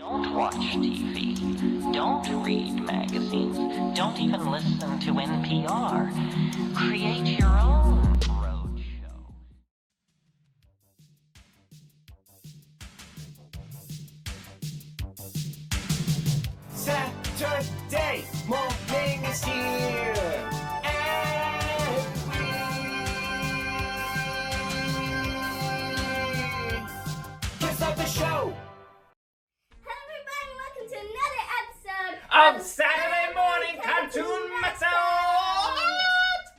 Don't watch TV. Don't read magazines. Don't even listen to NPR. Create your own roadshow. Saturday morning is here. And kiss off the show. Of Saturday Morning Cartoon MAXOUT!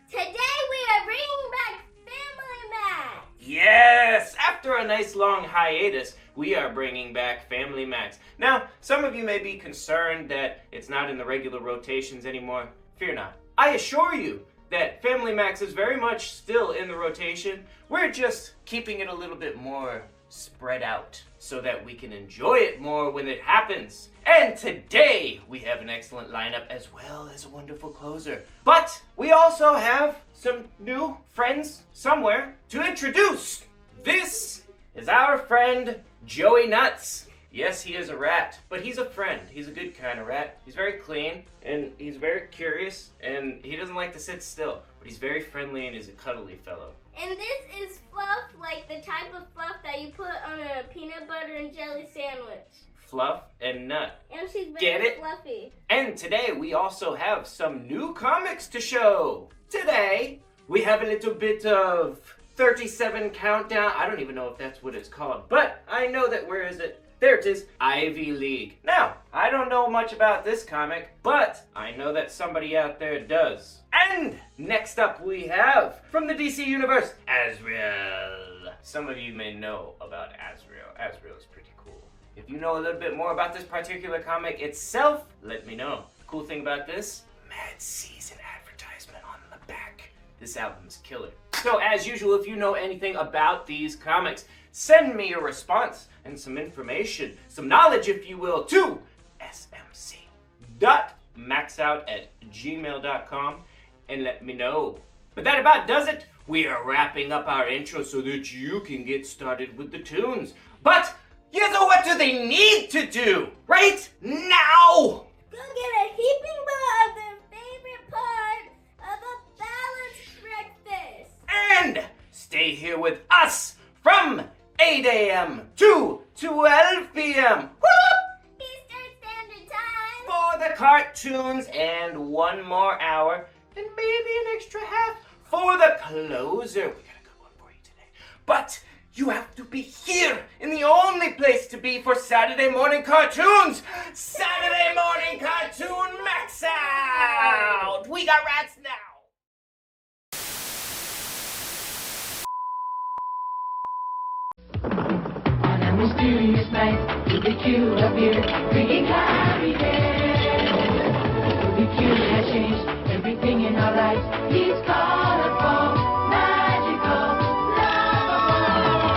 Today we are bringing back Family Max! Yes! After a nice long hiatus, we are bringing back Family Max. Now, some of you may be concerned that it's not in the regular rotations anymore. Fear not. I assure you that Family Max is very much still in the rotation. We're just keeping it a little bit more spread out so that we can enjoy it more when it happens. And today we have an excellent lineup as well as a wonderful closer. But we also have some new friends somewhere to introduce. This is our friend Joey Nuts. Yes, he is a rat, but he's a friend. He's a good kind of rat. He's very clean and he's very curious and he doesn't like to sit still, but he's very friendly and he's a cuddly fellow. And this is fluff, like the type of fluff that you put on a peanut butter and jelly sandwich. Fluff and nut. And she's Get very it? fluffy. And today we also have some new comics to show. Today we have a little bit of 37 countdown. I don't even know if that's what it's called, but I know that, where is it? There it is, Ivy League. Now, I don't know much about this comic, but I know that somebody out there does. And next up we have, from the DC Universe, Azrael. Some of you may know about Azrael. Azrael is pretty cool. If you know a little bit more about this particular comic itself, let me know. The cool thing about this, Mad Season advertisement on the back. This album is killer. So as usual, if you know anything about these comics, send me a response and some information, some knowledge if you will, to smc.maxout@gmail.com and let me know. But that about does it. We are wrapping up our intro so that you can get started with the tunes. But you know, what do they need to do right now? Go get a heaping bowl of their favorite part of a balanced breakfast. And stay here with us from 8 a.m. to 12 p.m. Eastern Standard Time. For the cartoons and one more hour and maybe an extra half for the closer. We got a good one for you today. But you have to be here in the only place to be for Saturday Morning Cartoons. Saturday Morning Cartoon MAXOUT. We got rats now. Mysterious night, RUBIK appeared, bringing happiness. RUBIK has changed everything in our lives. He's colorful, magical, lovable.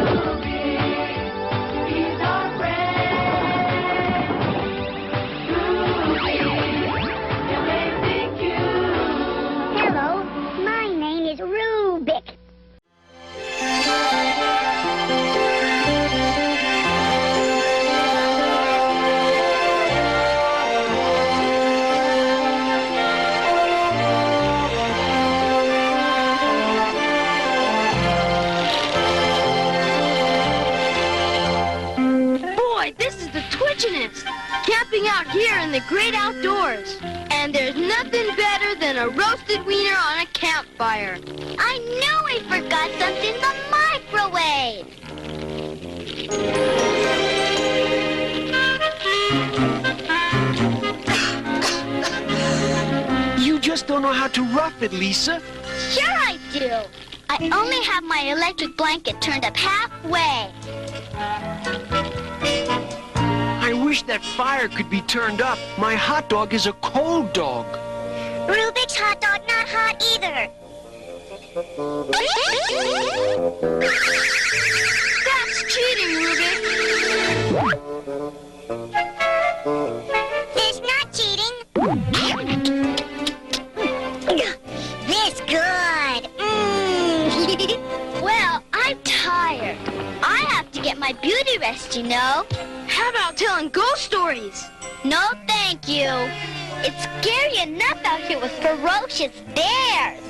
RUBIK, he's our friend. RUBIK, he'll make things cute. Hello, my name is RUBIK. Camping out here in the great outdoors. And there's nothing better than a roasted wiener on a campfire. I know I forgot something in the microwave. You just don't know how to rough it, Lisa. Sure I do. I only have my electric blanket turned up halfway. I wish that fire could be turned up. My hot dog is a cold dog. Rubik's hot dog not hot either. That's cheating, Rubik. It's not cheating. This good. Well, I'm tired. I have to get my beauty rest, you know. Amigo. How about telling ghost stories? No, thank you. It's scary enough out here with ferocious bears,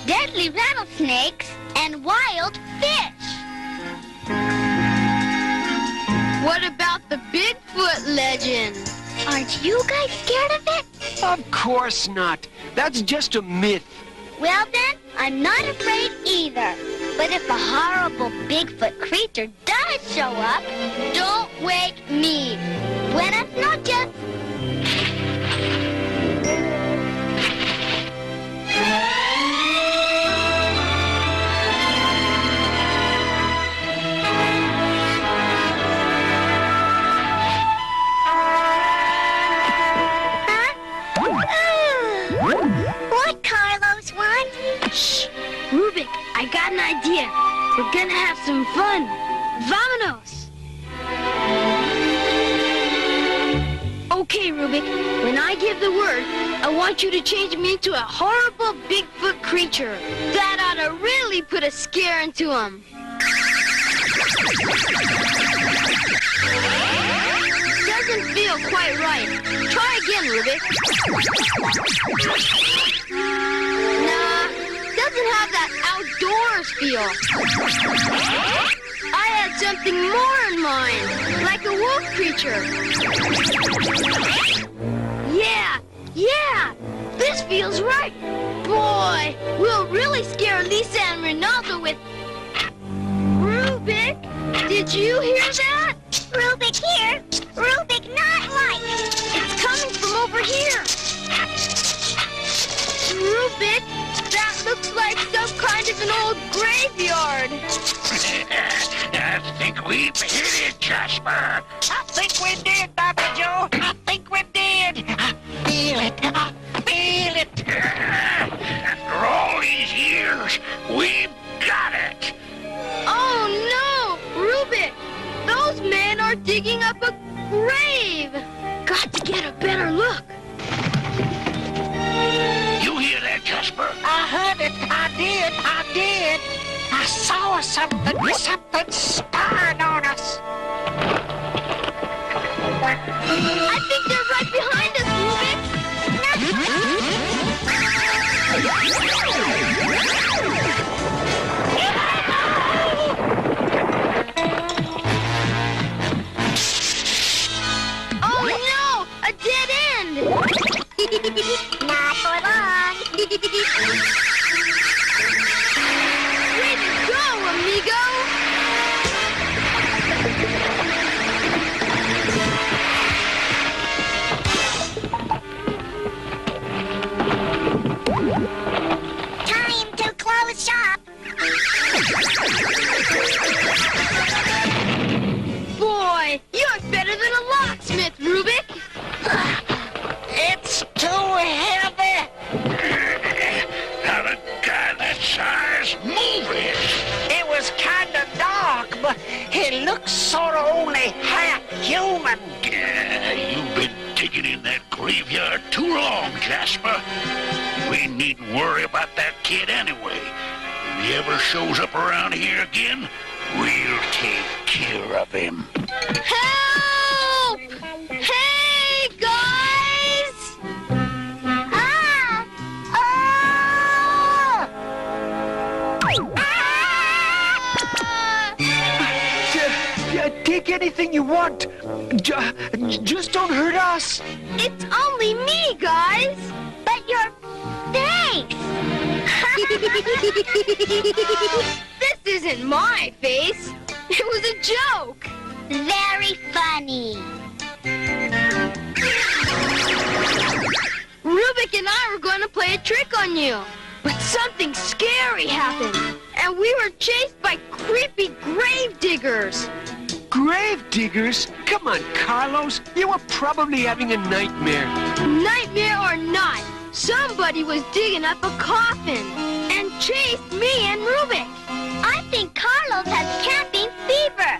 deadly rattlesnakes, and wild fish. What about the Bigfoot legend? Aren't you guys scared of it? Of course not. That's just a myth. Well then, I'm not afraid either. But if a horrible Bigfoot creature does show up, don't wake me. Buenas noches. What Carlos want? Shh! Rubik, I got an idea. We're gonna have some fun. Vámonos! Okay, Rubik, when I give the word, I want you to change me into a horrible Bigfoot creature. That ought to really put a scare into him. Doesn't feel quite right. Try again, Rubik. Nah, doesn't have that outdoors feel. I had something more in mind, like a wolf creature. Yeah, this feels right. Boy, we'll really scare Lisa and Ronaldo with... Rubik, did you hear that? Rubik here. Rubik not like. It's coming from over here. Rubik, that looks like some kind of an old graveyard. I think we've hit it, Jasper. I think we did, Dr. Joe. I think we did. I feel it. I feel it. After all these years, we've got it. Oh no, Rubik, those men are digging up a grave. Got to get a better look. You hear that, Jasper? I heard it. I did. I saw something spying on us. I think they're right behind us, Rubik. Oh no, a dead end. Not for long. Way to go, amigo. Time to close shop. Boy, you're better than a locksmith, Rubik. It's too heavy. How a guy that size move it? It was kind of dark, but he looks sort of only half human. You've been digging in that graveyard too long, Jasper. We needn't worry about that kid anyway. If he ever shows up around here again, we'll take care of him. Help! Hey, guys! Ah! Take anything you want. Just don't hurt us. It's only me, guys. But your face! This isn't my face. It was a joke. Very funny. Rubik and I were going to play a trick on you. But something scary happened. And we were chased by creepy grave diggers. Grave diggers? Come on, Carlos. You were probably having a nightmare. Nightmare or not, somebody was digging up a coffin and chased me and Rubik. I think Carlos has camping fever.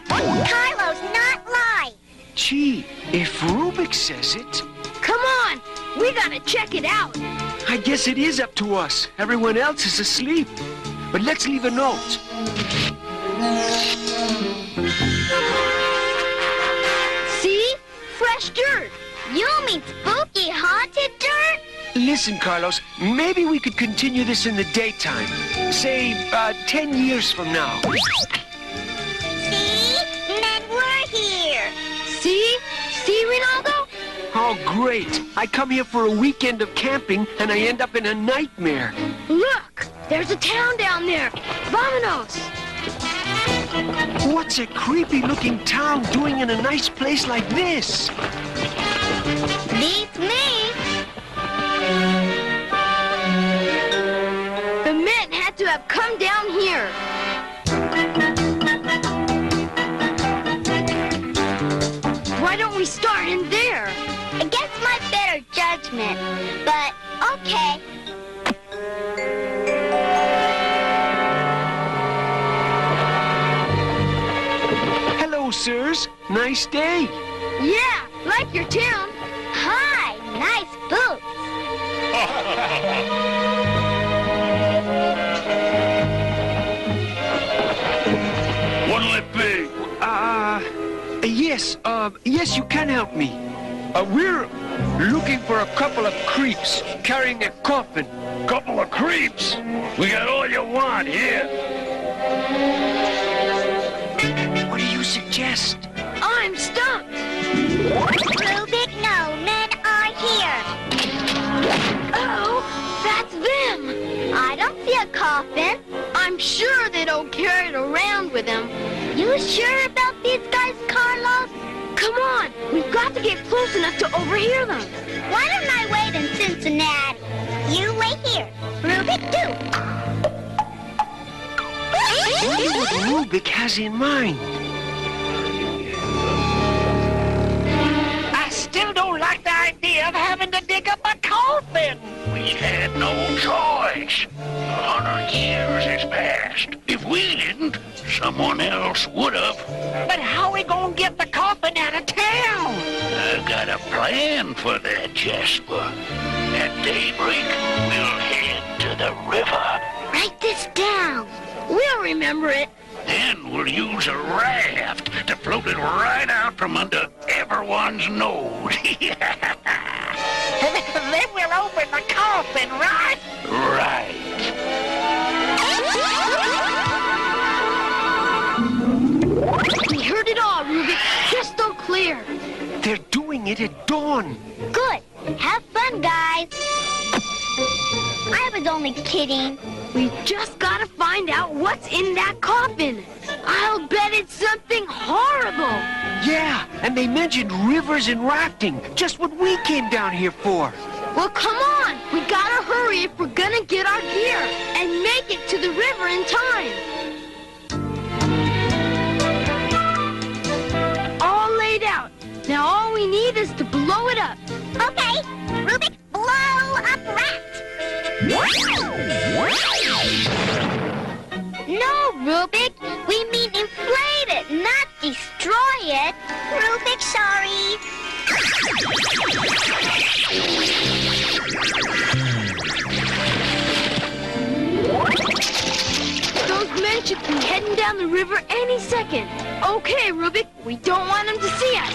Carlos not lie. Gee, if Rubik says it, Come on, we gotta check it out. I guess it is up to us. Everyone else is asleep. But let's leave a note. fresh dirt. You mean spooky haunted dirt? Listen, Carlos, maybe we could continue this in the daytime. Say, 10 years from now. See? Then we're here. See? See, Rinaldo? Oh, great. I come here for a weekend of camping, and I end up in a nightmare. Look, there's a town down there. Vamonos. What's a creepy-looking town doing in a nice place like this? Beats me. The men had to have come down here. Why don't we start in there? Against my better judgment, but okay. Hello, sirs. Nice day. Yeah, like your town. Hi, nice boots. What'll it be? Yes, you can help me. We're looking for a couple of creeps carrying a coffin. Couple of creeps. We got all you want here. What do you suggest? I'm stumped. Rubik, no, men are here. Oh, that's them. I don't see a coffin. I'm sure they don't carry it around with them. You sure about these guys, Carlos? Come on, we've got to get close enough to overhear them. Why don't I wait in Cincinnati? You wait here. Rubik, too. I wonder what Rubik has in mind. I still don't like the idea of having to dig up a coffin. We had no choice. 100 years has passed. If we didn't, someone else would have. But how we gonna get the coffin out of town? I've got a plan for that, Jasper. At daybreak, we'll head to the river. Write this down. We'll remember it. Then we'll use a raft to float it right out from under everyone's nose. Then we'll open the coffin, right? Right. We heard it all, Rubik. Crystal clear. They're doing it at dawn. Good. Have fun, guys. I was only kidding. We just gotta find out what's in that coffin. I'll bet it's something horrible. Yeah, and they mentioned rivers and rafting, just what we came down here for. Well, come on. We gotta hurry if we're gonna get our gear and make it to the river in time. All laid out. Now all we need is to blow it up. Okay. Rubik, blow up rat. No, Rubik. We mean inflate it, not destroy it. Rubik, sorry. Those men should be heading down the river any second. Okay, Rubik. We don't want them to see us.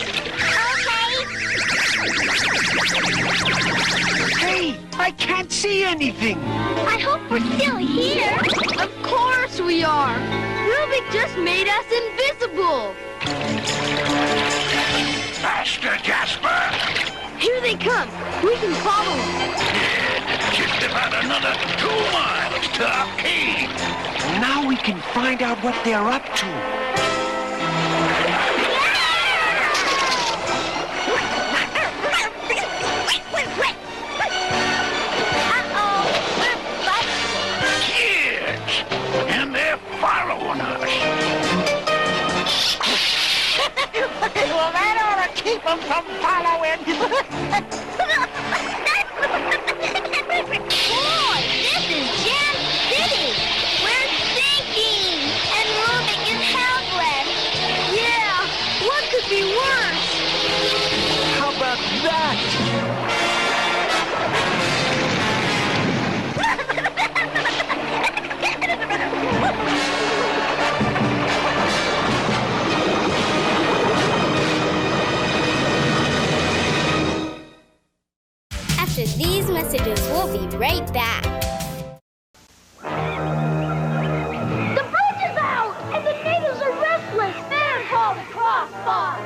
Hey, I can't see anything. I hope we're still here. Of course we are. Rubik just made us invisible. Faster, Jasper. Here they come. We can follow them. Just about another 2 miles to our cave. Now we can find out what they're up to. Kids! And they're following us. Well, that ought to keep them from following. Boy, this is Jam City. We're sinking, and Rubik is helpless. Yeah, what could be worse? How about that? messages. We'll be right back. The bridge is out, and the natives are restless. They're called the crossboss.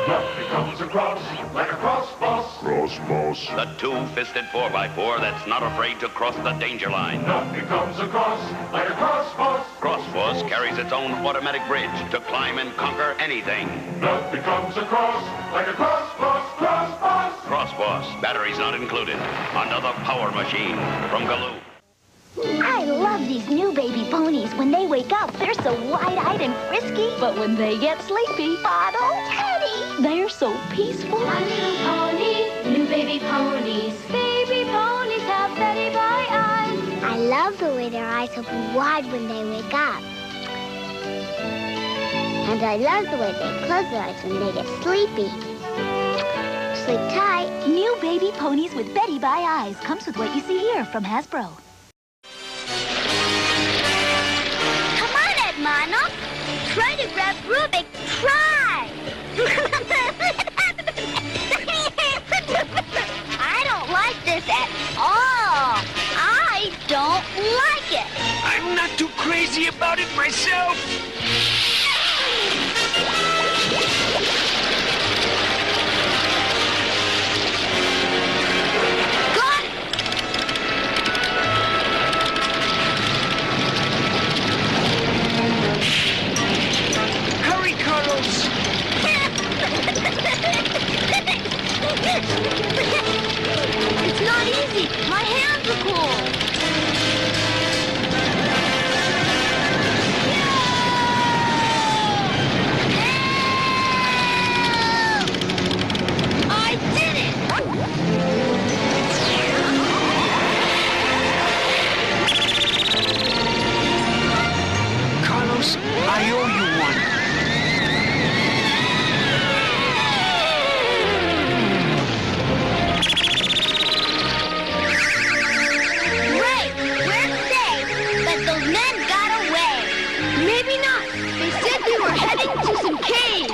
Nothing comes across like a crossboss. Crossboss. The two-fisted 4x4 that's not afraid to cross the danger line. Nothing comes across like a crossboss. Crossboss carries its own automatic bridge to climb and conquer anything. Nothing comes across like a crossboss. Crossboss. Crossboss, batteries not included. Another power machine from Galoo. I love these new baby ponies. When they wake up, they're so wide-eyed and frisky. But when they get sleepy, Bottle Teddy, they're so peaceful. My little pony, new baby ponies. Baby ponies have Betty by eyes. I love the way their eyes open wide when they wake up. And I love the way they close their eyes when they get sleepy. Sleep tight. New baby ponies with Betty by eyes. Comes with what you see here from Hasbro. Come on, Edmano. Try to grab Rubik. Try. I don't like this at all. I don't like it. I'm not too crazy about it myself. Got it. Hurry, Carlos. It's not easy. My hands are cold. I did it! Carlos, I owe you one. Right, we're safe, but those men got away. Maybe not. They said they were heading to some caves.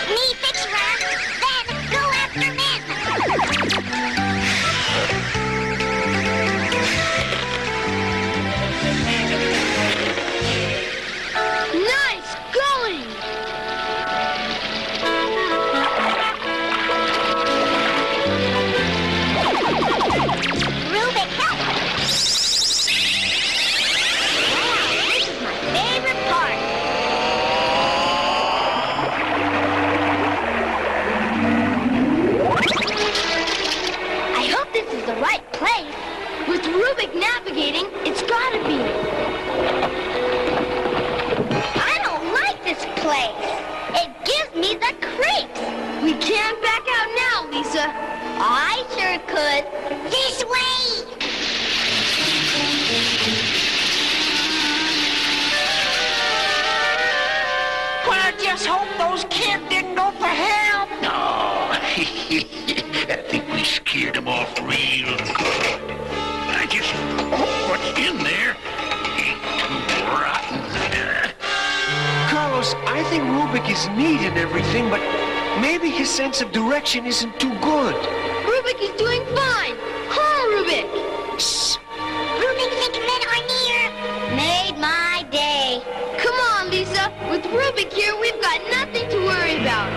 Me fix run, then go after men. Nice going! Rubik, help! Wow, this is my favorite part. I hope this is the right place. With Rubik navigating, it's gotta be. I don't like this place. It gives me the creeps. We can't back out now, Lisa. I sure could. This way! Well, I just hope those kids didn't go for help. No, I think we scared them off real good. I just hope what's in there ain't too rotten. Carlos, I think Rubik is neat and everything, but maybe his sense of direction isn't too good. Rubik is doing fine. Huh, Rubik? Shh. Rubik think men are near. Made my day. Come on, Lisa. With Rubik here, we've got nothing to worry about.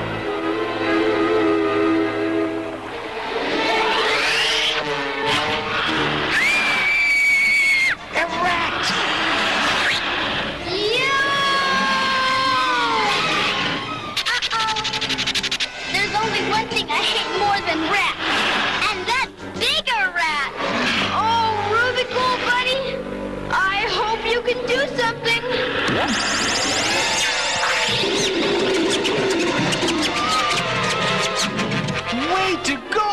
A rat! Uh-oh. There's only one thing I hate more than rats. And that's bigger rats. Oh, Rubik, old buddy. I hope you can do something. Way to go!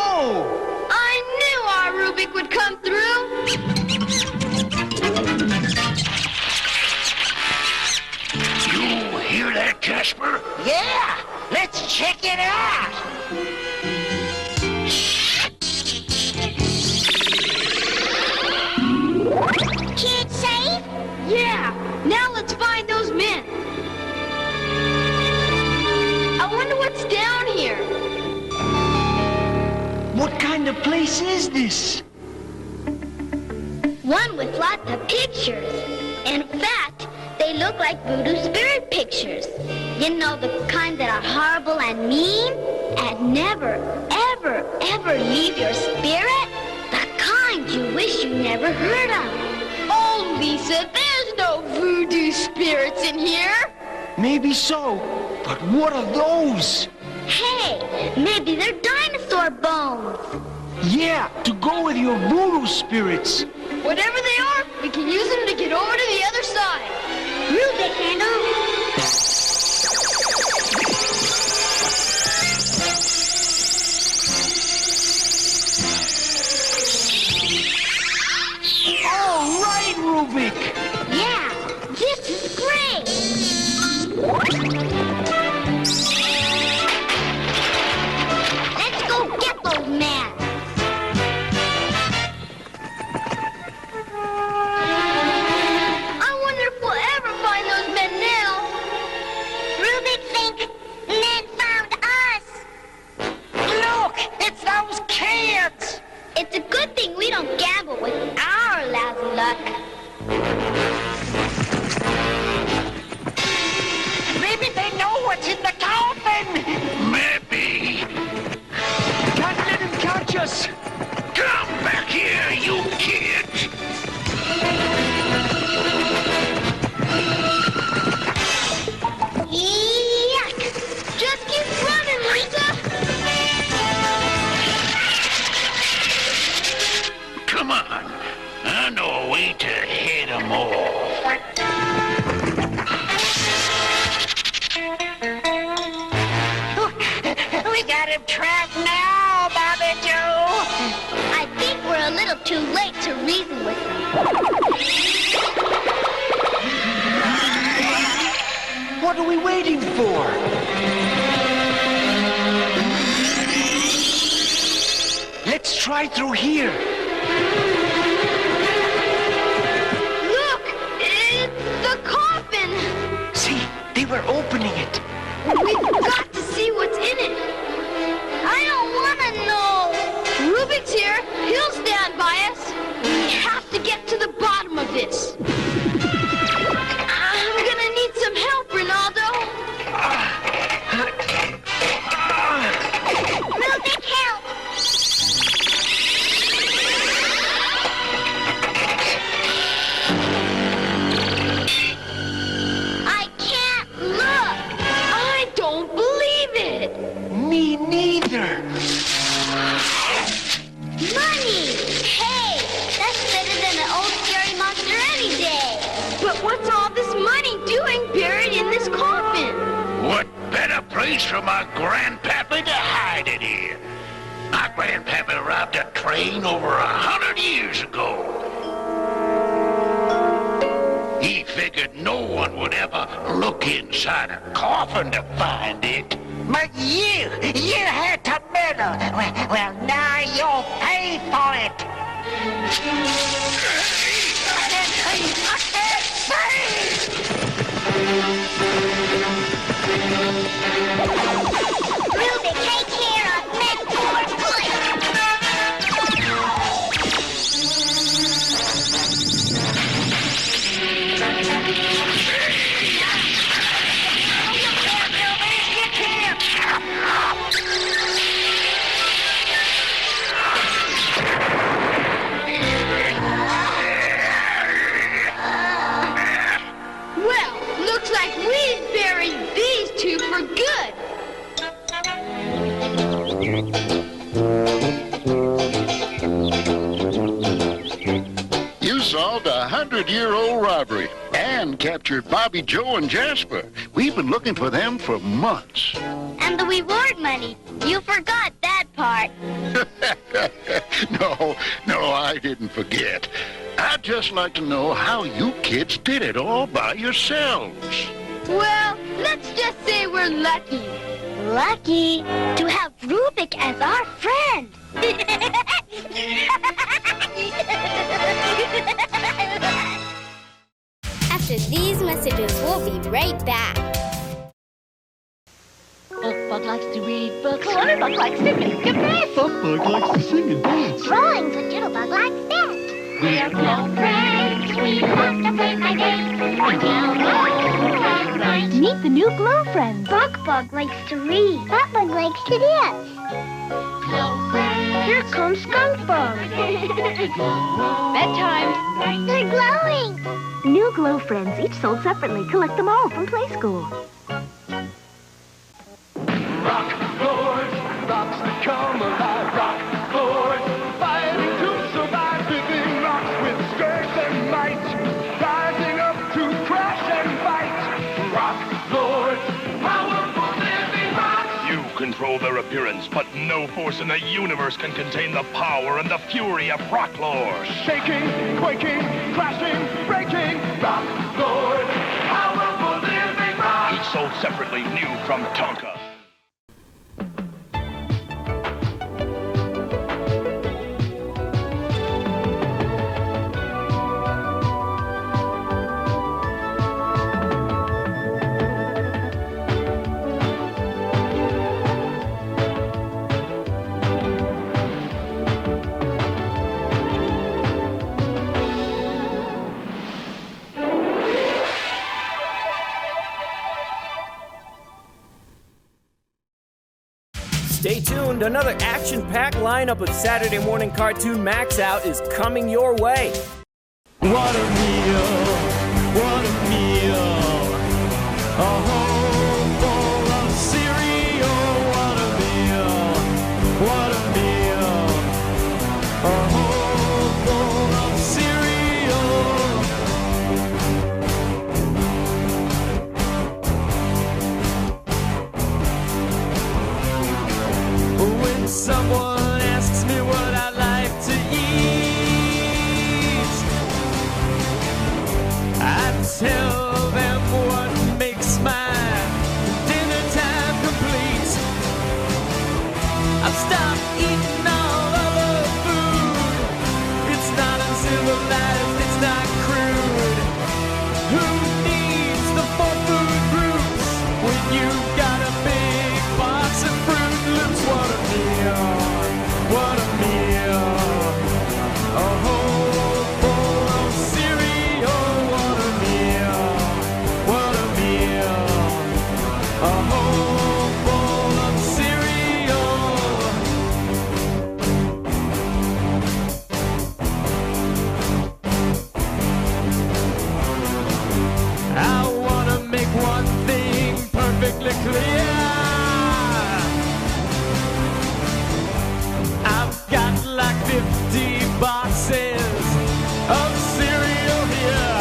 I knew our Rubik would come through. You hear that, Jasper? Yeah, let's check it out. Kids safe? Yeah. Now let's find those men. I wonder what's down here. What kind of place is this? One with lots of pictures. In fact, they look like voodoo spirit pictures. You know, the kind that are horrible and mean and never, ever, ever leave your spirit? The kind you wish you never heard of. Oh, Lisa, there's no voodoo spirits in here. Maybe so, but what are those? Hey, maybe they're dinosaur bones. Yeah, to go with your voodoo spirits. Whatever they are, we can use them to get over to the other side. Rubik handle. All right, Rubik. Yeah, this is great. Let's go get those men. I wonder if we'll ever find those men now. Rubik think men found us. Look, it's those kids. It's a good thing we don't gamble with our lousy luck. Maybe they know what's in the coffin. Maybe. Can't let him catch us. Come back here, you kids. Yuck! Just keep running, Lisa. Come on. I know a way to head 'em off. We got him trapped now, Bobby Joe. I think we're a little too late to reason with them. What are we waiting for? Let's try through here. Look, it's the coffin. See, they were opening it. We've got to see what's in it. I don't want to know. Rubik's here. He'll stand by us. We have to get to the bottom of this. I'm gonna need some help, Ronaldo. Rubik, help! I can't look. I don't believe it. Me neither. Money! Hey, that's better than an old scary monster any day. But what's all this money doing buried in this coffin? What better place for my grandpappy to hide it in? My grandpappy robbed a train over 100 years ago. He figured no one would ever look inside a coffin to find it. But you had to meddle. Well, now you'll pay for it. I can't see. Rubik, take care of men for good. Well, looks like we've buried these two for good. You solved a 100-year-old robbery and captured Bobby, Joe, and Jasper. We've been looking for them for months. And the reward money. You forgot that part. No, I didn't forget. I'd just like to know how you kids did it all by yourselves. Well, let's just say we're lucky. Lucky to have Rubik as our friend. After these messages, we'll be right back. If a Bug likes to read books. Bug likes to make a mess. Bug likes to sing and dance. Drawing's what Jitterbug likes best. We're close friends. We love to play by day. Until and night. Meet the new Glow Friends. Bug likes to read. Bug likes to dance. Close friends. Here comes Skunk Bug. Bedtime. They're glowing. New Glow Friends, each sold separately. Collect them all from Play School. Rock lords, rocks that come alive. Rock lords, fighting to survive. Living rocks with strength and might. Rising up to crash and fight. Rock lords, powerful living rocks. You control their appearance, but no force in the universe can contain the power and the fury of Rock Lord. Shaking, quaking, crashing, breaking. Rock lords, powerful living rocks. Each sold separately, new from Tonka. Stay tuned, another action-packed lineup of Saturday Morning Cartoon MAXOUT is coming your way. What a meal, what a meal. A whole bowl of cereal. What a meal, what a meal. A whole bowl of cereal. When someone asks me what I like to eat, I tell them what makes my dinner time complete. I've stopped eating all other food. It's not uncivilized, it's not crude. Who needs the 4 food groups when you've got a big box of Fruit Loops? What a meal, what a meal. A whole bowl of cereal. What a meal, what a meal. A whole bowl of cereal. I wanna make one thing perfectly clear. I've got like 50 boxes of cereal here,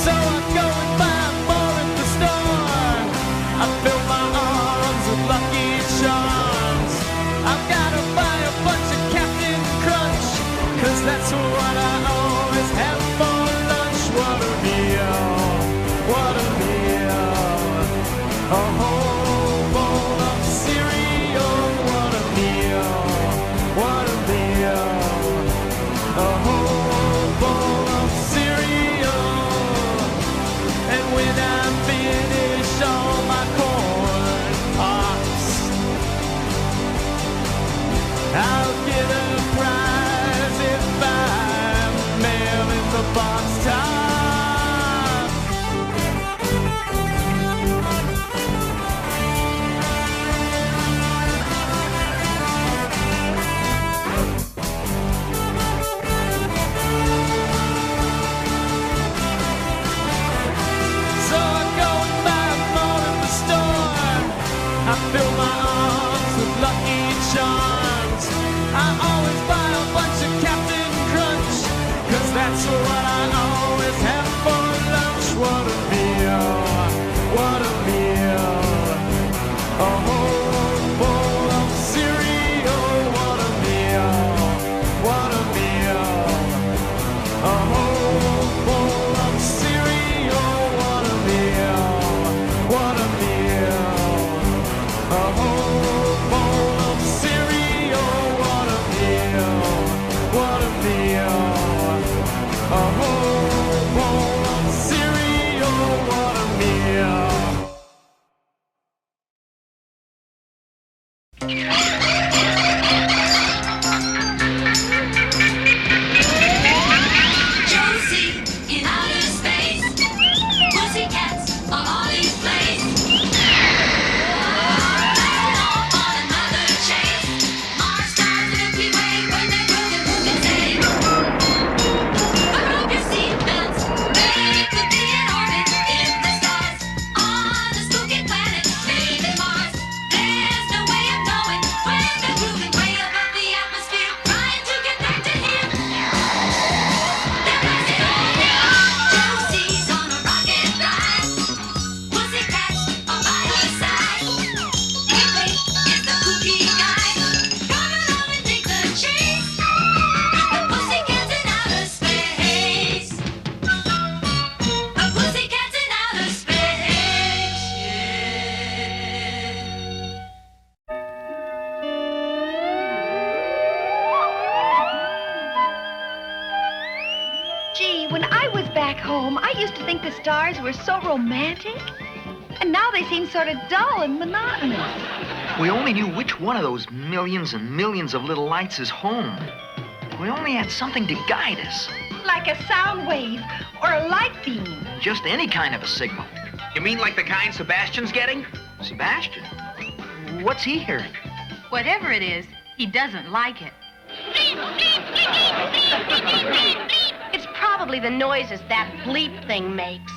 so I go and buy more at the store. I fill my arms with Lucky Charms. I've gotta buy a bunch of Captain Crunch, 'cause that's what I always have for lunch. What a meal, what a meal. A whole bowl of cereal. What a meal, what a meal. A whole bowl of cereal. And when I finish all my corn pops, I'll get a prize if I'm mail in the box top. So I go and buy more at the store. I fill my arms with Lucky Charms. I always buy a bunch of Captain Crunch, 'cause that's what I always have for lunch. What a meal, what a meal. A whole bowl of cereal. What a meal, what a meal. A whole bowl of cereal. What a meal, what a meal. A whole bowl of cereal. What a meal, what a meal. A whole bowl of cereal. What a meal. Josie in outer space. Pussycats are all in place. Off on another chase. Mars stars the Milky Way when they broken who can say. Put up your seatbelts. They could be in orbit in the stars. On a spooky planet, maybe Mars. There's no way of knowing when they're moving way above the atmosphere, trying to get back to him. They're blasting off now. Josie's on a rocket ride. Pussycats are by her side. Ripley is the kooky guy. Come along and take the chase with the Pussycats in outer space. The Pussycats in outer space. Gee, when I was back home, I used to think the stars were so romantic. And now they seem sort of dull and monotonous. We only knew which one of those millions and millions of little lights is home. We only had something to guide us. Like a sound wave or a light beam. Just any kind of a signal. You mean like the kind Sebastian's getting? Sebastian? What's he hearing? Whatever it is, he doesn't like it. It's probably the noises that bleep thing makes.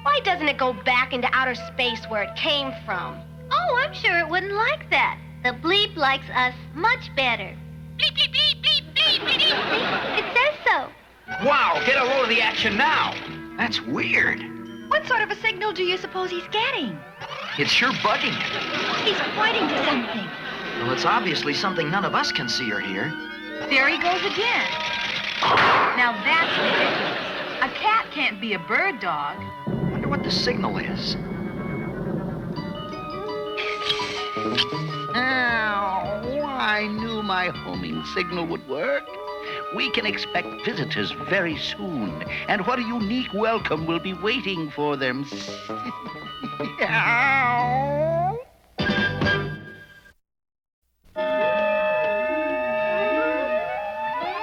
Why doesn't it go back into outer space where it came from? Oh, I'm sure it wouldn't like that. The bleep likes us much better. Bleep, bleep, bleep, bleep, bleep, bleep, bleep. It says so. Wow, get a load of the action now. That's weird. What sort of a signal do you suppose he's getting? It's sure bugging him. He's pointing to something. Well, it's obviously something none of us can see or hear. There he goes again. Now that's ridiculous. A cat can't be a bird dog. Wonder what the signal is. Oh, I knew my homing signal would work. We can expect visitors very soon, and what a unique welcome will be waiting for them.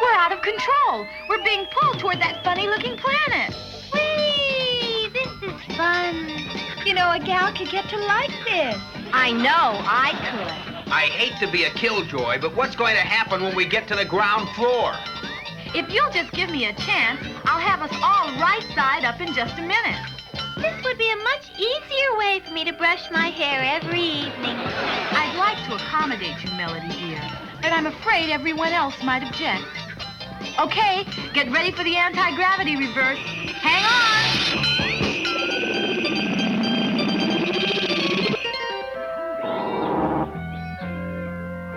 We're out of control. We're being pulled toward that funny-looking planet. Whee! This is fun. You know, a gal could get to like this. I know, I could. I hate to be a killjoy, but what's going to happen when we get to the ground floor? If you'll just give me a chance, I'll have us all right side up in just a minute. This would be a much easier way for me to brush my hair every evening. I'd like to accommodate you, Melody dear, but I'm afraid everyone else might object. Okay, get ready for the anti-gravity reverse. Hang on!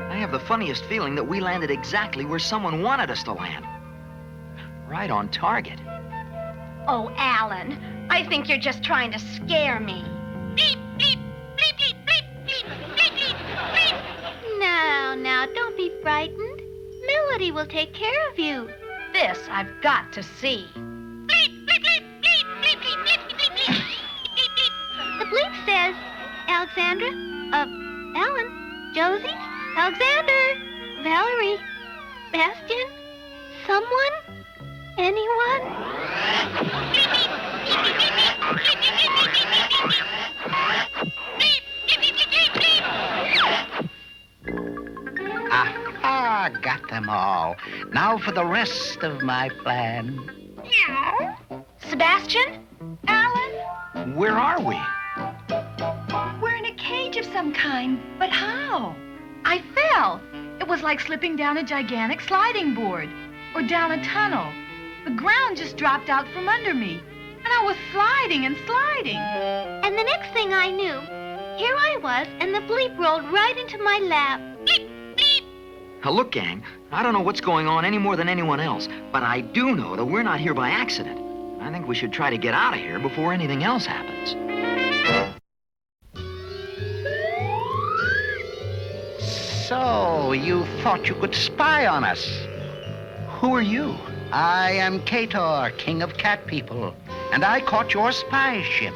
I have the funniest feeling that we landed exactly where someone wanted us to land. Right on target. Oh, Alan, I think you're just trying to scare me. Bleep, bleep, bleep, bleep, bleep, bleep, bleep, bleep, bleep. Now, don't be frightened. Melody will take care of you. This I've got to see. Bleep, bleep, bleep, bleep, bleep, bleep, bleep, bleep, bleep, bleep, bleep. The bleep says, Alexandra, Ellen, Josie, Alexander, Valerie, Bastian, someone, anyone? Aha, got them all. Now for the rest of my plan. Sebastian? Alan? Where are we? We're in a cage of some kind, but how? I fell. It was like slipping down a gigantic sliding board or down a tunnel. The ground just dropped out from under me, and I was sliding and sliding. And the next thing I knew, here I was, and the bleep rolled right into my lap. Bleep, bleep. Now look, gang, I don't know what's going on any more than anyone else, but I do know that we're not here by accident. I think we should try to get out of here before anything else happens. So, you thought you could spy on us? Who are you? I am Kator, king of cat people, and I caught your spy ship.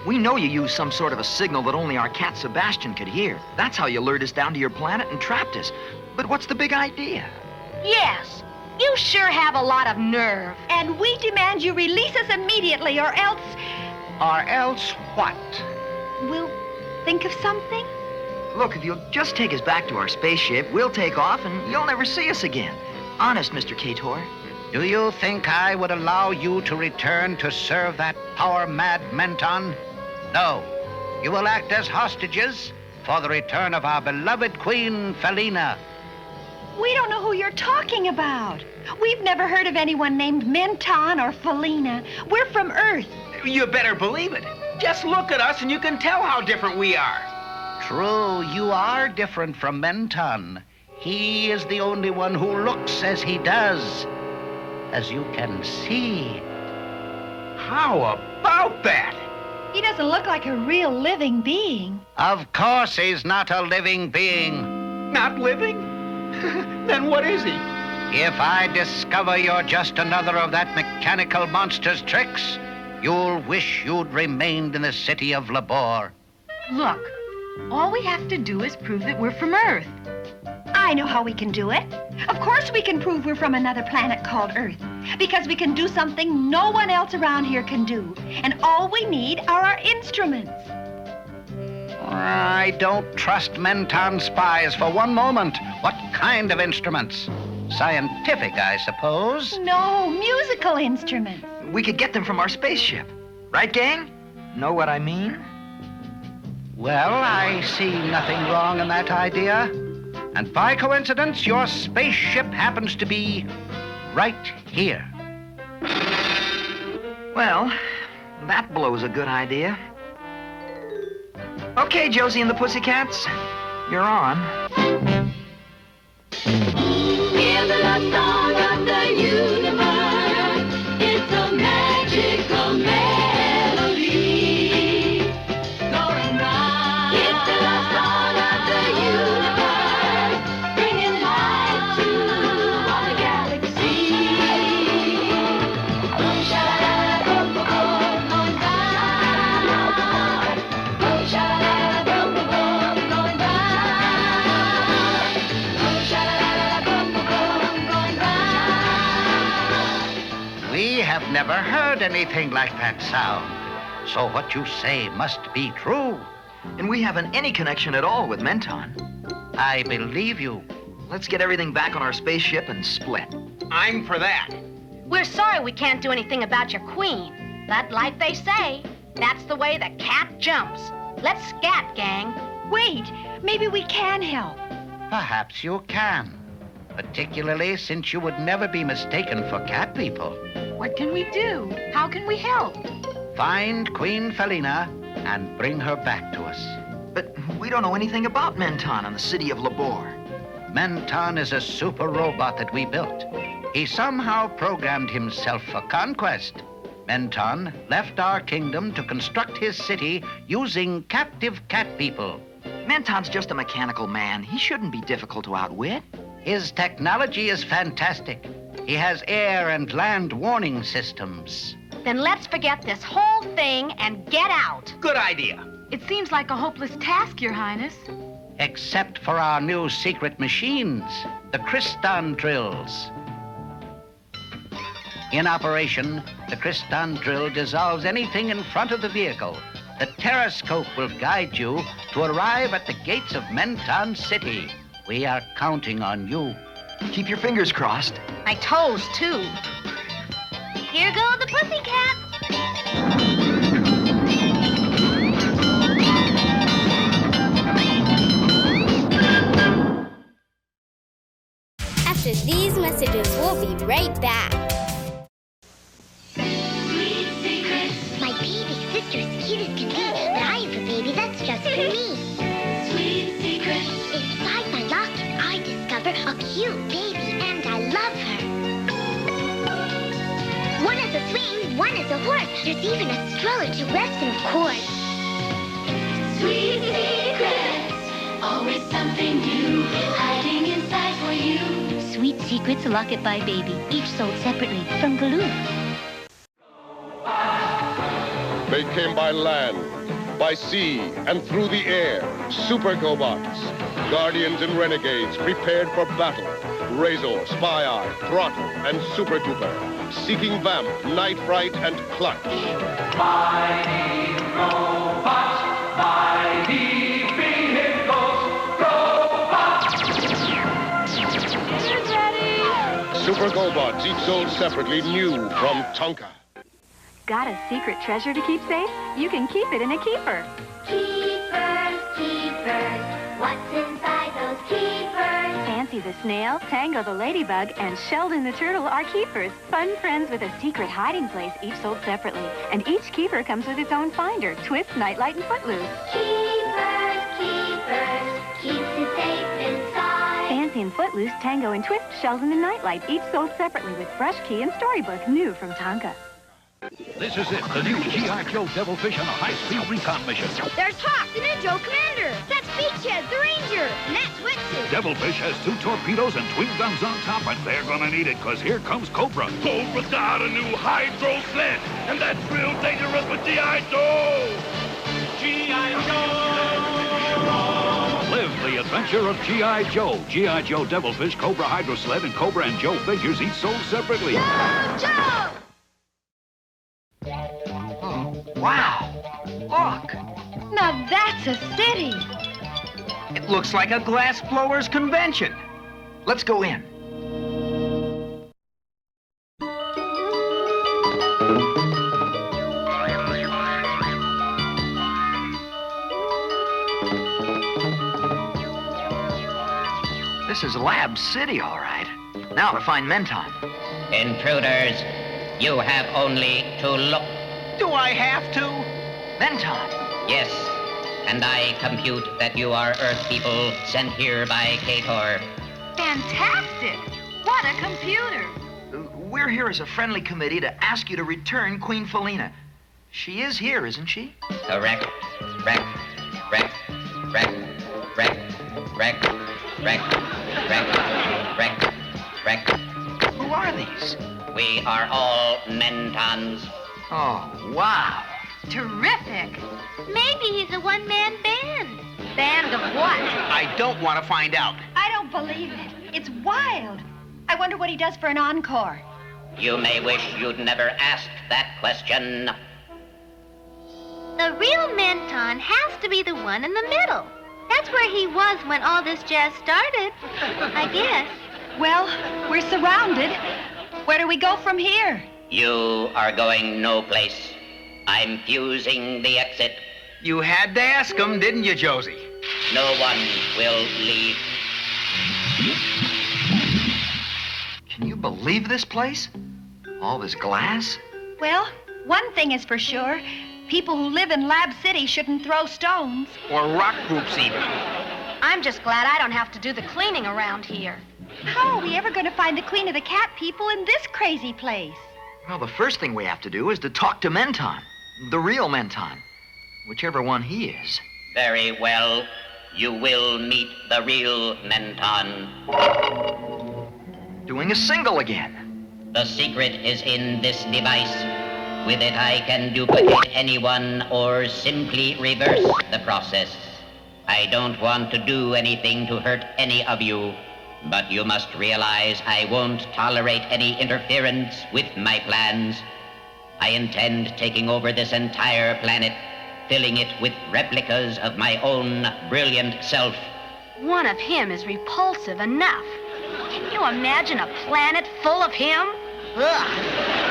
We know you used some sort of a signal that only our cat Sebastian could hear. That's how you lured us down to your planet and trapped us. But what's the big idea? Yes, you sure have a lot of nerve. And we demand you release us immediately, or else... Or else what? We'll think of something? Look, if you'll just take us back to our spaceship, we'll take off and you'll never see us again. Honest, Mr. Kator. Do you think I would allow you to return to serve that power-mad Menton? No. You will act as hostages for the return of our beloved Queen Felina. We don't know who you're talking about. We've never heard of anyone named Menton or Felina. We're from Earth. You better believe it. Just look at us and you can tell how different we are. True, you are different from Menton. He is the only one who looks as he does. As you can see. How about that? He doesn't look like a real living being. Of course he's not a living being. Not living? Then what is he? If I discover you're just another of that mechanical monster's tricks, you'll wish you'd remained in the city of Labor. Look, all we have to do is prove that we're from Earth. I know how we can do it. Of course we can prove we're from another planet called Earth. Because we can do something no one else around here can do. And all we need are our instruments. I don't trust Menton spies for one moment. What kind of instruments? Scientific, I suppose. No, musical instruments. We could get them from our spaceship. Right, gang? Know what I mean? Well, I see nothing wrong in that idea. And by coincidence, your spaceship happens to be right here. Well, that blows a good idea. Okay, Josie and the Pussycats, you're on. Hear the love song of the universe. It's a magical melody going round. It's the love song of the universe, bringing light to all the galaxy. Boom, sha-la-la, boom, boom, boom, going round. Boom, sha-la-la, boom, boom, boom, going round. Boom, sha-la-la, boom, boom, boom, going round. We have never heard anything like that sound. So what you say must be true. And we haven't any connection at all with Menton. I believe you. Let's get everything back on our spaceship and split. I'm for that. We're sorry we can't do anything about your queen. But like they say, that's the way the cat jumps. Let's scat, gang. Wait, maybe we can help. Perhaps you can. Particularly since you would never be mistaken for cat people. What can we do? How can we help? Find Queen Felina and bring her back to us. But we don't know anything about Menton and the city of Labor. Menton is a super robot that we built. He somehow programmed himself for conquest. Menton left our kingdom to construct his city using captive cat people. Menton's just a mechanical man. He shouldn't be difficult to outwit. His technology is fantastic. He has air and land warning systems. Then let's forget this whole thing and get out. Good idea. It seems like a hopeless task, Your Highness. Except for our new secret machines, the Kriston drills. In operation, the Kriston drill dissolves anything in front of the vehicle. The Terrascope will guide you to arrive at the gates of Menton City. We are counting on you. Keep your fingers crossed. My toes, too. Here go the Pussycats. After these messages, we'll be right back. My baby sister's cute as can be, but I have a baby that's just for me. Sweet secret. Inside my locket, I discover a cute baby, and I love her. One is a swing, one is a horse. There's even a stroller to rescue, of course. Sweet secrets. Always something new hiding inside for you. Sweet Secrets Locket by Baby, each sold separately from Galoob. They came by land, by sea, and through the air. Super GoBots, guardians and renegades prepared for battle. Razor, Spy Eye, Throttle, and Super Duper, seeking Vamp, Night Fright, and Clutch. Mighty robots, mighty vehicles, robots. Get ready. Super GoBots, each sold separately, new from Tonka. Got a secret treasure to keep safe? You can keep it in a keeper. Keepers, keepers, what's inside those keepers? Fancy the snail, Tango the ladybug, and Sheldon the turtle are keepers. Fun friends with a secret hiding place, each sold separately. And each keeper comes with its own finder, Twist, Nightlight, and Footloose. Keepers, keepers, keeps it safe inside. Fancy and Footloose, Tango and Twist, Sheldon and Nightlight, each sold separately with Brush Key and Storybook, new from Tonka. This is it, the new G.I. Joe Devilfish on a high-speed recon mission. There's Hawk, the new Joe Commander. That's Beachhead, the Ranger. And that's Wetsuit. Devilfish has 2 torpedoes and twin guns on top, and they're gonna need it, because here comes Cobra. Cobra's got a new hydro sled, and that's real dangerous with G.I. Joe! G.I. Joe! Live the adventure of G.I. Joe. G.I. Joe Devilfish, Cobra Hydro Sled, and Cobra and Joe figures each sold separately. Joe! Oh, wow. Look. Now that's a city. It looks like a glass blowers convention. Let's go in. This is Lab City, all right. Now to find Menton. Intruders, you have only to look. Do I have to? Menton. Yes, and I compute that you are Earth people sent here by Kator. Fantastic! What a computer! We're here as a friendly committee to ask you to return Queen Felina. She is here, isn't she? Correct. Wreck. Who are these? We are all Mentons. Oh, wow. Terrific. Maybe he's a one-man band. Band of what? I don't want to find out. I don't believe it. It's wild. I wonder what he does for an encore. You may wish you'd never asked that question. The real Menton has to be the one in the middle. That's where he was when all this jazz started, I guess. Well, we're surrounded. Where do we go from here? You are going no place. I'm fusing the exit. You had to ask him, didn't you, Josie? No one will leave. Can you believe this place? All this glass? Well, one thing is for sure. People who live in Lab City shouldn't throw stones. Or rock groups, even. I'm just glad I don't have to do the cleaning around here. How are we ever going to find the Queen of the Cat people in this crazy place? Well, the first thing we have to do is to talk to Menton. The real Menton. Whichever one he is. Very well. You will meet the real Menton. Doing a single again. The secret is in this device. With it, I can duplicate anyone or simply reverse the process. I don't want to do anything to hurt any of you, but you must realize I won't tolerate any interference with my plans. I intend taking over this entire planet, filling it with replicas of my own brilliant self. One of him is repulsive enough. Can you imagine a planet full of him? Ugh.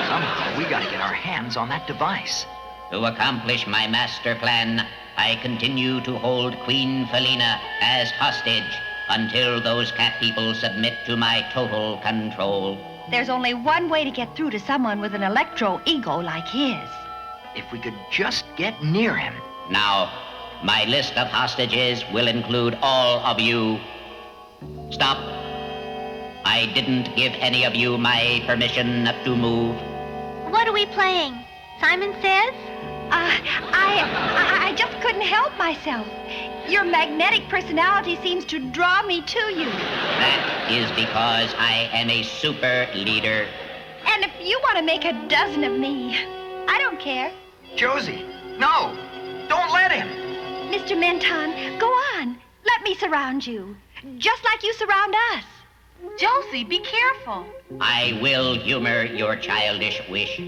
Somehow we gotta get our hands on that device. To accomplish my master plan, I continue to hold Queen Felina as hostage until those cat people submit to my total control. There's only one way to get through to someone with an electro-ego like his. If we could just get near him. Now, my list of hostages will include all of you. Stop. I didn't give any of you my permission to move. What are we playing? Simon Says? I just couldn't help myself. Your magnetic personality seems to draw me to you. That is because I am a super leader. And if you want to make a dozen of me, I don't care. Josie, no! Don't let him! Mr. Menton, go on. Let me surround you. Just like you surround us. Josie, be careful. I will humor your childish wish.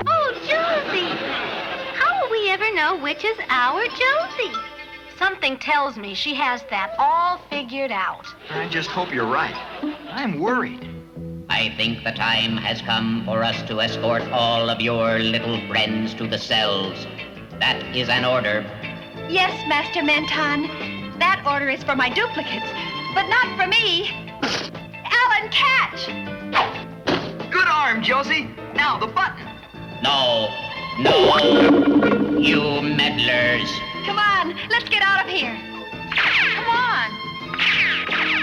Oh, Josie! How will we ever know which is our Josie? Something tells me she has that all figured out. I just hope you're right. I'm worried. I think the time has come for us to escort all of your little friends to the cells. That is an order. Yes, Master Menton. That order is for my duplicates, but not for me. Alan, catch! Good arm, Josie. Now the button. No. You meddlers. Come on, let's get out of here. Come on.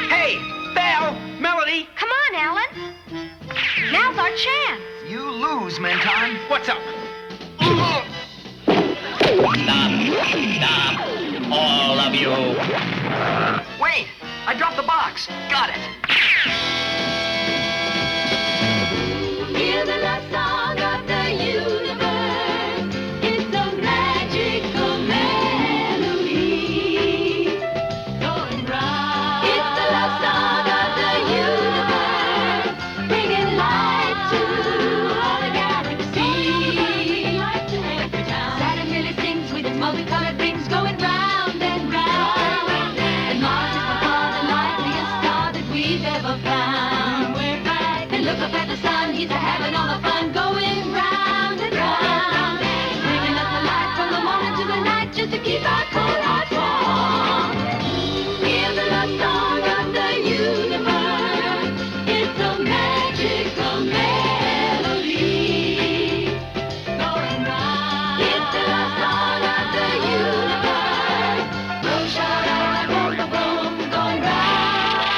Hey, Val, Melody. Come on, Alan. Now's our chance. You lose, Menton. What's up? Stop, all of you. Wait, I dropped the box. Got it. Hear the love song of the universe. It's a magical melody going round. It's the love song of the universe, bringing light to all the galaxy. Saturn really sings with its multicolored rings going round and round. And Mars is by far the liveliest star that we've ever found. And look up at the sun, he's having all the fun going round and round. Bringing us the light from the morning to the night just to keep our cold hearts warm. Hear the love song of the universe. It's a magical melody going round. It's the love song of the universe. Boom, shada, boom, boom, boom, going round.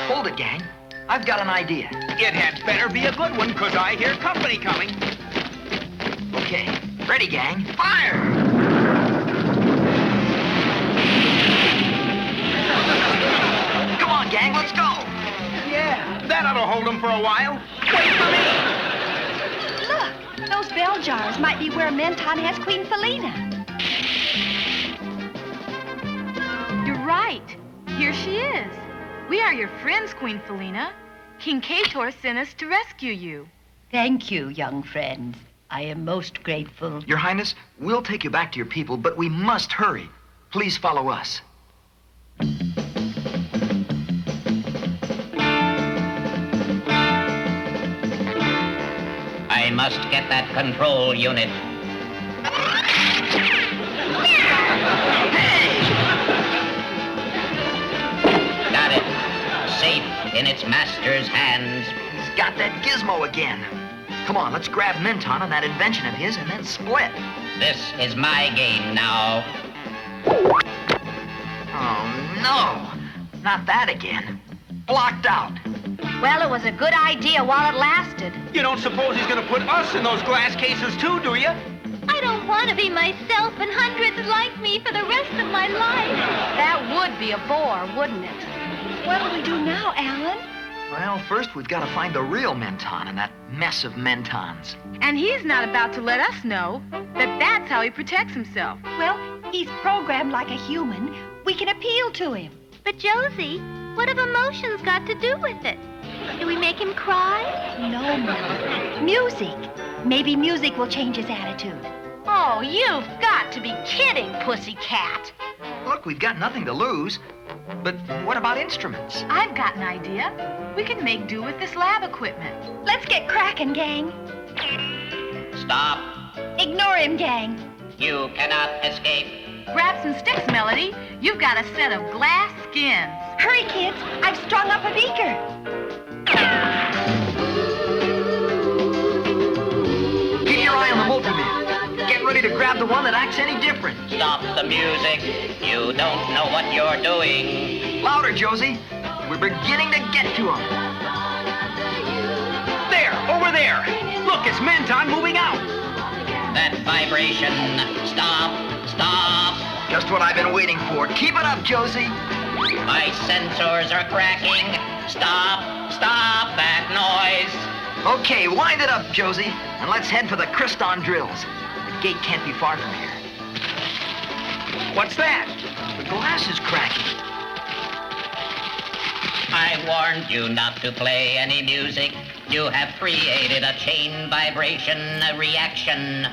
Hold it, gang. I've got an idea. It had better be a good one, 'cause I hear company coming. Okay, ready, gang. Fire! Come on, gang, let's go. Yeah, that ought to hold them for a while. Wait for me. Look, those bell jars might be where Menton has Queen Felina. You're right. Here she is. We are your friends, Queen Felina. King Kator sent us to rescue you. Thank you, young friends. I am most grateful. Your Highness, we'll take you back to your people, but we must hurry. Please follow us. I must get that control unit. Got it. Safe in its master's hands. He's got that gizmo again. Come on, let's grab Menton and that invention of his and then split. This is my game now. Oh, no. Not that again. Blocked out. Well, it was a good idea while it lasted. You don't suppose he's gonna put us in those glass cases too, do you? I don't want to be myself and hundreds like me for the rest of my life. That would be a bore, wouldn't it? What'll we do now, Alan? Well, first we've got to find the real Menton and that mess of Mentons. And he's not about to let us know that that's how he protects himself. Well, he's programmed like a human. We can appeal to him. But Josie, what have emotions got to do with it? Do we make him cry? No, Mother. Music. Maybe music will change his attitude. Oh, you've got to be kidding, Pussycat. Look, we've got nothing to lose. But what about instruments? I've got an idea. We can make do with this lab equipment. Let's get cracking, gang. Stop. Ignore him, gang. You cannot escape. Grab some sticks, Melody. You've got a set of glass skins. Hurry, kids. I've strung up a beaker. Keep your eye on the multi-man. Get ready to grab the one that acts any different. Stop the music. You don't know what you're doing. Louder, Josie. We're beginning to get to him. There, over there. Look, it's Menton moving out. That vibration. Stop. Just what I've been waiting for. Keep it up, Josie. My sensors are cracking. Stop that noise. Okay, wind it up, Josie, and let's head for the Kriston drills. The gate can't be far from here. What's that? The glass is cracking. I warned you not to play any music. You have created a chain vibration reaction.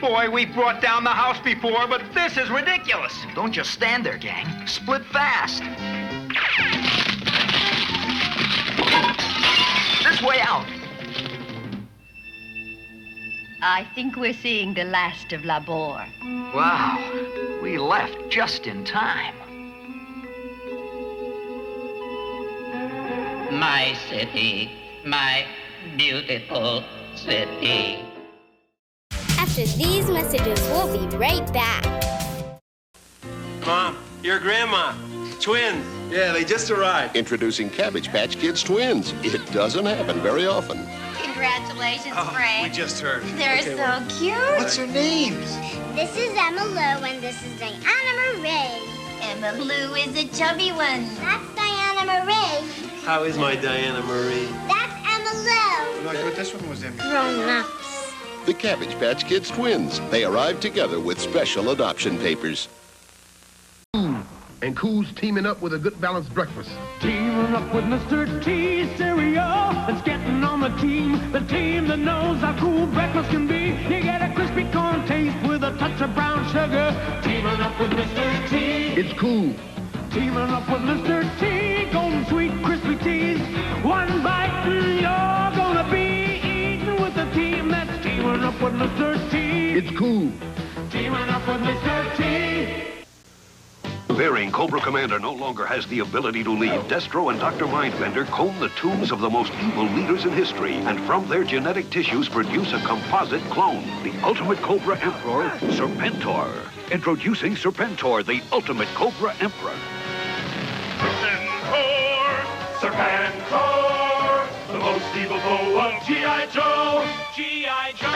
Boy, we brought down the house before, but this is ridiculous. Don't just stand there, gang. Split fast. This way out. I think we're seeing the last of Labor. Wow, we left just in time. My city, my beautiful city. After these messages, we'll be right back. Mom, your grandma. Twins. Yeah, they just arrived. Introducing Cabbage Patch Kids twins. It doesn't happen very often. Congratulations, Frank. We just heard. They're Okay, so cute. What's their names? This is Emma Lou, and this is Diana Marie. Emma Lou is a chubby one. That's Diana Marie. How is my Diana Marie? That's Emma Lou. Look what this one was in. Grown-ups. The Cabbage Patch Kids twins. They arrived together with special adoption papers. And Cool's teaming up with a good balanced breakfast. Teaming up with Mr. T cereal. It's getting on the team that knows how cool breakfast can be. You get a crispy corn taste with a touch of brown sugar. Teaming up with Mr. T. It's Cool. Teaming up with Mr. T. Golden sweet crispy teas. One bite and you're gonna be eating with a team that's teaming up with Mr. T. It's Cool. Teaming up with Mr. T. Bearing Cobra Commander no longer has the ability to leave, Destro and Dr. Mindbender comb the tombs of the most evil leaders in history, and from their genetic tissues produce a composite clone, the ultimate Cobra Emperor, Serpentor. Introducing Serpentor, the ultimate Cobra Emperor. Serpentor, the most evil foe of G.I. Joe. G.I. Joe.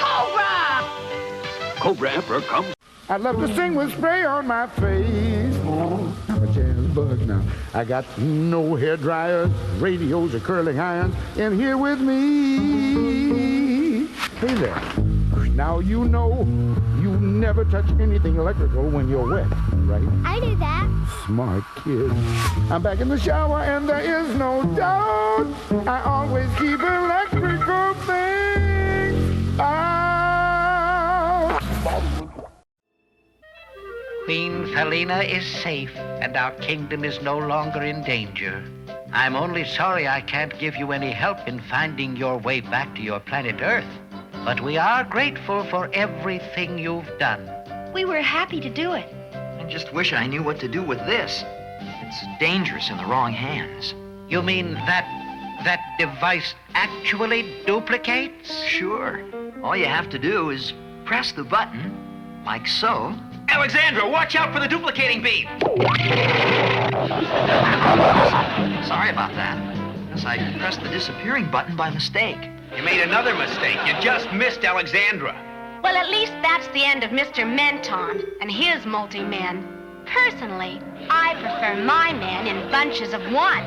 Cobra! Cobra Emperor comes. I'd love to sing with spray on my face. I'm a jazz bug now. I got no hair dryers, radios or curling irons in here with me. Hey there. Now you know you never touch anything electrical when you're wet, right? I do that. Smart kid. I'm back in the shower and there is no doubt. I always keep electrical things out. Queen Felina is safe, and our kingdom is no longer in danger. I'm only sorry I can't give you any help in finding your way back to your planet Earth. But we are grateful for everything you've done. We were happy to do it. I just wish I knew what to do with this. It's dangerous in the wrong hands. You mean that device actually duplicates? Sure. All you have to do is press the button, like so. Alexandra, watch out for the duplicating beam. Sorry about that. Guess I pressed the disappearing button by mistake. You made another mistake. You just missed Alexandra. Well, at least that's the end of Mr. Menton and his multi-men. Personally, I prefer my men in bunches of one.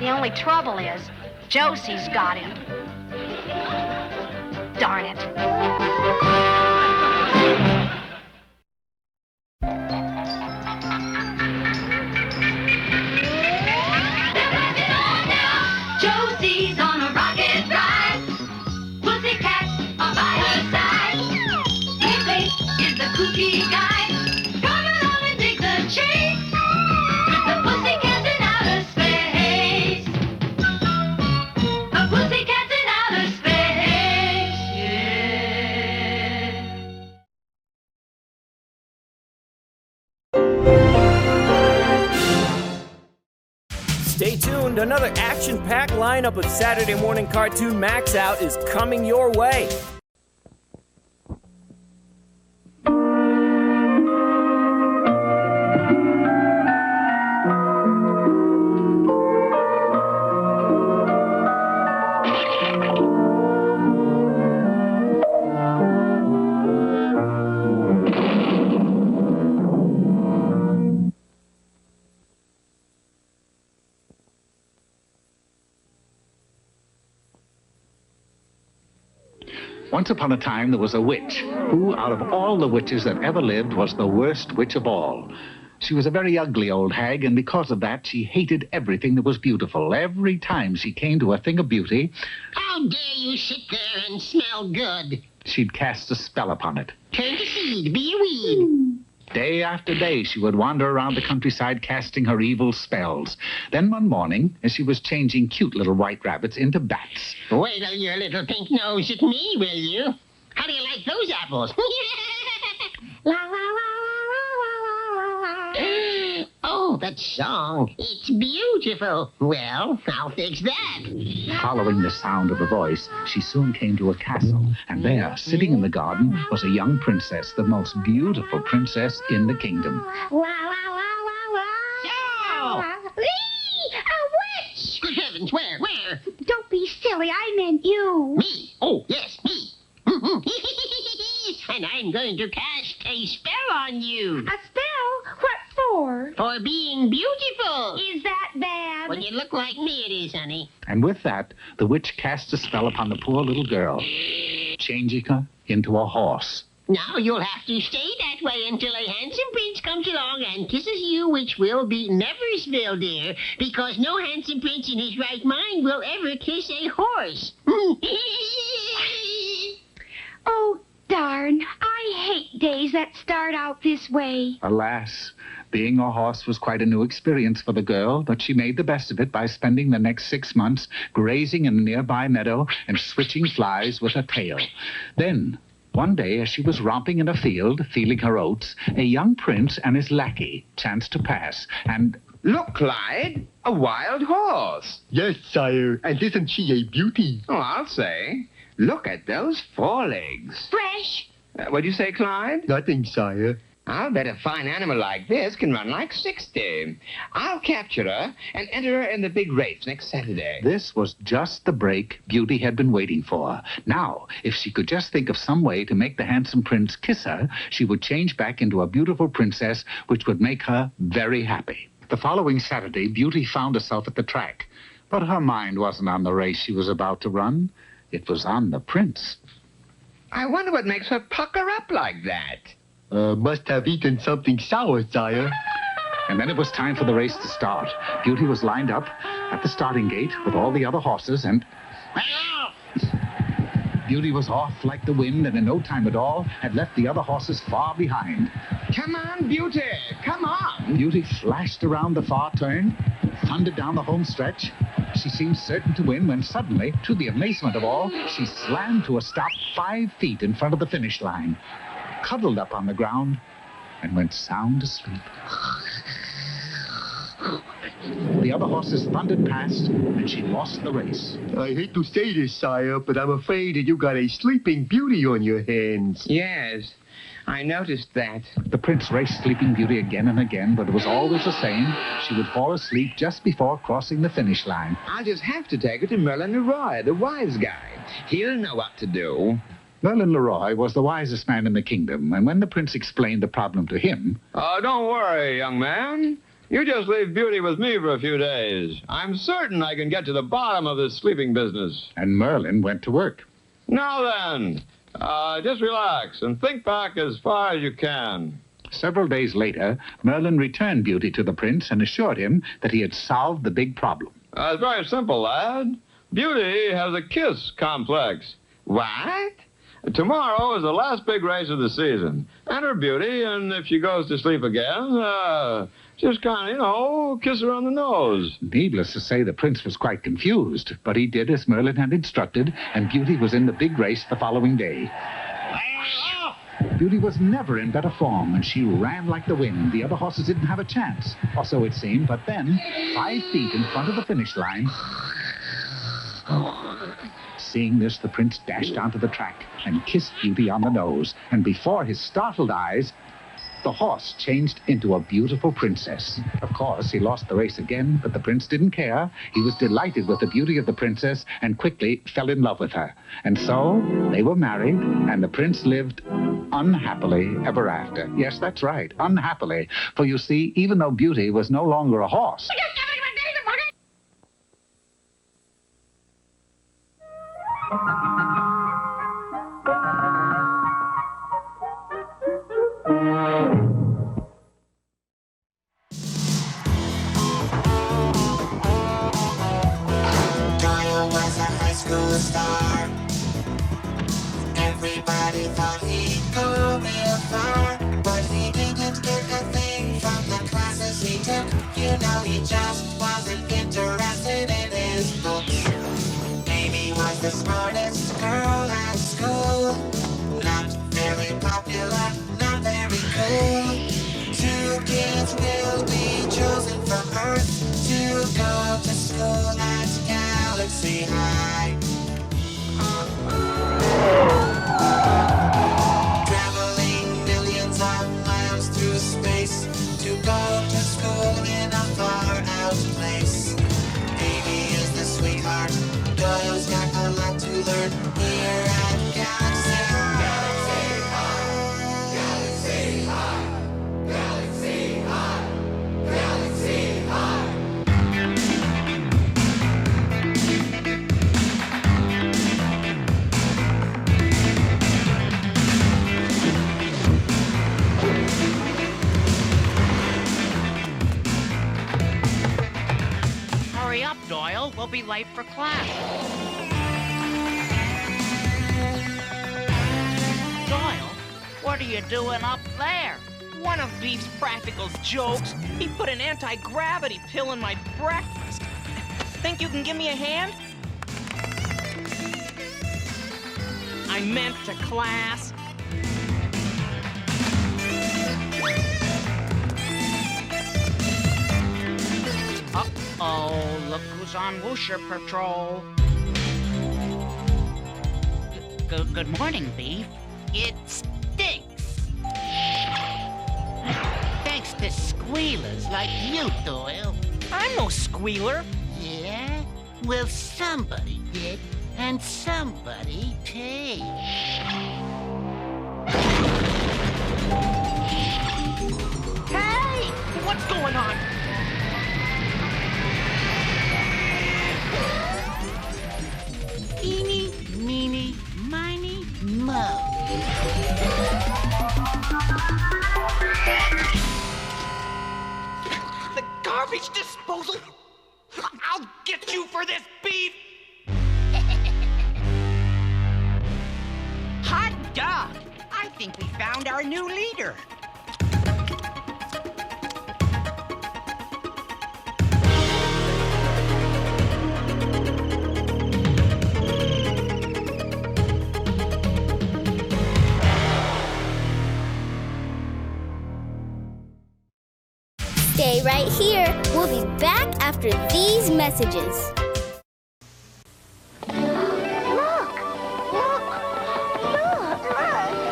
The only trouble is, Josie's got him. Darn it. Josie's on a rocket ride. Pussycats are by her side. Lately is the kooky guy. Come along and dig the chase with the pussycats in outer space. The pussycats in outer space. Stay tuned, another action-packed lineup of Saturday Morning Cartoon MAXOUT is coming your way. Once upon a time, there was a witch who, out of all the witches that ever lived, was the worst witch of all. She was a very ugly old hag, and because of that, she hated everything that was beautiful. Every time she came to a thing of beauty, How dare you sit there and smell good? she'd cast a spell upon it. Turn to seed, be a weed. Day after day, she would wander around the countryside casting her evil spells. Then one morning, as she was changing cute little white rabbits into bats, Wiggle your little pink nose at me, will you? How do you like those apples? La, la, la, la, la, la, la. Oh, that song. It's beautiful. Well, I'll fix that. following the sound of the voice, she soon came to a castle, and there, sitting in the garden, was a young princess, the most beautiful princess in the kingdom. La, la, la, la, la. No! A witch! Good heavens, where? Don't be silly. I meant you. Me? Oh, yes, me. And I'm going to cast a spell on you. A spell? What for? For being beautiful. Is that bad? When you look like me, it is, honey. And with that, the witch cast a spell upon the poor little girl, changing her into a horse. Now you'll have to stay that way until a handsome prince comes along and kisses you, which will be Neversville, dear, because no handsome prince in his right mind will ever kiss a horse. Oh, darn. I hate days that start out this way. Alas, being a horse was quite a new experience for the girl, but she made the best of it by spending the next 6 months grazing in a nearby meadow and switching flies with her tail. Then, one day, as she was romping in a field, feeling her oats, a young prince and his lackey chanced to pass, and... Look, Clyde, a wild horse. Yes, sire, and isn't she a beauty? Oh, I'll say. Look at those forelegs. Fresh. What'd you say, Clyde? Nothing, sire. I'll bet a fine animal like this can run like 60. I'll capture her and enter her in the big race next Saturday. This was just the break Beauty had been waiting for. Now, if she could just think of some way to make the handsome prince kiss her, she would change back into a beautiful princess, which would make her very happy. The following Saturday, Beauty found herself at the track, but her mind wasn't on the race she was about to run. It was on the prince. I wonder what makes her pucker up like that. Must have eaten something sour, sire. And then it was time for the race to start. Beauty was lined up at the starting gate with all the other horses, and... Beauty was off like the wind, and in no time at all had left the other horses far behind. Come on, Beauty, come on. Beauty flashed around the far turn, thundered down the home stretch. She seemed certain to win when suddenly, to the amazement of all, she slammed to a stop 5 feet in front of the finish line, cuddled up on the ground, and went sound asleep. The other horses thundered past, and she lost the race. I hate to say this, sire, but I'm afraid that you got a sleeping beauty on your hands. Yes, I noticed that. The prince raced Sleeping Beauty again and again, but it was always the same. She would fall asleep just before crossing the finish line. I'll just have to take her to Merlin Leroy, the wise guy. He'll know what to do. Merlin Leroy was the wisest man in the kingdom, and when the prince explained the problem to him... Don't worry, young man. You just leave Beauty with me for a few days. I'm certain I can get to the bottom of this sleeping business. And Merlin went to work. Now then, just relax and think back as far as you can. Several days later, Merlin returned Beauty to the prince and assured him that he had solved the big problem. It's very simple, lad. Beauty has a kiss complex. What? Tomorrow is the last big race of the season. Enter Beauty, and if she goes to sleep again, just kind of, kiss her on the nose. Needless to say, the prince was quite confused, but he did as Merlin had instructed, and Beauty was in the big race the following day. Beauty was never in better form, and she ran like the wind. The other horses didn't have a chance, or so it seemed, but then, 5 feet in front of the finish line... Seeing this, the prince dashed onto the track and kissed Beauty on the nose, and before his startled eyes, the horse changed into a beautiful princess. Of course, he lost the race again, but the prince didn't care. He was delighted with the beauty of the princess and quickly fell in love with her. And so, they were married, and the prince lived unhappily ever after. Yes, that's right, unhappily. For you see, even though Beauty was no longer a horse... star. Everybody thought he'd go real far, but he didn't get a thing from the classes he took. You know, he just wasn't interested in his books. Amy was the smartest girl at school. Not very popular, not very cool. 2 kids will be chosen from Earth to go to school at Galaxy High. Traveling millions of miles through space to go to school in a far-out place. Amy is the sweetheart. Doyle's got a lot to learn here at Galaxy High. Galaxy High. Galaxy High. Galaxy High. Hurry up, Doyle. We'll be late for class. Doyle, what are you doing up there? One of Beef's practical jokes. He put an anti-gravity pill in my breakfast. Think you can give me a hand? I meant to class. Uh-oh, look who's on Whoosher Patrol. Good morning, Beef. It stinks. Thanks to squealers like you, Doyle. I'm no squealer. Yeah? Well, somebody did, and somebody paid. Hey! What's going on? Eeny, meeny, miny, mo. The garbage disposal? I'll get you for this, Beef! Hot dog! I think we found our new leader. Stay right here. We'll be back after these messages.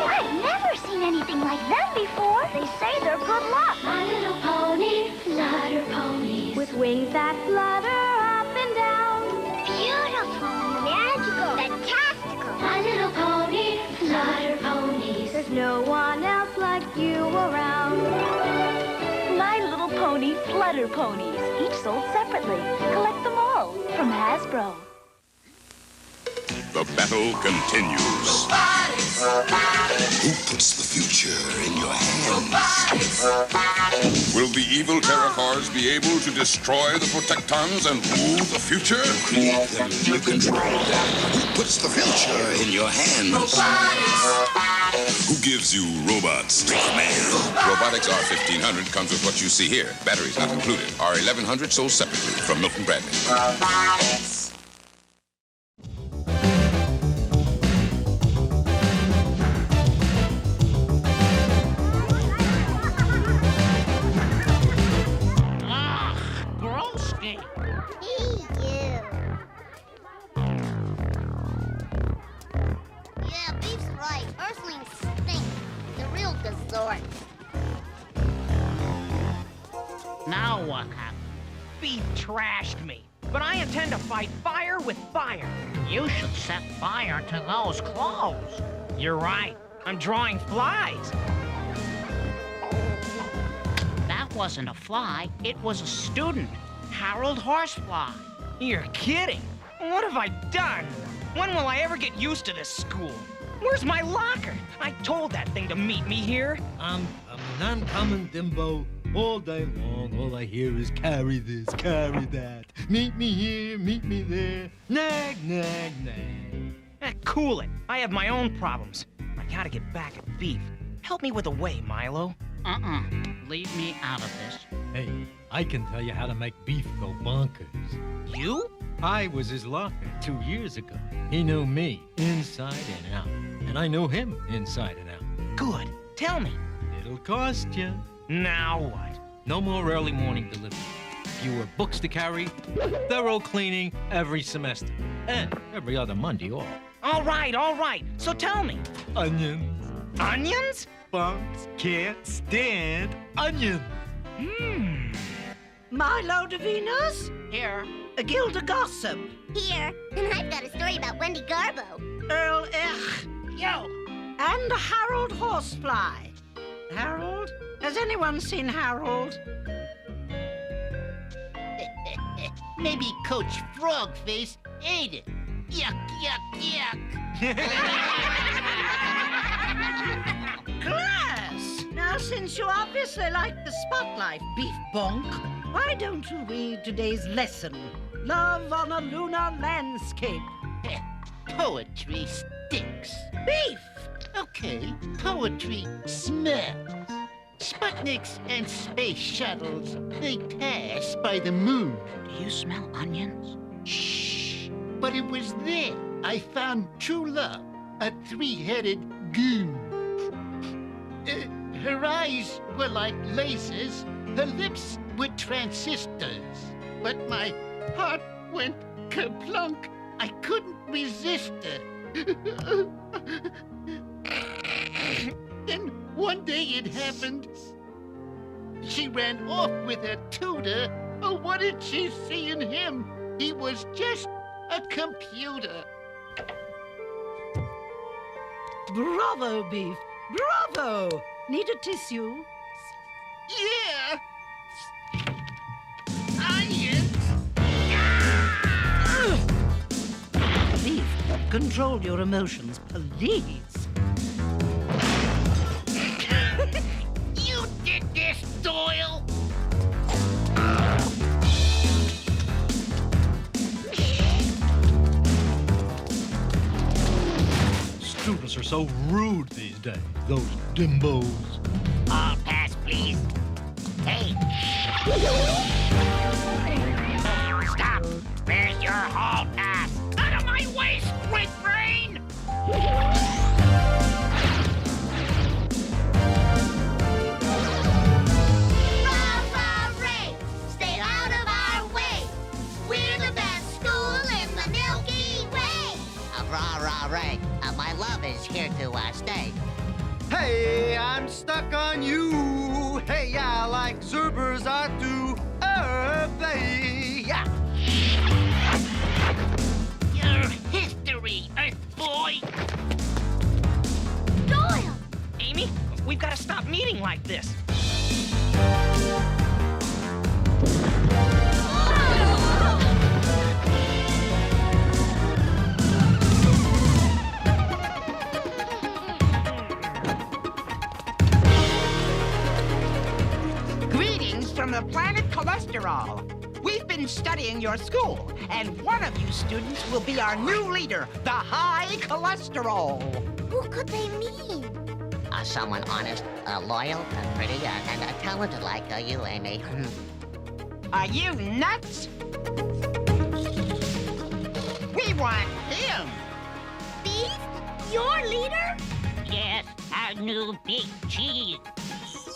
I've never seen anything like them before. They say they're good luck. My little pony, flutter ponies. With wings that flutter up and down. Beautiful. Magical. Fantastical. My little pony, flutter ponies. There's no one else like you around. My Little Pony Flutter Ponies, each sold separately. Collect them all from Hasbro. The battle continues. Who puts the future in your hands? Will the evil terror cars be able to destroy the Protectons and rule the future? Create them, you control them. Who puts the future in your hands? Who gives you robots to command? Robotics R1500 comes with what you see here. Batteries not included. R1100 sold separately from Milton Bradley. Grossky. Yeah, Beef's right. Earthlings stink. The real dessert. Now what happened? Beef trashed me. But I intend to fight fire with fire. You should set fire to those clothes. You're right. I'm drawing flies. That wasn't a fly, it was a student. Harold Horsefly. You're kidding. What have I done? When will I ever get used to this school? Where's my locker? I told that thing to meet me here. I'm an uncommon Dimbo All day long, all I hear is carry this, carry that. Meet me here, meet me there. Nag, nag, nag. Cool it. I have my own problems. I gotta get back at Beef. Help me with a way, Milo. Leave me out of this. Hey, I can tell you how to make Beef go bonkers. You? I was his locker 2 years ago. He knew me inside and out, and I knew him inside and out. Good. Tell me. It'll cost you. Now what? No more early morning delivery. Fewer books to carry. Thorough cleaning every semester. And every other Monday off. All right. So tell me. Onions. Onions? Bunks can't stand onions. Milo Davinas? Here. Gilda Gossip. Here. And I've got a story about Wendy Garbo. Earl Ech. Yo. And Harold Horsefly. Harold? Has anyone seen Harold? Maybe Coach Frogface ate it. Yuck, yuck, yuck. Class! Now, since you obviously like the spotlight, Beef Bonk, why don't you read today's lesson? Love on a Lunar Landscape. Poetry stinks. Beef! Okay, poetry smells. Sputniks and space shuttles, they pass by the moon. Do you smell onions? Shh! But it was there I found true love, a three-headed goon. Her eyes were like lasers, her lips were transistors. But my heart went kerplunk. I couldn't resist her. Then one day it happened. She ran off with her tutor. Oh, what did she see in him? He was just a computer. Bravo, Beef. Bravo! Need a tissue? Yeah! Onions! Beef, control your emotions, please. You did this, Doyle! Students are so rude these days, those dimbos. All pass, please. Hey. Stop. Where's your hall pass? Out of my way, squid brain! Rah-rah-ray! Stay out of our way! We're the best school in the Milky Way! Rah-rah-ray. My love is here to stay. Hey, I'm stuck on you. Hey, I like Zerber's I do. Yeah. Your history, Earth boy! Doyle! Amy, we've got to stop meeting like this. From the planet Cholesterol. We've been studying your school, and one of you students will be our new leader, the High Cholesterol. Who could they mean? Someone honest, loyal, pretty, and talented like you, Amy. Are you nuts? We want him. Beef? Your leader? Yes, our new big cheese.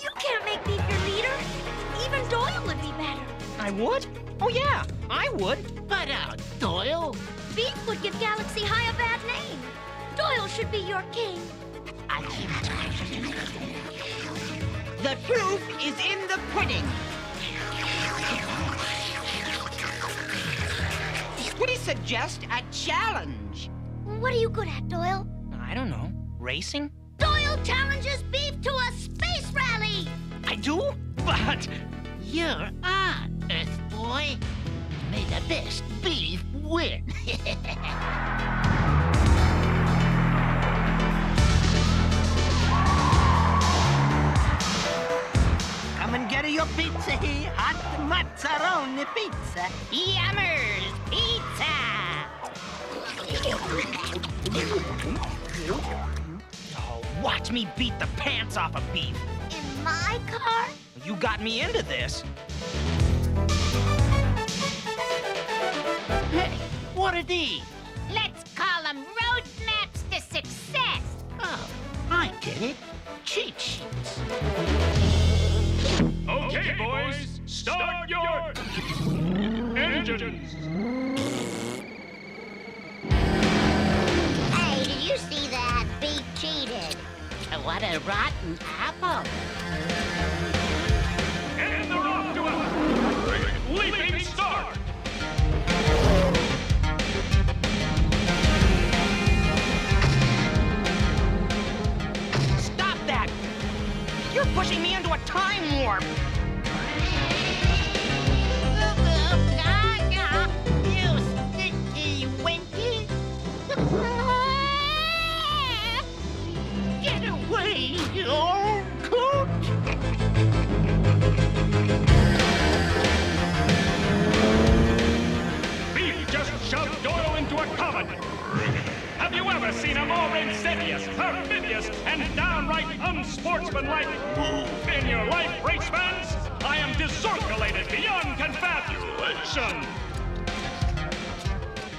You can't make Beef your leader. Even Doyle would be better. I would? Oh, yeah, I would. But Doyle? Beef would give Galaxy High a bad name. Doyle should be your king. The proof is in the pudding. What do you suggest a challenge? What are you good at, Doyle? I don't know. Racing? Doyle challenges Beef to a space rally! I do? But... You're on, Earth boy. May the best beef win. Come Come and get your pizza here. Hot mozzarella pizza. Yummers Pizza! Oh, watch me beat the pants off of Beef. In my car? You got me into this. Hey, what are these? Let's call them roadmaps to success. Oh, I get it. Cheat sheets. Okay, boys, start your engines. Hey, did you see that? Beef cheated. What a rotten apple. And they're off to a leaping start. Stop that! You're pushing me into a time warp. You sticky winky. Get away, you old coot! Beef just shoved Doyle into a comet. Have you ever seen a more insidious, perfidious, and downright unsportsmanlike move in your life, race fans? I am discirculated beyond confabulation.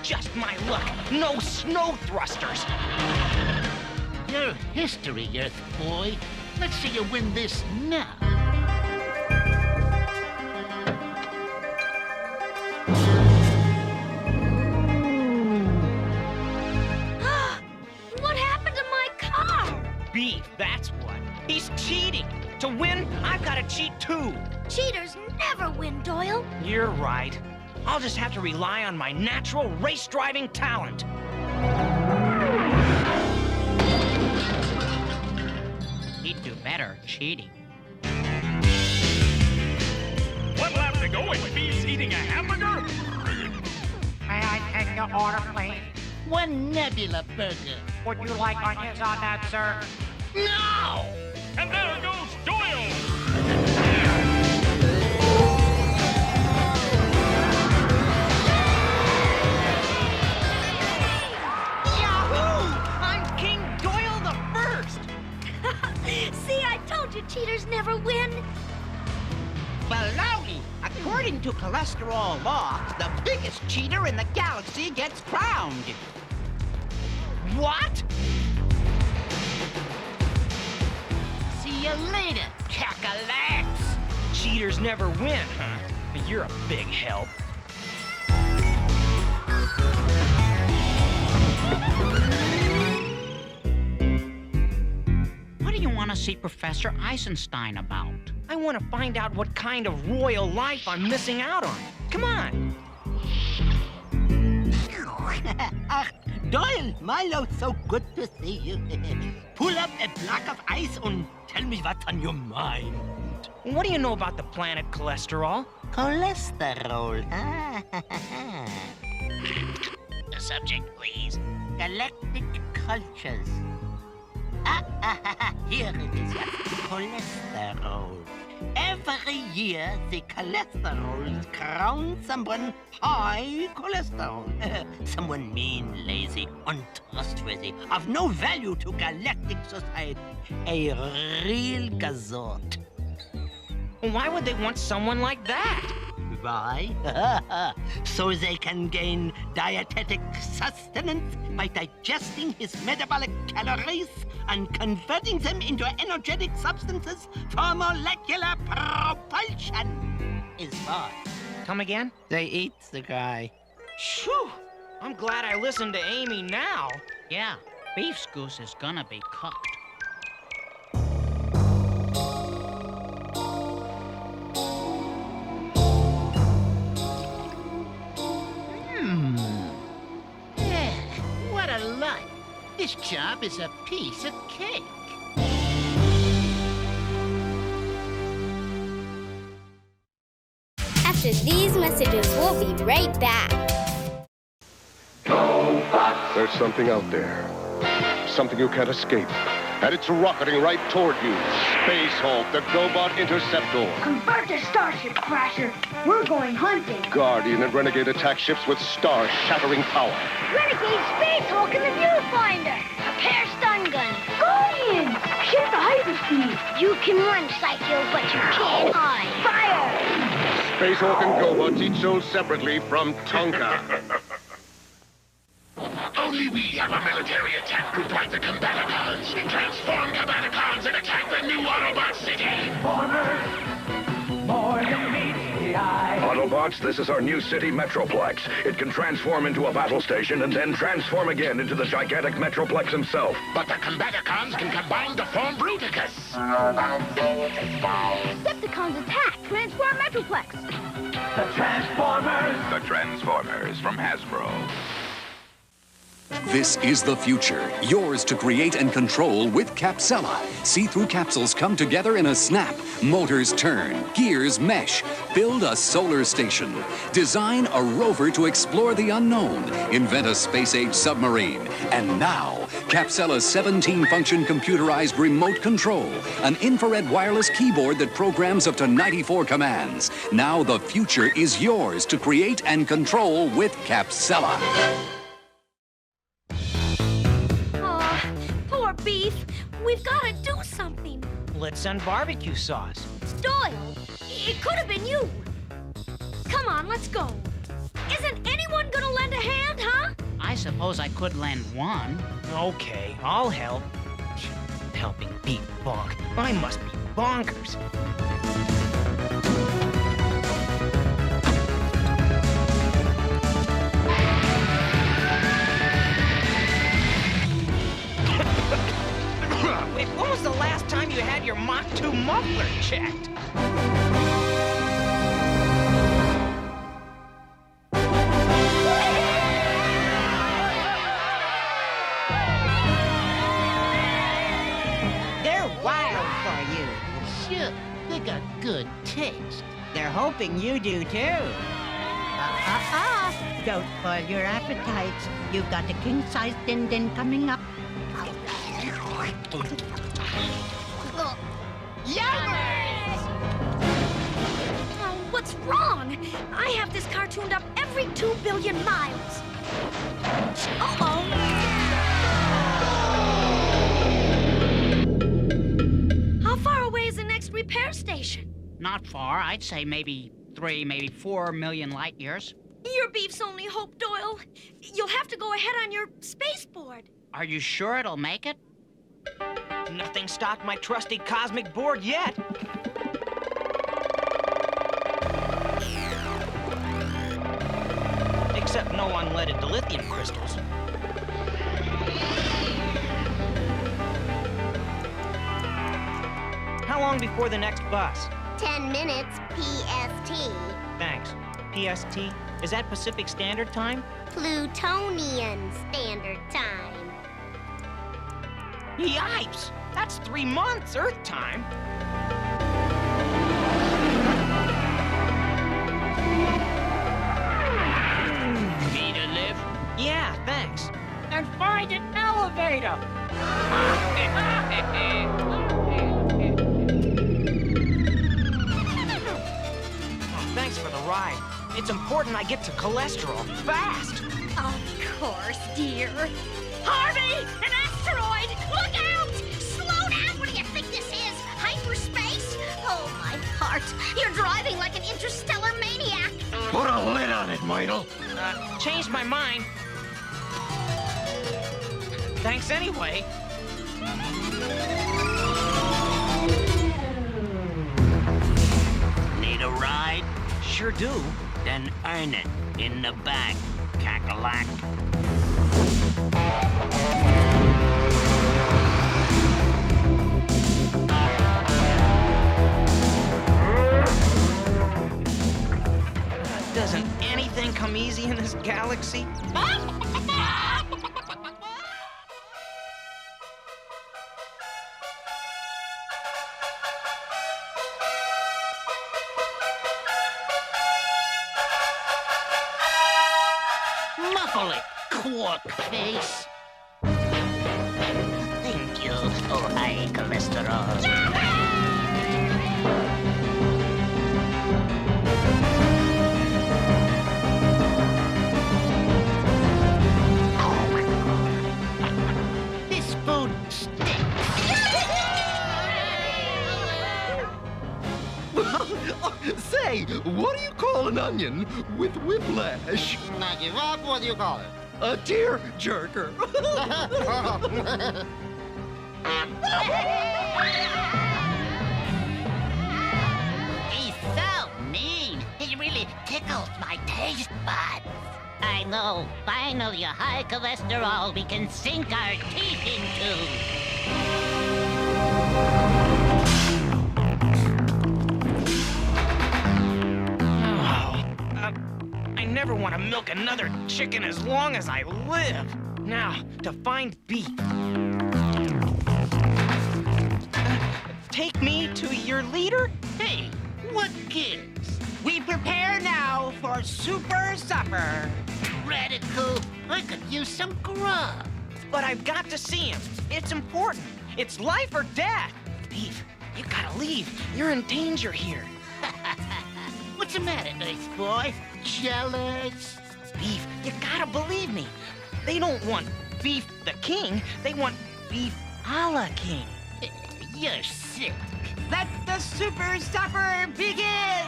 Just my luck. No snow thrusters. Your history, Earth boy. Let's see you win this now. What happened to my car? Beef, that's what. He's cheating. To win, I've got to cheat too. Cheaters never win, Doyle. You're right. I'll just have to rely on my natural race driving talent. He'd do better cheating. One lap to go and Beef's eating a hamburger? May I take your order, please? One Nebula burger. Would you like onions on that, sir? No! And there goes Doyle! Yahoo! I'm King Doyle the First! See, I told you cheaters never win. Baloney! According to cholesterol law, the biggest cheater in the galaxy gets crowned. What? See you later, cackalax! Cheaters never win, huh? But you're a big help. What do you want to see Professor Eisenstein about? I want to find out what kind of royal life I'm missing out on. Come on! Doyle, Milo, so good to see you. Pull up a block of ice and tell me what's on your mind. What do you know about the planet cholesterol? Cholesterol. The subject, please. Galactic cultures. Here it is. Cholesterol. Every year, the cholesterols crown someone high cholesterol. Someone mean, lazy, untrustworthy, of no value to galactic society. A real gazort. Why would they want someone like that? Why? So they can gain dietetic sustenance by digesting his metabolic calories and converting them into energetic substances for molecular propulsion. Is fine. Come again? They eat the guy. Phew! I'm glad I listened to Amy now. Yeah, Beef's goose is gonna be cooked. What a life. This job is a piece of cake. After these messages, we'll be right back. There's something out there. Something you can't escape. and it's rocketing right toward you. Space Hulk, the GoBot Interceptor. Convert to Starship Crasher. We're going hunting. Guardian and Renegade attack ships with star-shattering power. Renegade Space Hulk and the Viewfinder. Prepare stun gun. Guardians! Shift to hyperspeed. You can run, Psycho, but you can't hide. Fire! Space Hulk and GoBots each sold separately from Tonka. Only we have a military attack group like the Combaticons. Transform Combaticons and attack the new Autobot city. More than meets the eye. Autobots, this is our new city, Metroplex. It can transform into a battle station and then transform again into the gigantic Metroplex himself. But the Combaticons can combine to form Bruticus. Decepticons attack. Transform Metroplex. The Transformers. The Transformers from Hasbro. This is the future, yours to create and control with Capsella. See-through capsules come together in a snap. Motors turn, gears mesh. Build a solar station. Design a rover to explore the unknown. Invent a space-age submarine. And now, Capsella's 17-function computerized remote control. An infrared wireless keyboard that programs up to 94 commands. Now the future is yours to create and control with Capsella. Beef, we've got to do something. Let's send barbecue sauce. Doyle, it could have been you. Come on, let's go. Isn't anyone gonna lend a hand, huh? I suppose I could lend one. Okay, I'll help. Helping Beef Bonk. I must be bonkers. Wait, when was the last time you had your Mach 2 muffler checked? They're wild for you. Sure, they got good taste. They're hoping you do too. Don't spoil your appetites. You've got a king-size din-din coming up. Yummers! Oh, what's wrong? I have this cartooned up every 2 billion miles. Uh-oh. How far away is the next repair station? Not far. I'd say maybe 3, maybe 4 million light years. Your beef's only hope, Doyle. You'll have to go ahead on your spaceport. Are you sure it'll make it? Nothing stopped my trusty cosmic board yet. Except no unleaded dilithium crystals. How long before the next bus? 10 minutes PST. Thanks. PST? Is that Pacific Standard Time? Plutonian Standard Time. Yipes! That's 3 months Earth time. Need a lift? Yeah, thanks. Then find an elevator. Oh, thanks for the ride. It's important I get to cholesterol fast. Of course, dear. Harvey! An asteroid! Look out! Slow down! What do you think this is? Hyperspace? Oh, my heart. You're driving like an interstellar maniac. Put a lid on it, Meidel. Changed my mind. Thanks anyway. Need a ride? Sure do. Then earn it in the back, cackalack. Doesn't anything come easy in this galaxy? Muffle it, quark face. Thank you. Oh, high cholesterol. This food Say, what do you call an onion with whiplash? Now give up, what do you call it? A tear jerker. He's so mean. He really tickles my taste buds. I know. Finally, a high cholesterol we can sink our teeth into. I never want to milk another chicken as long as I live. Now, to find beef. Take me to your leader? Hey, what gives? We prepare now for super supper. Radical, I could use some grub. But I've got to see him. It's important. It's life or death. Beef, you gotta leave. You're in danger here. What's the matter, nice boy? Jealous? Beef, you gotta believe me. They don't want Beef the King. They want Beef a la King. You're sick. Let the super supper begin!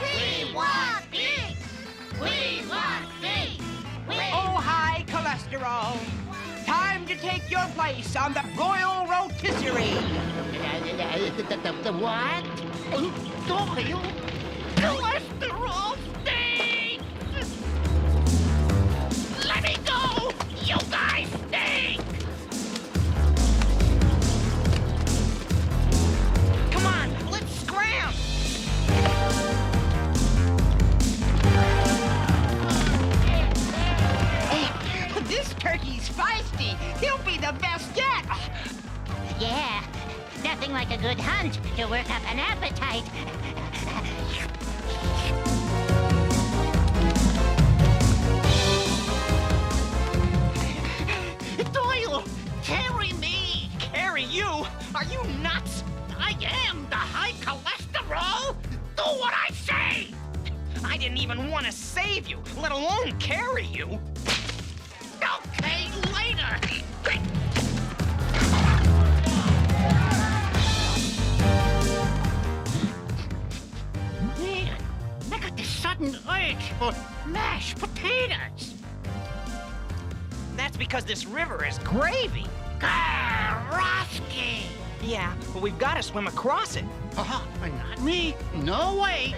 We want beef! We want beef! Oh, high cholesterol! Time to take your place on the royal rotisserie! The what? Doyle? Cholesterol stinks! Let me go! You guys stink! Come on, let's scram! This turkey's feisty. He'll be the best yet. Yeah, nothing like a good hunt to work up an appetite. Doyle, carry me! Carry you? Are you nuts? I am the high cholesterol! Do what I say! I didn't even want to save you, let alone carry you. Okay, later! Man, I got this sudden urge for mashed potatoes. That's because this river is gravy. Garoski! Yeah, but we've got to swim across it. Not me. No way.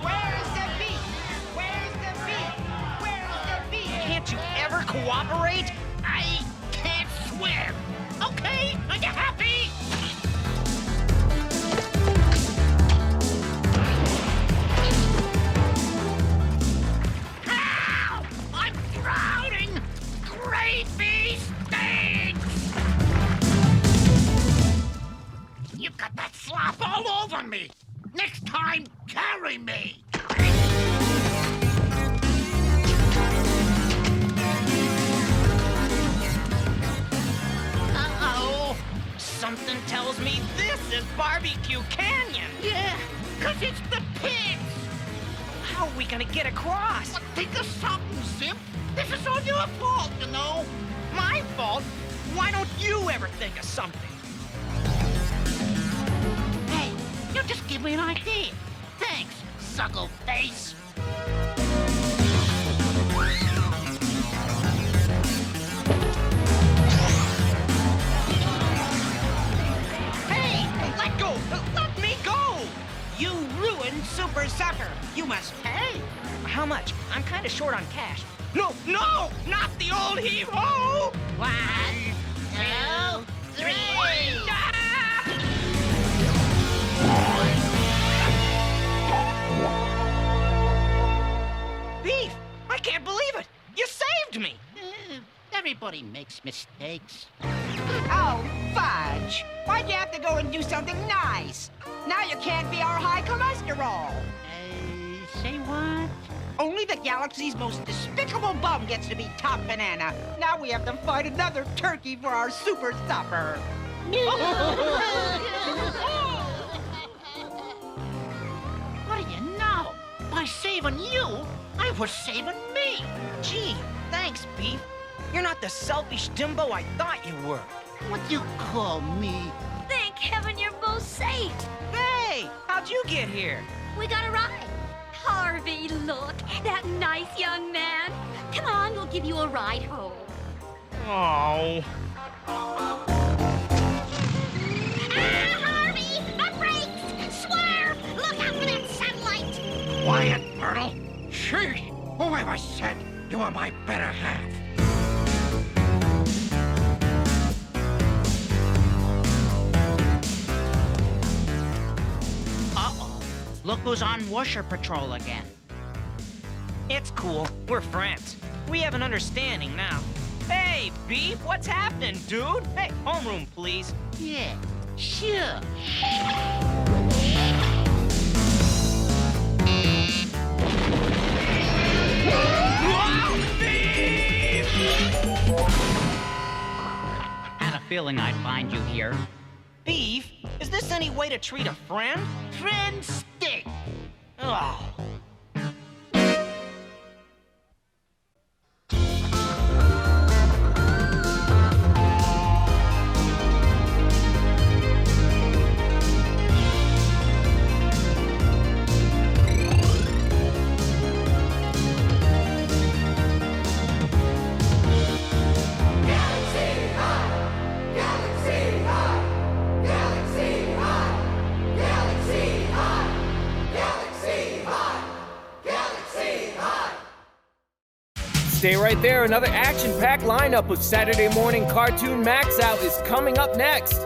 Where's the beef? Where's the beef? Where's the beef? Can't you ever cooperate? I can't swim. Okay, are you happy? Ow! I'm drowning! Gravy stinks! You've got that slop all over me! Next time, carry me! Uh-oh! Something tells me this is Barbecue Canyon! Yeah, 'cause it's the pigs! How are we gonna get across? Think of something, Zip! This is all your fault, you know! My fault? Why don't you ever think of something? Hey, you just give me an idea! Thanks, suckle face! Hey, let go! Let me go! You ruined Super Supper. You must pay. How much? I'm kind of short on cash. No, no! Not the old heave-ho! 1, 2, 3! Beef! I can't believe it! You saved me! Everybody makes mistakes. Oh, fudge. Why'd you have to go and do something nice? Now you can't be our high cholesterol. Say what? Only the galaxy's most despicable bum gets to be top banana. Now we have to find another turkey for our super supper. What do you know? By saving you, I was saving me. Gee, thanks, Beef. You're not the selfish Dimbo I thought you were. What you call me? Thank heaven you're both safe. Hey, how'd you get here? We got a ride. Harvey, look, that nice young man. Come on, we'll give you a ride home. Oh. Ah, Harvey! The brakes! Swerve! Look out for that satellite! Quiet, Myrtle. Sheesh. Whoever said you were my better half? Uh-oh. Look who's on Whoosher Patrol again. It's cool. We're friends. We have an understanding now. Hey, Beef, what's happening, dude? Hey, homeroom, please. Yeah, sure. Had a feeling I'd find you here. Beef, is this any way to treat a friend? Friend stick. Oh. Stay right there. Another action-packed lineup of Saturday Morning Cartoon MAXOUT is coming up next.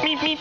Meep, meep.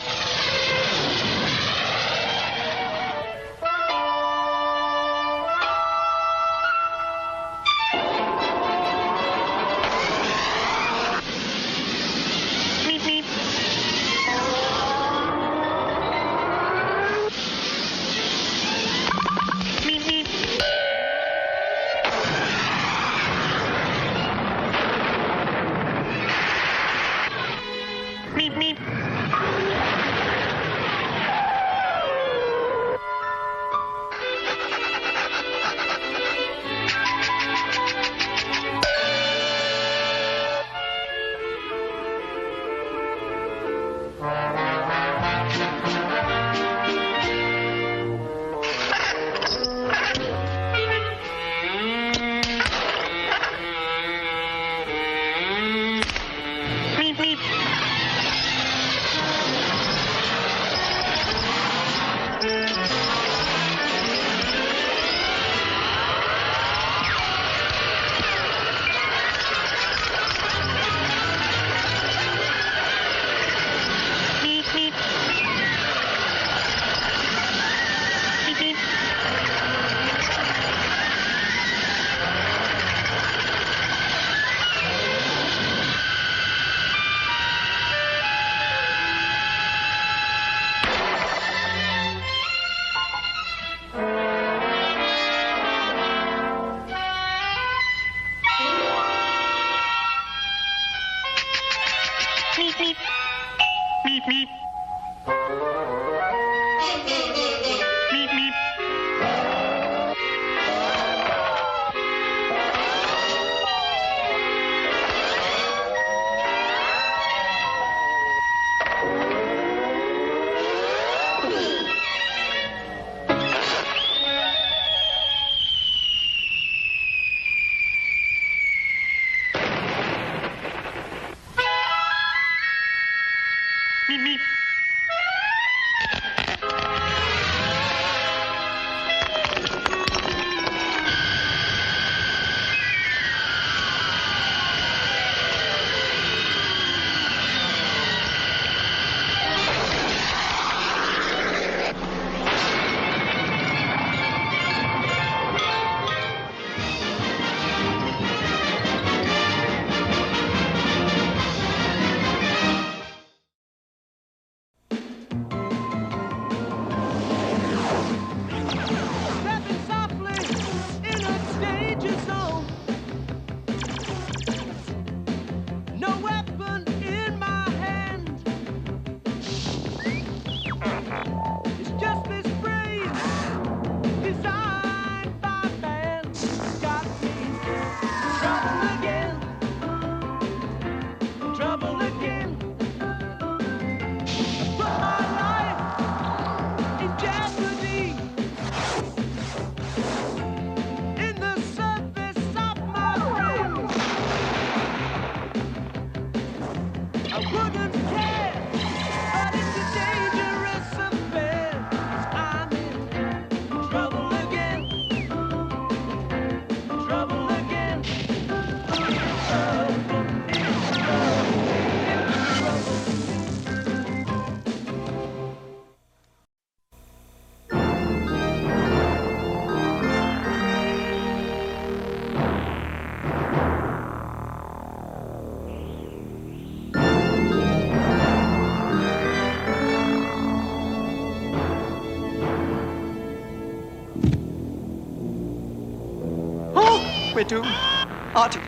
we're doomed. R2,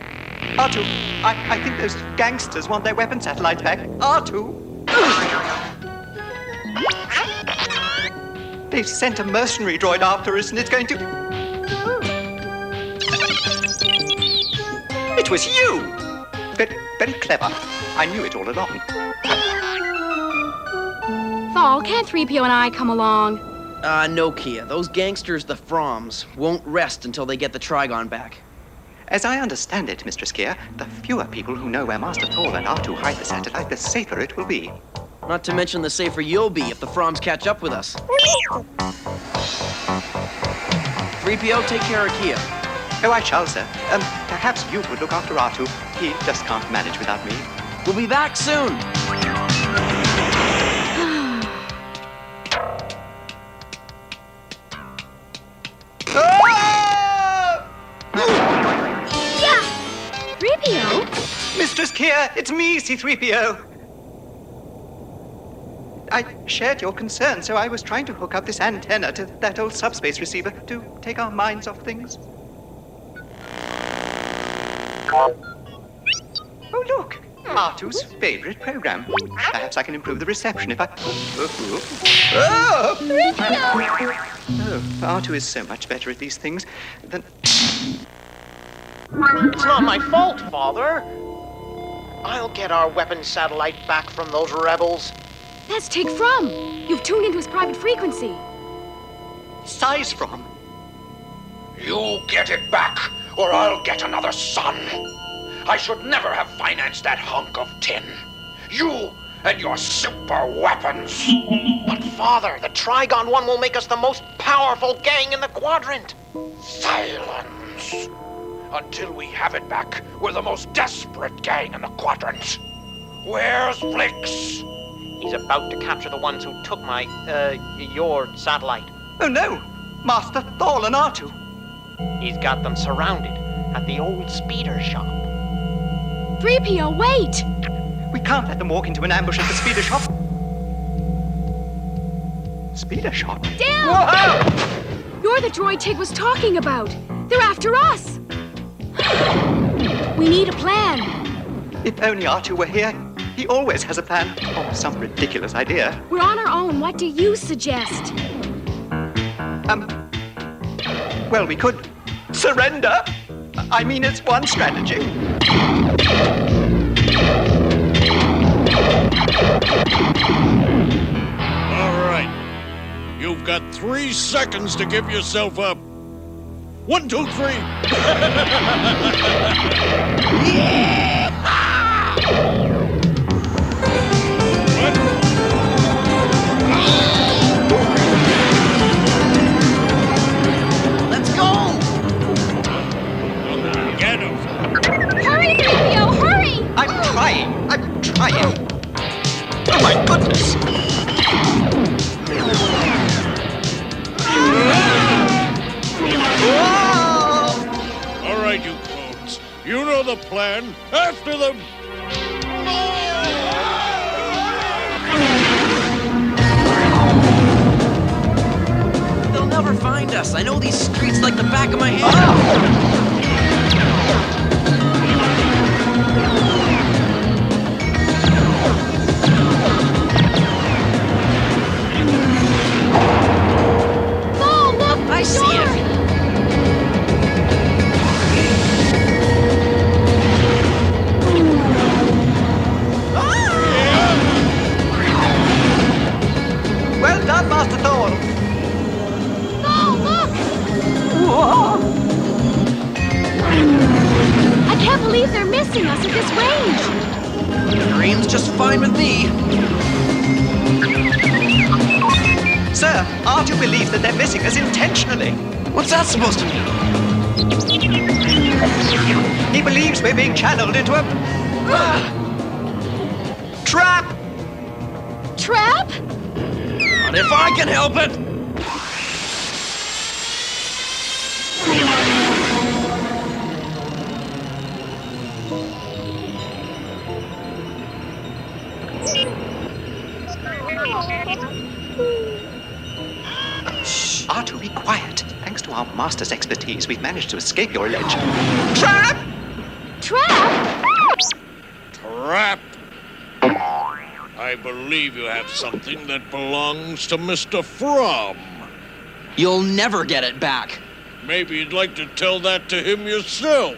I think those gangsters want their weapon satellites back. R2! They've sent a mercenary droid after us, and it's going to... It was you! Very, very clever. I knew it all along. Fall, can't 3PO and I come along? No, Kia. Those gangsters, the Froms, won't rest until they get the Trigon back. As I understand it, Mistress Kia, the fewer people who know where Master Thor and R2 hide the satellite, the safer it will be. Not to mention the safer you'll be if the Froms catch up with us. 3PO, take care of Kia. Oh, I shall, sir. Perhaps you could look after R2. He just can't manage without me. We'll be back soon. Yeah! 3PO? Mistress Kia, it's me, C-3PO. I shared your concern, so I was trying to hook up this antenna to that old subspace receiver to take our minds off things. Oh, look! R2's favorite program. Perhaps I can improve the reception if I... Oh! Oh, R2 is so much better at these things than... It's not my fault, Father. I'll get our weapon satellite back from those rebels. That's Take From. You've tuned into his private frequency. Size From. You get it back, or I'll get another son. I should never have financed that hunk of tin. You and your super weapons. But Father, the Trigon one will make us the most powerful gang in the quadrant. Silence. Until we have it back, we're the most desperate gang in the quadrant. Where's Flix? He's about to capture the ones who took your satellite. Oh no! Master Thor and R2. He's got them surrounded at the old speeder shop. 3PO, wait! We can't let them walk into an ambush at the speeder shop. Speeder shop? Down! Whoa! You're the droid Tig was talking about. They're after us. We need a plan. If only R2 were here. He always has a plan. Or some ridiculous idea. We're on our own. What do you suggest? Well, we could surrender. I mean, it's one strategy. All right. You've got 3 seconds to give yourself up. 1, 2, 3. Let's go! Get him. Hurry, 3PO, hurry! I'm trying. Oh, my goodness. All right, you clones. You know the plan. After them. They'll never find us. I know these streets like the back of my hand. Oh, look! I see it. Well done, Master Thor. Oh, look! Whoa. I can't believe they're missing us at this range. Green's just fine with me. Sir, R2 believes that they're missing us intentionally. What's that supposed to mean? He believes we're being channeled into a... trap! Trap? Not if I can help it! Shh, R2, be quiet. Thanks to our master's expertise, we've managed to escape your ledge. Trap! Trap! I believe you have something that belongs to Mr. From. You'll never get it back. Maybe you'd like to tell that to him yourself.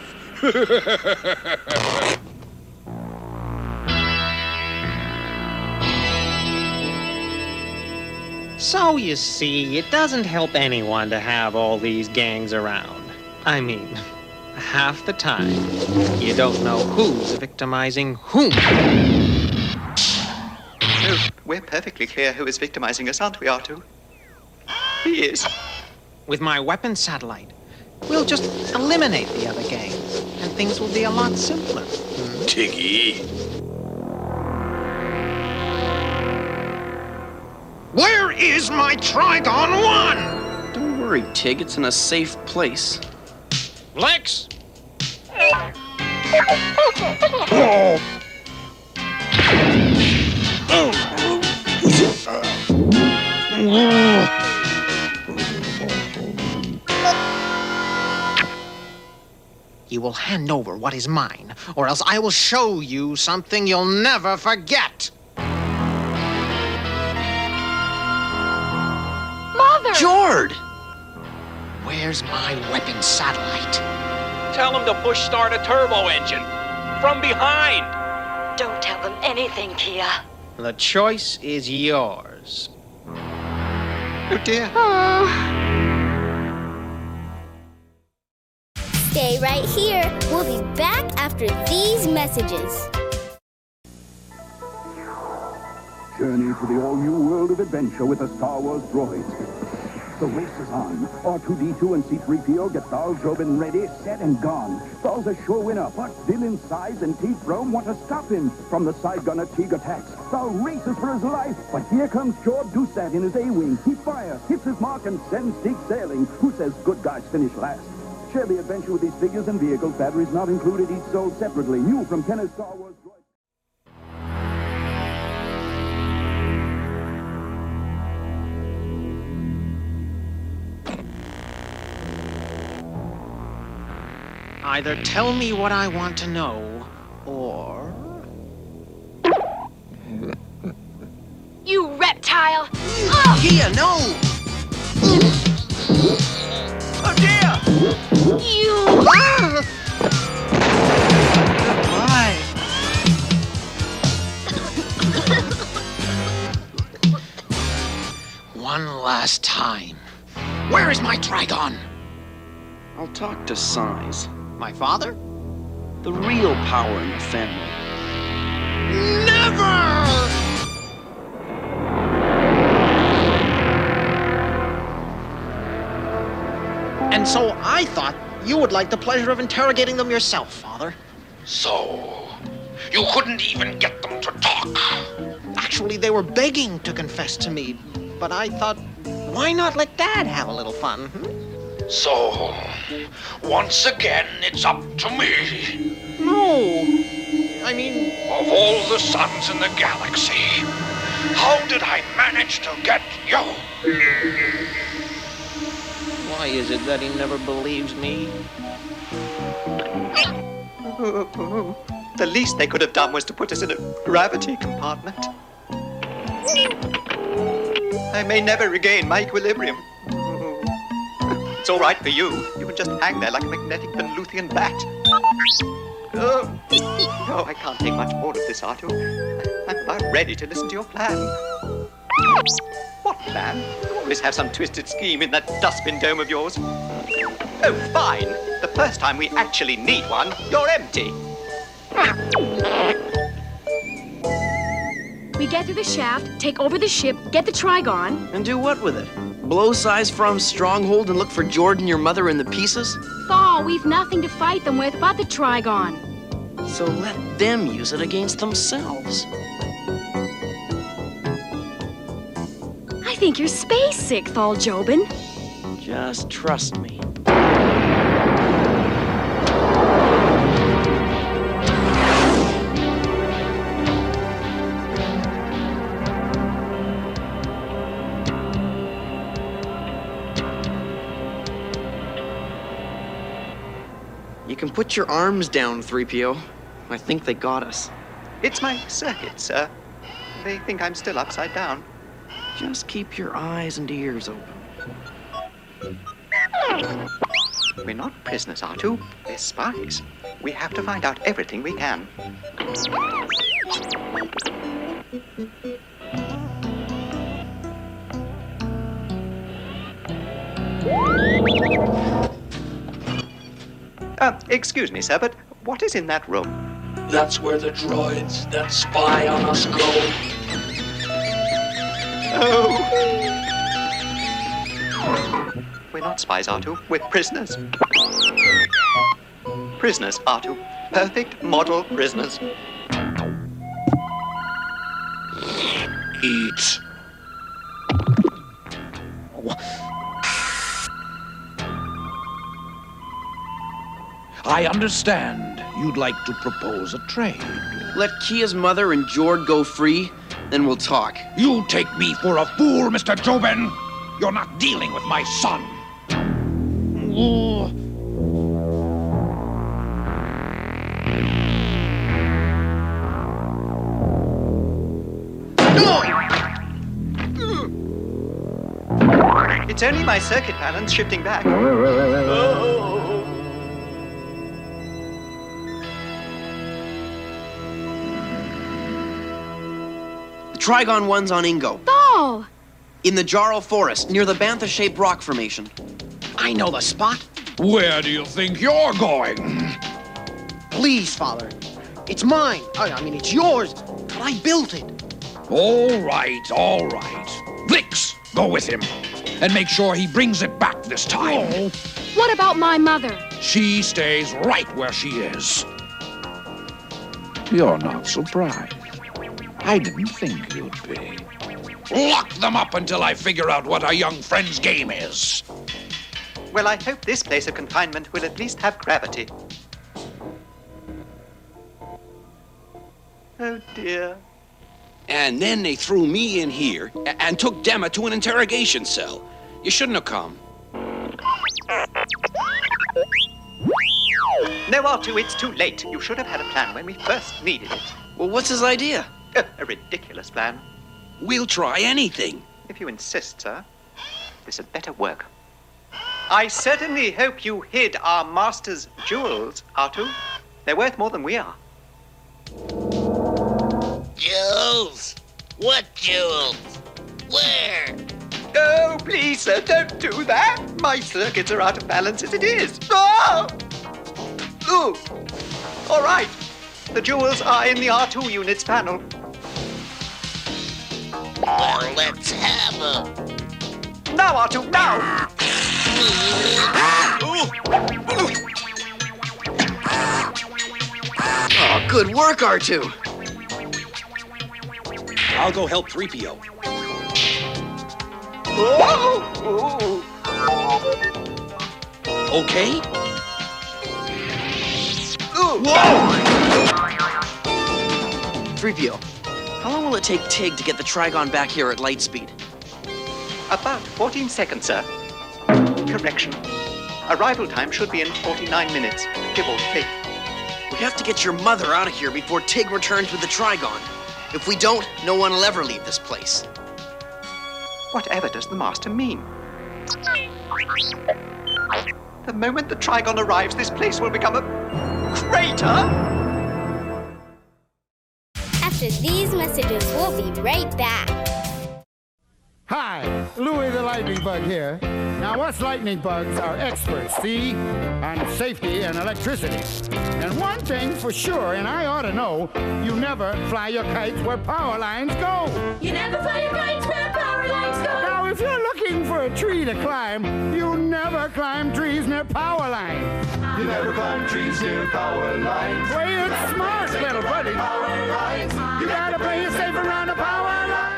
So, you see, it doesn't help anyone to have all these gangs around. I mean, half the time, you don't know who's victimizing whom. No, we're perfectly clear who is victimizing us, aren't we, R2? He is. With my weapon satellite, we'll just eliminate the other gangs, and things will be a lot simpler. Tiggy. Where is my Trigon 1? Don't worry, Tig. It's in a safe place. Lex! You will hand over what is mine, or else I will show you something you'll never forget. Mother! Jord! Where's my weapon satellite? Tell him to push start a turbo engine. From behind. Don't tell them anything, Kia. The choice is yours. Oh dear. Stay right here. We'll be back after these messages. Journey to the all-new world of adventure with the Star Wars droids. The race is on. R2-D2 and C-3PO get Thal Jobin ready, set, and gone. Thal's a sure winner, but villain Size and T-Throne want to stop him from the side gunner Teague attacks. Thal races for his life, but here comes Jord Dusat in his A-Wing. He fires, hits his mark, and sends Teague sailing. Who says good guys finish last? Share the adventure with these figures and vehicles. Batteries not included, each sold separately. New from Kenner's Star Wars droids. Either tell me what I want to know, or... You reptile! Kia, no! Oh dear! You! Why? One last time. Where is my Trigon? I'll talk to Size. My father? The real power in the family. Never! And so I thought you would like the pleasure of interrogating them yourself, Father. So, you couldn't even get them to talk. Actually, they were begging to confess to me, but I thought, why not let Dad have a little fun? So, once again, it's up to me. No, I mean... Of all the suns in the galaxy, how did I manage to get you? Why is it that he never believes me? The least they could have done was to put us in a gravity compartment. I may never regain my equilibrium. It's all right for you. You can just hang there like a magnetic Van-Luthian bat. Oh, I can't take much more of this, R2. I'm about ready to listen to your plan. What plan? You always have some twisted scheme in that dustbin dome of yours. Oh, fine. The first time we actually need one, you're empty. We get through the shaft, take over the ship, get the Trigon. And do what with it? Blow Size From's stronghold and look for Jordan, your mother, in the pieces? Thal, we've nothing to fight them with but the Trigon. So let them use it against themselves. I think you're space sick, Thal Jobin. Just trust me. can put your arms down, 3PO. I think they got us. It's my circuit, sir. They think I'm still upside down. Just keep your eyes and ears open. We're not prisoners, R2. We're spies. We have to find out everything we can. Excuse me, sir, but what is in that room? That's where the droids that spy on us go. Oh! We're not spies, R2. We're prisoners. Prisoners, R2. Perfect model prisoners. Eat. I understand you'd like to propose a trade. Let Kia's mother and Jord go free, then we'll talk. You take me for a fool, Mr. Jobin. You're not dealing with my son. It's only my circuit balance shifting back. The Trigon 1's on Ingo. Oh! In the Jarl Forest, near the Bantha-shaped rock formation. I know the spot. Where do you think you're going? Please, Father. It's mine. I mean, it's yours. But I built it. All right, all right. Blix, go with him. And make sure he brings it back this time. Oh. What about my mother? She stays right where she is. You're not surprised. I didn't think you'd be. Lock them up until I figure out what our young friend's game is. Well, I hope this place of confinement will at least have gravity. Oh, dear. And then they threw me in here and took Demma to an interrogation cell. You shouldn't have come. No, R2, it's too late. You should have had a plan when we first needed it. Well, what's his idea? A ridiculous plan. We'll try anything. If you insist, sir, this had better work. I certainly hope you hid our master's jewels, R2. They're worth more than we are. Jewels? What jewels? Where? Oh, please, sir, don't do that. My circuits are out of balance as it is. Oh! Ooh. All right. The jewels are in the R2 unit's panel. Well, let's have them. Now, R2, now! Oh, good work, R2. I'll go help 3PO. Oh! Okay? Whoa! 3PO, how long will it take Tig to get the Trigon back here at light speed? About 14 seconds, sir. Correction. Arrival time should be in 49 minutes, give or take. We have to get your mother out of here before Tig returns with the Trigon. If we don't, no one will ever leave this place. Whatever does the Master mean? The moment the Trigon arrives, this place will become a crater! After these messages, we'll be right back. Hi, Louis the Lightning Bug here. Now, us lightning bugs are experts, see, on safety and electricity. And one thing for sure, and I ought to know, you never fly your kites where power lines go. You never fly your kites where power lines go. Now, if you're looking for a tree to climb, you never climb trees near power lines. You never climb trees near power lines. Play it smart, little buddy. Power lines. You gotta play it safe around the power lines.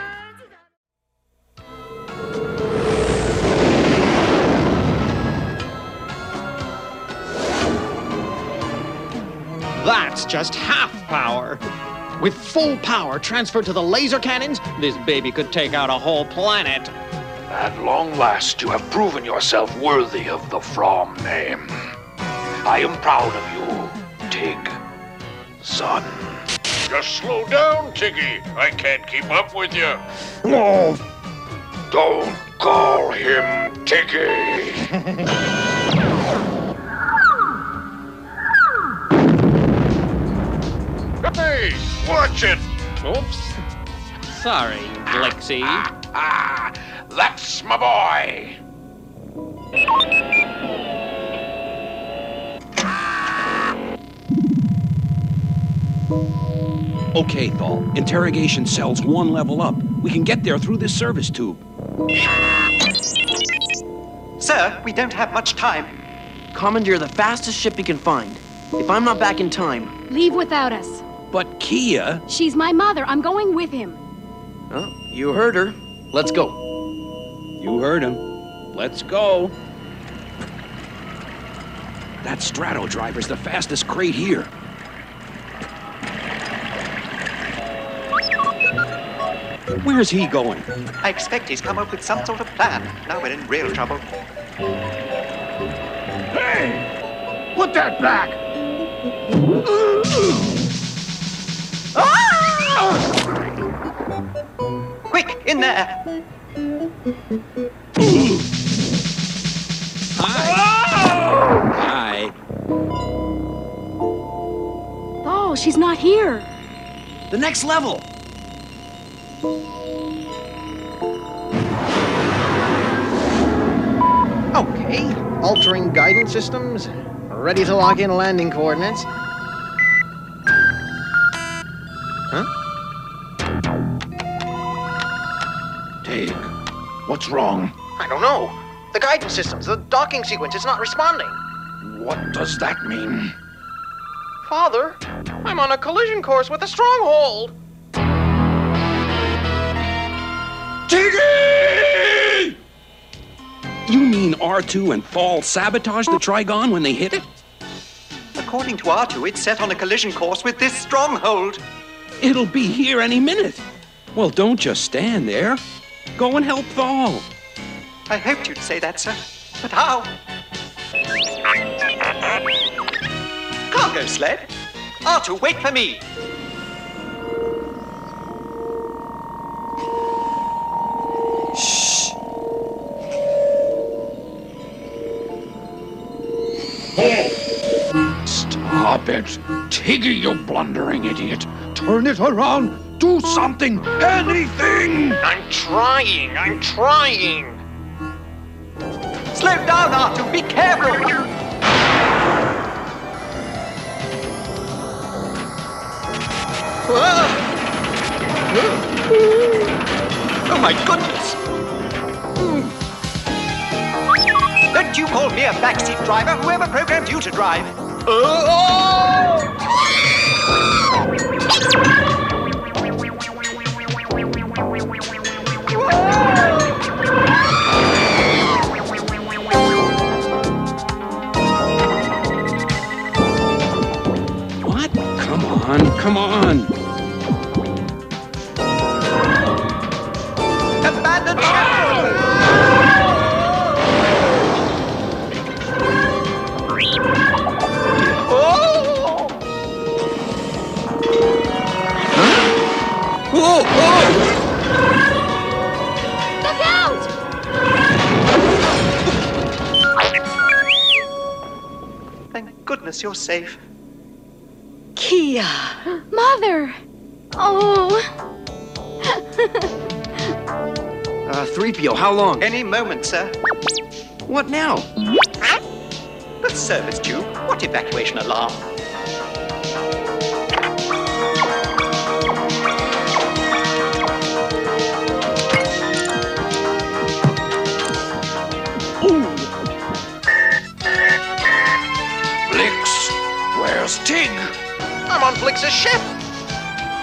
That's just half power. With full power transferred to the laser cannons, this baby could take out a whole planet. At long last, you have proven yourself worthy of the From name. I am proud of you, Tig. Son. Just slow down, Tiggy. I can't keep up with you. Oh, don't call him Tiggy. Hey, watch it. Oops. Sorry, Lexi. That's my boy. Okay, Thal. Interrogation cell's one level up. We can get there through this service tube. Sir, we don't have much time. Commandeer the fastest ship you can find. If I'm not back in time... Leave without us. But Kia... She's my mother. I'm going with him. Oh, you heard her. Let's go. You heard him. Let's go. That Strato driver's the fastest crate here. Where's he going? I expect he's come up with some sort of plan. Now we're in real trouble. Hey! Put that back! Quick, in there! Hi. Oh, she's not here. The next level. Okay, altering guidance systems. Ready to lock in landing coordinates. Huh? Tig, what's wrong? I don't know. The guidance systems, the docking sequence, it's not responding. What does that mean? Father, I'm on a collision course with a stronghold. Tiggy! You mean R2 and Thal sabotaged the Trigon when they hit it? According to R2, it's set on a collision course with this stronghold. It'll be here any minute. Well, don't just stand there. Go and help Thal. I hoped you'd say that, sir. But how? Cargo sled? R2, wait for me. Shh. Stop it. Tiggy, you blundering idiot. Turn it around. Do something. Anything. I'm trying. Slow down, R2. Be careful. Oh, my goodness. Don't you call me a backseat driver? Whoever programmed you to drive? What? Come on. Abandon ship! Look out! Thank goodness you're safe. Kia! Mother! Oh! 3PO, how long? Any moment, sir. What now? The service tube. What evacuation alarm? Blix, where's Tig? I'm on Blix's ship.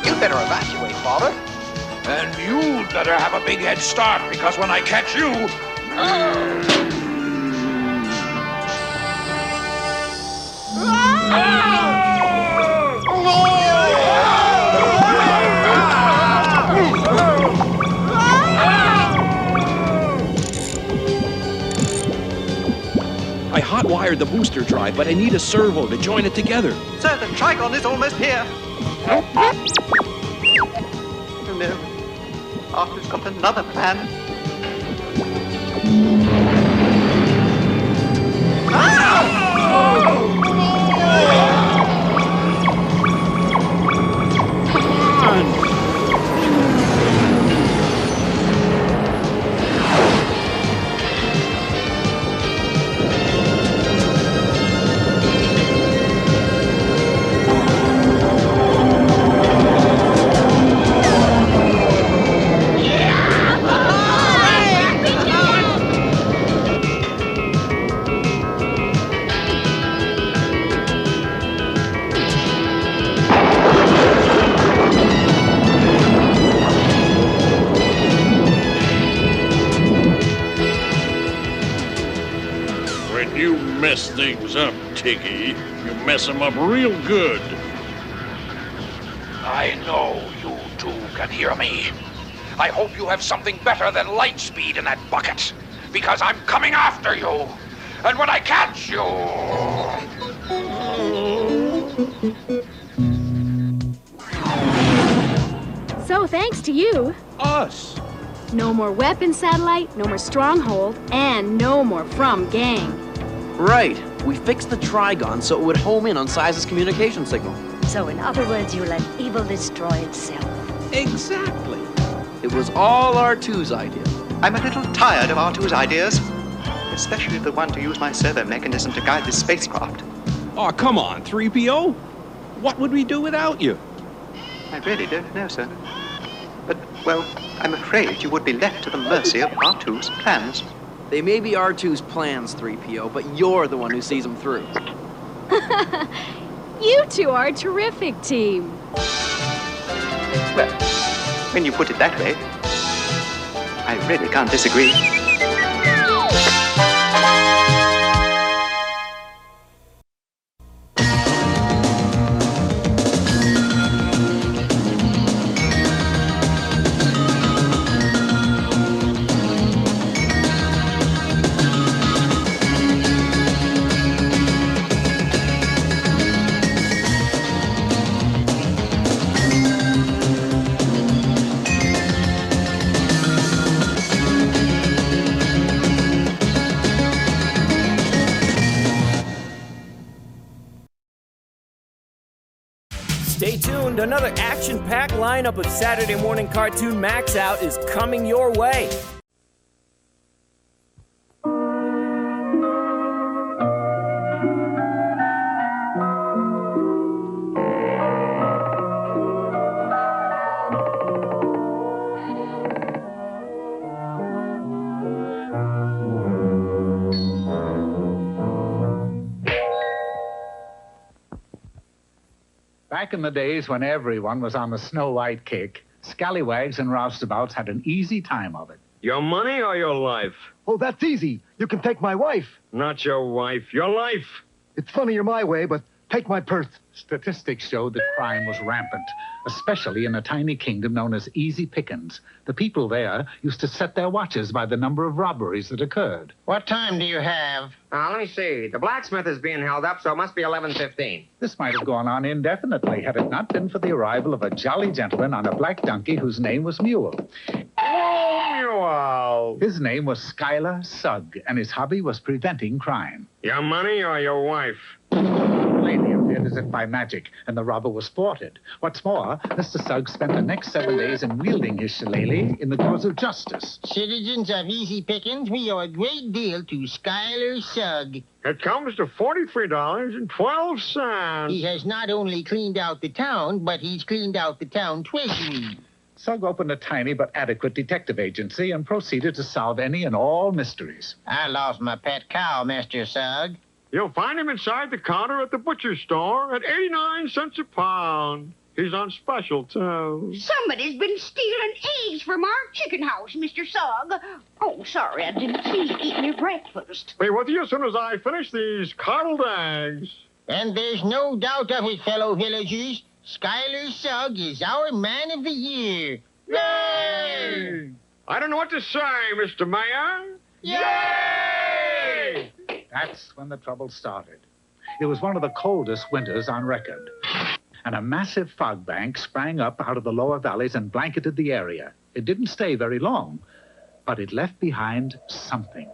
You'd better evacuate, Father. And you'd better have a big head start, because when I catch you... I hot rewired the booster drive, but I need a servo to join it together. Sir, the Trigon is almost here. Oh no. Arthur's got another plan. You mess things up, Tiggy. You mess them up real good. I know you two can hear me. I hope you have something better than light speed in that bucket, because I'm coming after you. And when I catch you... So thanks to you. Us. No more weapon satellite, no more stronghold, and no more from gang. Right. We fixed the Trigon so it would home in on Size's communication signal. So in other words, you let evil destroy itself. Exactly. It was all R2's idea. I'm a little tired of R2's ideas, especially the one to use my servo mechanism to guide this spacecraft. Oh, come on, 3PO. What would we do without you? I really don't know, sir. But, well, I'm afraid you would be left to the mercy of R2's plans. They may be R2's plans, 3PO, but you're the one who sees them through. You two are a terrific team. Well, when you put it that way, I really can't disagree. Stay tuned, another action-packed lineup of Saturday Morning Cartoon MAXOUT is coming your way. Back in the days when everyone was on the Snow White kick, scallywags and roustabouts had an easy time of it. Your money or your life? Oh, that's easy. You can take my wife. Not your wife, your life. It's funnier my way, but take my purse. Statistics showed that crime was rampant, especially in a tiny kingdom known as Easy Pickens. The people there used to set their watches by the number of robberies that occurred. What time do you have? Let me see. The blacksmith is being held up, so it must be 11:15. This might have gone on indefinitely had it not been for the arrival of a jolly gentleman on a black donkey whose name was Mule. Mule! His name was Schuyler Sugg, and his hobby was preventing crime. Your money or your wife? Lady appeared as if by magic, and the robber was thwarted. What's more, Mr. Sugg spent the next 7 days in wielding his shillelagh in the cause of justice. Citizens of Easy Pickens, we owe a great deal to Schuyler Sugg. It comes to $43.12. He has not only cleaned out the town, but he's cleaned out the town treasury. Sugg opened a tiny but adequate detective agency and proceeded to solve any and all mysteries. I lost my pet cow, Mr. Sugg. You'll find him inside the counter at the butcher store at 89 cents a pound. He's on special, too. Somebody's been stealing eggs from our chicken house, Mr. Sugg. Oh, sorry, I didn't see you eating your breakfast. Be with you as soon as I finish these coddled eggs. And there's no doubt of it, fellow villagers. Schuyler Sugg is our man of the year. Yay! I don't know what to say, Mr. Mayor. Yay! That's when the trouble started. It was one of the coldest winters on record. And a massive fog bank sprang up out of the lower valleys and blanketed the area. It didn't stay very long, but it left behind something.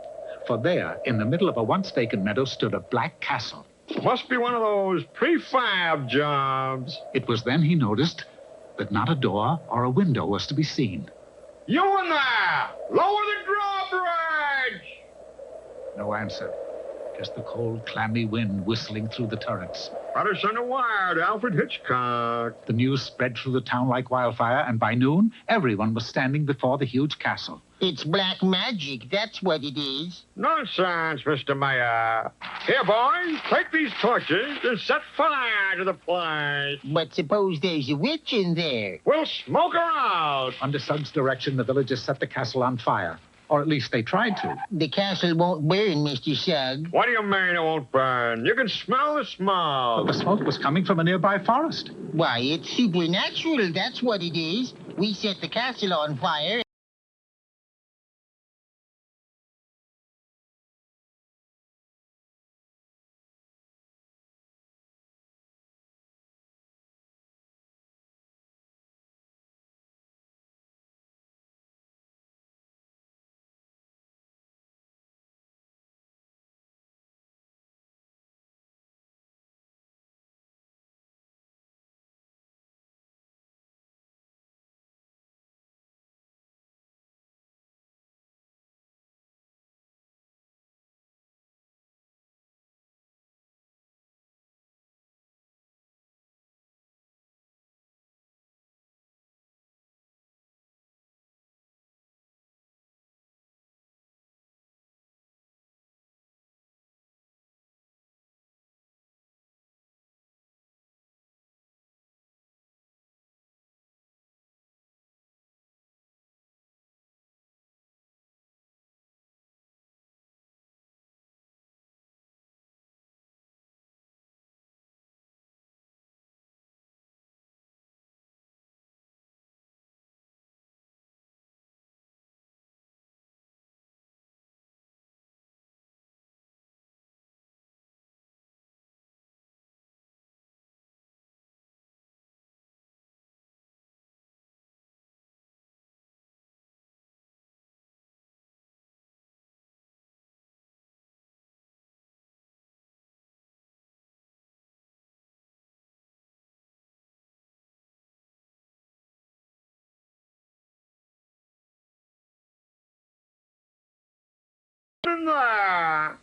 For there, in the middle of a once vacant meadow, stood a black castle. Must be one of those prefab jobs. It was then he noticed that not a door or a window was to be seen. You in there! Lower the drawbridge! No answer. Just the cold, clammy wind whistling through the turrets. Better send a wire to Alfred Hitchcock. The news spread through the town like wildfire, and by noon, everyone was standing before the huge castle. It's black magic, that's what it is. Nonsense, Mr. Mayor. Here, boys, take these torches and set fire to the place. But suppose there's a witch in there. We'll smoke her out. Under Sug's direction, the villagers set the castle on fire. Or at least they tried to. The castle won't burn, Mr. Sugg. What do you mean it won't burn? You can smell the smoke. But the smoke was coming from a nearby forest. Why, it's supernatural, that's what it is. We set the castle on fire.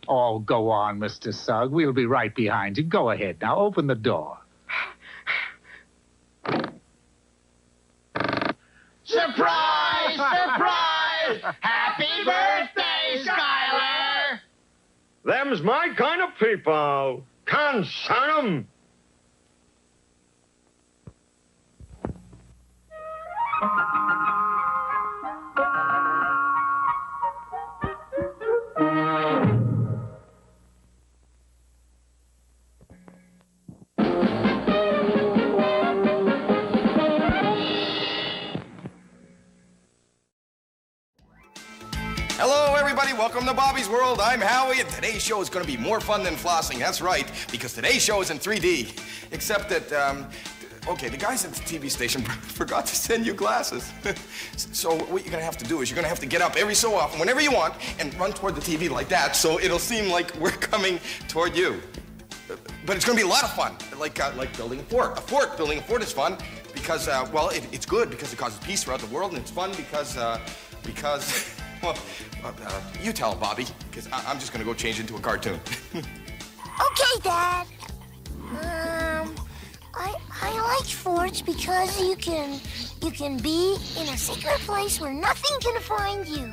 Oh, go on, Mr. Sugg. We'll be right behind you. Go ahead. Now, open the door. Surprise! Surprise! Happy birthday, Skylar! Them's my kind of people. Concern 'em. Hello, everybody. Welcome to Bobby's World. I'm Howie, and today's show is going to be more fun than flossing. That's right, because today's show is in 3D. Except that, okay, the guys at the TV station forgot to send you glasses. So what you're going to have to do is you're going to have to get up every so often, whenever you want, and run toward the TV like that, so it'll seem like we're coming toward you. But it's going to be a lot of fun, like building a fort. Building a fort is fun because, well, it's good because it causes peace throughout the world, and it's fun because, well, you tell him, Bobby, because I'm just going to go change into a cartoon. Okay, Dad. I like forts because you can be in a secret place where nothing can find you.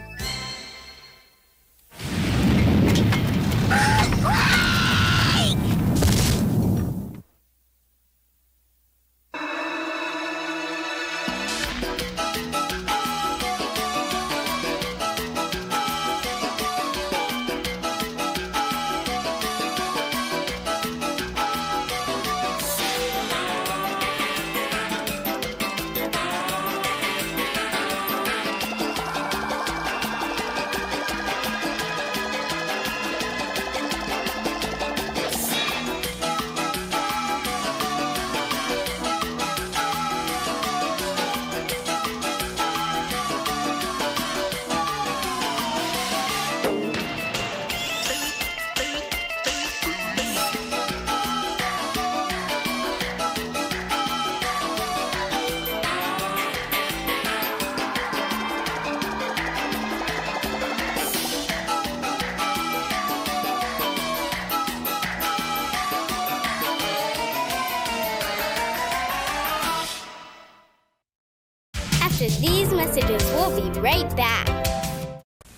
right back.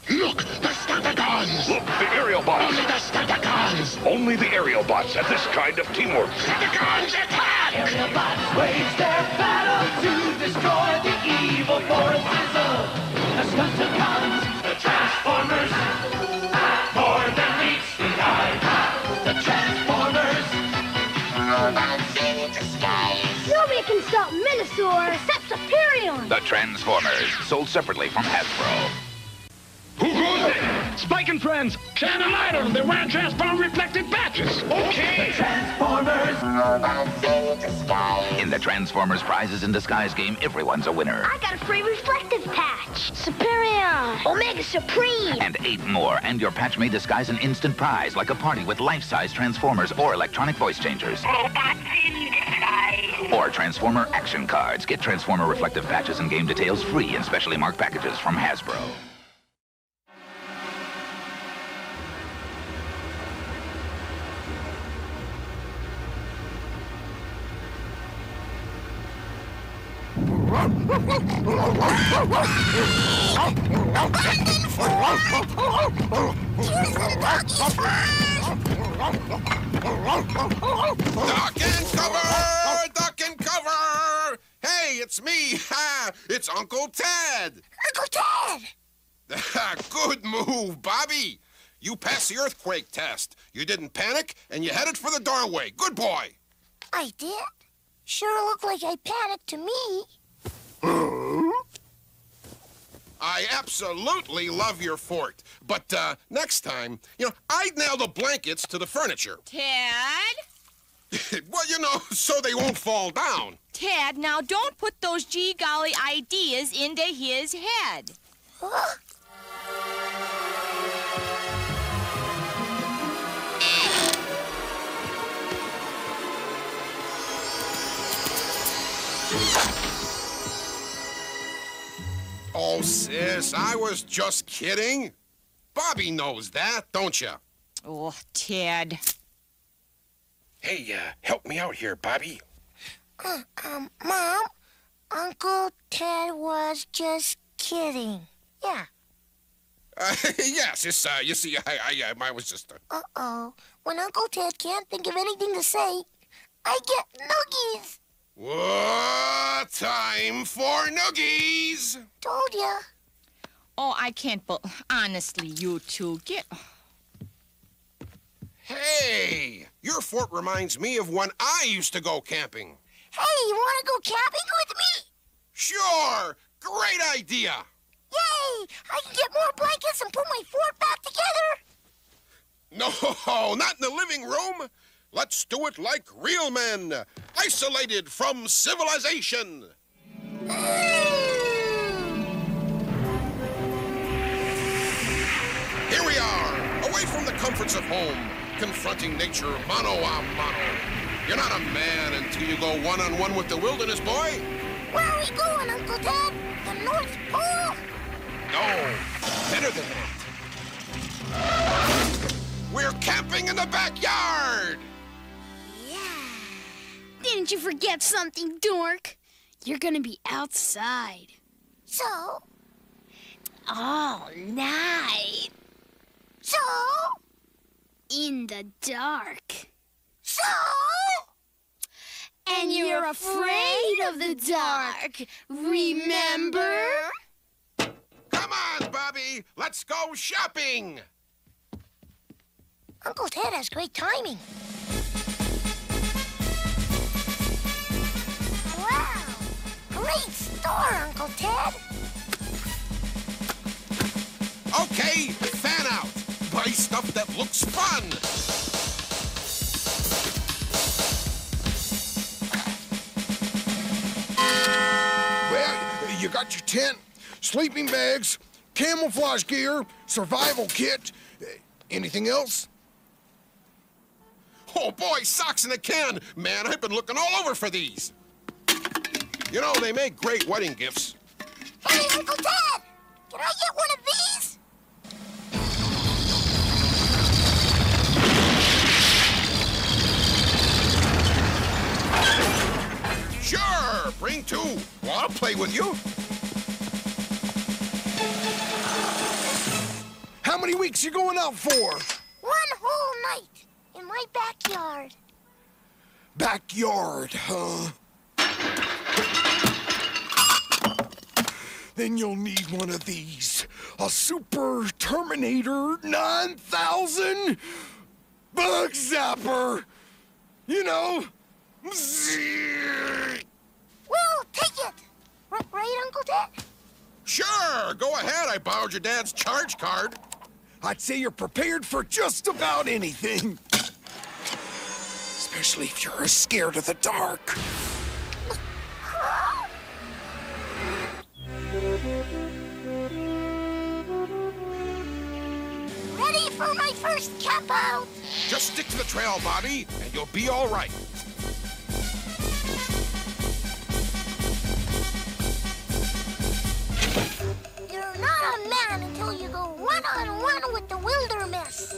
Look, the Stunticons! Look, the aerial bots! Only the Stunticons! Only the aerial bots have this kind of teamwork. Stunticons attack! Aerial bots wage their battle to destroy the evil forces of the Stunticons, the Transformers, more than meets the eye. The Transformers, robots in disguise. Nobody can stop Minosaur except Superion. The Transformers, sold separately from Hasbro. Who goes there? Spike and friends! Shine a light on them! They're wearing transform reflected patches! Okay! the Transformers, robots in disguise. In the Transformers Prizes in Disguise game, everyone's a winner. I got a free reflective patch. Superion, Omega Supreme. And 8 more, and your patch may disguise an instant prize, like a party with life-size Transformers or electronic voice changers. Robots in disguise. Or Transformer action cards. Get Transformer reflective patches and game details free in specially marked packages from Hasbro. Duck and cover! Duck and cover! Hey, it's me! Ha! It's Uncle Ted! Uncle Ted! Good move, Bobby! You passed the earthquake test. You didn't panic, and you headed for the doorway. Good boy! I did? Sure looked like I panicked to me. I absolutely love your fort. But next time, I'd nail the blankets to the furniture. Ted? Well, so they won't fall down. Ted, now don't put those gee-golly ideas into his head. Huh? Oh, sis, I was just kidding. Bobby knows that, don't you? Oh, Ted. Hey, help me out here, Bobby. Mom, Uncle Ted was just kidding. Yeah. Yes, you see, I was just... Uh-oh. When Uncle Ted can't think of anything to say, I get noogies. What? Time for noogies! Told ya. Oh, I can't honestly, you two, get... Hey, your fort reminds me of when I used to go camping. Hey, you want to go camping with me? Sure! Great idea! Yay! I can get more blankets and put my fort back together. No, not in the living room. Let's do it like real men, isolated from civilization. Here we are, away from the comforts of home, confronting nature mano a mano. You're not a man until you go one-on-one with the wilderness, boy. Where are we going, Uncle Ted? The North Pole? No, better than that. We're camping in the backyard. Didn't you forget something, dork? You're gonna be outside. So? All night. So? In the dark. So? And you're afraid of the dark, remember? Come on, Bobby. Let's go shopping. Uncle Ted has great timing. Wow! Great store, Uncle Ted. Okay, fan out. Buy stuff that looks fun. Well, you got your tent, sleeping bags, camouflage gear, survival kit. Anything else? Oh, boy, socks in a can. Man, I've been looking all over for these. They make great wedding gifts. Hey, Uncle Ted! Can I get one of these? Sure, bring two. Well, I'll play with you. many weeks you going out for? 1 whole night in my backyard. Backyard, huh? Then you'll need one of these. A Super Terminator 9000 Bug Zapper. You know. We'll take it. Right, Uncle Ted? Sure, go ahead. I borrowed your dad's charge card. I'd say you're prepared for just about anything. Especially if you're scared of the dark. Ready for my first camp out? Just stick to the trail, Bobby, and you'll be all right. You're not a man until you go one-on-one with the wilderness.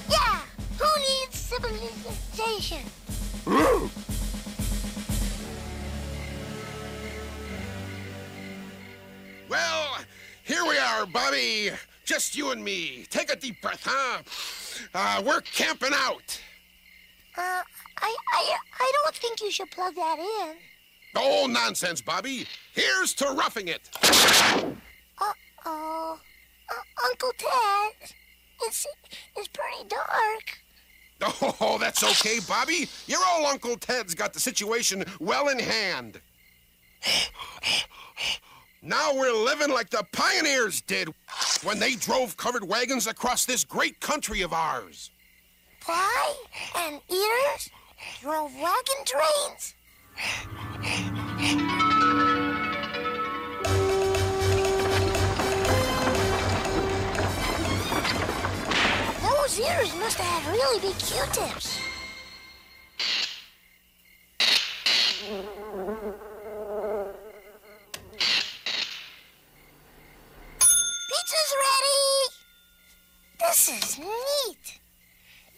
Yeah, who needs civilization? Well, here we are, Bobby. Just you and me. Take a deep breath, huh? We're camping out. I don't think you should plug that in. Oh, nonsense, Bobby. Here's to roughing it. Uh-oh. Uncle Ted, it's pretty dark. Oh, that's okay, Bobby. Your old Uncle Ted's got the situation well in hand. Now we're living like the pioneers did when they drove covered wagons across this great country of ours. Pie and eaters drove wagon trains. Those ears must have had really big Q-tips. Pizza's ready! This is neat.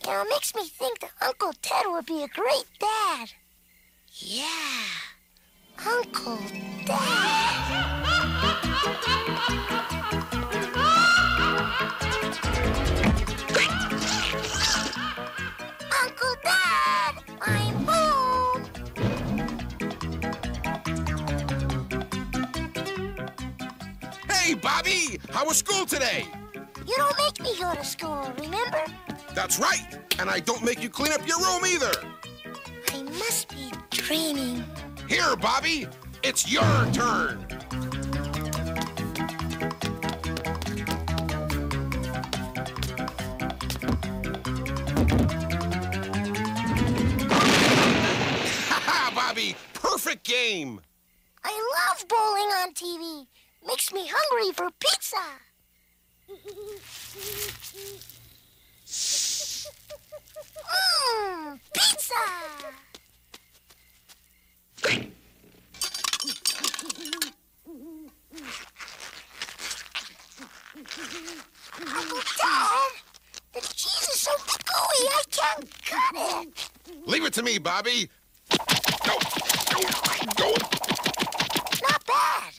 You know, it makes me think that Uncle Ted would be a great dad. Yeah, Uncle Ted. Uncle Dad, I'm home. Hey, Bobby! How was school today? You don't make me go to school, remember? That's right. And I don't make you clean up your room either. I must be dreaming. Here, Bobby. It's your turn. Ha-ha, Bobby. Perfect game. I love bowling on TV. Makes me hungry for pizza. Pizza! Uncle Dad, the cheese is so gooey I can't cut it. Leave it to me, Bobby. Go, go, go. Not bad.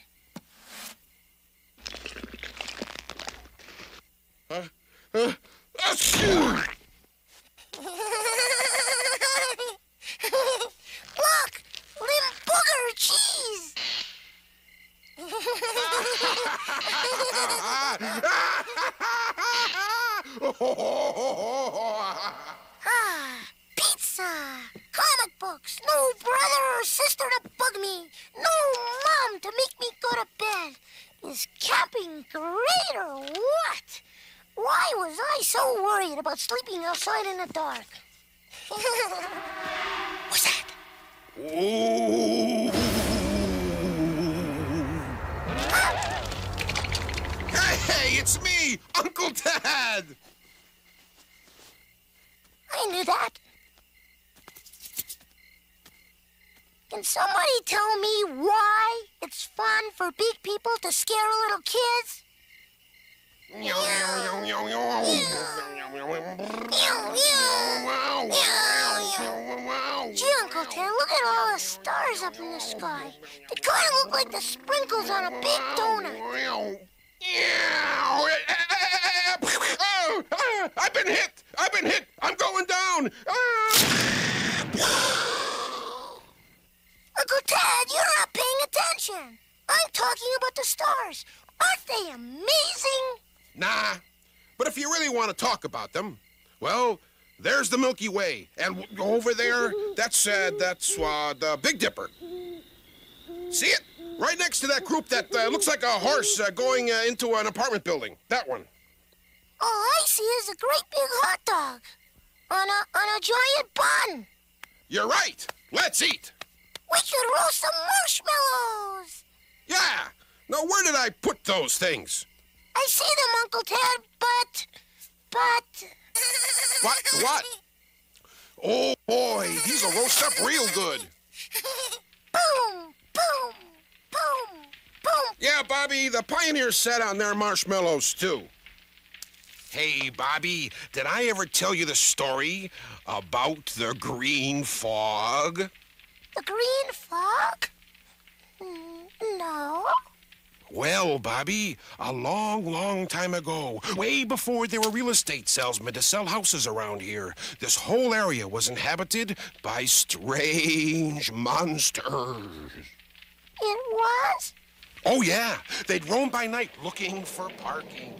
Look, little booger cheese. Pizza, comic books, no brother or sister to bug me, no mom to make me go to bed. Is camping great or what? Why was I so worried about sleeping outside in the dark? What's that? Ooh. Hey, it's me, Uncle Ted. I knew that. Can somebody tell me why it's fun for big people to scare little kids? Gee, Uncle Uncle Ted, look at all the stars up in the sky. They kind of look like the sprinkles on a big donut. I've been hit! I've been hit! I'm going down! Uncle Ted, you're not paying attention. I'm talking about the stars. Aren't they amazing? Nah, but if you really want to talk about them, well, there's the Milky Way, and over there, that's the Big Dipper. See it? Right next to that group that looks like a horse going into an apartment building. That one. All I see is a great big hot dog on a giant bun. You're right. Let's eat. We should roast some marshmallows. Yeah. Now, where did I put those things? I see them, Uncle Ted, but... What? Oh, boy, these will roast up real good. Boom, boom, boom, boom. Yeah, Bobby, the Pioneers sat on their marshmallows, too. Hey, Bobby, did I ever tell you the story about the green fog? The green fog? No. Well, Bobby, a long, long time ago, way before there were real estate salesmen to sell houses around here, this whole area was inhabited by strange monsters. It was? Oh, yeah. They'd roam by night looking for parking.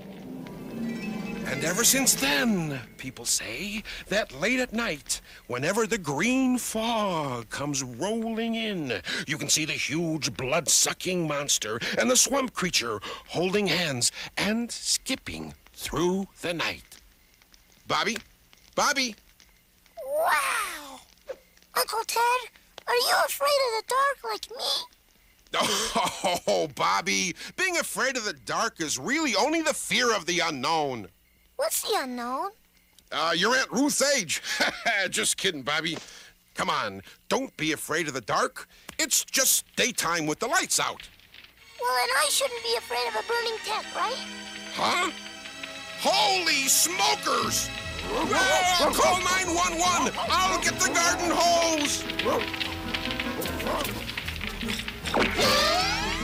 And ever since then, people say that late at night, whenever the green fog comes rolling in, you can see the huge blood-sucking monster and the swamp creature holding hands and skipping through the night. Bobby? Bobby? Wow! Uncle Ted, are you afraid of the dark like me? Oh, Bobby, being afraid of the dark is really only the fear of the unknown. What's the unknown? Your Aunt Ruth's age. Just kidding, Bobby. Come on, don't be afraid of the dark. It's just daytime with the lights out. Well, then I shouldn't be afraid of a burning tent, right? Huh? Holy smokers! Oh, call 911! I'll get the garden hose!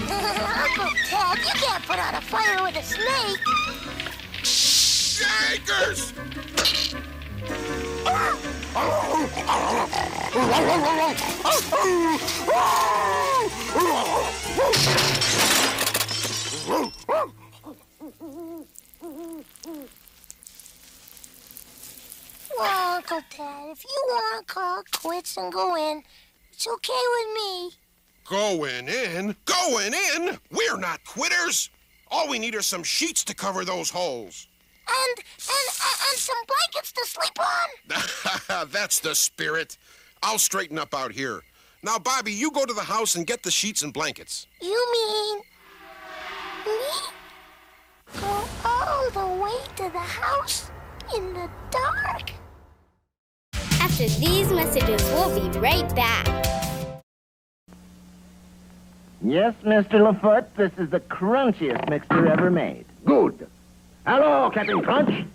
Uncle Ted, you can't put out a fire with a snake. Shakers! Well, Uncle Ted, if you want to call it quits and go in, it's okay with me. Going in? Going in? We're not quitters. All we need are some sheets to cover those holes. And some blankets to sleep on. That's the spirit. I'll straighten up out here. Now, Bobby, you go to the house and get the sheets and blankets. You mean me? Go all the way to the house in the dark? After these messages, we'll be right back. Yes, Mr. LaFoot, this is the crunchiest mixture ever made. Good. Hello, Captain Crunch.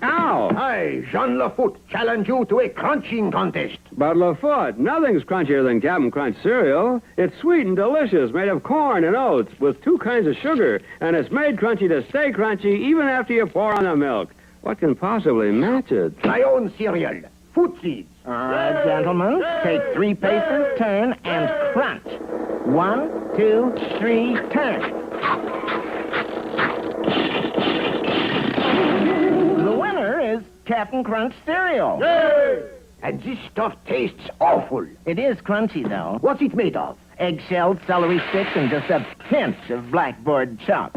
Ow! I, Jean Lafoot, challenge you to a crunching contest. But LaFoot, nothing's crunchier than Captain Crunch cereal. It's sweet and delicious, made of corn and oats with 2 kinds of sugar, and it's made crunchy to stay crunchy even after you pour on the milk. What can possibly match it? My own cereal, Food Seeds. All right, gentlemen, take 3 paces, turn, and crunch. 1, 2, 3, turn. The winner is Captain Crunch cereal. Yay! And this stuff tastes awful. It is crunchy, though. What's it made of? Eggshells, celery sticks, and just a pinch of blackboard chalk.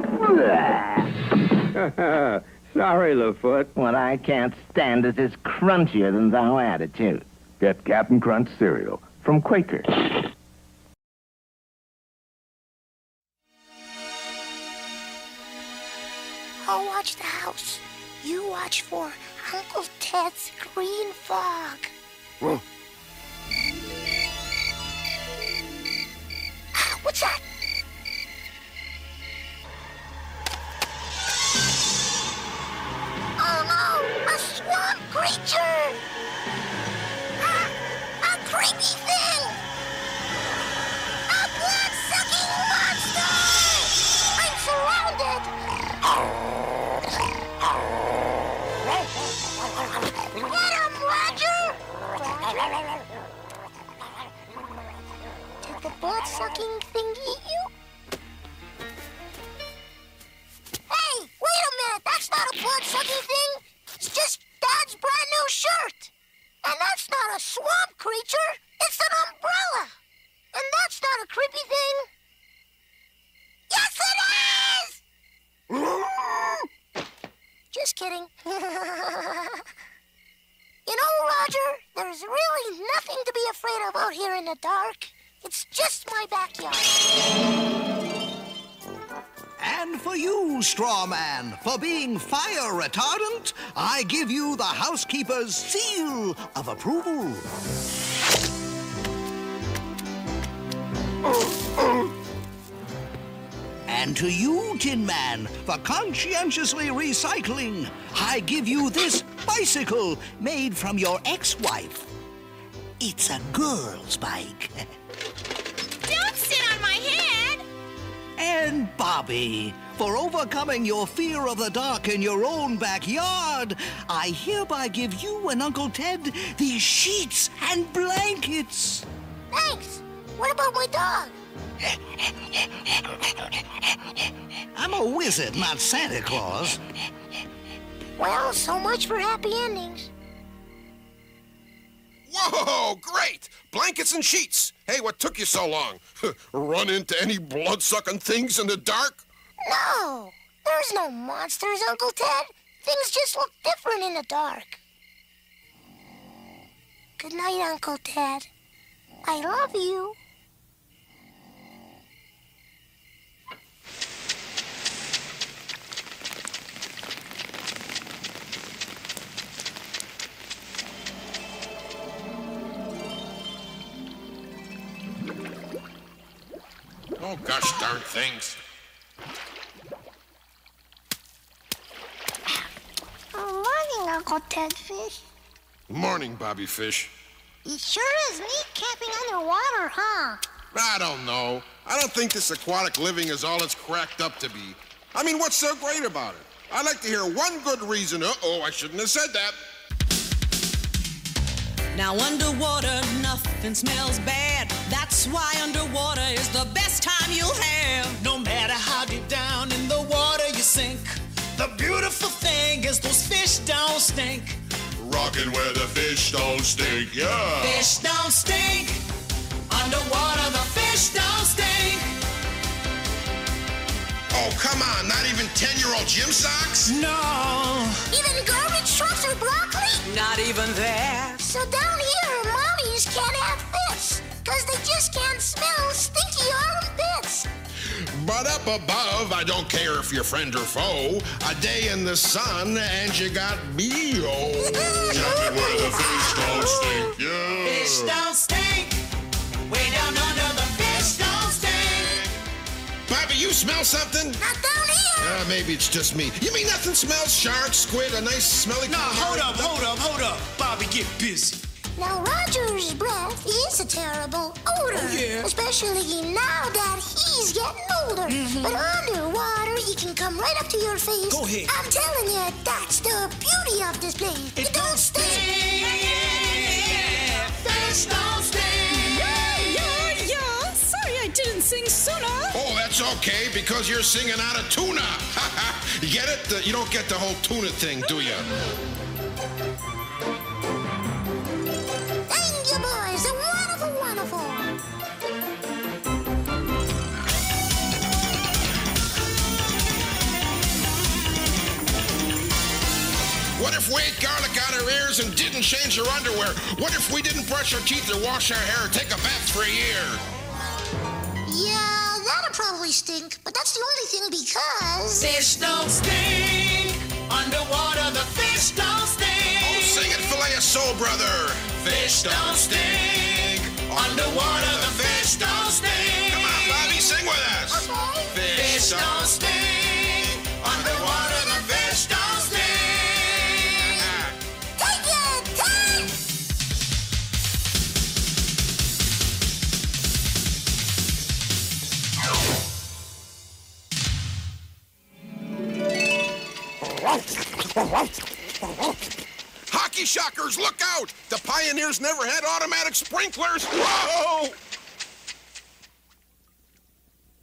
Sorry, LaFoot. What I can't stand is this crunchier than thou attitude. Get Captain Crunch cereal from Quaker. I'll watch the house. You watch for Uncle Ted's green fog. What's that? Oh no, a swamp creature! A creepy thing! Did the blood-sucking thing eat you? Hey, wait a minute! That's not a blood-sucking thing! It's just Dad's brand new shirt! And that's not a swamp creature! It's an umbrella! And that's not a creepy thing! Yes, it is! Just kidding. You know, Roger, there's really nothing to be afraid of out here in the dark. It's just my backyard. And for you, straw man, for being fire retardant, I give you the housekeeper's seal of approval. And to you, Tin Man, for conscientiously recycling, I give you this bicycle made from your ex-wife. It's a girl's bike. Don't sit on my head! And Bobby, for overcoming your fear of the dark in your own backyard, I hereby give you and Uncle Ted these sheets and blankets. Thanks. What about my dog? I'm a wizard, not Santa Claus. Well, so much for happy endings. Whoa, great! Blankets and sheets. Hey, what took you so long? Run into any blood-sucking things in the dark? No, there's no monsters, Uncle Ted. Things just look different in the dark. Good night, Uncle Ted. I love you. Oh, gosh darn things. Morning, Uncle Ted Fish. Morning, Bobby Fish. It sure is neat camping underwater, huh? I don't know. I don't think this aquatic living is all it's cracked up to be. I mean, what's so great about it? I'd like to hear one good reason. Uh-oh, I shouldn't have said that. Now underwater, nothing smells bad. That's why underwater is the best time you'll have. No matter how deep down in the water you sink, the beautiful thing is those fish don't stink. Rockin' where the fish don't stink, yeah. Fish don't stink. Underwater, the fish don't stink. Oh, come on, not even 10-year-old gym socks? No. Even garbage trucks or broccoli? Not even that. So down here, mommies can't have fish, because they just can't smell stinky armpits. But up above, I don't care if you're friend or foe, a day in the sun and you got me, oh. Jumping where the fish don't stink, yeah. Fish don't stink. Way down under, the fish don't stink. Bobby, you smell something? Not down here. Maybe it's just me. You mean nothing smells? Shark, squid, a nice smelly... No, hold up. Bobby, get busy. Now, Roger's breath is a terrible odor. Oh, yeah. Especially now that he's getting older. But underwater, he can come right up to your face. Go ahead. I'm telling you, that's the beauty of this place. It don't stink. Yeah. Fish don't stink. Yeah. Sorry I didn't sing sooner. Oh, that's okay, because you're singing out of tuna. You get it? You don't get the whole tuna thing, do you? Thank you, boys. Wonderful, wonderful. What if we ate garlic out our ears and didn't change our underwear? What if we didn't brush our teeth or wash our hair or take a bath for a year? Yeah, that'd probably stink, but that's the only thing because... Fish don't stink. Underwater, the fish don't stink. Oh, sing it, fillet of soul, brother. Fish don't stink. Underwater, the fish don't stink. Come on, Bobby, sing with us. Okay. Fish don't stink. Underwater, the fish don't stink. Take your time! Hockey shockers, look out! The pioneers never had automatic sprinklers. Whoa!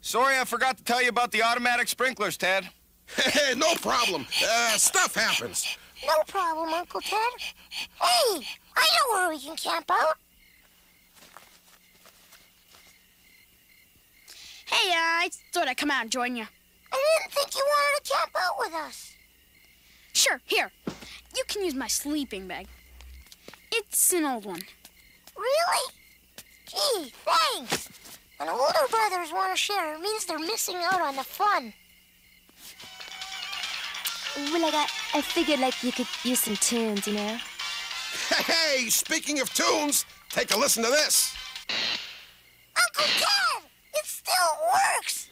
Sorry, I forgot to tell you about the automatic sprinklers, Ted. No problem. Stuff happens. No problem, Uncle Ted. Hey, I know where we can camp out. Hey, I thought I'd come out and join you. I didn't think you wanted to camp out with us. Sure, here. You can use my sleeping bag. It's an old one. Really? Gee, thanks. When older brothers want to share, it means they're missing out on the fun. Well, I figured, you could use some tunes, you know? Hey, speaking of tunes, take a listen to this. Uncle Ted, it still works.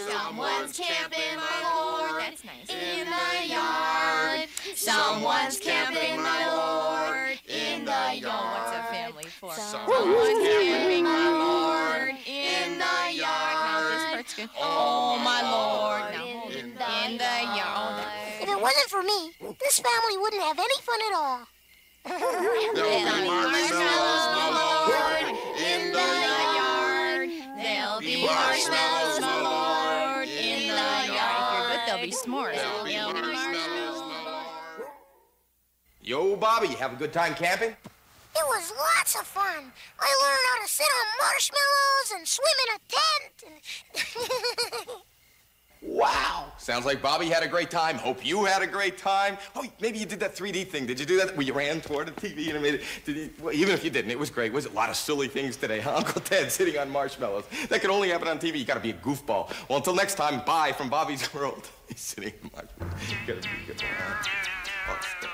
Someone's camping, my lord. That's nice. In the yard. Someone's camping, my lord. In the yard. What's a family for? Someone's camping, my lord. In the yard. Now this part's good. Oh, my lord. Now hold it. In the yard. If it wasn't for me, this family wouldn't have any fun at all. There'll be marshmallows, my lord. In the yard. There'll be marshmallows, my lord. In the yard. If you're good, there'll be s'mores. There'll be marshmallows, my lord. Yo, Bobby, you have a good time camping? It was lots of fun. I learned how to sit on marshmallows and swim in a tent. Wow. Sounds like Bobby had a great time. Hope you had a great time. Oh, maybe you did that 3D thing. Did you do that where you ran toward the TV and made it? Well, even if you didn't, it was great. Was it a lot of silly things today, huh? Uncle Ted sitting on marshmallows. That could only happen on TV. You got to be a goofball. Well, until next time, bye from Bobby's World. He's sitting on marshmallows. You got to be good. Oh, stop.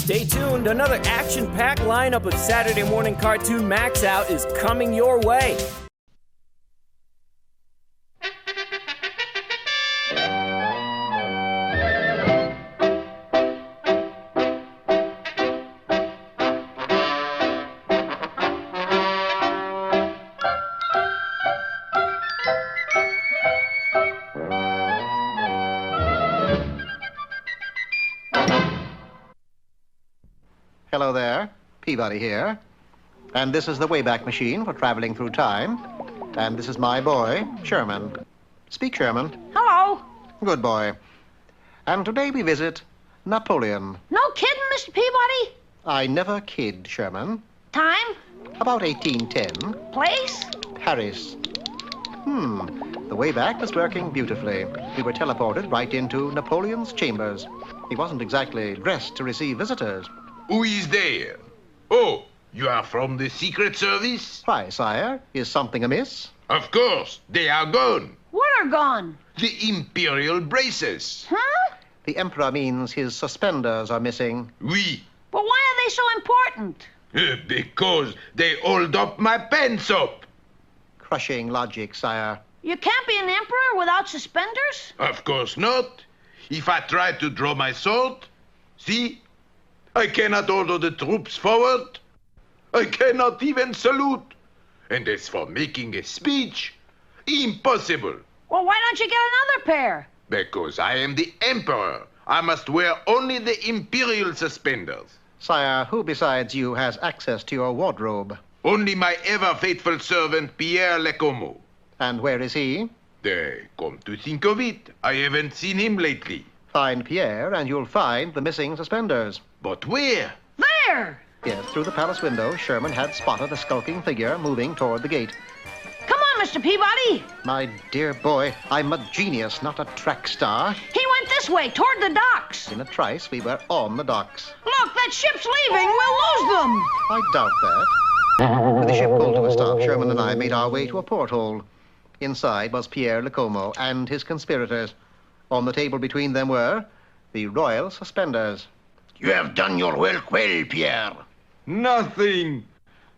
Stay tuned, another action-packed lineup of Saturday Morning Cartoon Max Out is coming your way. Hello there, Peabody here. And this is the Wayback Machine for traveling through time. And this is my boy, Sherman. Speak, Sherman. Hello. Good boy. And today we visit Napoleon. No kidding, Mr. Peabody? I never kid, Sherman. Time? About 1810. Place? Paris. The Wayback was working beautifully. We were teleported right into Napoleon's chambers. He wasn't exactly dressed to receive visitors. Who is there? Oh, you are from the Secret Service? Why, sire, is something amiss? Of course, they are gone. What are gone? The Imperial braces. Huh? The Emperor means his suspenders are missing. Oui. But why are they so important? Because they hold up my pants up. Crushing logic, sire. You can't be an emperor without suspenders? Of course not. If I try to draw my sword, see? I cannot order the troops forward. I cannot even salute. And as for making a speech, impossible. Well, why don't you get another pair? Because I am the emperor. I must wear only the imperial suspenders. Sire, who besides you has access to your wardrobe? Only my ever-faithful servant, Pierre Lecomo. And where is he? Come to think of it, I haven't seen him lately. Find Pierre and you'll find the missing suspenders. But where? There! Yes, through the palace window, Sherman had spotted a skulking figure moving toward the gate. Come on, Mr. Peabody. My dear boy, I'm a genius, not a track star. He went this way, toward the docks. In a trice, we were on the docks. Look, that ship's leaving. We'll lose them. I doubt that. With the ship pulled to a stop, Sherman and I made our way to a porthole. Inside was Pierre Lecomo and his conspirators. On the table between them were the royal suspenders. You have done your work well, Pierre. Nothing.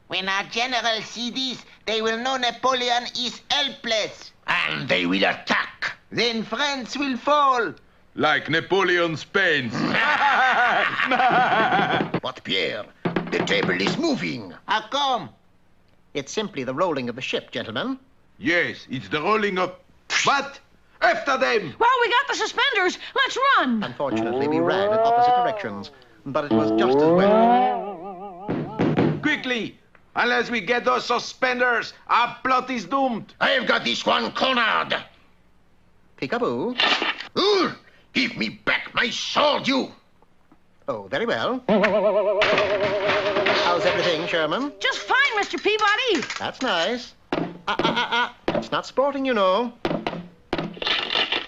When our generals see this, they will know Napoleon is helpless. And they will attack. Then France will fall. Like Napoleon's pains. But Pierre, the table is moving. How come? It's simply the rolling of the ship, gentlemen. Yes, it's the rolling of... What? After them! Well, we got the suspenders. Let's run. Unfortunately, we ran in opposite directions, but it was just as well. Quickly! Unless we get those suspenders, our plot is doomed. I have got this one cornered. Peekaboo. Ooh, give me back my sword, you. Oh, very well. How's everything, Sherman? Just fine, Mr. Peabody. That's nice. It's not sporting, you know.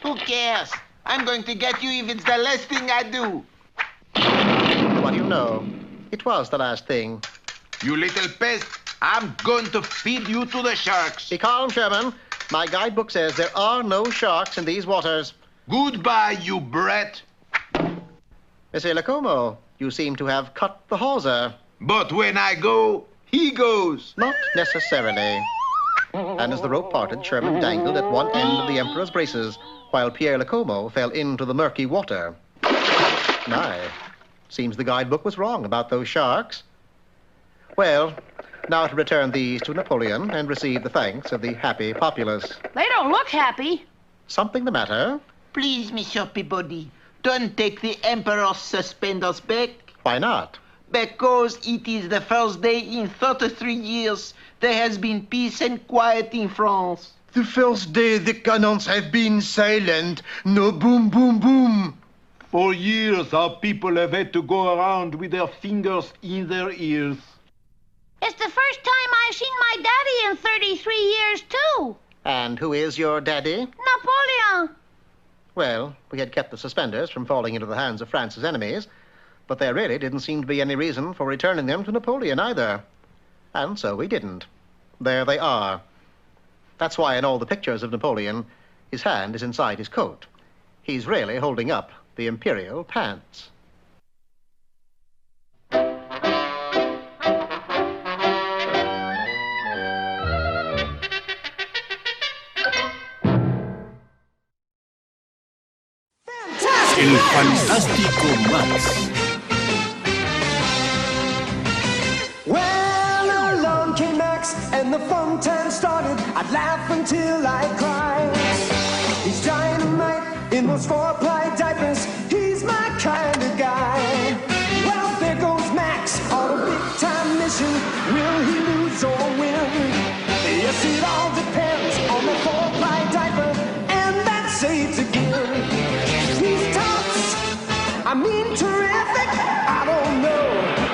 Who cares? I'm going to get you if it's the last thing I do. What do you know? It was the last thing. You little pest, I'm going to feed you to the sharks. Be calm, Sherman. My guidebook says there are no sharks in these waters. Goodbye, you brat. Monsieur Lecomo, you seem to have cut the hawser. But when I go, he goes. Not necessarily. And as the rope parted, Sherman dangled at one end of the Emperor's braces, while Pierre Lecomo fell into the murky water. My, seems the guidebook was wrong about those sharks. Well, now to return these to Napoleon and receive the thanks of the happy populace. They don't look happy. Something the matter? Please, Monsieur Peabody, don't take the Emperor's suspenders back. Why not? Because it is the first day in 33 years there has been peace and quiet in France. The first day the cannons have been silent. No boom, boom, boom. For years, our people have had to go around with their fingers in their ears. It's the first time I've seen my daddy in 33 years, too. And who is your daddy? Napoleon. Well, we had kept the suspenders from falling into the hands of France's enemies, but there really didn't seem to be any reason for returning them to Napoleon either. And so we didn't. There they are. That's why in all the pictures of Napoleon, his hand is inside his coat. He's really holding up the imperial pants. El Fantástico Max. When along came Max and the fun time started, I'd laugh until I cried. He's dynamite in those 4-ply diapers. He's my kind of guy. Well, there goes Max on a big-time mission. Will he lose or win? Yes, it all depends on the 4-ply diaper, and that's it again. He's tops, I mean terrific. I don't know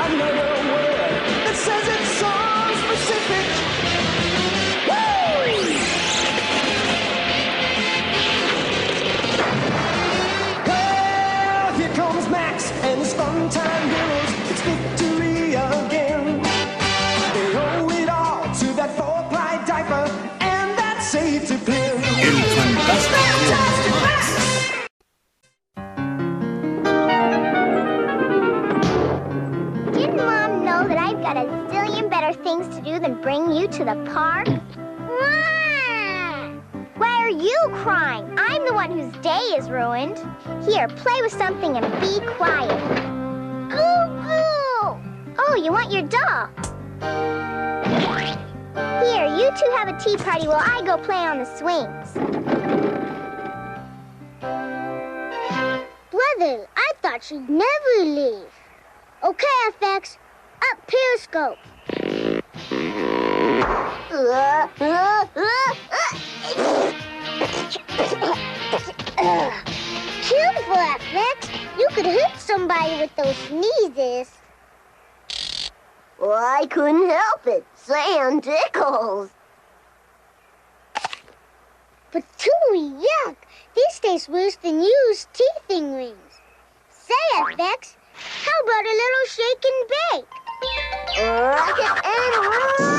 another word that says it's so specific. Woo! Well, here comes Max and his fun time heroes. It's victory again. They owe it all to that 4-ply diaper, and that's safe to pin. El Fantástico Max. Didn't Mom know that I've got a zillion better things to do than bring you to the park? Why are you crying? I'm the one whose day is ruined. Here, play with something and be quiet. Goo-goo! Oh, you want your doll? Here, you two have a tea party while I go play on the swings. Brother, I thought she'd never leave. Okay, FX, up periscope. Careful, FX. You could hit somebody with those sneezes. Well, I couldn't help it. Sand tickles. But Tooey, yuck. This tastes worse than used teething rings. Say, FX, how about a little shake and bake? Rock it and roll!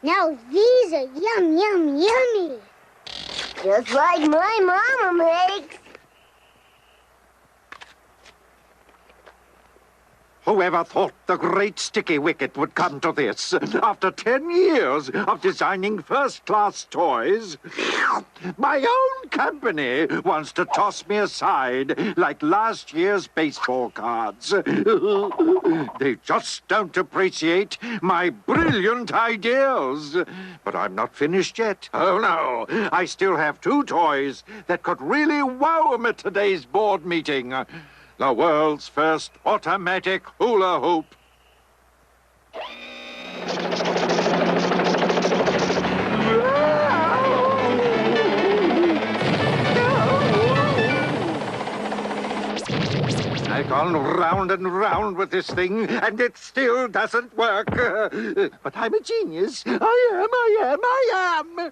Now these are yum, yum, yummy. Just like my mama makes. Whoever thought the great sticky wicket would come to this? After 10 years of designing first-class toys, my own company wants to toss me aside like last year's baseball cards. They just don't appreciate my brilliant ideas. But I'm not finished yet. Oh, no. I still have 2 toys that could really wow them at today's board meeting. The world's first automatic hula hoop. I've gone round and round with this thing, and it still doesn't work. But I'm a genius. I am.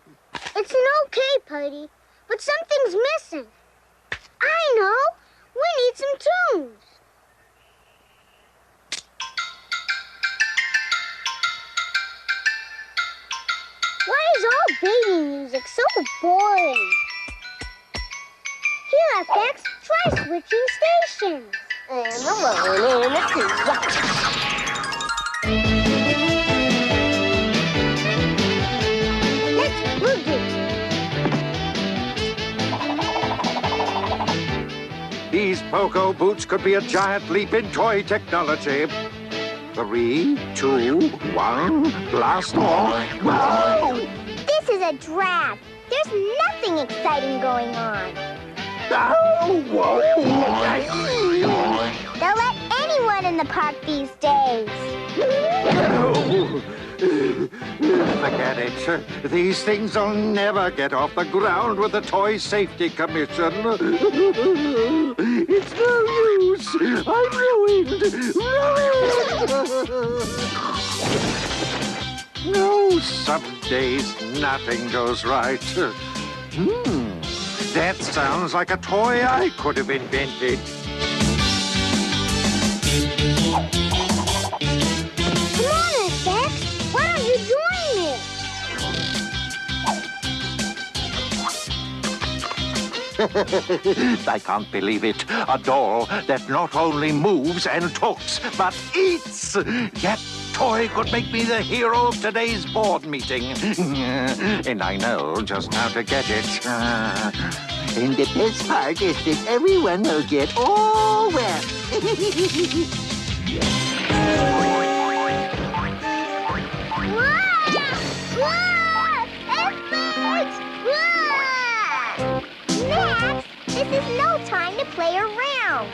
It's an okay party, but something's missing. I know. We need some tunes. Why is all baby music so boring? Here, FX, try switching stations. And the 1 and the 2. Let's boogie. These pogo boots could be a giant leap in toy technology. 3, 2, 1, blast off. Whoa! This is a drag. There's nothing exciting going on. Oh, whoa! They'll let anyone in the park these days. Forget it. These things will never get off the ground with the Toy Safety Commission. It's no use. I'm ruined. No, some days nothing goes right. That sounds like a toy I could have invented. Come on, FX. Why don't you join me? I can't believe it. A doll that not only moves and talks, but eats. That toy could make me the hero of today's board meeting. And I know just how to get it. And the best part is that everyone will get all wet. Max, this is no time to play around.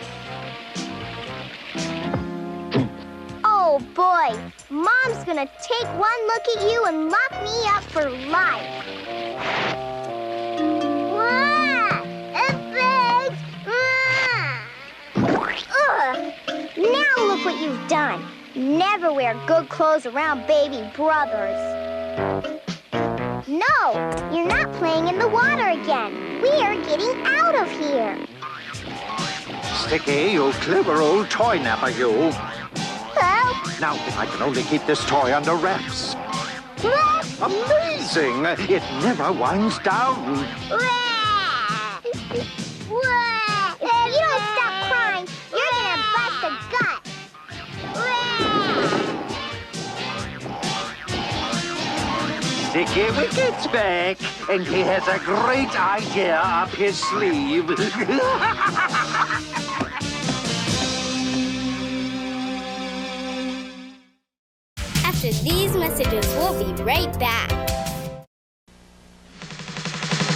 Oh boy, Mom's gonna take one look at you and lock me up for life. Now look what you've done. Never wear good clothes around baby brothers. No, you're not playing in the water again. We are getting out of here. Sticky, you clever old toy napper, you. Help! Now, if I can only keep this toy under wraps. Amazing! It never winds down. If you don't stop crying, you're gonna bust a gut. Sticky Wicket's back, and he has a great idea up his sleeve. After these messages, we'll be right back.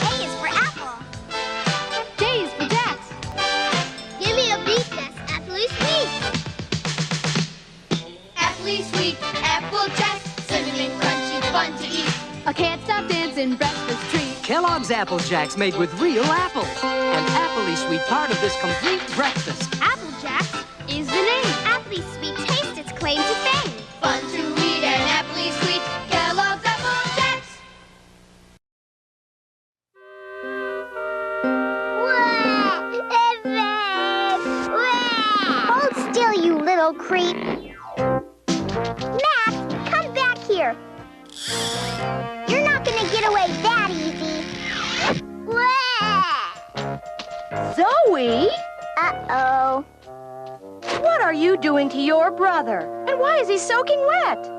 A is for apple. J is for Jax. Give me a beat that's aptly sweet. Aptly sweet, apple Jack, cinnamon crunchy, fun to eat. A can't stop dancing breakfast treat. Kellogg's Apple Jacks made with real apples. An appley sweet part of this complete breakfast. Apple Jack is the name. Aptly sweet taste its claim to fame. Fun to eat and aptly sweet, Kellogg's Apple Jacks. Hold still, you little creep. Max, come Zoe? Uh-oh. What are you doing to your brother? And why is he soaking wet?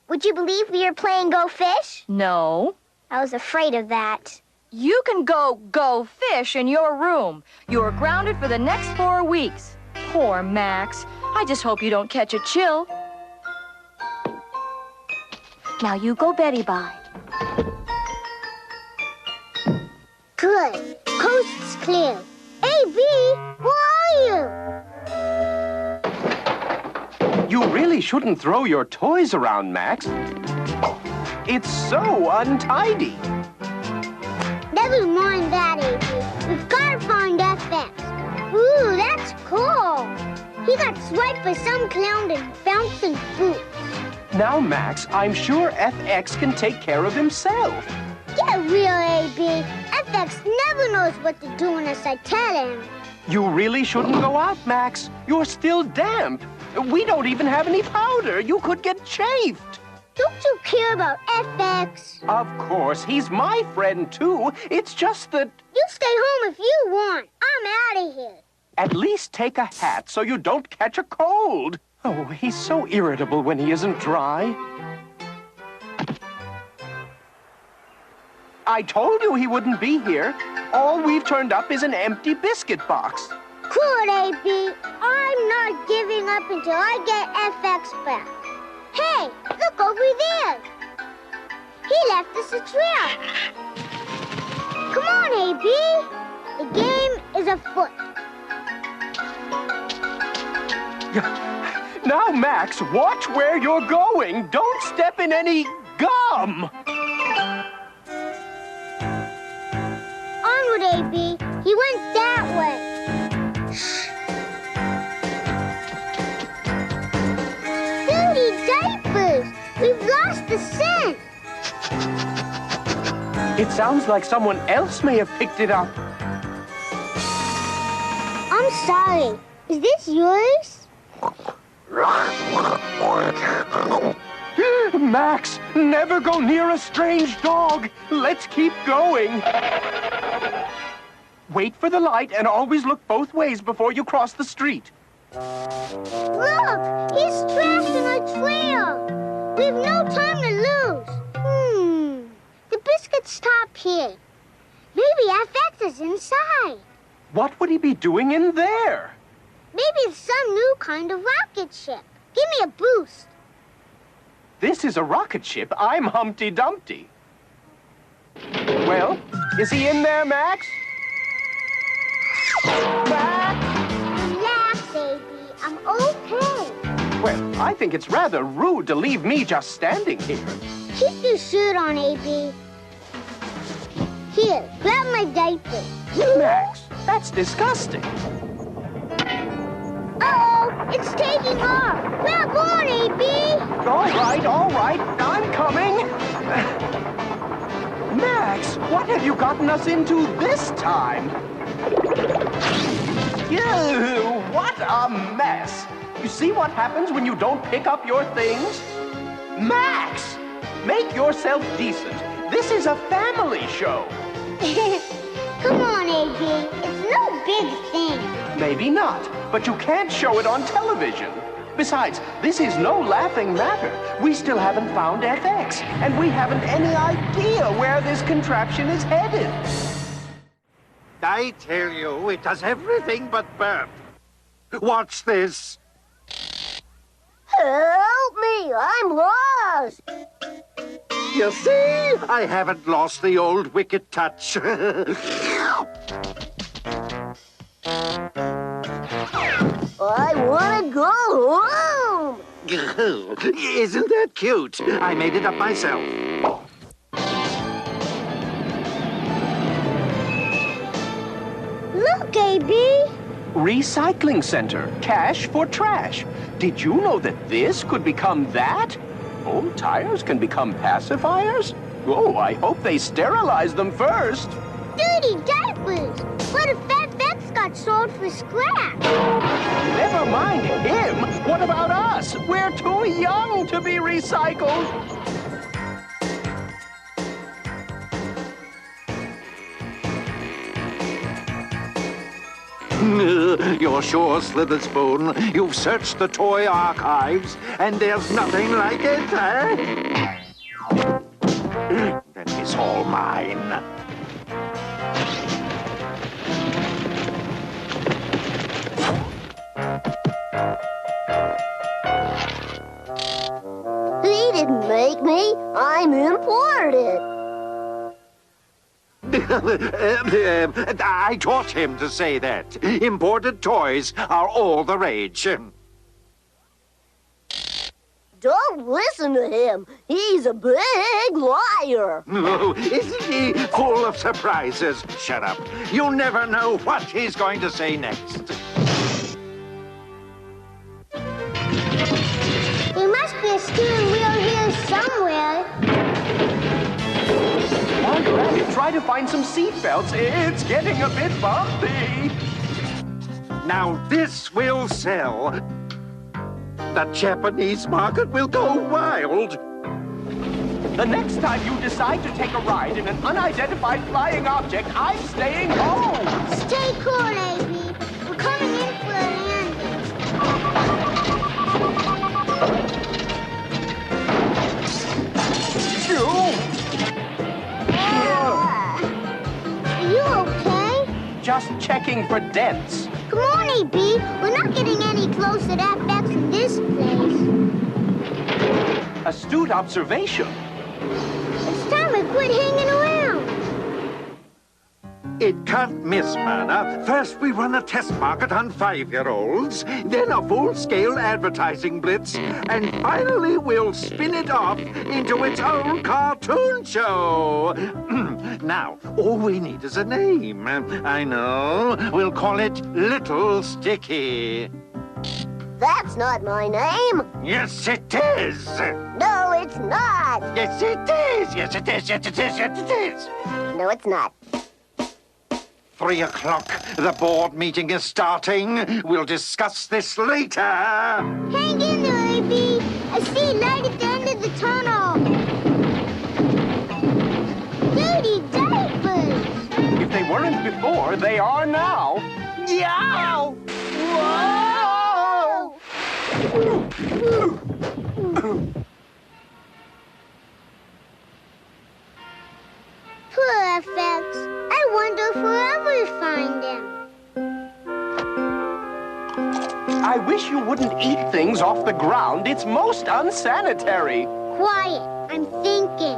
Would you believe we were playing Go Fish? No. I was afraid of that. You can go fish in your room. You're grounded for the next 4 weeks. Poor Max. I just hope you don't catch a chill. Now you go Betty bye. Good. Coast's clear. A.B., where are you? You really shouldn't throw your toys around, Max. It's so untidy. Never mind that, A.B. We've got to find FX. Ooh, that's cool. He got swiped by some clown in bouncing boots. Now, Max, I'm sure FX can take care of himself. Get real, A.B. FX never knows what to do unless I tell him. You really shouldn't go out, Max. You're still damp. We don't even have any powder. You could get chafed. Don't you care about FX? Of course, he's my friend, too. It's just that... You stay home if you want. I'm out of here. At least take a hat so you don't catch a cold. Oh, he's so irritable when he isn't dry. I told you he wouldn't be here. All we've turned up is an empty biscuit box. Good, A.B. I'm not giving up until I get FX back. Hey, look over there. He left us a trail. Come on, A.B. The game is afoot. Now, Max, watch where you're going. Don't step in any gum. Onward, A.B. He went that way. Dirty diapers! We've lost the scent. It sounds like someone else may have picked it up. I'm sorry. Is this yours? Max, never go near a strange dog. Let's keep going. Wait for the light and always look both ways before you cross the street. Look! He's trapped in our trail. We've no time to lose. The biscuit stopped here. Maybe FX is inside. What would he be doing in there? Maybe it's some new kind of rocket ship. Give me a boost. This is a rocket ship. I'm Humpty Dumpty. Well, is he in there, Max? Max? Relax, A.B. I'm okay. Well, I think it's rather rude to leave me just standing here. Keep your shirt on, A.B. Here, grab my diaper. Max, that's disgusting. Uh-oh, it's taking off. Grab on, A.B. All right, I'm coming. Max, what have you gotten us into this time? Ew, what a mess. You see what happens when you don't pick up your things? Max, make yourself decent. This is a family show. Come on, A.B. It's no big thing. Maybe not, but you can't show it on television. Besides, this is no laughing matter. We still haven't found FX, and we haven't any idea where this contraption is headed. I tell you, it does everything but burp. Watch this. Help me, I'm lost. You see, I haven't lost the old wicked touch. I want to go home. Isn't that cute? I made it up myself. Look, A.B. Recycling center, cash for trash. Did you know that this could become that? Old tires can become pacifiers? Oh, I hope they sterilize them first. Dirty diapers. What if FX got sold for scrap? Never mind him. What about us? We're too young to be recycled. You're sure, Slitherspoon, you've searched the toy archives, and there's nothing like it, eh? Then it's all mine. He didn't make me. I'm imported. I taught him to say that. Imported toys are all the rage. Don't listen to him. He's a big liar. Oh, isn't he full of surprises? Shut up. You'll never know what he's going to say next. There must be a steering wheel here somewhere. Margaret, try to find some seatbelts. It's getting a bit bumpy. Now this will sell. The Japanese market will go wild. The next time you decide to take a ride in an unidentified flying object, I'm staying home. Stay cool, AB. We're coming in for a Are you okay? Just checking for dents. Come on, AB. We're not getting any closer to FX in this place. Astute observation. It's time we quit hanging around. It can't miss, Mana. First we run a test market on 5-year-olds, then a full-scale advertising blitz, and finally we'll spin it off into its own cartoon show. Now, all we need is a name. I know. We'll call it Little Sticky. That's not my name. Yes, it is. No, it's not. Yes, it is. Yes, it is. Yes, it is. Yes, it is. No, it's not. 3 o'clock. The board meeting is starting. We'll discuss this later. Hang in there, AB. I see light at the end of the tunnel. Dirty diapers. If they weren't before, they are now. Yow! Whoa! Poor FX. I wonder if we'll ever find him. I wish you wouldn't eat things off the ground. It's most unsanitary. Quiet. I'm thinking.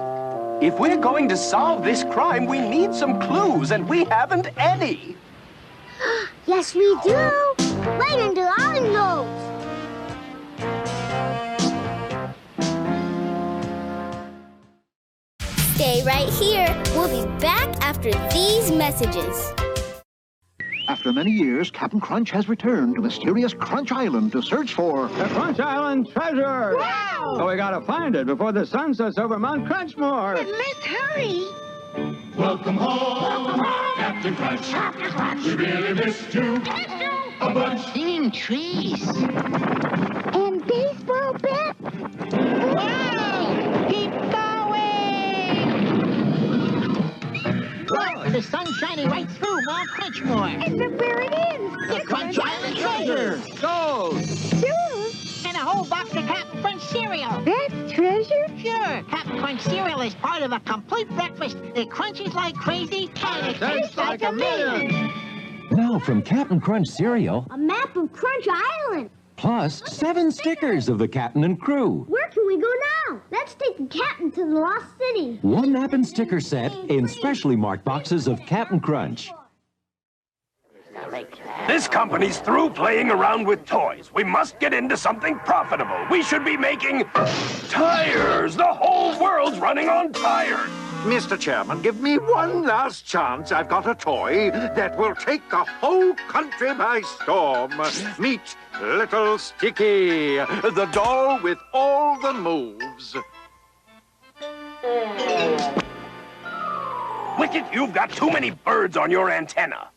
If we're going to solve this crime, we need some clues, and we haven't any. Yes, we do. Right under our nose. Stay right here. We'll be back after these messages. After many years, Captain Crunch has returned to mysterious Crunch Island to search for... the Crunch Island treasure! Wow! So we gotta find it before the sun sets over Mount Crunchmore. But let's hurry. Welcome home, Captain Crunch. Captain Crunch. We really missed you. A bunch. Singing trees. And baseball bat. Wow! Keep going! Look, the sun's shining right through Mount Crunchmore. And look where it is. The Crunch Island treasure. Go! Sure. And a whole box of Captain Crunch cereal. That's treasure? Sure. Captain Crunch cereal is part of a complete breakfast. It crunches like crazy, and it tastes like a million. Now from Captain Crunch cereal, A map of Crunch Island. plus 7 stickers of the captain and crew. Where can we go now? Let's take the captain to the Lost City. 1 map and sticker set in specially marked boxes of Captain Crunch. This company's through playing around with toys. We must get into something profitable. We should be making tires. The whole world's running on tires. Mr. Chairman, give me one last chance. I've got a toy that will take the whole country by storm. Meet Little Sticky, the doll with all the moves. Wicket, you've got too many birds on your antenna.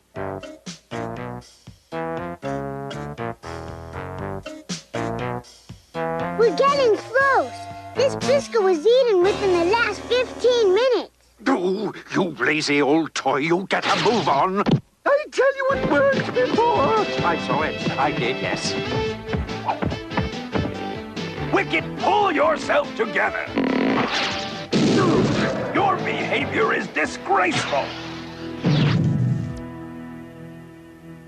We're getting close. This biscuit was eaten within the last 15 minutes. Oh, you lazy old toy, you get a move on. I tell you it worked before. I saw it. I did, yes. Wicket, pull yourself together. Your behavior is disgraceful.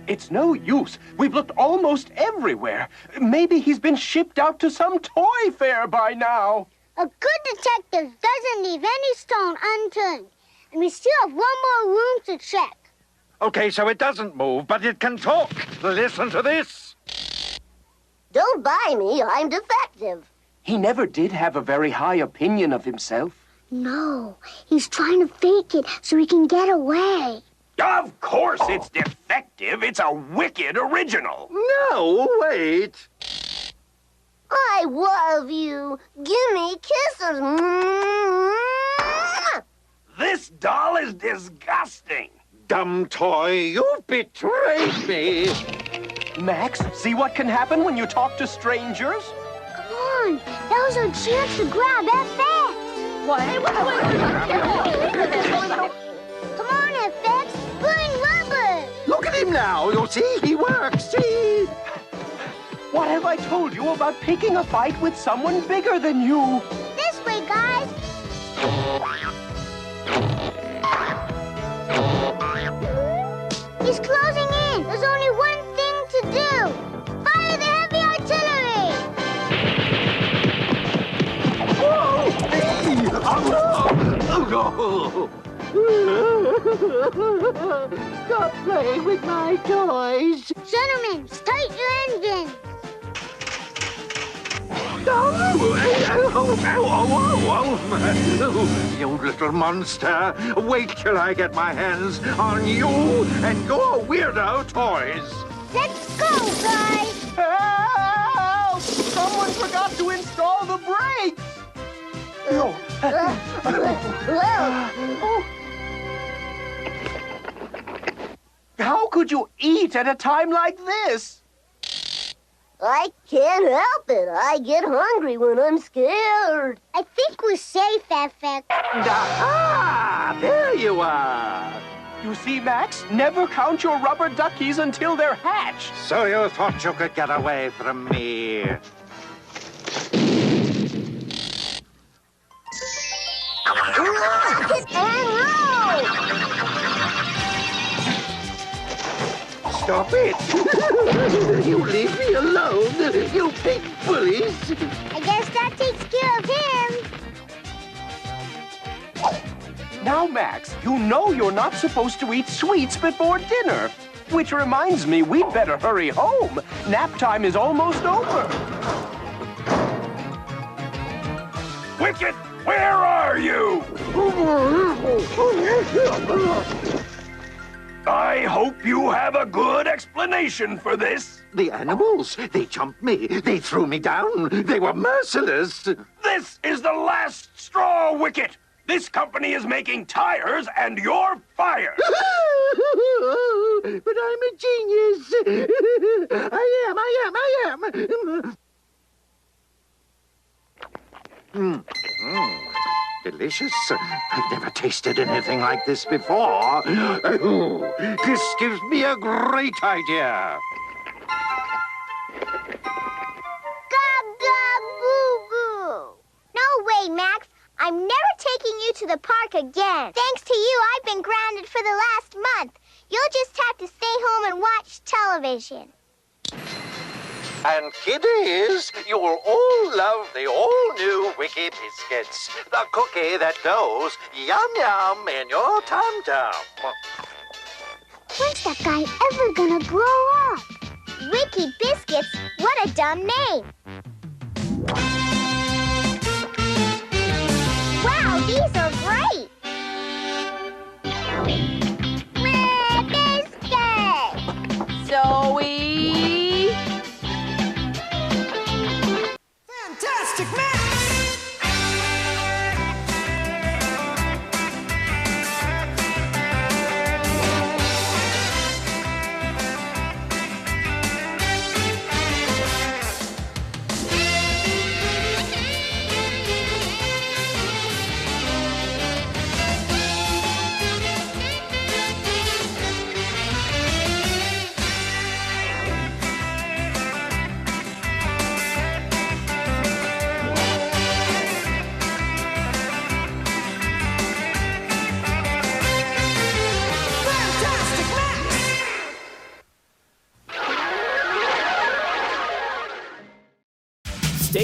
It's no use. We've looked almost everywhere. Maybe he's been shipped out to some toy fair by now. A good detective doesn't leave any stone unturned. And we still have one more room to check. Okay, so it doesn't move, but it can talk. Listen to this. Don't buy me. I'm defective. He never did have a very high opinion of himself. No, he's trying to fake it so he can get away. Of course it's defective. It's a wicked original. No, wait. I love you. Give me kisses. This doll is disgusting. Dumb toy, you've betrayed me. Max, see what can happen when you talk to strangers? Come on, that was our chance to grab FX. What? Come on, FX, bring rubber. Look at him now. You'll see, he works. See? What have I told you about picking a fight with someone bigger than you? This way, guys. He's closing in. There's only one thing to do. Fire the heavy artillery. Whoa! Stop playing with my toys. Gentlemen, start your engine. You little monster. Wait till I get my hands on you and your weirdo toys. Let's go, guys. Help! Someone forgot to install the brakes. How could you eat at a time like this? I can't help it. I get hungry when I'm scared. I think we're safe, FX. Ah, there you are. You see, Max, never count your rubber duckies until they're hatched. So you thought you could get away from me? Rock it and roll! Stop it! You leave me alone, you big bullies! I guess that takes care of him. Now, Max, you know you're not supposed to eat sweets before dinner. Which reminds me, we'd better hurry home. Nap time is almost over. Wicket, where are you? I hope you have a good explanation for this. The animals, they jumped me, they threw me down, they were merciless. This is the last straw, Wicket. This company is making tires and you're fired. But I'm a genius. I am. Delicious. I've never tasted anything like this before. Ooh, this gives me a great idea. Gab-gab-goo-goo. No way, Max. I'm never taking you to the park again. Thanks to you, I've been grounded for the last month. You'll just have to stay home and watch television. And kiddies, you will all love the all-new Wiki Biscuits. The cookie that goes yum-yum in your tum-tum. When's that guy ever gonna grow up? Wiki Biscuits? What a dumb name. Wow, these are great. Biscuits! Zoe! Fantastic Max!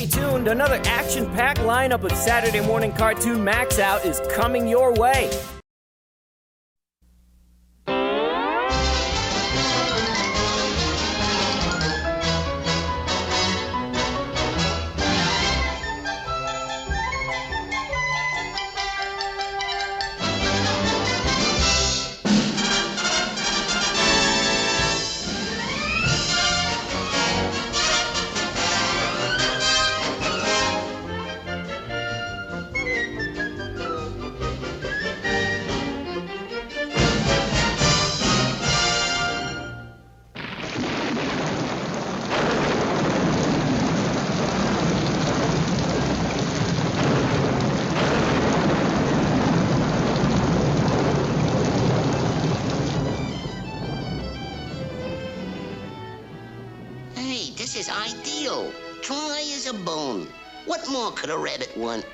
Stay tuned. Another action-packed lineup of Saturday Morning Cartoon MAXOUT is coming your way. This is ideal. Dry as a bone. What more could a rabbit want?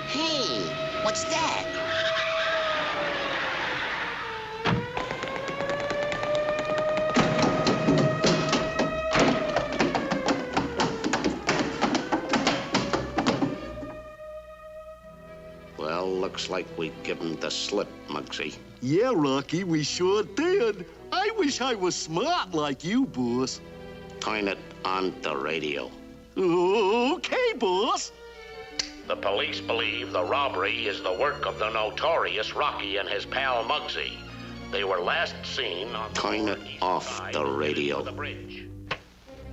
Hey, what's that? Well, looks like we give him the slip, Muggsy. Yeah, Rocky, we sure did. I wish I was smart like you, boss. Turn it on the radio. Okay, boss. The police believe the robbery is the work of the notorious Rocky and his pal Muggsy. They were last seen on Turn it off the radio.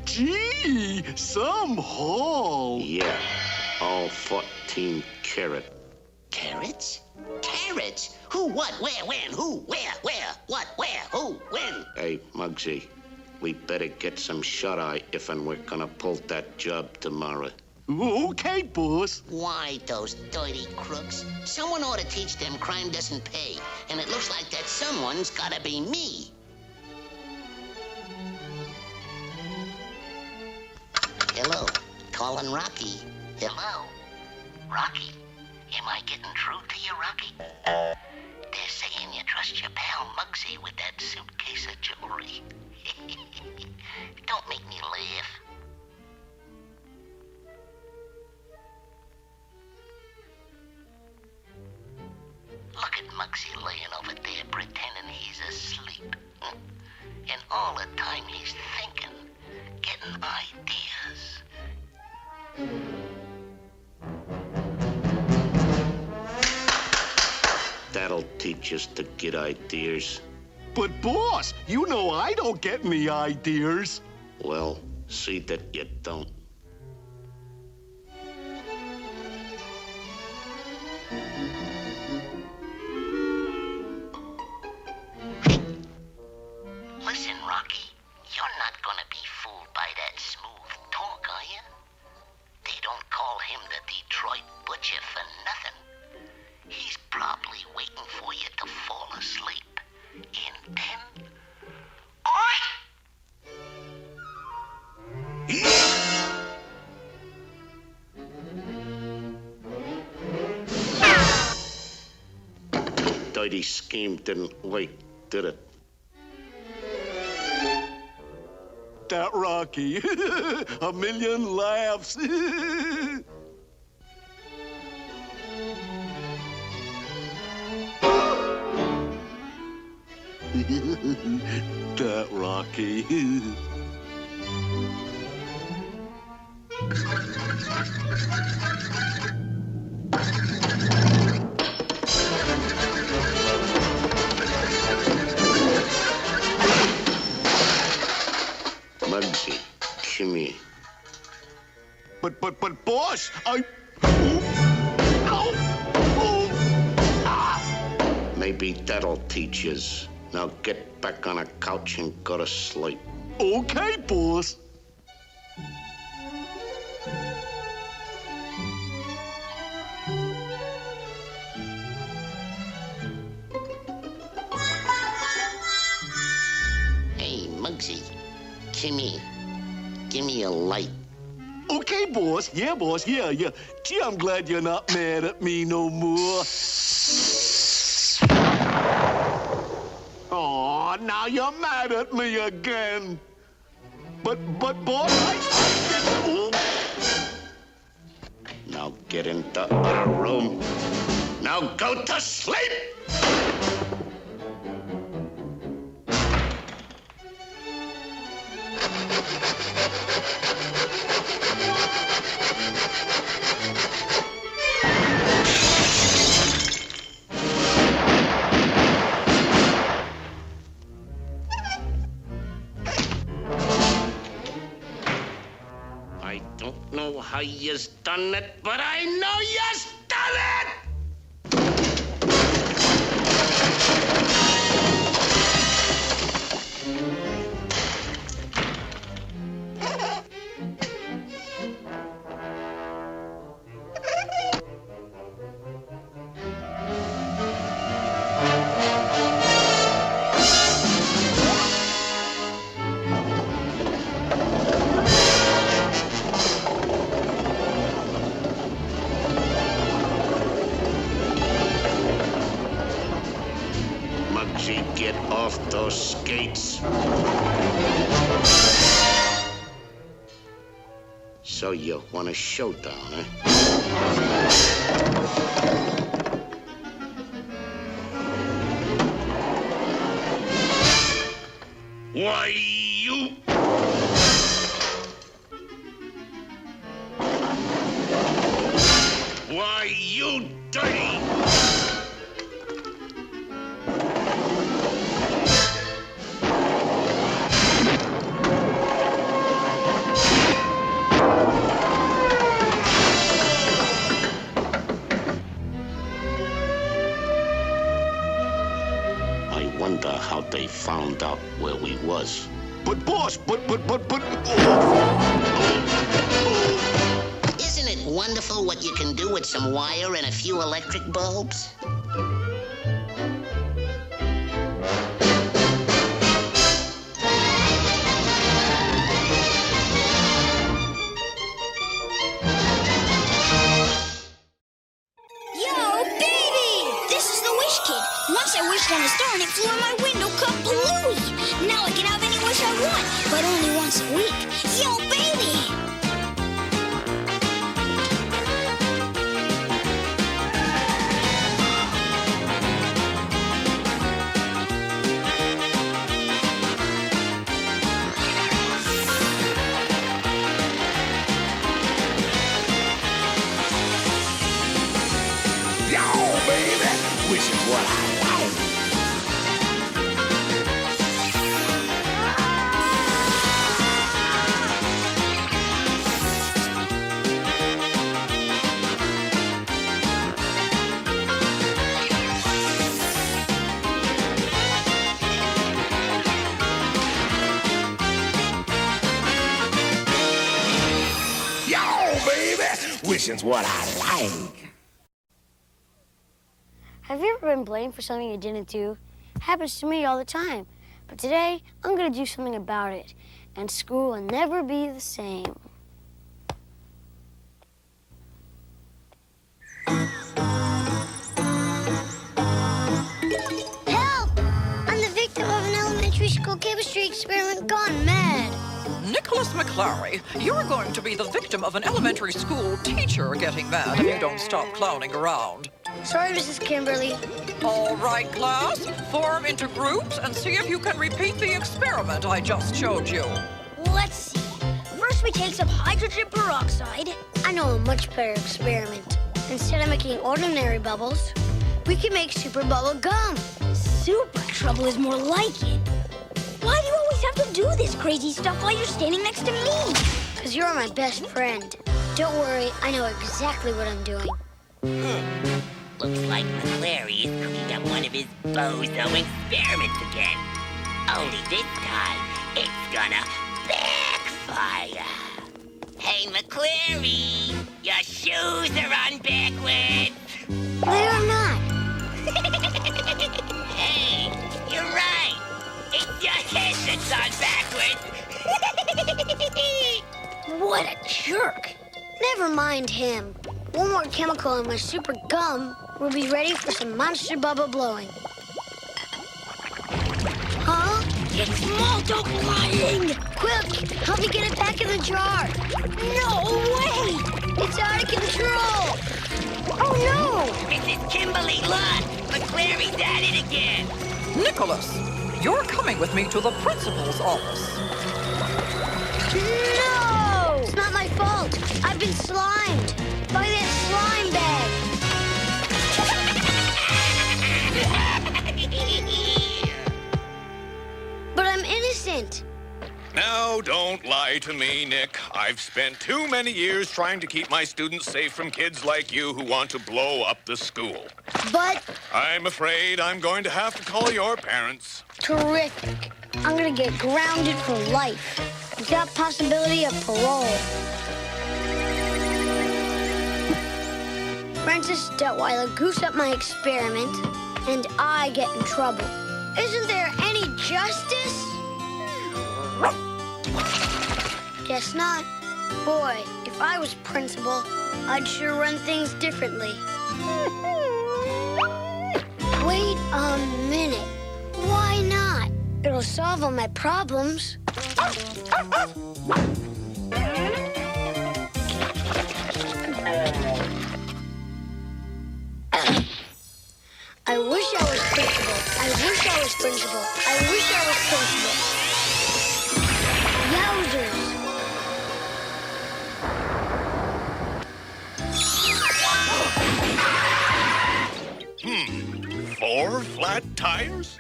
Gee, some haul. Yeah, all 14 carat. Carrots? Carrots? Who, what, where, when, who, where, what, where, who, when? Hey, Muggsy, we better get some shut-eye if and we're gonna pull that job tomorrow. Okay, boss. Why, those dirty crooks? Someone ought to teach them crime doesn't pay, and it looks like that someone's gotta be me. Hello, calling Rocky. Hello, Rocky. Am I getting through to you, Rocky? They're saying you trust your pal Muggsy with that suitcase of jewelry. Don't make me laugh. Look at Muggsy laying over there pretending he's asleep. And all the time he's thinking, getting ideas. That'll teach us to get ideas. But, boss, you know I don't get any ideas. Well, see that you don't. Listen, Rocky, you're not gonna be fooled by that smooth talk, are you? They don't call him the Detroit Butcher for nothing. He's probably waiting for you to fall asleep. And then... Dirty scheme didn't wait, did it? That Rocky. A million laughs. That Rocky. Muggsy, come here. But, boss, I... Maybe that'll teach us. Now get back on a couch and go to sleep. Okay, boss. Hey, Muggsy, come here. Give me a light. Okay, boss. Yeah, boss. Yeah. Gee, I'm glad you're not mad at me no more. Oh, now you're mad at me again. But, boss, I... Now get into our room. Now go to sleep! I don't know how you's done it, but I know you's done it! Muggsy, get off those skates. So you want a showdown, eh? Why, you... Why, you dirty... I wonder how they found out where we was. But boss, Isn't it wonderful what you can do with some wire and a few electric bulbs? Yo, baby! This is the Wish Kid. Once I wished on a star and it flew in my window kablooey. Now I can have any wish I want, but only once a week. Yo, baby! yo, baby, which is what I like. Yo, baby, wishing's what I like. Have you ever been blamed for something you didn't do? Happens to me all the time. But today, I'm gonna do something about it, and school will never be the same. Help! I'm the victim of an elementary school chemistry experiment gone mad. Nicholas McClary, you're going to be the victim of an elementary school teacher getting mad if you don't stop clowning around. Sorry, Mrs. Kimberly. All right, class, form into groups and see if you can repeat the experiment I just showed you. Let's see. First, we take some hydrogen peroxide. I know a much better experiment. Instead of making ordinary bubbles, we can make super bubble gum. Super trouble is more like it. Why do you always have to do this crazy stuff while you're standing next to me? Because you're my best friend. Don't worry, I know exactly what I'm doing. Looks like McClary is cooking up one of his bozo experiments again. Only this time, it's gonna backfire. Hey, McClary, your shoes are on backwards. They're not. Hey, you're right. It's your head that's on backwards. What a jerk. Never mind him. One more chemical in my super gum, we'll be ready for some monster bubble blowing. Huh? It's multiplying! Quick, help me get it back in the jar. No way! It's out of control. Oh, no! Mrs. Kimberly, look! McClary's at it again! Nicholas, you're coming with me to the principal's office. No! It's not my fault. I've been slimed by that slime bag. But I'm innocent. Now, don't lie to me, Nick. I've spent too many years trying to keep my students safe from kids like you who want to blow up the school. But... I'm afraid I'm going to have to call your parents. Terrific. I'm gonna get grounded for life, without possibility of parole. Francis Detweiler goose up my experiment, and I get in trouble. Isn't there any justice? Guess not. Boy, if I was principal, I'd sure run things differently. Wait a minute. Why not? It'll solve all my problems. I wish I was principal. I wish I was principal. I wish I was principal. Yowzers. 4 flat tires?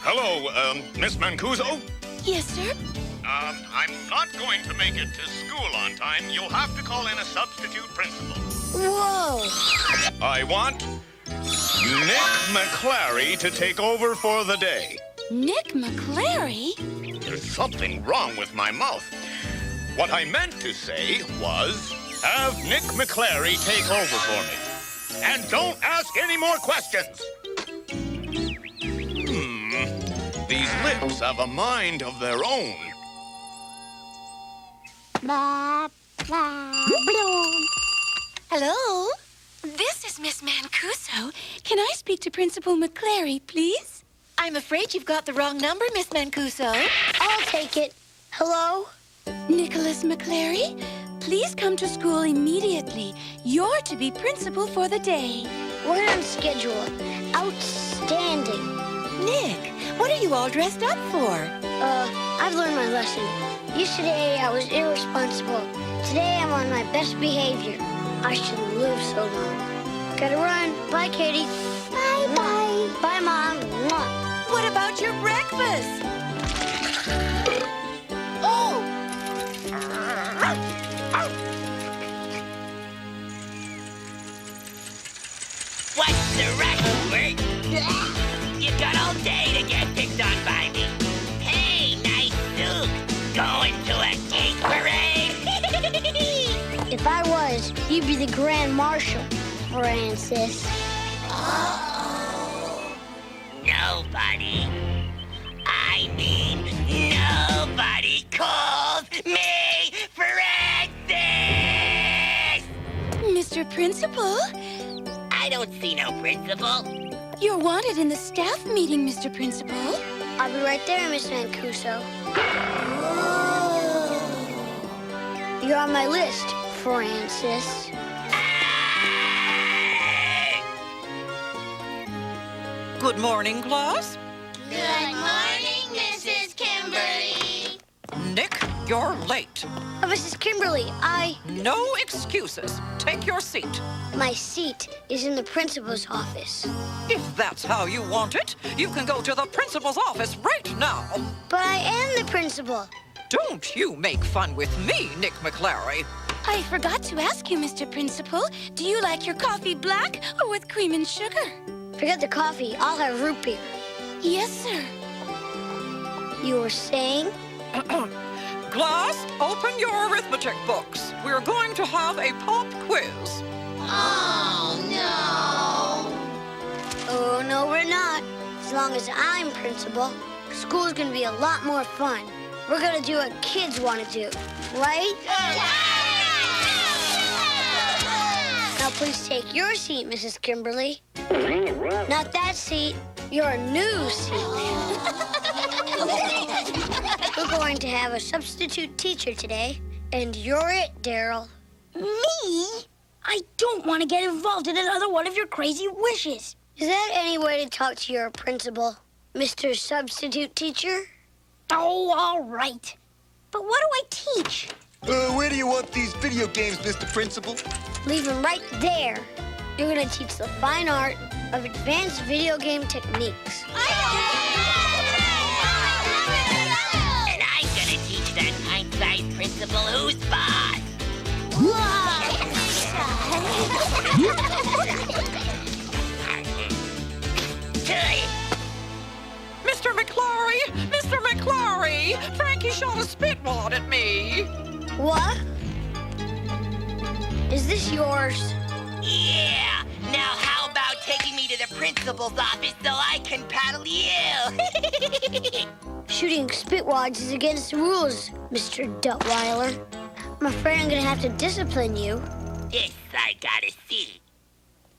Hello, Miss Mancuso? Yes, sir? I'm not going to make it to school on time. You'll have to call in a substitute principal. Whoa! I want Nick McClary to take over for the day. Nick McClary? There's something wrong with my mouth. What I meant to say was, have Nick McClary take over for me. And don't ask any more questions. These lips have a mind of their own. Hello? This is Miss Mancuso. Can I speak to Principal McClary, please? I'm afraid you've got the wrong number, Miss Mancuso. I'll take it. Hello? Nicholas McClary, please come to school immediately. You're to be principal for the day. We're on schedule. Outstanding. Nick, what are you all dressed up for? I've learned my lesson. Yesterday, I was irresponsible. Today, I'm on my best behavior. I shouldn't live so long. Gotta run. Bye, Katie. Bye-bye. Bye, Mom. Mwah. What about your breakfast? Oh! What's the rush, Bert? You got all day to get picked on by me. Hey, nice suit. Going to a cake parade. If I was, you'd be the Grand Marshal, Francis. Nobody. I mean, nobody calls me Francis! Mr. Principal? I don't see no principal. You're wanted in the staff meeting, Mr. Principal. I'll be right there, Miss Mancuso. You're on my list, Francis. Good morning, class. Good morning, Mrs. Kimberly. Nick, you're late. Mrs. Kimberly, No excuses. Take your seat. My seat is in the principal's office. If that's how you want it, you can go to the principal's office right now. But I am the principal. Don't you make fun with me, Nick McClary. I forgot to ask you, Mr. Principal, do you like your coffee black or with cream and sugar? Forget the coffee. I'll have root beer. Yes, sir. You were saying? Class, open your arithmetic books. We're going to have a pop quiz. Oh, no. Oh, no, we're not. As long as I'm principal, school's gonna be a lot more fun. We're gonna do what kids want to do, right? Now, please take your seat, Mrs. Kimberly. Not that seat. Your new seat. We're going to have a substitute teacher today, and you're it, Daryl. Me? I don't want to get involved in another one of your crazy wishes. Is that any way to talk to your principal, Mr. Substitute Teacher? Oh, all right. But what do I teach? Where do you want these video games, Mr. Principal? Leave them right there. You're going to teach the fine art of advanced video game techniques. And I'm gonna teach that pint-sized principal who's boss. Mr. McClory! Mr. McClory! Frankie shot a spitwad at me. What? Is this yours? Yeah! Now how about taking me to the principal's office so I can paddle you? Shooting spitwads is against the rules, Mr. Duttweiler. I'm afraid I'm gonna have to discipline you. This I gotta see.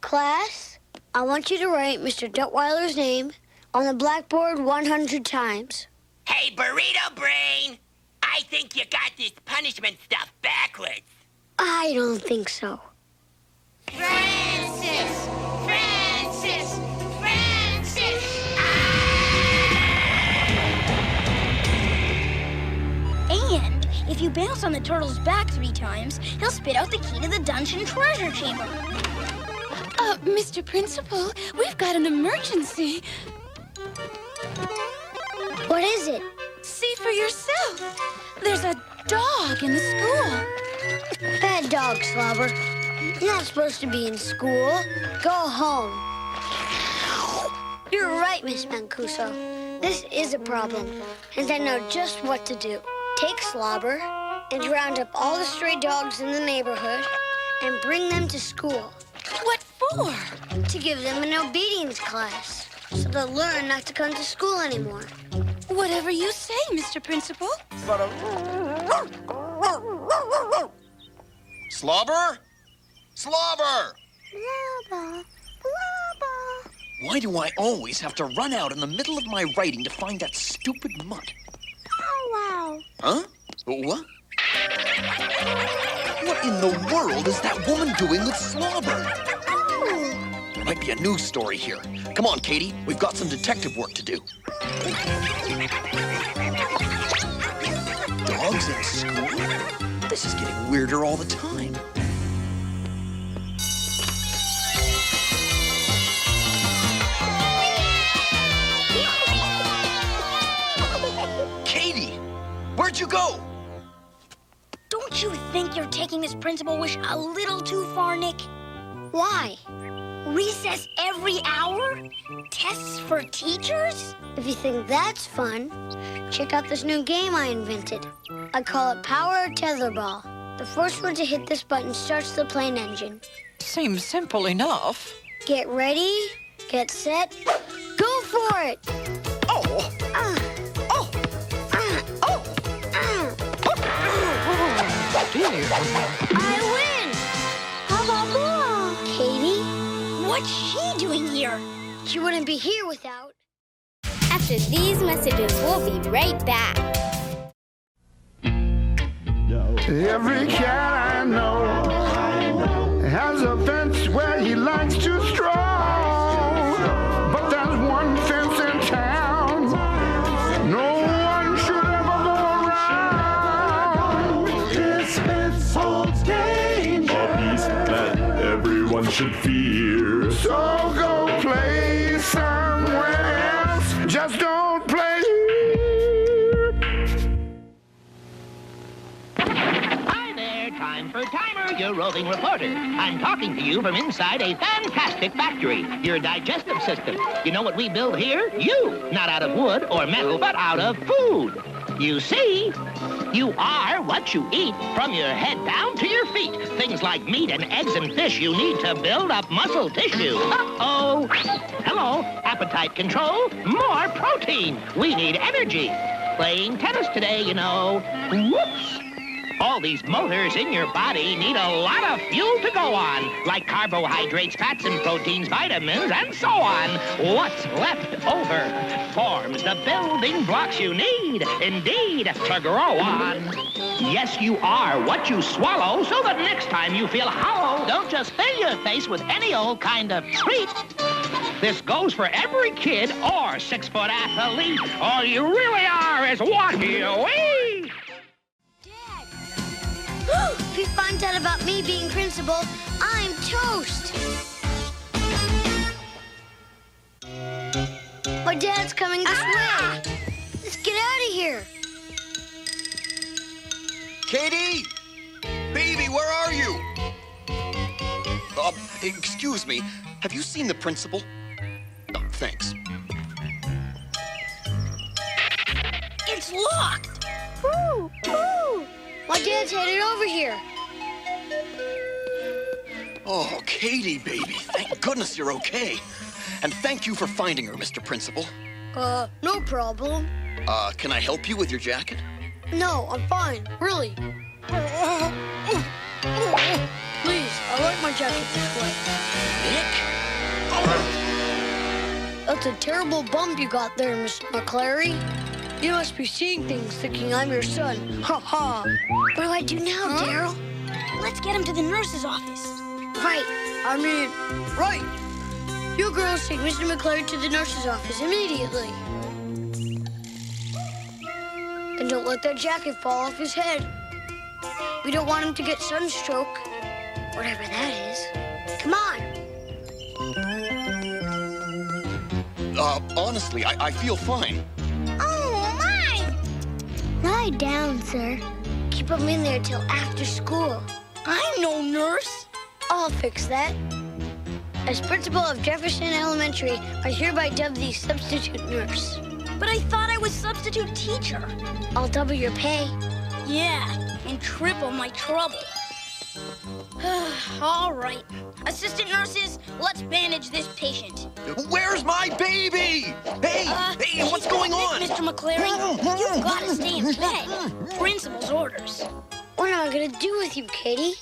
Class, I want you to write Mr. Duttweiler's name on the blackboard 100 times. Hey, Burrito Brain! I think you got this punishment stuff backwards. I don't think so. Francis! Francis! Francis! And if you bounce on the turtle's back 3 times, he'll spit out the key to the dungeon treasure chamber. Mr. Principal, we've got an emergency. What is it? See for yourself. There's a dog in the school. Bad dog, Slobber. You're not supposed to be in school. Go home. You're right, Miss Mancuso. This is a problem, and I know just what to do. Take Slobber and round up all the stray dogs in the neighborhood and bring them to school. What for? To give them an obedience class, so they'll learn not to come to school anymore. Whatever you say, Mr. Principal. Slobber? Slobber! Slobber, Why do I always have to run out in the middle of my writing to find that stupid mutt? wow. Huh? What? What in the world is that woman doing with Slobber? There might be a news story here. Come on, Katie. We've got some detective work to do. Dogs in school? This is getting weirder all the time. Katie! Where'd you go? Don't you think you're taking this principal wish a little too far, Nick? Why? Recess every hour? Tests for teachers? If you think that's fun, check out this new game I invented. I call it Power Tetherball. The first one to hit this button starts the plane engine. Seems simple enough. Get ready, get set, go for it! Oh! Dear. I win! Katie? What's she doing here? She wouldn't be here without... After these messages, we'll be right back. Every cat I know has a fence where he likes to stroll. But there's one fence in town no one should ever go around. This fence holds danger, a beast that everyone should fear. So go play somewhere else, just don't play here. Time for Timer, your roving reporter. I'm talking to you from inside a fantastic factory, your digestive system. You know what we build here? You! Not out of wood or metal, but out of food. You see, you are what you eat, from your head down to your feet. Things like meat and eggs and fish you need to build up muscle tissue. Uh-oh. Hello, appetite control, more protein. We need energy. Playing tennis today, you know. Whoops. All these motors in your body need a lot of fuel to go on, like carbohydrates, fats, and proteins, vitamins, and so on. What's left over forms the building blocks you need, indeed, to grow on. Yes, you are what you swallow, so that next time you feel hollow, don't just fill your face with any old kind of treat. This goes for every kid or 6-foot athlete. All you really are is what you eat. If he finds out about me being principal, I'm toast. My dad's coming this way. Let's get out of here. Katie! Baby, where are you? Excuse me. Have you seen the principal? Oh, thanks. It's locked. Ooh, ooh. My dad's headed over here. Oh, Katie, baby. Thank goodness you're okay. And thank you for finding her, Mr. Principal. No problem. Can I help you with your jacket? No, I'm fine, really. Please, I like my jacket this way. Nick? That's a terrible bump you got there, Mr. McClary. You must be seeing things, thinking I'm your son. Ha ha. What do I do now, Daryl? Let's get him to the nurse's office. Right. Right. You girls take Mr. McClary to the nurse's office immediately. And don't let that jacket fall off his head. We don't want him to get sunstroke, whatever that is. Come on. Honestly, I feel fine. Oh, mine! Lie down, sir. Keep him in there till after school. I'm no nurse. I'll fix that. As principal of Jefferson Elementary, I hereby dub thee substitute nurse. But I thought I was substitute teacher. I'll double your pay. Yeah, and triple my trouble. All right. Assistant nurses, let's bandage this patient. Where's my baby? Hey, what's going on? Mr. McClary, you've got to stay in bed. Principal's orders. What am I going to do with you, Katie?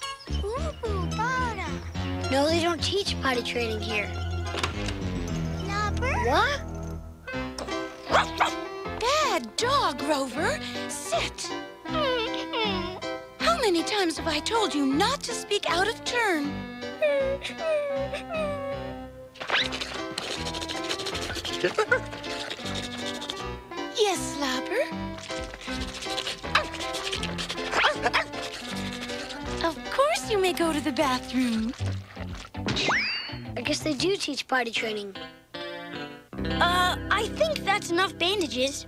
No, they don't teach potty training here. What? Bad dog, Rover. Sit. How many times have I told you not to speak out of turn? Yes, Slobber? Of course you may go to the bathroom. I guess they do teach potty training. I think that's enough bandages.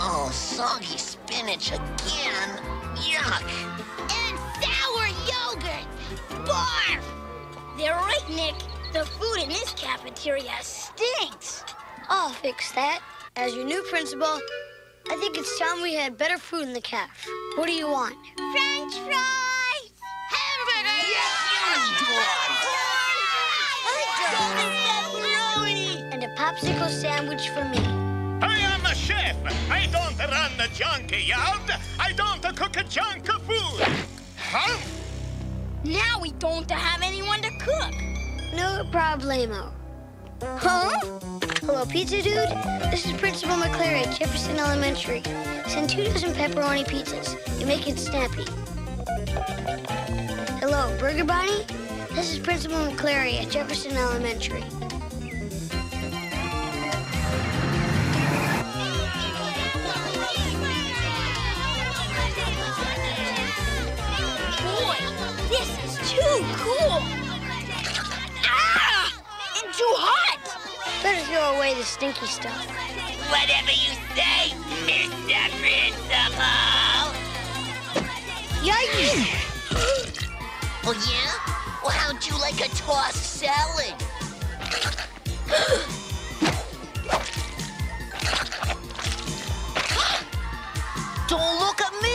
Oh, soggy spinach again. Yuck. And sour yogurt. Barf! They're right, Nick. The food in this cafeteria stinks. I'll fix that. As your new principal, I think it's time we had better food in the caf. What do you want? French fries! Hamburgers! And a popsicle sandwich for me. I am a chef. I don't run the junkyard. I don't cook a junk of food. Huh? Now we don't have anyone to cook. No problemo. Huh? Hello, pizza dude. This is Principal McClary at Jefferson Elementary. Send 2 dozen pepperoni pizzas. You make it snappy. Hello, Burger Bonnie. This is Principal McClary at Jefferson Elementary. Boy, this is too cool. Ah! And too hot. Better throw away the stinky stuff. Whatever you say, Mr. Principal. Yikes! Oh, yeah? Well, how'd you like a tossed salad? Don't look at me!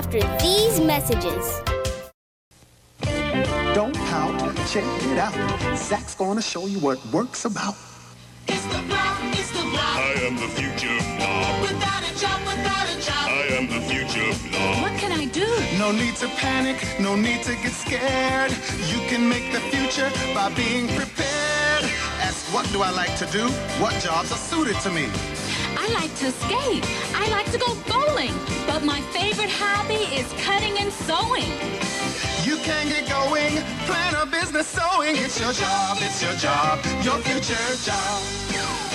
after these messages. Don't pout, check it out. Zach's gonna show you what work's about. It's the blob, it's the blob. I am the future blob. Without a job, without a job. I am the future blob. What can I do? No need to panic, no need to get scared. You can make the future by being prepared. Ask what do I like to do? What jobs are suited to me? I like to skate. I like to go bowling. But my favorite hobby is cutting and sewing. You can get going, plan a business sewing. It's your job, your future job.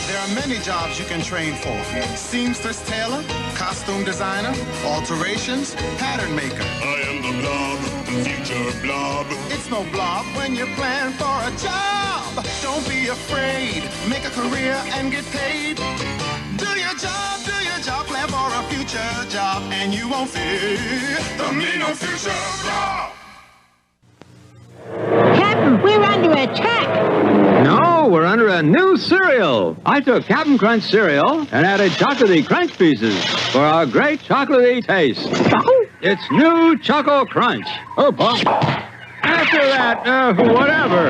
There are many jobs you can train for. Seamstress tailor, costume designer, alterations, pattern maker. I am the blob, the future blob. It's no blob when you plan for a job. Don't be afraid, make a career and get paid. Do your job, plan for a future job, and you won't fear the mean old future blob. Captain, we're under attack. No, we're under a new cereal. I took Captain Crunch cereal and added chocolatey crunch pieces for our great chocolatey taste. It's new Choco Crunch. Oh, boy. After that, whatever.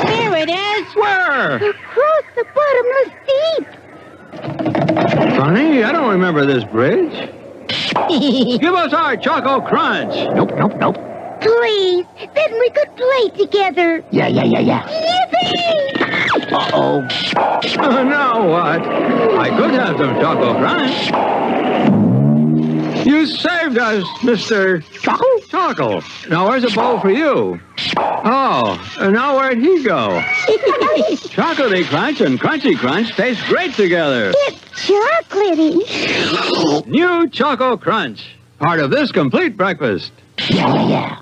There it is. Where? Across the bottomless deep. Funny, I don't remember this bridge. Give us our Choco Crunch. Nope. Please, then we could play together. Yeah. Yippee! Uh-oh. Now what? I could have some Choco Crunch. You saved us, Mr. Choco. Now where's a bowl for you? Oh, and now where'd he go? Chocolatey Crunch and Crunchy Crunch taste great together. It's chocolatey. New Choco Crunch. Part of this complete breakfast. Yeah.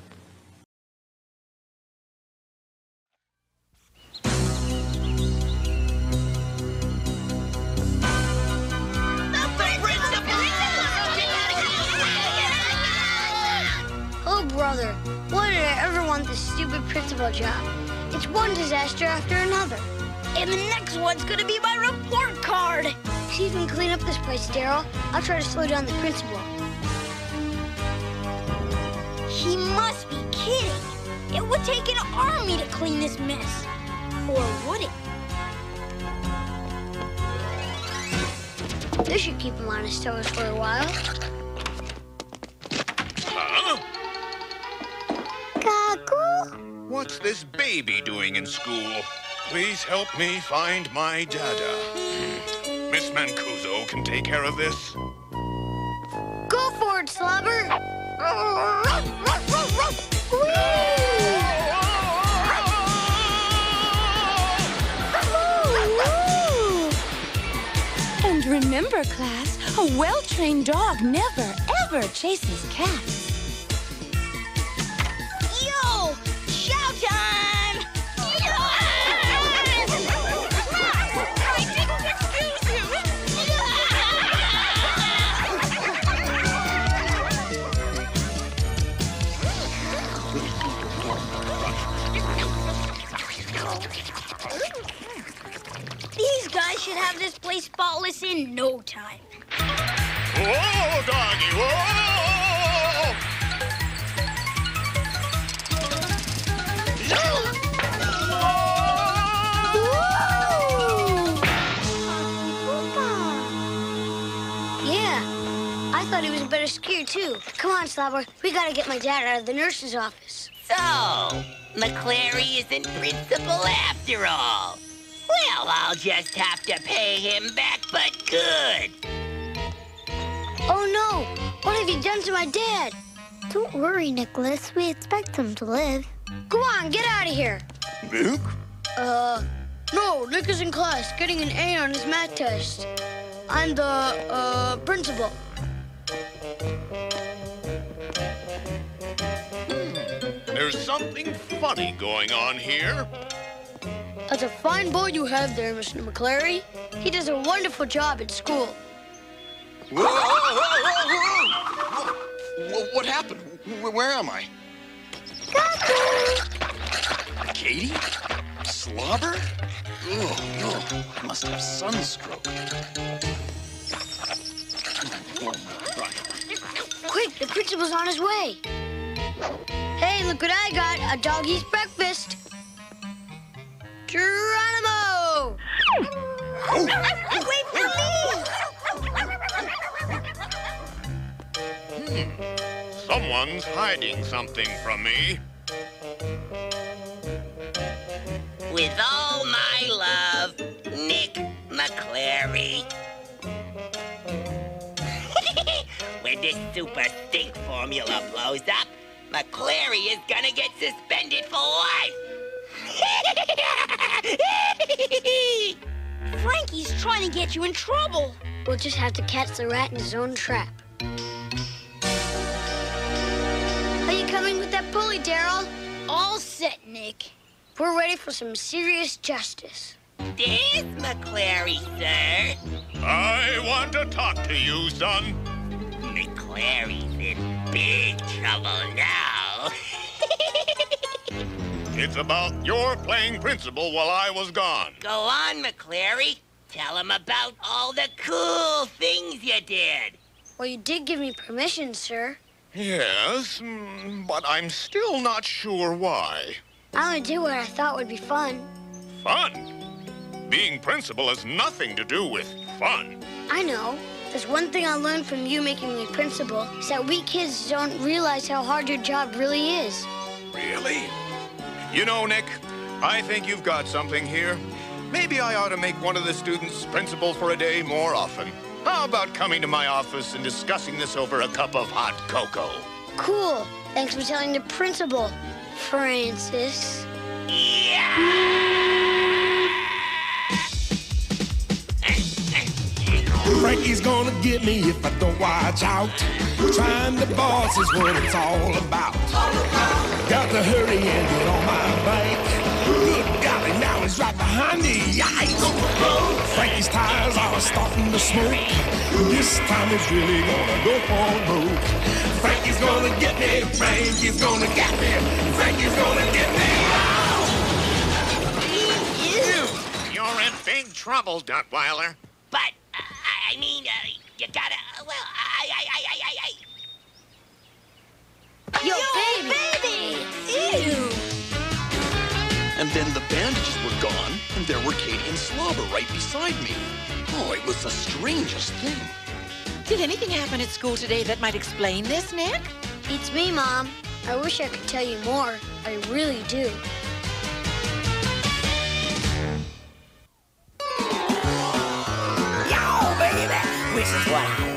Oh, brother, why did I ever want this stupid principal job? It's one disaster after another. And the next one's gonna be my report card. See if you can clean up this place, Daryl. I'll try to slow down the principal. He must be kidding. It would take an army to clean this mess. Or would it? This should keep him on his toes for a while. Huh? Cuckoo? What's this baby doing in school? Please help me find my dada. Miss Mancuso can take care of this. Go for it, Slobber. And remember, class, a well-trained dog never, ever chases cats. Yo! Shout time! I didn't excuse you. These guys should have this place spotless in no time. Whoa, doggy, whoa! Yeah, I thought he was a better skier, too. Come on, Slobber. We gotta get my dad out of the nurse's office. So, McClary isn't principal after all. Well, I'll just have to pay him back, but good. Oh, no. What have you done to my dad? Don't worry, Nicholas. We expect him to live. Go on, get out of here. Nick? No, Nick is in class, getting an A on his math test. I'm the, principal. There's something funny going on here. That's a fine boy you have there, Mr. McClary. He does a wonderful job at school. Whoa! What happened? Where am I? Katie? Slobber? Oh, no. I must have sunstroke. Quick, the principal's on his way. Hey, look what I got. A doggy's breakfast. Geronimo! Wait for me! Someone's hiding something from me. With all my love, Nick McClary. When this super stink formula blows up, McClary is gonna get suspended for life. Frankie's trying to get you in trouble. We'll just have to catch the rat in his own trap. Are you coming with that pulley, Daryl? All set, Nick. We're ready for some serious justice. This McClary, sir. I want to talk to you, son. McClary's in big trouble now. It's about your playing principal while I was gone. Go on, McClary. Tell him about all the cool things you did. Well, you did give me permission, sir. Yes, but I'm still not sure why. I only did what I thought would be fun. Fun? Being principal has nothing to do with fun. I know. There's one thing I learned from you making me principal, is that we kids don't realize how hard your job really is. Really? You know, Nick, I think you've got something here. Maybe I ought to make one of the students principal for a day more often. How about coming to my office and discussing this over a cup of hot cocoa? Cool. Thanks for telling the principal, Francis. Frankie's gonna get me if I don't watch out. Trying to boss is what it's all about. Got to hurry and get on my bike. Good golly, now he's right behind me. Yikes! Frankie's tires are starting to smoke. This time it's really gonna go for broke. Frankie's gonna get me. Frankie's gonna get me. Frankie's gonna get me. You're in big trouble, Duttweiler. But, I mean, you gotta, well, Yo, baby! Ew! And then the bandages were gone, and there were Katie and Slobber right beside me. Oh, it was the strangest thing. Did anything happen at school today that might explain this, Nick? It's me, Mom. I wish I could tell you more. I really do. Yo, baby! This is what I like.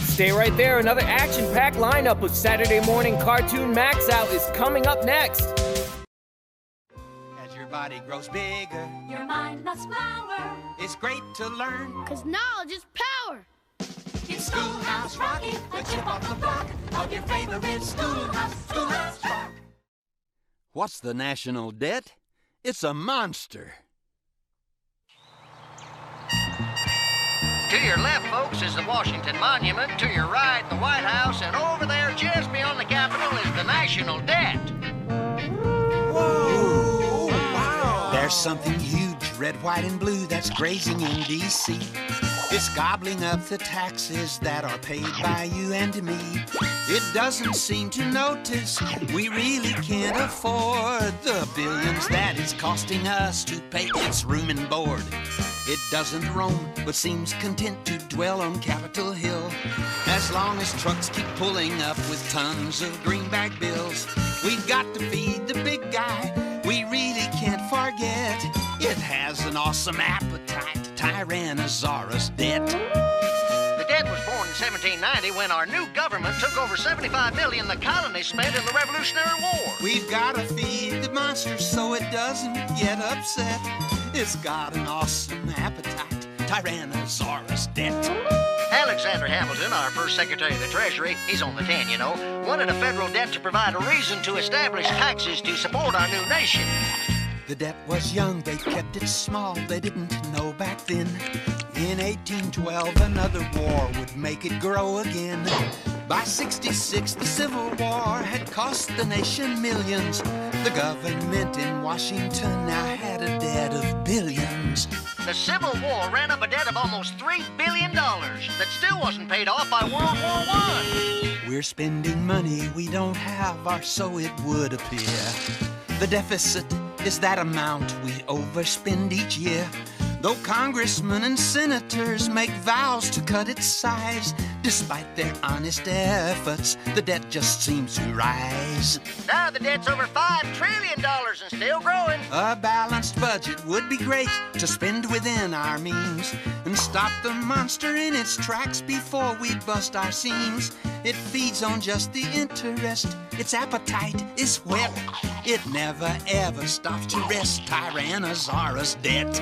Stay right there. Another action-packed lineup of Saturday Morning Cartoon MAXOUT is coming up next. As your body grows bigger, your mind must flower. It's great to learn. 'Cause knowledge is power. It's Schoolhouse Rocky, the chip off the block of your favorite schoolhouse, Schoolhouse Rock. What's the national debt? It's a monster. To your left, folks, is the Washington Monument. To your right, the White House. And over there, just beyond the Capitol, is the national debt. Whoa! Wow! There's something huge, red, white, and blue, that's grazing in D.C. It's gobbling up the taxes that are paid by you and me. It doesn't seem to notice we really can't afford the billions that it's costing us to pay its room and board. It doesn't roam, but seems content to dwell on Capitol Hill. As long as trucks keep pulling up with tons of greenback bills, we've got to feed the big guy. We really can't forget. It has an awesome appetite, Tyrannosaurus debt. The debt was born in 1790 when our new government took over $75 million the colonies spent in the Revolutionary War. We've got to feed the monster so it doesn't get upset. It's got an awesome appetite, Tyrannosaurus debt. Alexander Hamilton, our first Secretary of the Treasury, he's on the 10, you know, wanted a federal debt to provide a reason to establish taxes to support our new nation. The debt was young, they kept it small, they didn't know back then. In 1812, another war would make it grow again. By 66, the Civil War had cost the nation millions. The government in Washington now had a debt of billions. The Civil War ran up a debt of almost $3 billion that still wasn't paid off by World War I. We're spending money we don't have, or so it would appear. The deficit is that amount we overspend each year. Though congressmen and senators make vows to cut its size, despite their honest efforts, the debt just seems to rise. Now the debt's over $5 trillion and still growing. A balanced budget would be great to spend within our means and stop the monster in its tracks before we bust our seams. It feeds on just the interest. Its appetite is whet. It never ever stops to rest. Tyrannosaurus debt.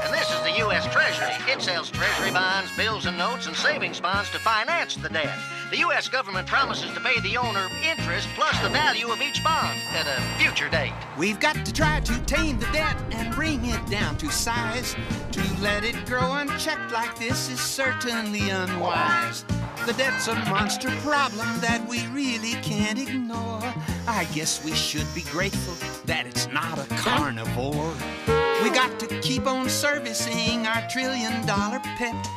And this is the U.S. Treasury. It sells treasury bonds, bills and notes, and savings bonds to finance the debt. The U.S. government promises to pay the owner interest plus the value of each bond at a future date. We've got to try to tame the debt and bring it down to size. To let it grow unchecked like this is certainly unwise. The debt's a monster problem that we really can't ignore. I guess we should be grateful that it's not a carnivore. We got to keep on servicing our $1 trillion pet.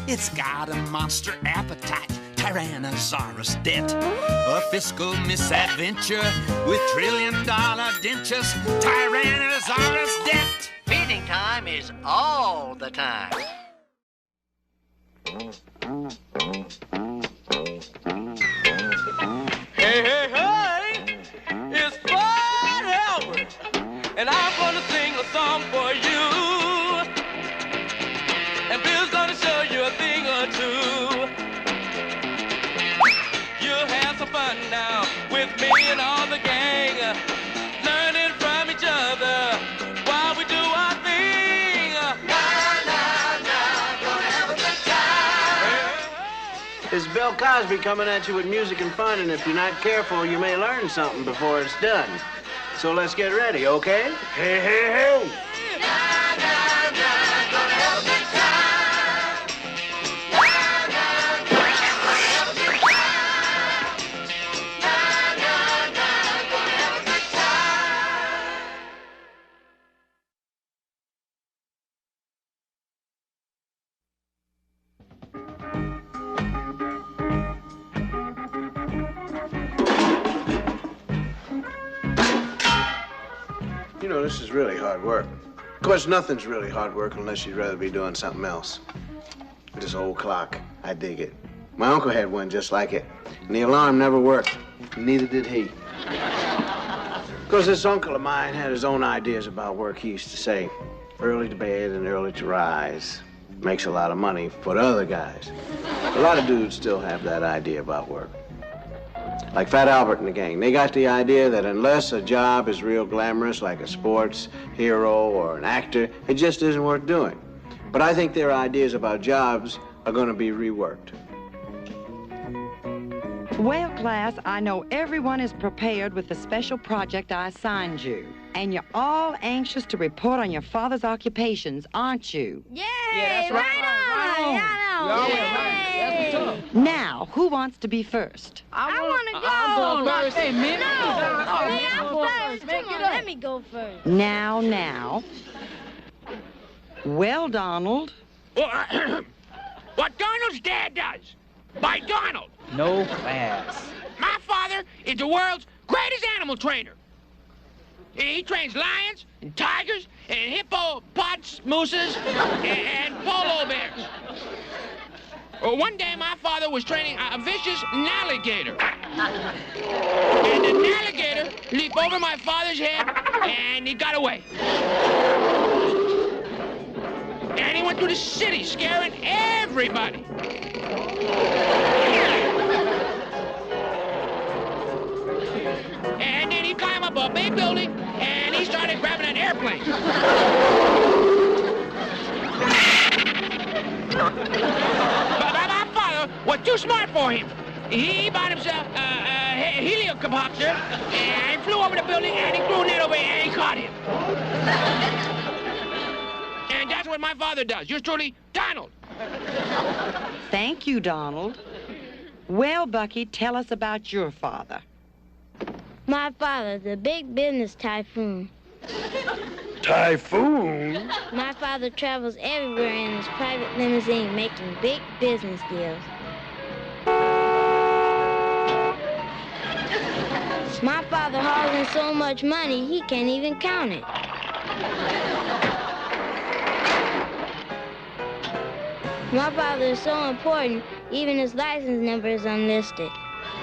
It's got a monster appetite, Tyrannosaurus debt. A fiscal misadventure with $1 trillion dentures, Tyrannosaurus debt. Feeding time is all the time. Hey, hey, hey! It's Bud Albert, and I'm gonna sing a song for you. And Bill's gonna show you a thing or two. You'll have some fun now with me and all the gang, learning from each other while we do our thing. Gonna have a good time. This is Bill Cosby coming at you with music and fun, and if you're not careful, you may learn something before it's done. So let's get ready, okay? Hey, hey, hey! Gonna have a good time. Gonna have a good time. Gonna have a good time. You know, this is really hard work. Of course, nothing's really hard work unless you'd rather be doing something else. This old clock, I dig it. My uncle had one just like it, and the alarm never worked. Neither did he. Because this uncle of mine had his own ideas about work. He used to say, early to bed and early to rise. Makes a lot of money for the other guys. A lot of dudes still have that idea about work. Like Fat Albert and the gang. They got the idea that unless a job is real glamorous, like a sports hero or an actor, it just isn't worth doing. But I think their ideas about jobs are going to be reworked. Well, class, I know everyone is prepared with the special project I assigned you. And you're all anxious to report on your father's occupations, aren't you? Yay! Yeah, that's right. Right. Now, who wants to be first? I want to go. I'm going first. Hey, Minnie. No, I'm first. Come on, let me go first. Now. Well, Donald. What Donald's dad does. By Donald. No class. My father is the world's greatest animal trainer. He trains lions and tigers and hippopotamuses and polo bears. One day, my father was training a vicious alligator. And the alligator leaped over my father's head, and he got away. And he went through the city, scaring everybody. And then he climbed up a big building, and he started grabbing an airplane. But my too smart for him. He bought himself a helicopter and flew over the building and he threw a net over and he caught him. And that's what my father does. Yours truly, Donald. Thank you, Donald. Well, Bucky, tell us about your father. My father's a big business typhoon. Typhoon? My father travels everywhere in his private limousine making big business deals. My father hauls in so much money, he can't even count it. My father is so important, even his license number is unlisted.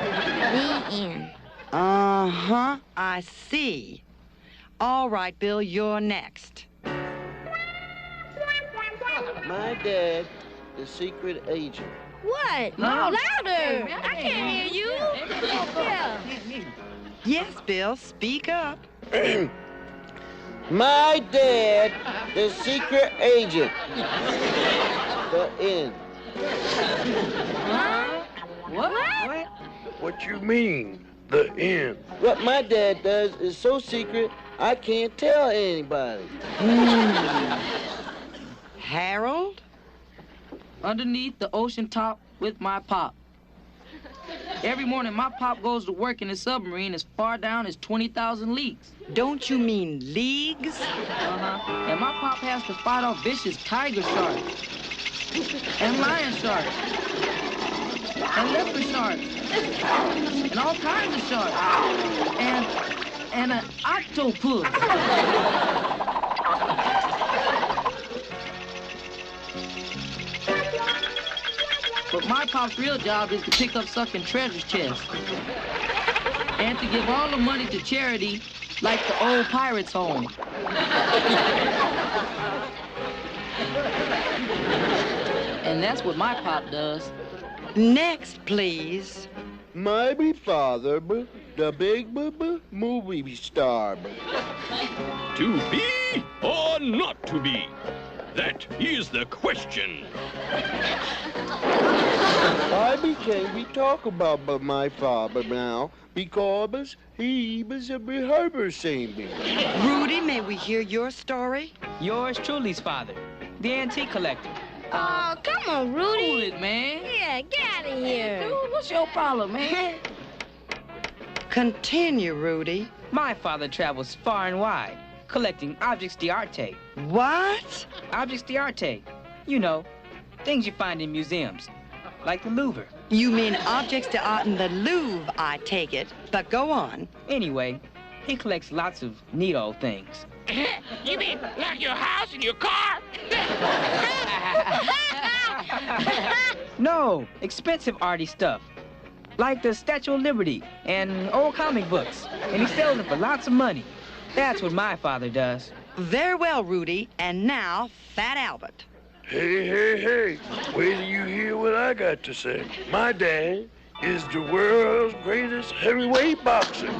The end. Uh-huh, I see. All right, Bill, you're next. My dad, the secret agent. What? Louder. Louder! I can't hear you. Yeah. Yes, Bill, speak up. My dad, the secret agent. The end. Huh? What? What you mean, the end? What my dad does is so secret, I can't tell anybody. Harold? Underneath the ocean top with my pop. Every morning, my pop goes to work in a submarine as far down as 20,000 leagues. Don't you mean leagues? Uh-huh. And my pop has to fight off vicious tiger sharks, and lion sharks, and leopard sharks, and all kinds of sharks, and an octopus. But my pop's real job is to pick up sucking treasure chests and to give all the money to charity like the old pirates' home. And that's what my pop does. Next, please. My father, the big movie star. To be or not to be? That is the question. Why can't we talk about my father now? Because he was a rehearsing me. Rudy, may we hear your story? Yours truly's father, the antique collector. Oh, come on, Rudy. Cool it, man. Yeah, get out of here. Dude, what's your problem, man? Continue, Rudy. My father travels far and wide, collecting objects d'arte. What? Objects d'arte. You know, things you find in museums, like the Louvre. You mean objects d'art in the Louvre, I take it. But go on. Anyway, he collects lots of neat old things. You mean like your house and your car? No, expensive arty stuff. Like the Statue of Liberty and old comic books. And he sells them for lots of money. That's what my father does. Very well, Rudy. And now, Fat Albert. Hey. Wait till you hear what I got to say. My dad is the world's greatest heavyweight boxer.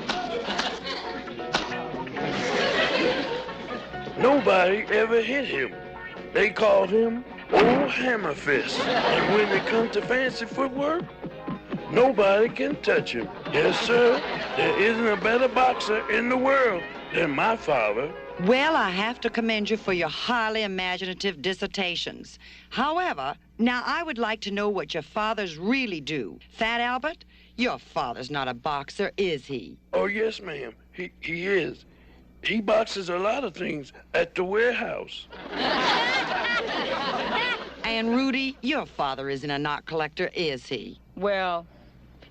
Nobody ever hit him. They called him Old Hammer Fist. And when it comes to fancy footwork, nobody can touch him. Yes, sir. There isn't a better boxer in the world than my father. Well, I have to commend you for your highly imaginative dissertations. However, now I would like to know what your fathers really do. Fat Albert, your father's not a boxer, is he? Oh, yes, ma'am. He is. He boxes a lot of things at the warehouse. And Rudy, your father isn't a knot collector, is he? Well,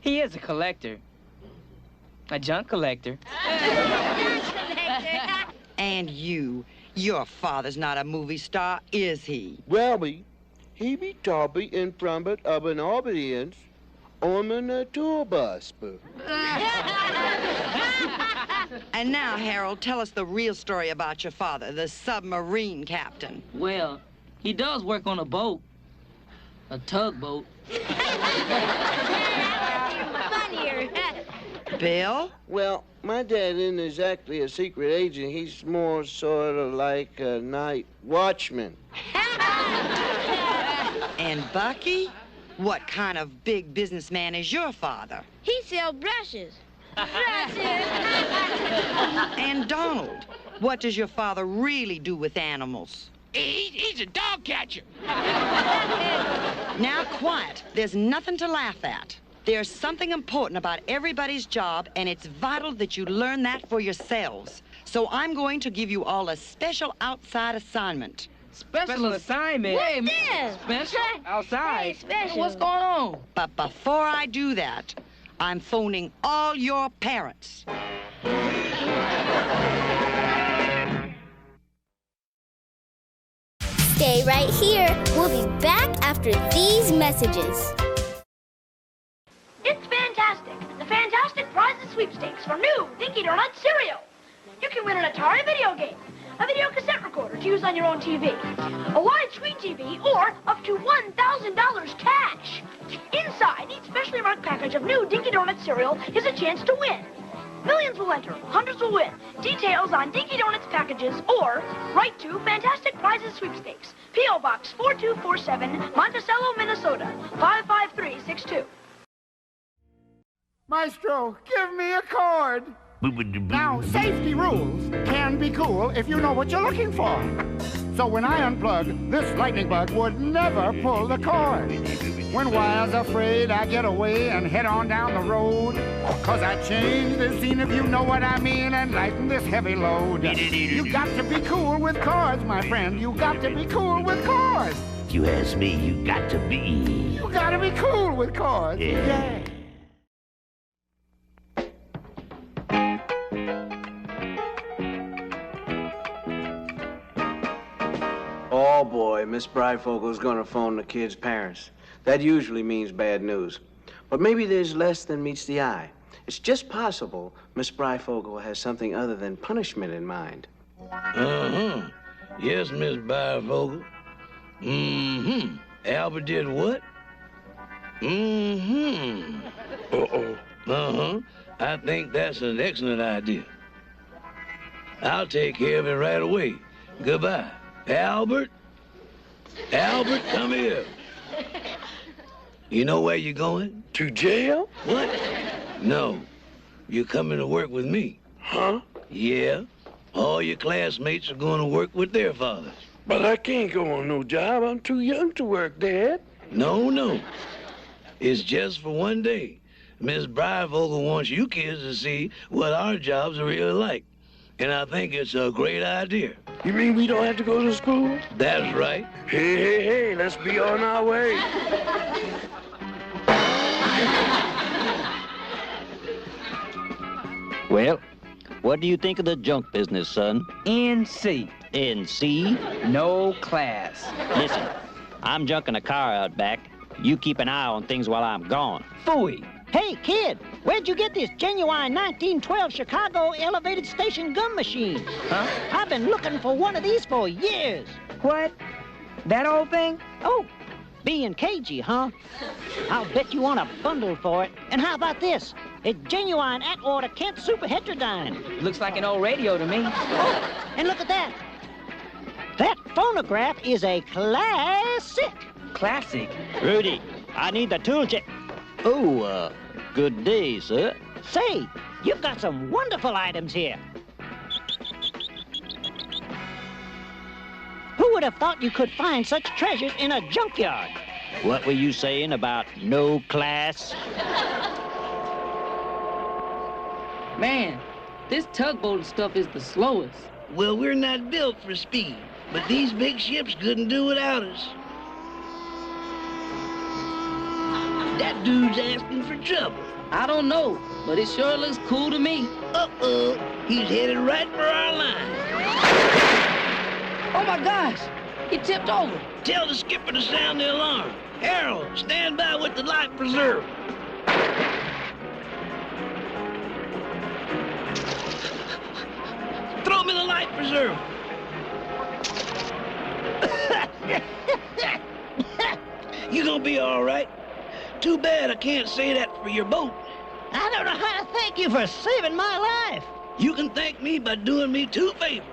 he is a collector. A junk collector. And you, your father's not a movie star, is he? Well, he be topping in front of an audience on a tour bus. And now, Harold, tell us the real story about your father, the submarine captain. Well, he does work on a boat. A tugboat. Funnier. Bill? Well, my dad isn't exactly a secret agent. He's more sort of like a night watchman. And Bucky? What kind of big businessman is your father? He sells brushes. Brushes! And Donald, what does your father really do with animals? He's a dog catcher. Now, quiet. There's nothing to laugh at. There's something important about everybody's job, and it's vital that you learn that for yourselves. So I'm going to give you all a special outside assignment. Special assignment? What's this? Special? Outside? Hey, special. What's going on? But before I do that, I'm phoning all your parents. Stay right here. We'll be back after these messages. It's fantastic. The Fantastic Prizes Sweepstakes for new Dinky Donuts cereal. You can win an Atari video game, a video cassette recorder to use on your own TV, a widescreen TV, or up to $1,000 cash. Inside each specially marked package of new Dinky Donuts cereal is a chance to win. Millions will enter, hundreds will win. Details on Dinky Donuts packages or write to Fantastic Prizes Sweepstakes, P.O. Box 4247, Monticello, Minnesota, 55362. Maestro, give me a chord. Now, safety rules can be cool if you know what you're looking for. So when I unplug, this lightning bug would never pull the cord. When wires are frayed, I get away and head on down the road. 'Cause I change the scene, if you know what I mean, and lighten this heavy load. You got to be cool with cords, my friend. You got to be cool with cords. If you ask me, you got to be. You got to be cool with cords. Yeah. Oh boy, Miss Bryfogel's gonna phone the kid's parents. That usually means bad news. But maybe there's less than meets the eye. It's just possible Miss Bryfogel has something other than punishment in mind. Uh-huh. Yes, Miss Bryfogel. Mm-hmm. Albert did what? Mm-hmm. Uh-oh. Uh-huh. I think that's an excellent idea. I'll take care of it right away. Goodbye. Albert? Albert, come here. You know where you're going? To jail? What? No. You're coming to work with me. Huh? Yeah. All your classmates are going to work with their fathers. But I can't go on no job. I'm too young to work, Dad. No. It's just for one day. Miss Bryvogel wants you kids to see what our jobs are really like. And I think it's a great idea. You mean we don't have to go to school? That's right. Hey, let's be on our way. Well, what do you think of the junk business, son? NC. NC? No class. Listen, I'm junking a car out back. You keep an eye on things while I'm gone. Phooey. Hey, kid, where'd you get this genuine 1912 Chicago elevated station gun machine? Huh? I've been looking for one of these for years. What? That old thing? Oh, being cagey, huh? I'll bet you want a bundle for it. And how about this? It's genuine Atwater Kent Super Heterodyne. Looks like an old radio to me. Oh, and look at that. That phonograph is a classic. Classic? Rudy, I need the toolkit. Oh, good day, sir. Say, you've got some wonderful items here. Who would have thought you could find such treasures in a junkyard? What were you saying about no class? Man, this tugboat stuff is the slowest. Well, we're not built for speed, but these big ships couldn't do without us. That dude's asking for trouble. I don't know, but it sure looks cool to me. Uh-oh, he's headed right for our line. Oh my gosh, he tipped over. Tell the skipper to sound the alarm. Harold, stand by with the life preserver. Throw me the life preserver. You gonna be all right. Too bad I can't say that for your boat. I don't know how to thank you for saving my life. You can thank me by doing me two favors.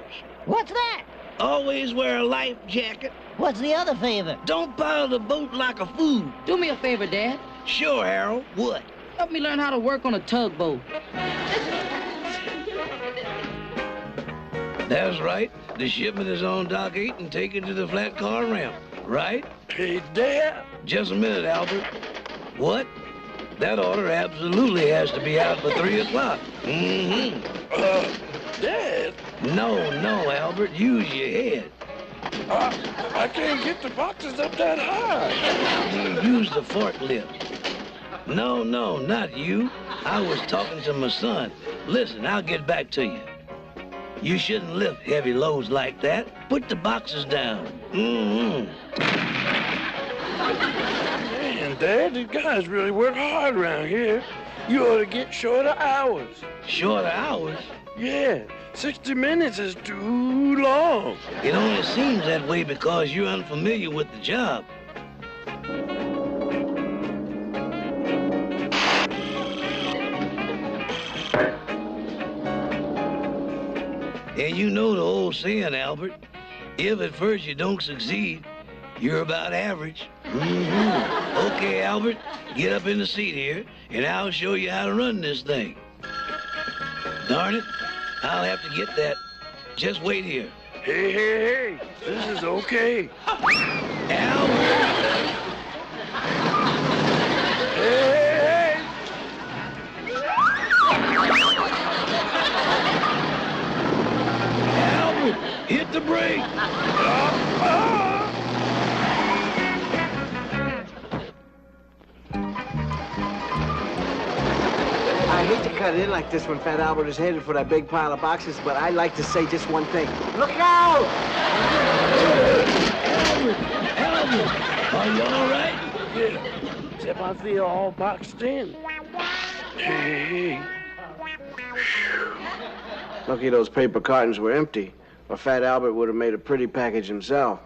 What's that? Always wear a life jacket What's the other favor? Don't pile the boat like a fool. Do me a favor, Dad. Sure, Harold. What? Help me learn how to work on a tugboat. That's right. The shipment is on Dock 8 and taken to the flat car ramp, right? Hey, Dad. Just a minute, Albert. What? That order absolutely has to be out by 3 o'clock. Mm-hmm. Dad? No, Albert. Use your head. I can't get the boxes up that high. Use the forklift. No, not you. I was talking to my son. Listen, I'll get back to you. You shouldn't lift heavy loads like that. Put the boxes down. Mm-hmm. Man, Dad, these guys really work hard around here. You ought to get shorter hours. Shorter hours? Yeah, 60 minutes is too long. It only seems that way because you're unfamiliar with the job. And you know the old saying, Albert, if at first you don't succeed, you're about average. Mm-hmm. Okay, Albert, get up in the seat here, and I'll show you how to run this thing. Darn it, I'll have to get that. Just wait here. Hey, this is okay. Albert! Hey! Albert, hit the brake! I hate to cut in like this when Fat Albert is headed for that big pile of boxes, but I'd like to say just one thing. Look out! Albert, are you all right? Yeah, except I feel all boxed in. Hey. Lucky those paper cartons were empty, or Fat Albert would have made a pretty package himself.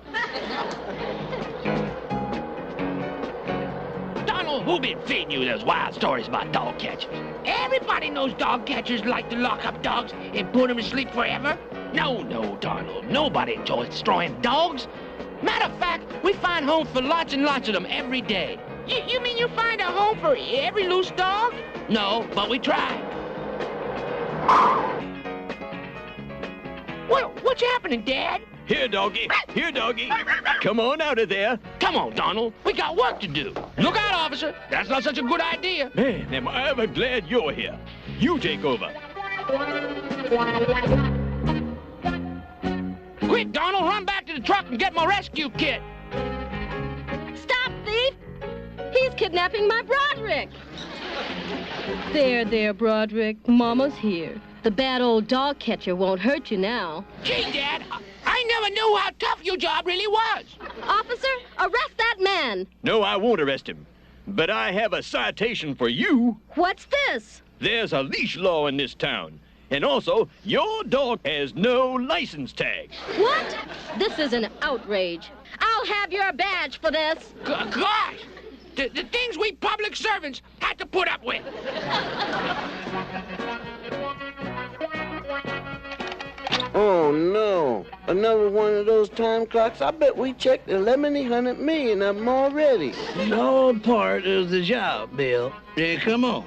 Who been feeding you those wild stories about dog catchers? Everybody knows dog catchers like to lock up dogs and put them to sleep forever. No, Donald. Nobody enjoys destroying dogs. Matter of fact, we find homes for lots and lots of them every day. You mean you find a home for every loose dog? No, but we try. What's happening, Dad? Here, doggy. Here, doggy. Come on out of there. Come on, Donald. We got work to do. Look out, officer. That's not such a good idea. Man, am I ever glad you're here. You take over. Quick, Donald, run back to the truck and get my rescue kit. Stop, thief! He's kidnapping my Broderick. There, Broderick. Mama's here. The bad old dog catcher won't hurt you now. Gee, Dad, I never knew how tough your job really was. Officer, arrest that man. No, I won't arrest him. But I have a citation for you. What's this? There's a leash law in this town. And also, your dog has no license tag. What? This is an outrage. I'll have your badge for this. Gosh! The things we public servants had to put up with. Oh, no. Another one of those time clocks? I bet we checked 1,100 million of them already. It's all part of the job, Bill. Yeah, come on.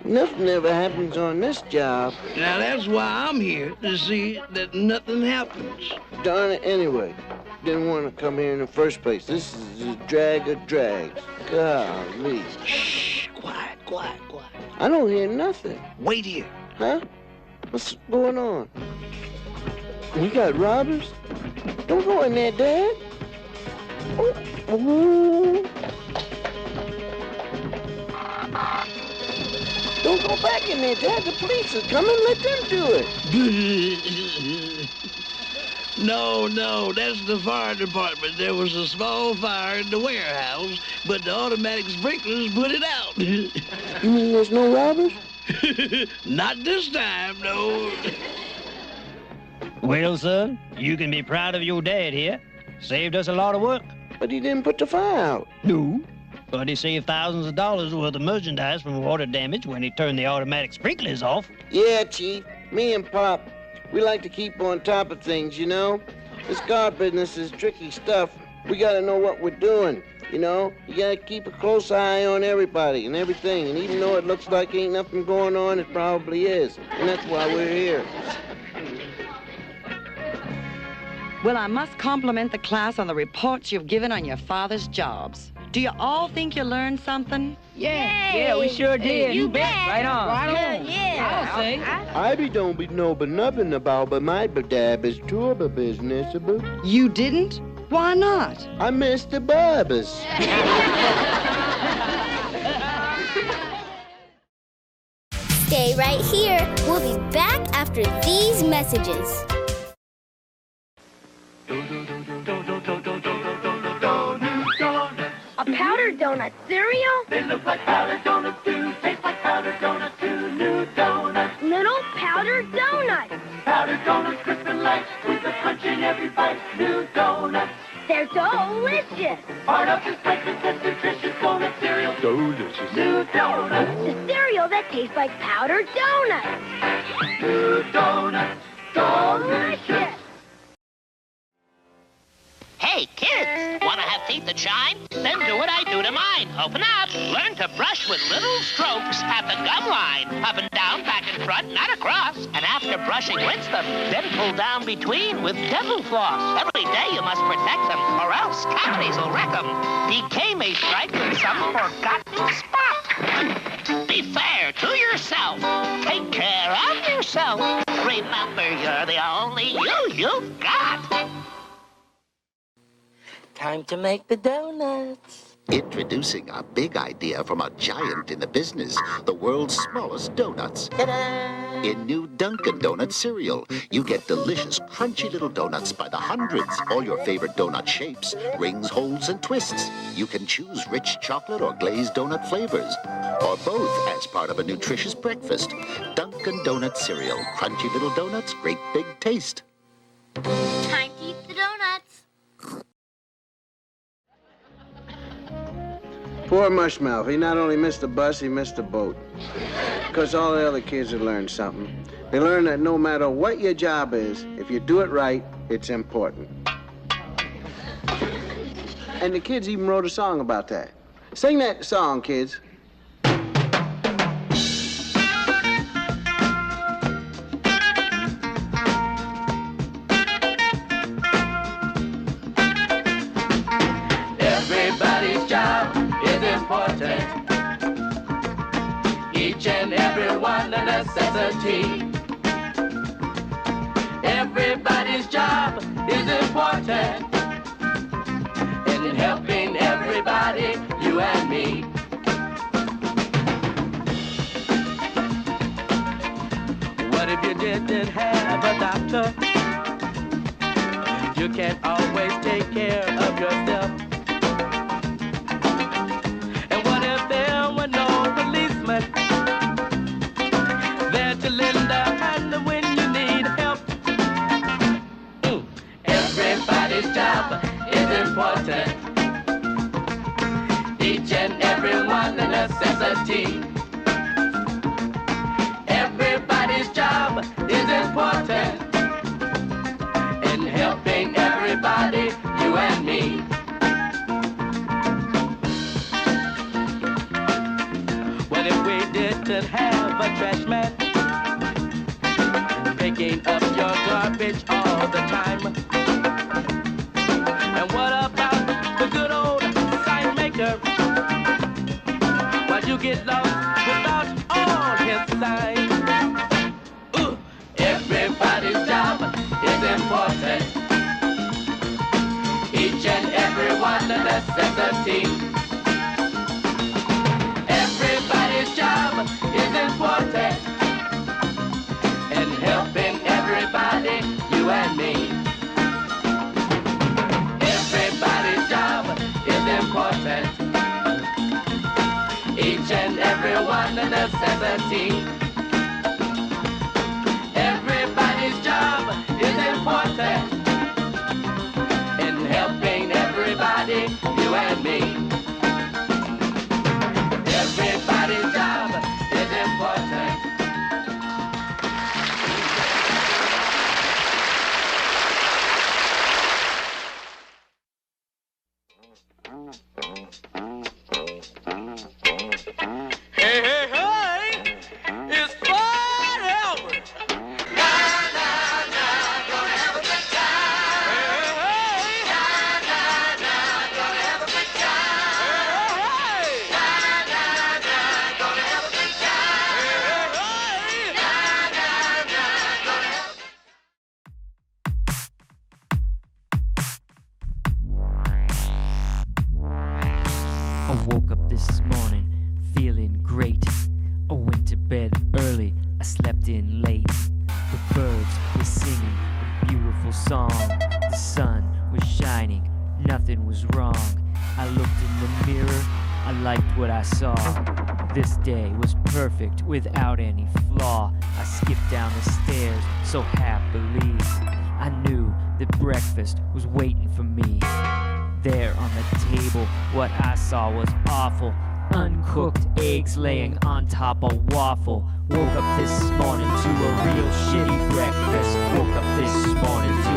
Nothing ever happens on this job. Now, that's why I'm here, to see that nothing happens. Darn it, anyway. Didn't want to come here in the first place. This is a drag of drags. Golly. Shh, quiet. I don't hear nothing. Wait here. Huh? What's going on? We got robbers? Don't go in there, Dad. Oh. Don't go back in there, Dad. The police are coming. Let them do it. No, that's the fire department. There was a small fire in the warehouse, but the automatic sprinklers put it out. You mean there's no robbers? Not this time, no. Well, son, you can be proud of your dad here. Saved us a lot of work. But he didn't put the fire out. No, but he saved thousands of dollars worth of merchandise from water damage when he turned the automatic sprinklers off. Yeah, Chief. Me and Pop, we like to keep on top of things, you know? This car business is tricky stuff. We gotta know what we're doing, you know? You gotta keep a close eye on everybody and everything. And even though it looks like ain't nothing going on, it probably is. And that's why we're here. Well, I must compliment the class on the reports you've given on your father's jobs. Do you all think you learned something? Yeah, we sure did. You bet. Right on. Yeah. I'll say. I don't be know but nothing about but my dab is turbo business. You didn't? Why not? I missed the barbers. Stay right here. We'll be back after these messages. A powdered donut cereal? They look like powdered donuts too, taste like powdered donuts too. New donuts. Little powdered donuts. Powdered donuts, crisp and light, with a crunch in every bite. New donuts. They're delicious. Part of this breakfast that's nutritious donut cereal. Delicious. New donuts. The cereal that tastes like powdered donuts. New donuts. Delicious. Hey, kids, want to have teeth that shine? Then do what I do to mine. Open up. Learn to brush with little strokes at the gum line. Up and down, back and front, not across. And after brushing, rinse them. Then pull down between with dental floss. Every day you must protect them, or else cavities will wreck them. Decay may strike in some forgotten spot. Be fair to yourself. Take care of yourself. Remember, you're the only you've got. Time to make the donuts. Introducing a big idea from a giant in the business, the world's smallest donuts. Ta-da! In new Dunkin' Donuts cereal, you get delicious, crunchy little donuts by the hundreds. All your favorite donut shapes, rings, holes, and twists. You can choose rich chocolate or glazed donut flavors, or both as part of a nutritious breakfast. Dunkin' Donuts cereal, crunchy little donuts, great big taste. Time to eat the donuts. Poor Mushmouth. He not only missed the bus, he missed the boat. Because all the other kids had learned something. They learned that no matter what your job is, if you do it right, it's important. And the kids even wrote a song about that. Sing that song, kids. Everybody's job is important. Each and every one a necessity. Everybody's job is important. And in helping everybody, you and me. What if you didn't have a doctor? You can't always take care of yourself. And what if there were no policemen there to lend a hand when you need help? Everybody's job is important. Each and every one a necessity. Everybody's job is important. In helping everybody, you and me. What if we didn't have a trash man picking up your garbage all the time? And what about the good old sign maker? Why you get lost without all his signs? Everybody's job is important. Each and every one a necessity. Everybody's job is important. In helping everybody, you and me. Everybody's job is important. Each and every one a necessity. Everybody's job is important. In helping everybody, you and me. Everybody's job is important. Hey, hey, hey! It's Fred Albert! Gonna have a good time! Hey, hey, hey! Gonna have a good time! Hey, hey, hey! Gonna have a good time! I woke up this morning feeling great. I went to bed early, I slept in late. The birds were singing a beautiful song. The sun was shining, nothing was wrong. I looked in the mirror, I liked what I saw. This day was perfect without any flaw. I skipped down the stairs so happily. I knew that breakfast was waiting for me. There on the table, what I saw was awful. Uncooked eggs laying on top of waffle. Woke up this morning to a real shitty breakfast. Woke up this morning to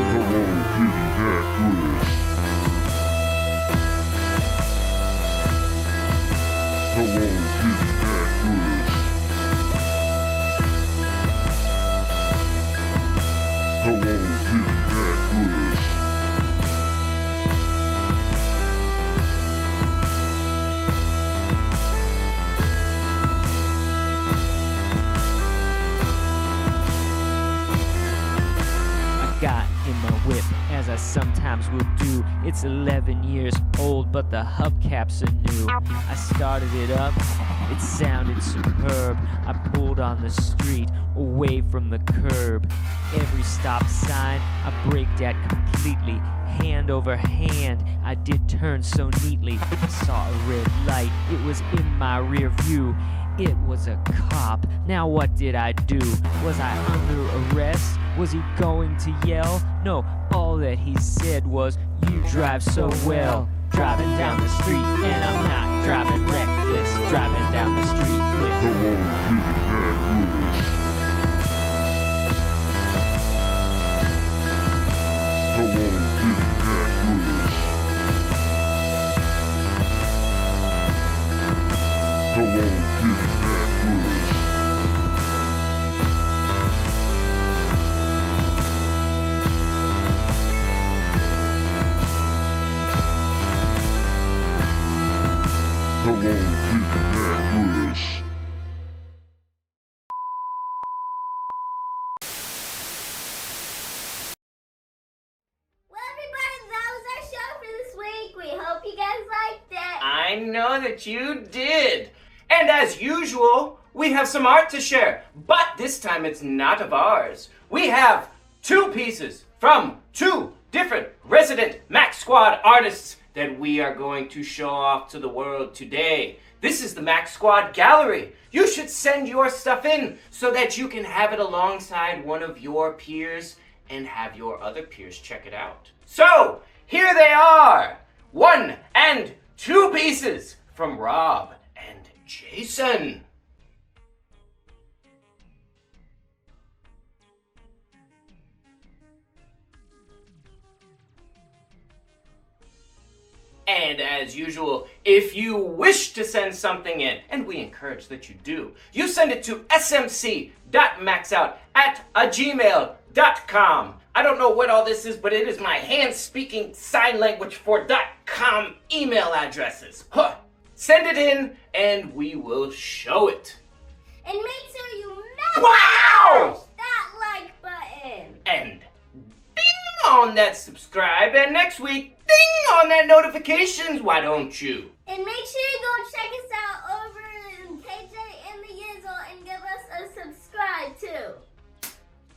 got in my whip, as I sometimes will do. It's 11 years old, but the hubcaps are new. I started it up, it sounded superb. I pulled on the street, away from the curb. Every stop sign, I braked at completely. Hand over hand, I did turn so neatly. I saw a red light, it was in my rear view. It was a cop. Now what did I do? Was I under arrest? Was he going to yell? No, all that he said was, "You drive so well." Driving down the street, and I'm not driving reckless. Driving down the street with I know that you did. And as usual, we have some art to share, but this time it's not of ours. We have 2 pieces from 2 different resident MAXSQUAD artists that we are going to show off to the world today. This is the MAXSQUAD gallery. You should send your stuff in so that you can have it alongside one of your peers and have your other peers check it out. So, here they are. 1 and 2 pieces from Rob and Jason. And as usual, if you wish to send something in, and we encourage that you do, you send it to smc.maxout@gmail.com. I don't know what all this is, but it is my hand-speaking sign language for .com email addresses. Huh. Send it in, and we will show it. And make sure you never Wow! push that like button. And ding on that subscribe, and next week, ding on that notifications, why don't you? And make sure you go check us out over in KJ and the Yizzle and give us a subscribe too.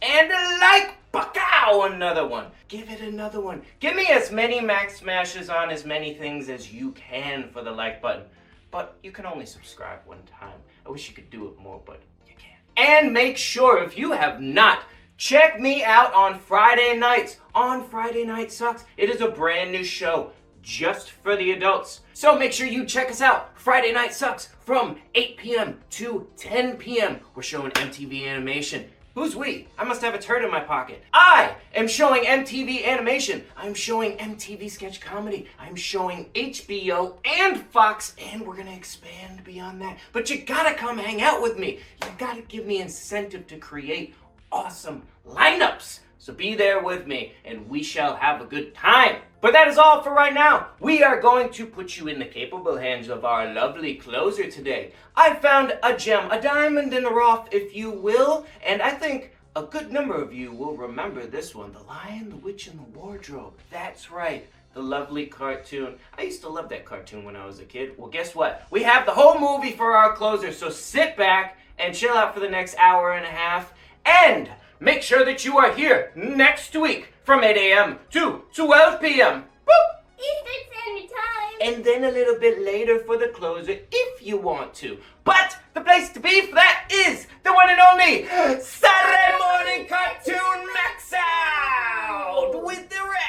And a like, Buckow, another one. Give it another one. Give me as many Max Smashes on as many things as you can for the like button. But you can only subscribe one time. I wish you could do it more, but you can't. And make sure, if you have not, check me out on Friday nights on Friday Night Sucks. It is a brand new show just for the adults. So make sure you check us out. Friday Night Sucks from 8 p.m. to 10 p.m. We're showing MTV animation. Who's we? I must have a turd in my pocket. I am showing MTV Animation. I'm showing MTV Sketch Comedy. I'm showing HBO and Fox, and we're gonna expand beyond that. But you gotta come hang out with me. You gotta give me incentive to create awesome lineups. So be there with me, and we shall have a good time. But that is all for right now. We are going to put you in the capable hands of our lovely closer today. I found a gem, a diamond in the rough, if you will, and I think a good number of you will remember this one, The Lion, the Witch, and the Wardrobe. That's right, the lovely cartoon. I used to love that cartoon when I was a kid. Well, guess what? We have the whole movie for our closer, so sit back and chill out for the next hour and a half, and make sure that you are here next week from 8 a.m. to 12 p.m. Boop! Eastern Standard Time. And then a little bit later for the closer if you want to. But the place to be for that is the one and only Saturday Morning Cartoon MAXOUT with the rest.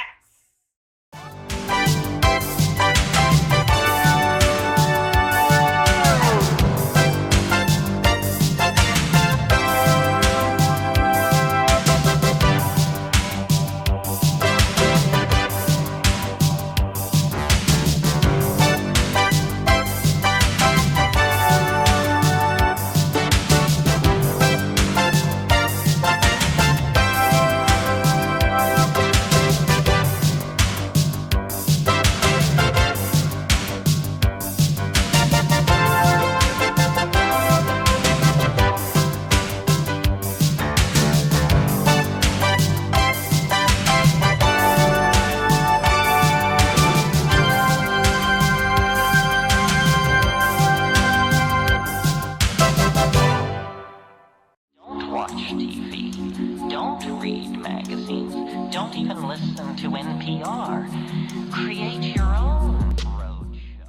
Don't even listen to NPR. Create your own road show.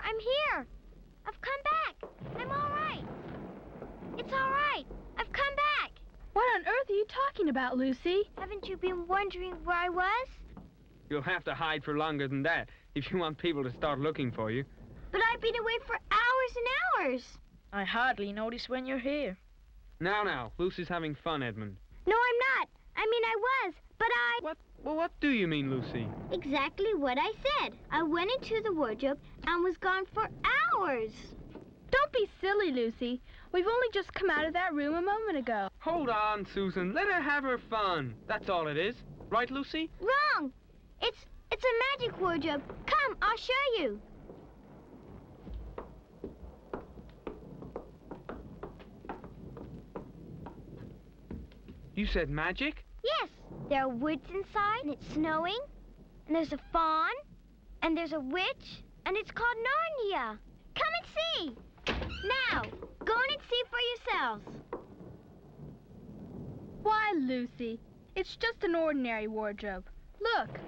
I'm here. I've come back. I'm all right. It's all right. I've come back. What on earth are you talking about, Lucy? Haven't you been wondering where I was? You'll have to hide for longer than that if you want people to start looking for you. But I've been away for hours and hours. I hardly notice when you're here. Now, Lucy's having fun, Edmund. No, I'm not. I mean, I was, but I... What do you mean, Lucy? Exactly what I said. I went into the wardrobe and was gone for hours. Don't be silly, Lucy. We've only just come out of that room a moment ago. Hold on, Susan. Let her have her fun. That's all it is. Right, Lucy? Wrong. It's a magic wardrobe. Come, I'll show you. You said magic? Yes. There are woods inside, and it's snowing, and there's a fawn, and there's a witch, and it's called Narnia. Come and see. Now, go in and see for yourselves. Why, Lucy, it's just an ordinary wardrobe. Look.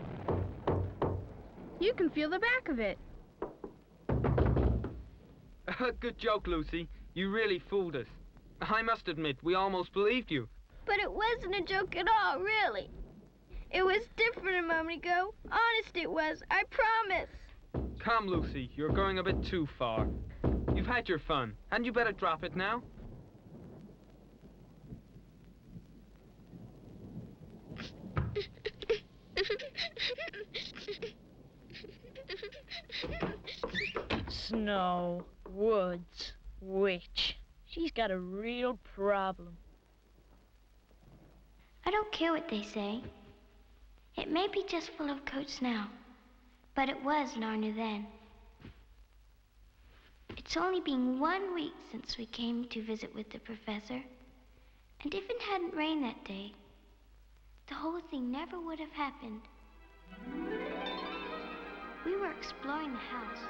You can feel the back of it. Good joke, Lucy. You really fooled us. I must admit, we almost believed you. But it wasn't a joke at all, really. It was different a moment ago. Honest it was. I promise. Come, Lucy. You're going a bit too far. You've had your fun. Hadn't you better drop it now? Snow, woods, witch. She's got a real problem. I don't care what they say. It may be just full of coats now, but it was Narnia then. It's only been 1 week since we came to visit with the professor, and if it hadn't rained that day, the whole thing never would have happened. We were exploring the house.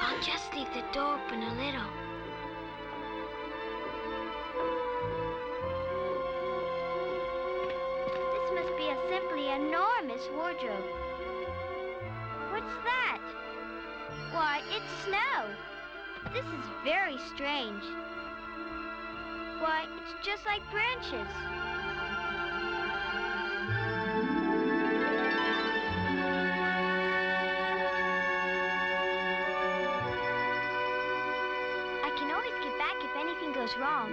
I'll just leave the door open a little. This must be a simply enormous wardrobe. What's that? Why, it's snow. This is very strange. Why, it's just like branches. I can always get back if anything goes wrong.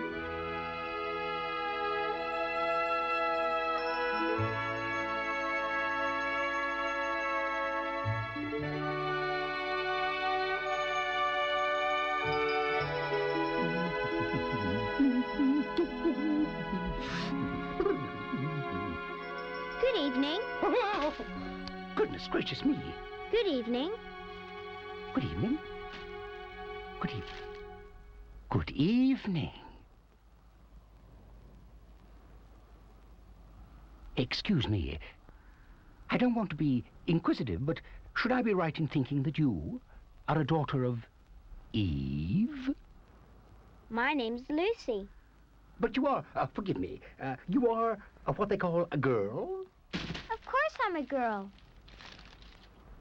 Good evening. Goodness gracious me. Good evening. Good evening. Good evening. Good evening. Excuse me. I don't want to be inquisitive, but should I be right in thinking that you are a daughter of Eve? My name's Lucy. But you are, forgive me, you are what they call a girl? Of course I'm a girl.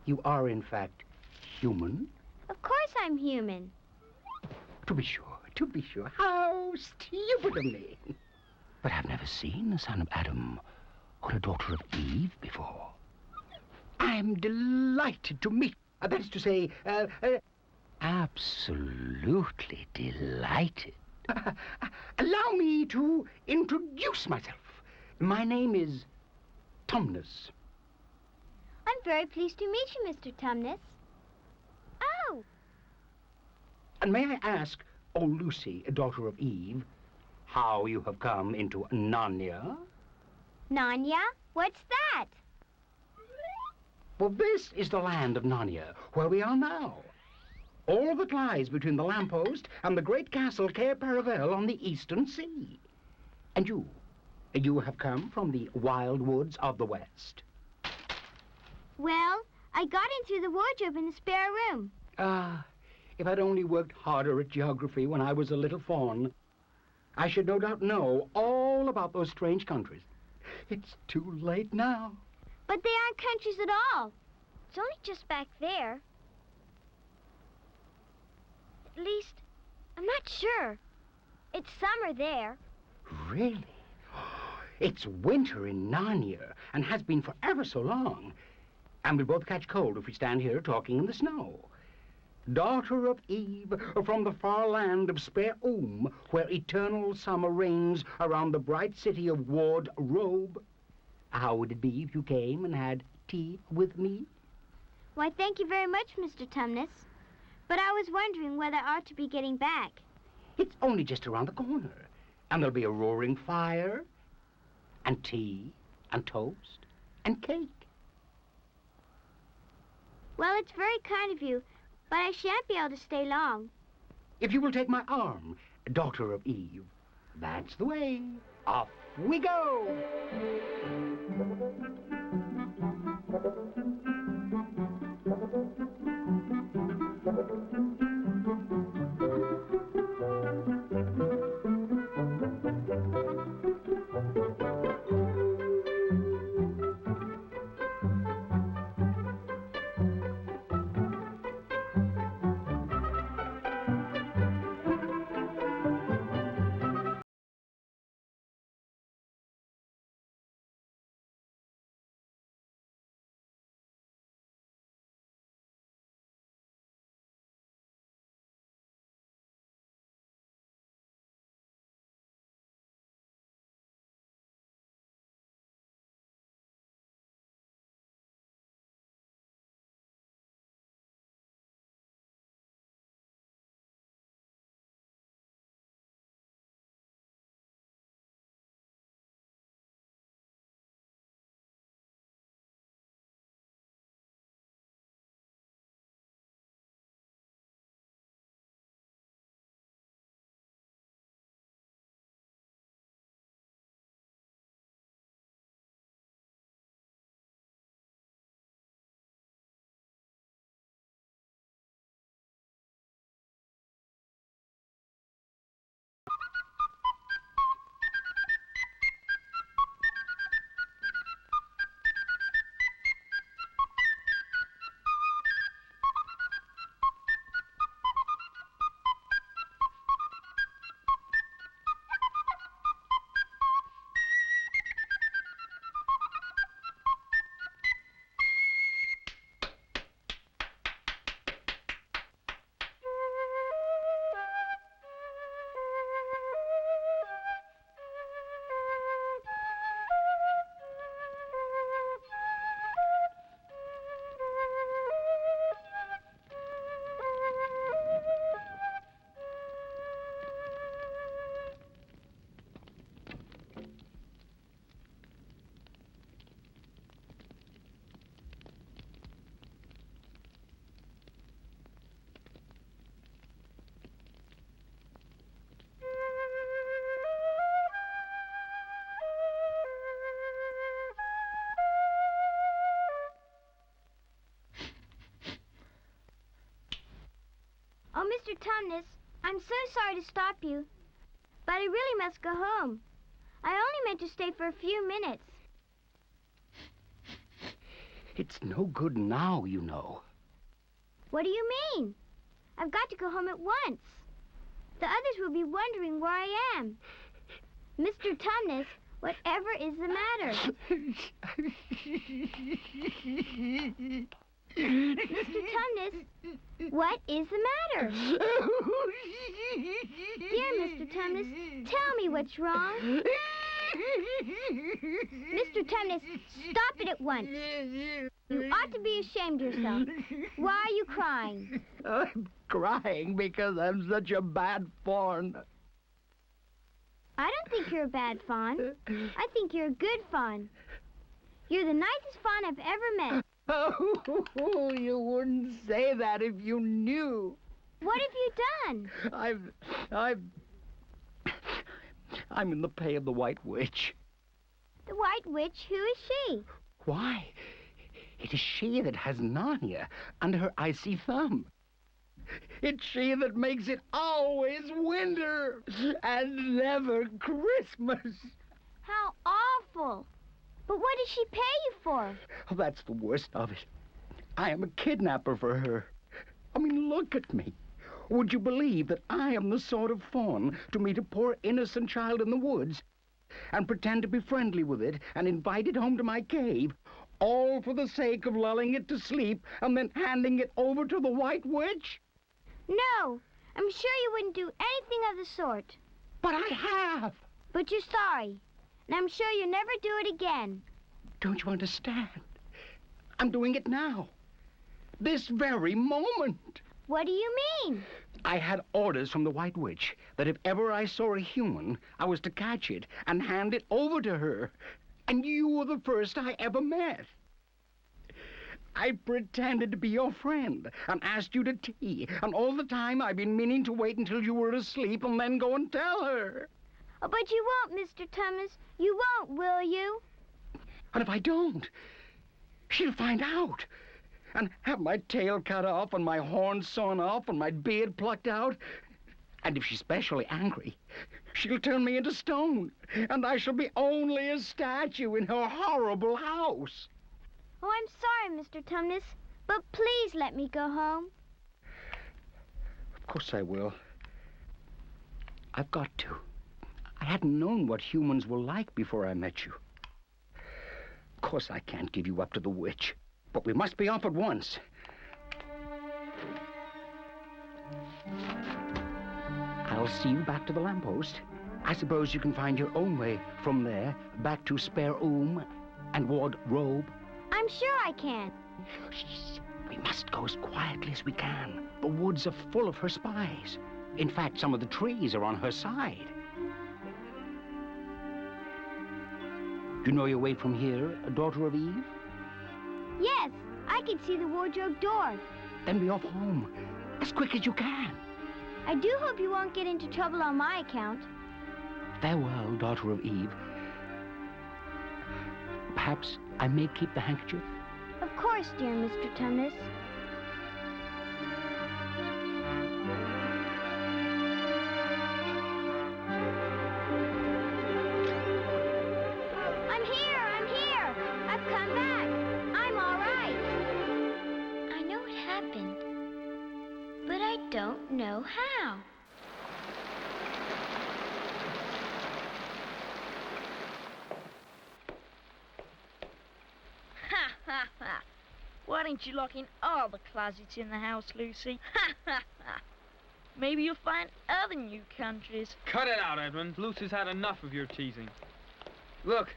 You are, in fact, human? Of course I'm human. To be sure, to be sure. How stupid of me. But I've never seen a son of Adam or a daughter of Eve before. I'm delighted to meet, that is to say, absolutely delighted. Allow me to introduce myself. My name is Tumnus. I'm very pleased to meet you, Mr. Tumnus. Oh! And may I ask, oh Lucy, daughter of Eve, how you have come into Narnia? Narnia? What's that? Well, this is the land of Narnia, where we are now. All that lies between the lamppost and the great castle Cair Paravel on the Eastern Sea. And you have come from the wild woods of the West. Well, I got in through the wardrobe in the spare room. Ah, if I'd only worked harder at geography when I was a little fawn, I should no doubt know all about those strange countries. It's too late now. But they aren't countries at all. It's only just back there. At least, I'm not sure. It's summer there. Really? It's winter in Narnia, and has been for ever so long. And we'll both catch cold if we stand here talking in the snow. Daughter of Eve, from the far land of Spare where eternal summer reigns around the bright city of Ward Robe. How would it be if you came and had tea with me? Why, thank you very much, Mr. Tumnus. But I was wondering whether I ought to be getting back. It's only just around the corner. And there'll be a roaring fire, and tea, and toast, and cake. Well, it's very kind of you, but I shan't be able to stay long. If you will take my arm, daughter of Eve, that's the way. Off we go. Tumnus, I'm so sorry to stop you, but I really must go home. I only meant to stay for a few minutes. It's no good now, you know. What do you mean? I've got to go home at once. The others will be wondering where I am. Mr. Tumnus, whatever is the matter? Mr. Tumnus, what is the matter? Dear Mr. Tumnus, tell me what's wrong. Mr. Tumnus, stop it at once. You ought to be ashamed of yourself. Why are you crying? I'm crying because I'm such a bad fawn. I don't think you're a bad fawn. I think you're a good fawn. You're the nicest fawn I've ever met. Oh, you wouldn't say that if you knew. What have you done? I'm in the pay of the White Witch. The White Witch? Who is she? Why, it is she that has Narnia under her icy thumb. It's she that makes it always winter and never Christmas. How awful. But what does she pay you for? Oh, that's the worst of it. I am a kidnapper for her. I mean, look at me. Would you believe that I am the sort of fawn to meet a poor innocent child in the woods and pretend to be friendly with it and invite it home to my cave, all for the sake of lulling it to sleep and then handing it over to the White Witch? No, I'm sure you wouldn't do anything of the sort. But I have. But you're sorry, and I'm sure you'll never do it again. Don't you understand? I'm doing it now. This very moment. What do you mean? I had orders from the White Witch that if ever I saw a human, I was to catch it and hand it over to her. And you were the first I ever met. I pretended to be your friend and asked you to tea. And all the time I've been meaning to wait until you were asleep and then go and tell her. Oh, but you won't, Mr. Tumnus. You won't, will you? And if I don't, she'll find out. And have my tail cut off and my horns sawn off and my beard plucked out. And if she's specially angry, she'll turn me into stone. And I shall be only a statue in her horrible house. Oh, I'm sorry, Mr. Tumnus, but please let me go home. Of course I will. I've got to. I hadn't known what humans were like before I met you. Of course I can't give you up to the witch, but we must be off at once. I'll see you back to the lamppost. I suppose you can find your own way from there back to Spare Room and Ward Robe. I'm sure I can. Shh. We must go as quietly as we can. The woods are full of her spies. In fact, some of the trees are on her side. Do you know your way from here, Daughter of Eve? Yes, I can see the wardrobe door. Then be off home, as quick as you can. I do hope you won't get into trouble on my account. Farewell, Daughter of Eve. Perhaps I may keep the handkerchief? Of course, dear Mr. Tumnus. I'm here! I've come back! I'm all right! I know it happened, but I don't know how. Ha ha ha! Why didn't you lock in all the closets in the house, Lucy? Ha ha ha! Maybe you'll find other new countries. Cut it out, Edmund. Lucy's had enough of your teasing. Look,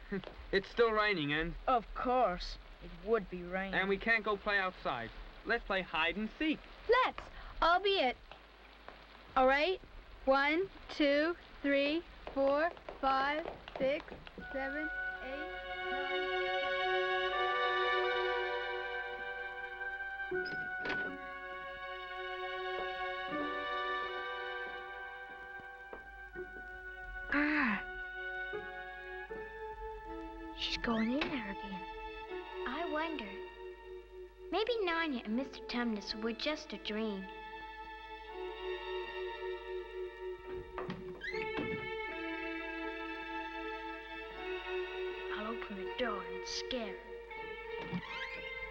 it's still raining, and... Of course. It would be raining. And we can't go play outside. Let's play hide and seek. Let's. I'll be it. All right. 1, 2, 3, 4, 5, 6, 7, 8, 9... Ah. She's going in there again. I wonder. Maybe Narnia and Mr. Tumnus were just a dream. and scare her.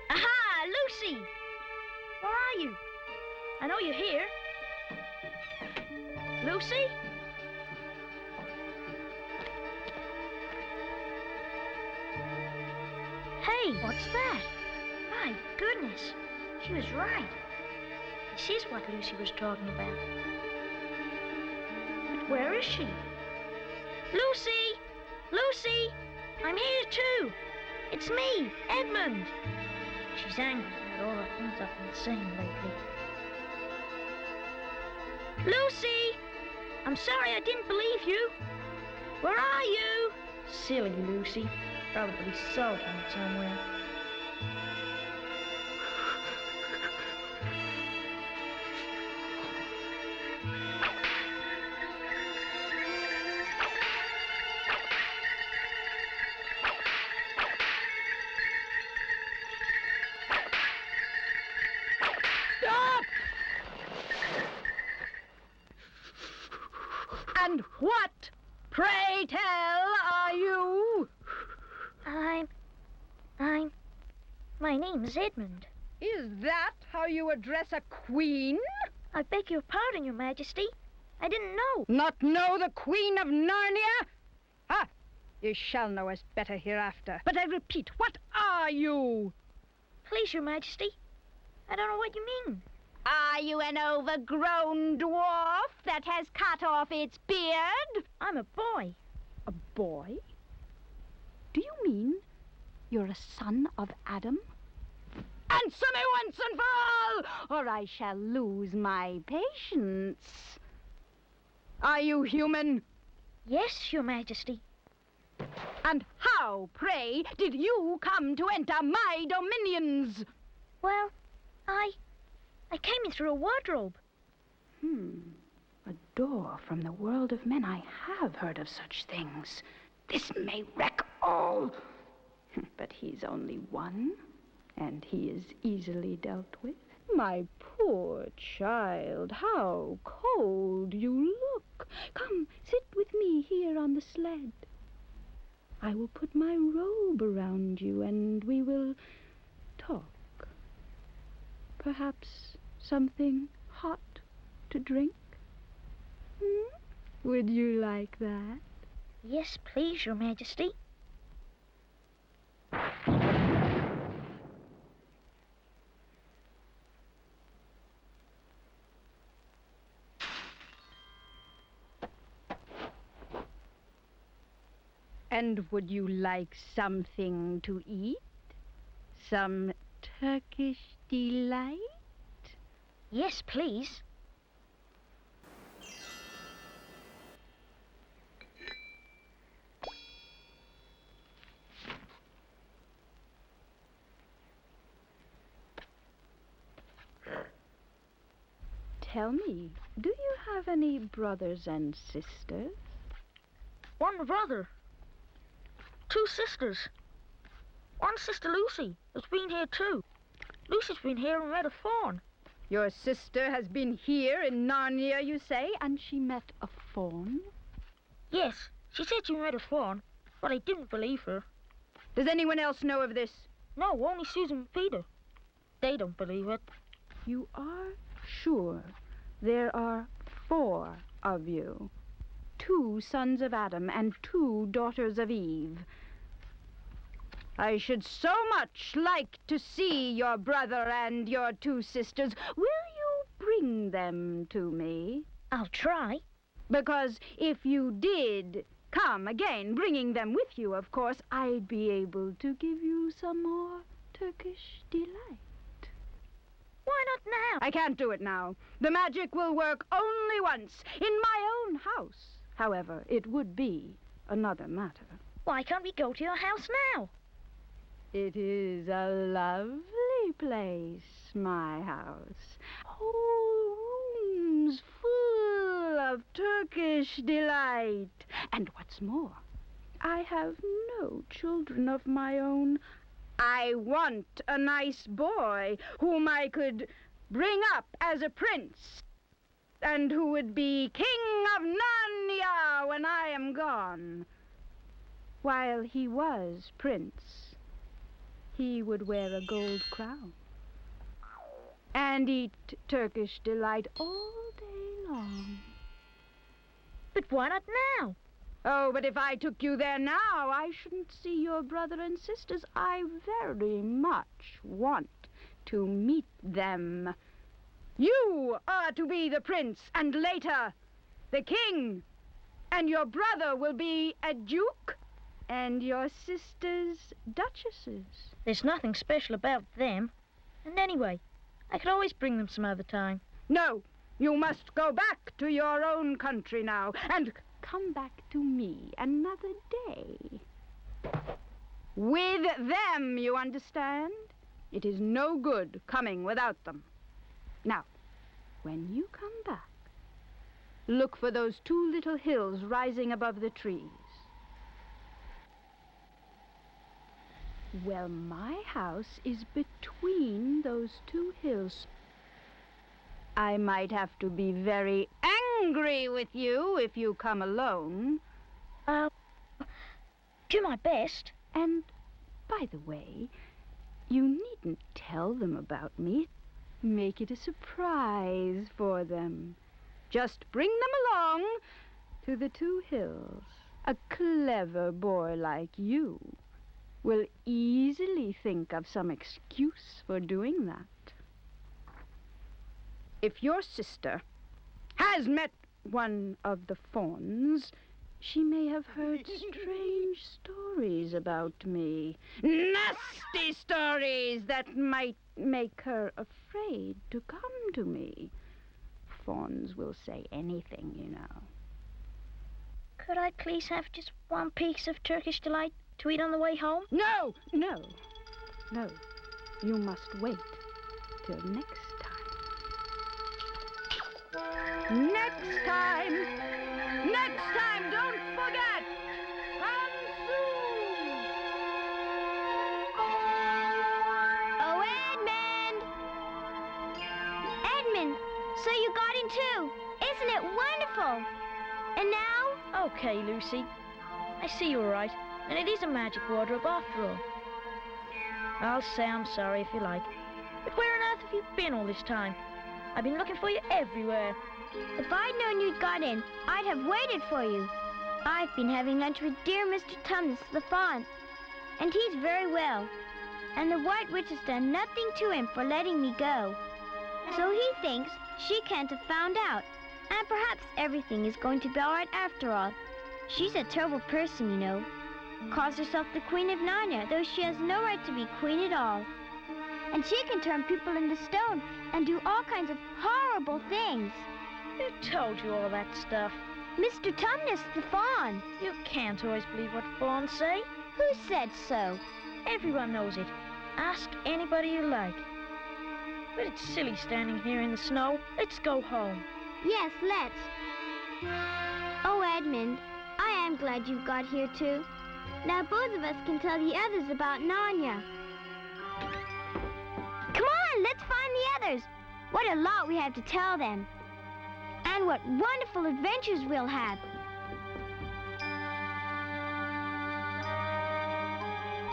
Aha! Lucy! Where are you? I know you're here. Lucy? Hey, what's that? My goodness, she was right. This is what Lucy was talking about. But where is she? Lucy! Lucy! I'm here too! It's me, Edmund! She's angry that all her things have been saying lately. Lucy! I'm sorry I didn't believe you. Where are you? Silly Lucy. Probably sulking somewhere. Stop! And what, pray tell, are you? My name's Edmund. Is that how you address a queen? I beg your pardon, Your Majesty. I didn't know. Not know the Queen of Narnia? Ah, you shall know us better hereafter. But I repeat, what are you? Please, Your Majesty. I don't know what you mean. Are you an overgrown dwarf that has cut off its beard? I'm a boy. A boy? Do you mean you're a son of Adam? Answer me once and for all, or I shall lose my patience. Are you human? Yes, Your Majesty. And how, pray, did you come to enter my dominions? Well, I came in through a wardrobe. A door from the world of men. I have heard of such things. This may wreck all. But he's only one, and he is easily dealt with. My poor child, how cold you look. Come, sit with me here on the sled. I will put my robe around you, and we will talk. Perhaps something hot to drink? Would you like that? Yes, please, Your Majesty. And would you like something to eat? Some Turkish delight? Yes, please. Tell me, do you have any brothers and sisters? One brother. 2 sisters. One sister, Lucy, has been here too. Lucy's been here and met a fawn. Your sister has been here in Narnia, you say, and she met a fawn? Yes, she said she met a fawn, but I didn't believe her. Does anyone else know of this? No, only Susan and Peter. They don't believe it. You are sure there are 4 of you? 2 sons of Adam and 2 daughters of Eve. I should so much like to see your brother and your 2 sisters. Will you bring them to me? I'll try. Because if you did come again, bringing them with you, of course, I'd be able to give you some more Turkish delight. Why not now? I can't do it now. The magic will work only once, in my own house. However, it would be another matter. Why can't we go to your house now? It is a lovely place, my house. Whole rooms full of Turkish delight. And what's more, I have no children of my own. I want a nice boy whom I could bring up as a prince, and who would be king of Narnia when I am gone. While he was prince, he would wear a gold crown and eat Turkish delight all day long. But why not now? Oh, but if I took you there now, I shouldn't see your brother and sisters. I very much want to meet them. You are to be the prince, and later, the king. And your brother will be a duke, and your sisters duchesses. There's nothing special about them. And anyway, I could always bring them some other time. No, you must go back to your own country now, and come back to me another day. With them, you understand? It is no good coming without them. Now, when you come back, look for those two little hills rising above the trees. Well, my house is between those two hills. I might have to be very angry with you if you come alone. Do my best. And, by the way, you needn't tell them about me. Make it a surprise for them. Just bring them along to the two hills. A clever boy like you will easily think of some excuse for doing that. If your sister has met one of the fawns, she may have heard strange stories about me. Nasty stories that might make her afraid to come to me. Fawns will say anything, you know. Could I please have just one piece of Turkish delight to eat on the way home? No, no, no. You must wait till next time. Next time! Next time, don't forget! Come soon! Oh, Edmund! Edmund, so you got in too. Isn't it wonderful? And now? Okay, Lucy. I see you're right. And it is a magic wardrobe after all. I'll say I'm sorry if you like. But where on earth have you been all this time? I've been looking for you everywhere. If I'd known you'd got in, I'd have waited for you. I've been having lunch with dear Mr. Tumnus, the fawn. And he's very well. And the White Witch has done nothing to him for letting me go. So he thinks she can't have found out. And perhaps everything is going to be all right after all. She's a terrible person, you know. Calls herself the Queen of Narnia, though she has no right to be queen at all. And she can turn people into stone and do all kinds of horrible things. Who told you all that stuff? Mr. Tumnus, the fawn. You can't always believe what fawns say. Who said so? Everyone knows it. Ask anybody you like. But it's silly standing here in the snow. Let's go home. Yes, let's. Oh, Edmund, I am glad you got here, too. Now both of us can tell the others about Narnia. Come on, let's find the others. What a lot we have to tell them. And what wonderful adventures we'll have.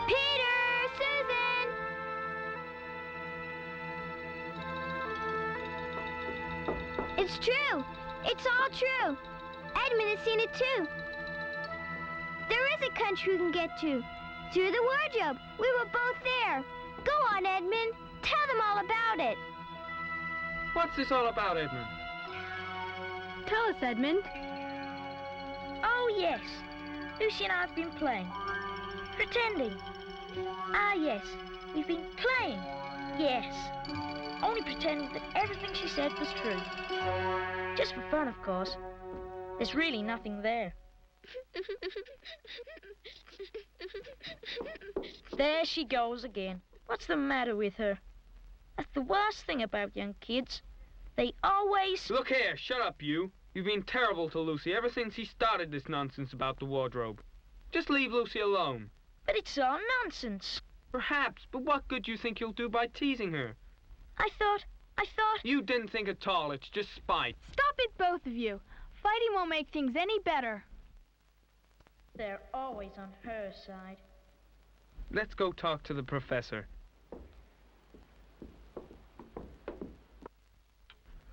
Peter! Susan! It's true. It's all true. Edmund has seen it too. There is a country we can get to. Through the wardrobe. We were both there. Go on, Edmund. Tell them all about it. What's this all about, Edmund? Tell us, Edmund. Oh, yes. Lucy and I have been playing. Pretending. Ah, yes. We've been playing. Yes. Only pretending that everything she said was true. Just for fun, of course. There's really nothing there. There she goes again. What's the matter with her? That's the worst thing about young kids. They always... Look here, shut up, you. You've been terrible to Lucy ever since he started this nonsense about the wardrobe. Just leave Lucy alone. But it's all nonsense. Perhaps, but what good do you think you'll do by teasing her? I thought... You didn't think at all. It's just spite. Stop it, both of you. Fighting won't make things any better. They're always on her side. Let's go talk to the professor.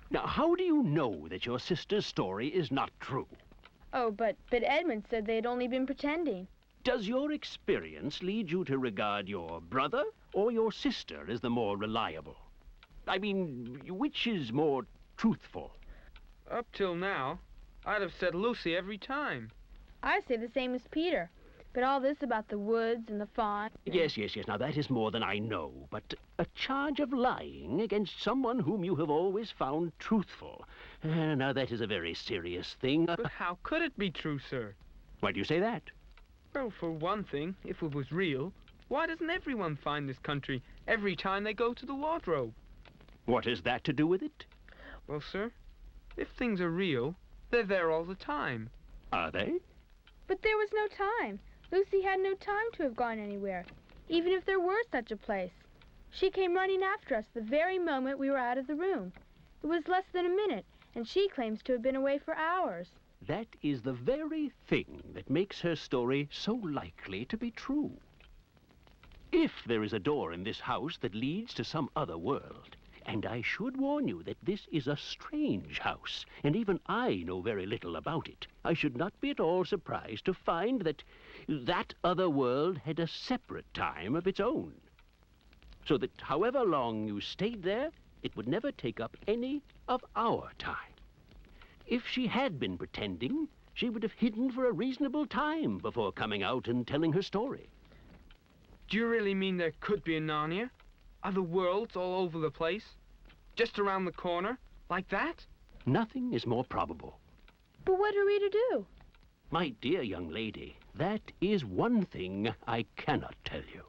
Now, how do you know that your sister's story is not true? Oh, but Edmund said they had only been pretending. Does your experience lead you to regard your brother or your sister as the more reliable? I mean, which is more truthful? Up till now, I'd have said Lucy every time. I say the same as Peter. But all this about the woods and the fawn... Yes. Now, that is more than I know. But a charge of lying against someone whom you have always found truthful. Now, that is a very serious thing. But how could it be true, sir? Why do you say that? Well, for one thing, if it was real, why doesn't everyone find this country every time they go to the wardrobe? What has that to do with it? Well, sir, if things are real, they're there all the time. Are they? But there was no time. Lucy had no time to have gone anywhere, even if there were such a place. She came running after us the very moment we were out of the room. It was less than a minute, and she claims to have been away for hours. That is the very thing that makes her story so likely to be true. If there is a door in this house that leads to some other world, and I should warn you that this is a strange house, and even I know very little about it, I should not be at all surprised to find that that other world had a separate time of its own. So that however long you stayed there, it would never take up any of our time. If she had been pretending, she would have hidden for a reasonable time before coming out and telling her story. Do you really mean there could be a Narnia? Other worlds all over the place? Just around the corner? Like that? Nothing is more probable. But what are we to do? My dear young lady, that is one thing I cannot tell you.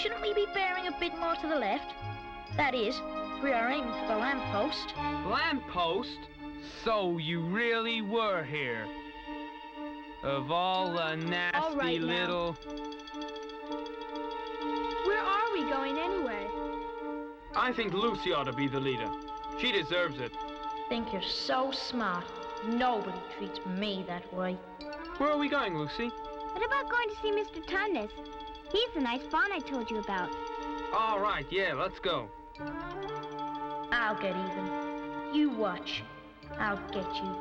Shouldn't we be bearing a bit more to the left? That is, if we are aiming for the lamppost. Lamppost? So you really were here? Of all the nasty right now. little... Where are we going anyway? I think Lucy ought to be the leader. She deserves it. Think you're so smart. Nobody treats me that way. Where are we going, Lucy? What about going to see Mr. Tunnis? He's the nice fawn I told you about. All right, yeah, let's go. I'll get even. You watch. I'll get you.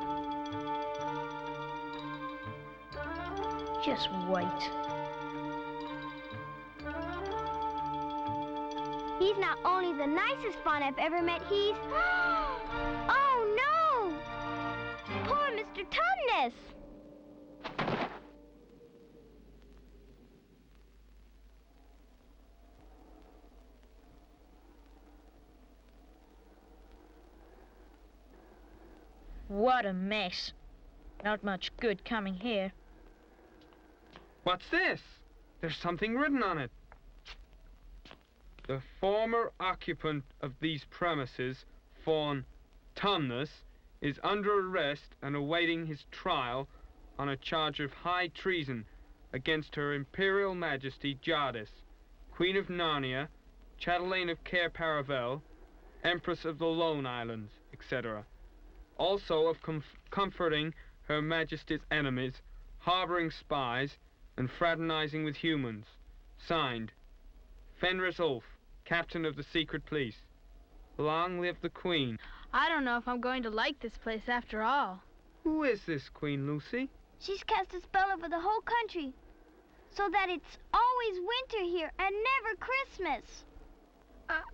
Just wait. He's not only the nicest fawn I've ever met, he's... Oh, no! Poor Mr. Tumnus! What a mess. Not much good coming here. What's this? There's something written on it. The former occupant of these premises, Fawn Tumnus, is under arrest and awaiting his trial on a charge of high treason against Her Imperial Majesty Jadis, Queen of Narnia, Chatelaine of Cair Paravel, Empress of the Lone Islands, etc. Also of comforting Her Majesty's enemies, harboring spies, and fraternizing with humans. Signed, Fenris Ulf, Captain of the Secret Police. Long live the Queen. I don't know if I'm going to like this place after all. Who is this Queen, Lucy? She's cast a spell over the whole country, so that it's always winter here and never Christmas.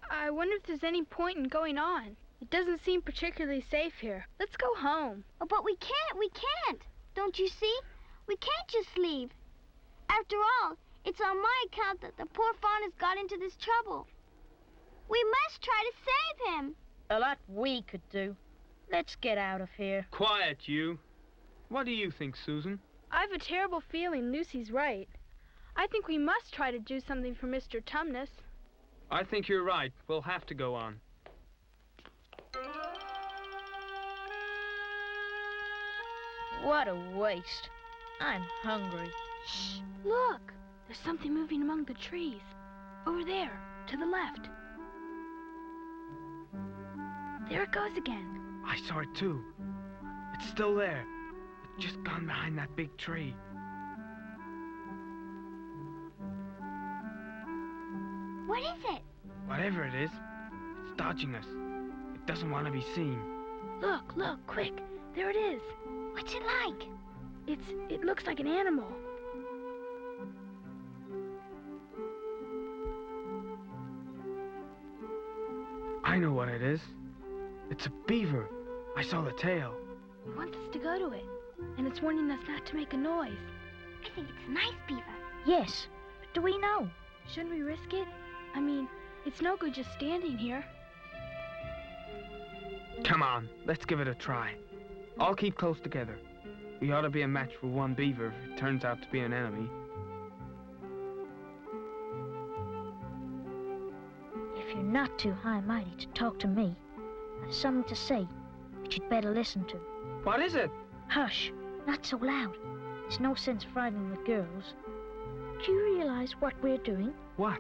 I wonder if there's any point in going on. It doesn't seem particularly safe here. Let's go home. Oh, but we can't. Don't you see? We can't just leave. After all, It's on my account that the poor fawn has got into this trouble. We must try to save him. A lot we could do. Let's get out of here. Quiet, you. What do you think, Susan? I've a terrible feeling Lucy's right. I think we must try to do something for Mr. Tumnus. I think you're right. We'll have to go on. What a waste. I'm hungry. Shh, look. There's something moving among the trees. Over there, to the left. There it goes again. I saw it too. It's still there. It's just gone behind that big tree. What is it? Whatever it is, it's dodging us. It doesn't want to be seen. Look, look, quick. There it is. What's it like? It looks like an animal. I know what it is. It's a beaver. I saw the tail. It wants us to go to it, and it's warning us not to make a noise. I think it's a nice beaver. Yes, but do we know? Shouldn't we risk it? I mean, it's no good just standing here. Come on, let's give it a try. All keep close together. We ought to be a match for one beaver if it turns out to be an enemy. If you're not too high-mighty to talk to me, I've something to say that you'd better listen to. What is it? Hush, not so loud. There's no sense frightening the girls. Do you realize what we're doing? What?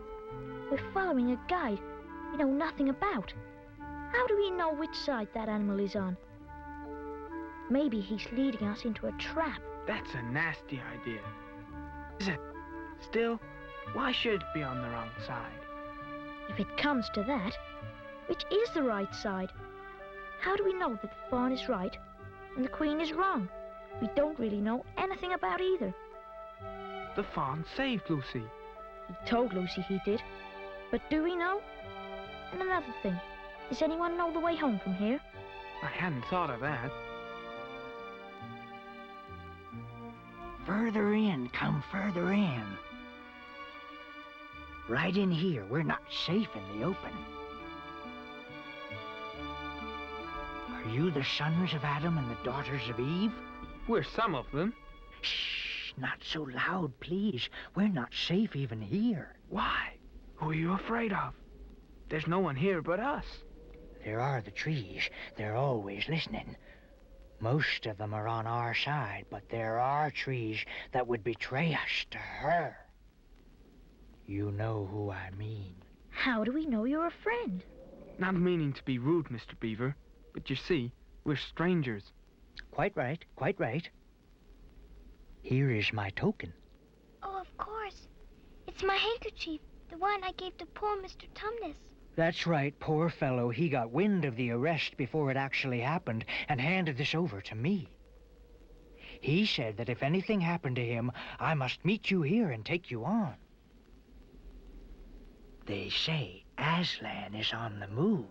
We're following a guide we know nothing about. How do we know which side that animal is on? Maybe he's leading us into a trap. That's a nasty idea. Is it? Still, why should it be on the wrong side? If it comes to that, which is the right side? How do we know that the fawn is right and the queen is wrong? We don't really know anything about either. The fawn saved Lucy. He told Lucy he did. But do we know? And another thing, does anyone know the way home from here? I hadn't thought of that. Further in, come further in. Right in here, we're not safe in the open. Are you the sons of Adam and the daughters of Eve? We're some of them. Shh, not so loud, please. We're not safe even here. Why? Who are you afraid of? There's no one here but us. There are the trees. They're always listening. Most of them are on our side, but there are trees that would betray us to her. You know who I mean. How do we know you're a friend? Not meaning to be rude, Mr. Beaver, but you see, we're strangers. Quite right, quite right. Here is my token. Oh, of course. It's my handkerchief, the one I gave to poor Mr. Tumnus. That's right, poor fellow. He got wind of the arrest before it actually happened and handed this over to me. He said that if anything happened to him, I must meet you here and take you on. They say Aslan is on the move.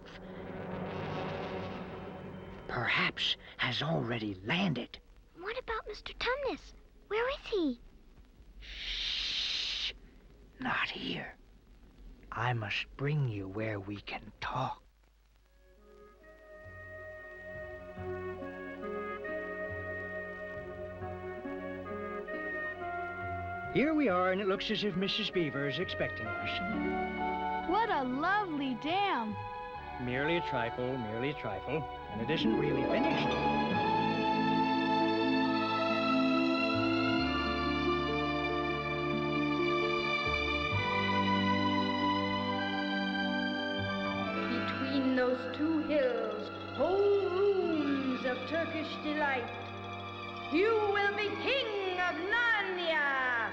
Perhaps has already landed. What about Mr. Tumnus? Where is he? Shh. Not here. I must bring you where we can talk. Here we are, and it looks as if Mrs. Beaver is expecting us. What a lovely dam. Merely a trifle, and it isn't really finished. Between those two hills, whole rooms of Turkish delight. You will be king of Narnia.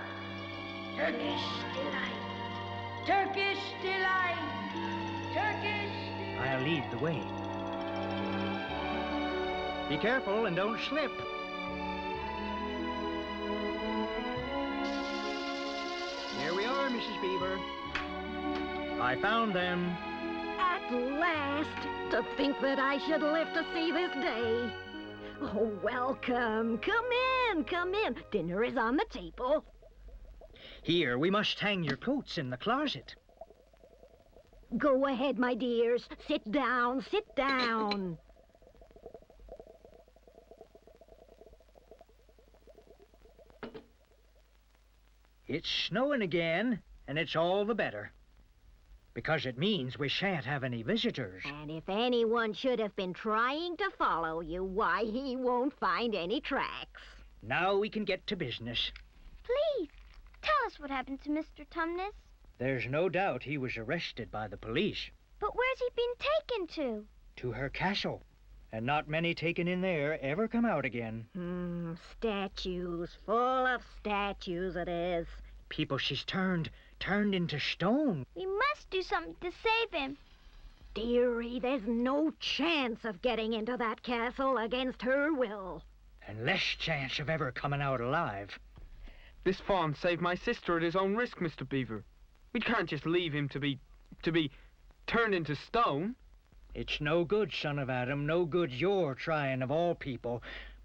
Turkish delight. Turkish delight. Turkish delight. I'll lead the way. Be careful and don't slip. Here we are, Mrs. Beaver. I found them. At last! To think that I should live to see this day. Oh, welcome. Come in, come in. Dinner is on the table. Here, we must hang your coats in the closet. Go ahead, my dears. Sit down, sit down. It's snowing again, and it's all the better. Because it means we shan't have any visitors. And if anyone should have been trying to follow you, why, he won't find any tracks. Now we can get to business. Please, tell us what happened to Mr. Tumnus. There's no doubt he was arrested by the police. But where's he been taken to? To her castle. And not many taken in there ever come out again. Statues, full of statues it is. People she's turned into stone. We must do something to save him. Dearie, there's no chance of getting into that castle against her will. And less chance of ever coming out alive. This fawn saved my sister at his own risk, Mr. Beaver. We can't just leave him to be turned into stone. It's no good, son of Adam, no good you're trying of all people.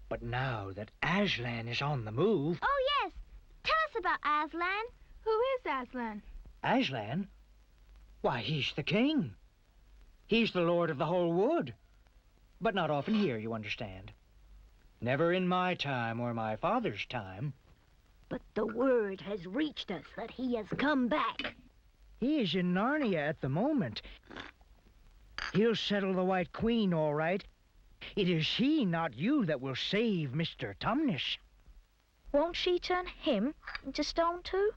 But now that Aslan is on the move... Oh, yes. Tell us about Aslan. Who is Aslan? Aslan? Why, he's the king. He's the lord of the whole wood. But not often here, you understand. Never in my time or my father's time. But the word has reached us that he has come back. He is in Narnia at the moment. He'll settle the White Queen, all right. It is he, not you, that will save Mr. Tumnus. Won't she turn him into stone too?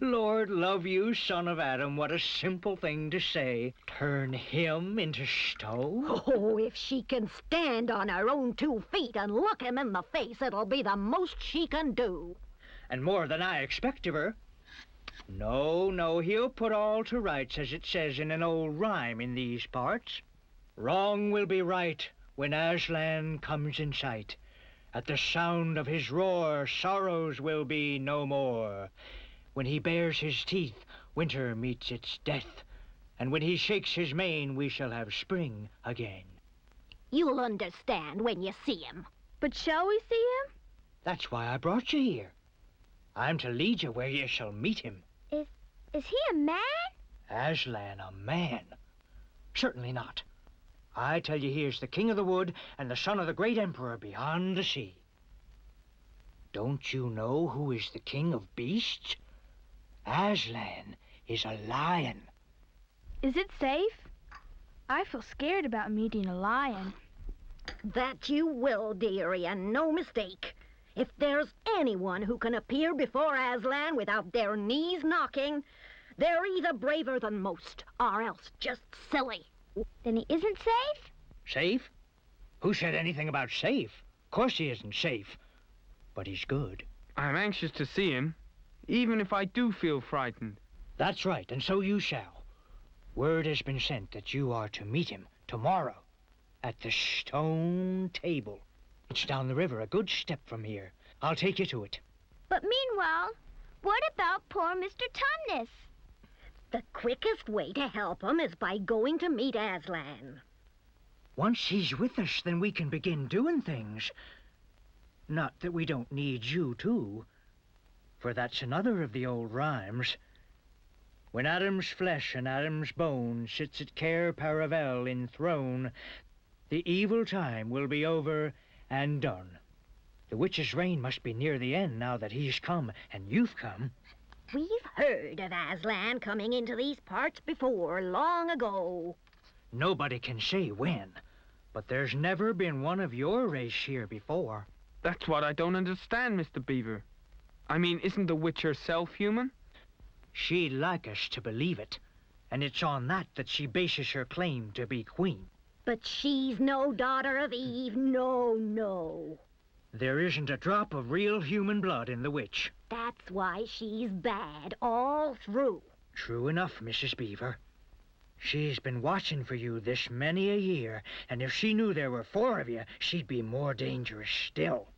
Lord love you, son of Adam, what a simple thing to say. Turn him into stone? Oh, if she can stand on her own 2 feet and look him in the face, it'll be the most she can do. And more than I expect of her. No, he'll put all to rights, as it says in an old rhyme in these parts. Wrong will be right when Aslan comes in sight. At the sound of his roar, sorrows will be no more. When he bares his teeth, winter meets its death. And when he shakes his mane, we shall have spring again. You'll understand when you see him. But shall we see him? That's why I brought you here. I'm to lead you where you shall meet him. Is he a man? Aslan a man? Certainly not. I tell you, he is the king of the wood and the son of the great emperor beyond the sea. Don't you know who is the king of beasts? Aslan is a lion. Is it safe? I feel scared about meeting a lion. That you will, dearie, and no mistake. If there's anyone who can appear before Aslan without their knees knocking, they're either braver than most, or else just silly. Then he isn't safe? Safe? Who said anything about safe? Of course he isn't safe, but he's good. I'm anxious to see him, even if I do feel frightened. That's right, and so you shall. Word has been sent that you are to meet him tomorrow at the stone table. It's down the river, a good step from here. I'll take you to it. But meanwhile, what about poor Mr. Tumnus? The quickest way to help him is by going to meet Aslan. Once he's with us, then we can begin doing things. Not that we don't need you, too. For that's another of the old rhymes. When Adam's flesh and Adam's bone sits at Cair Paravel enthroned, the evil time will be over and done. The witch's reign must be near the end now that he's come and you've come. We've heard of Aslan coming into these parts before, long ago. Nobody can say when, but there's never been one of your race here before. That's what I don't understand, Mr. Beaver. I mean, isn't the witch herself human? She'd like us to believe it, and it's on that she bases her claim to be queen. But she's no daughter of Eve, no. There isn't a drop of real human blood in the witch. That's why she's bad all through. True enough, Mrs. Beaver. She's been watching for you this many a year, and if she knew there were 4 of you, she'd be more dangerous still.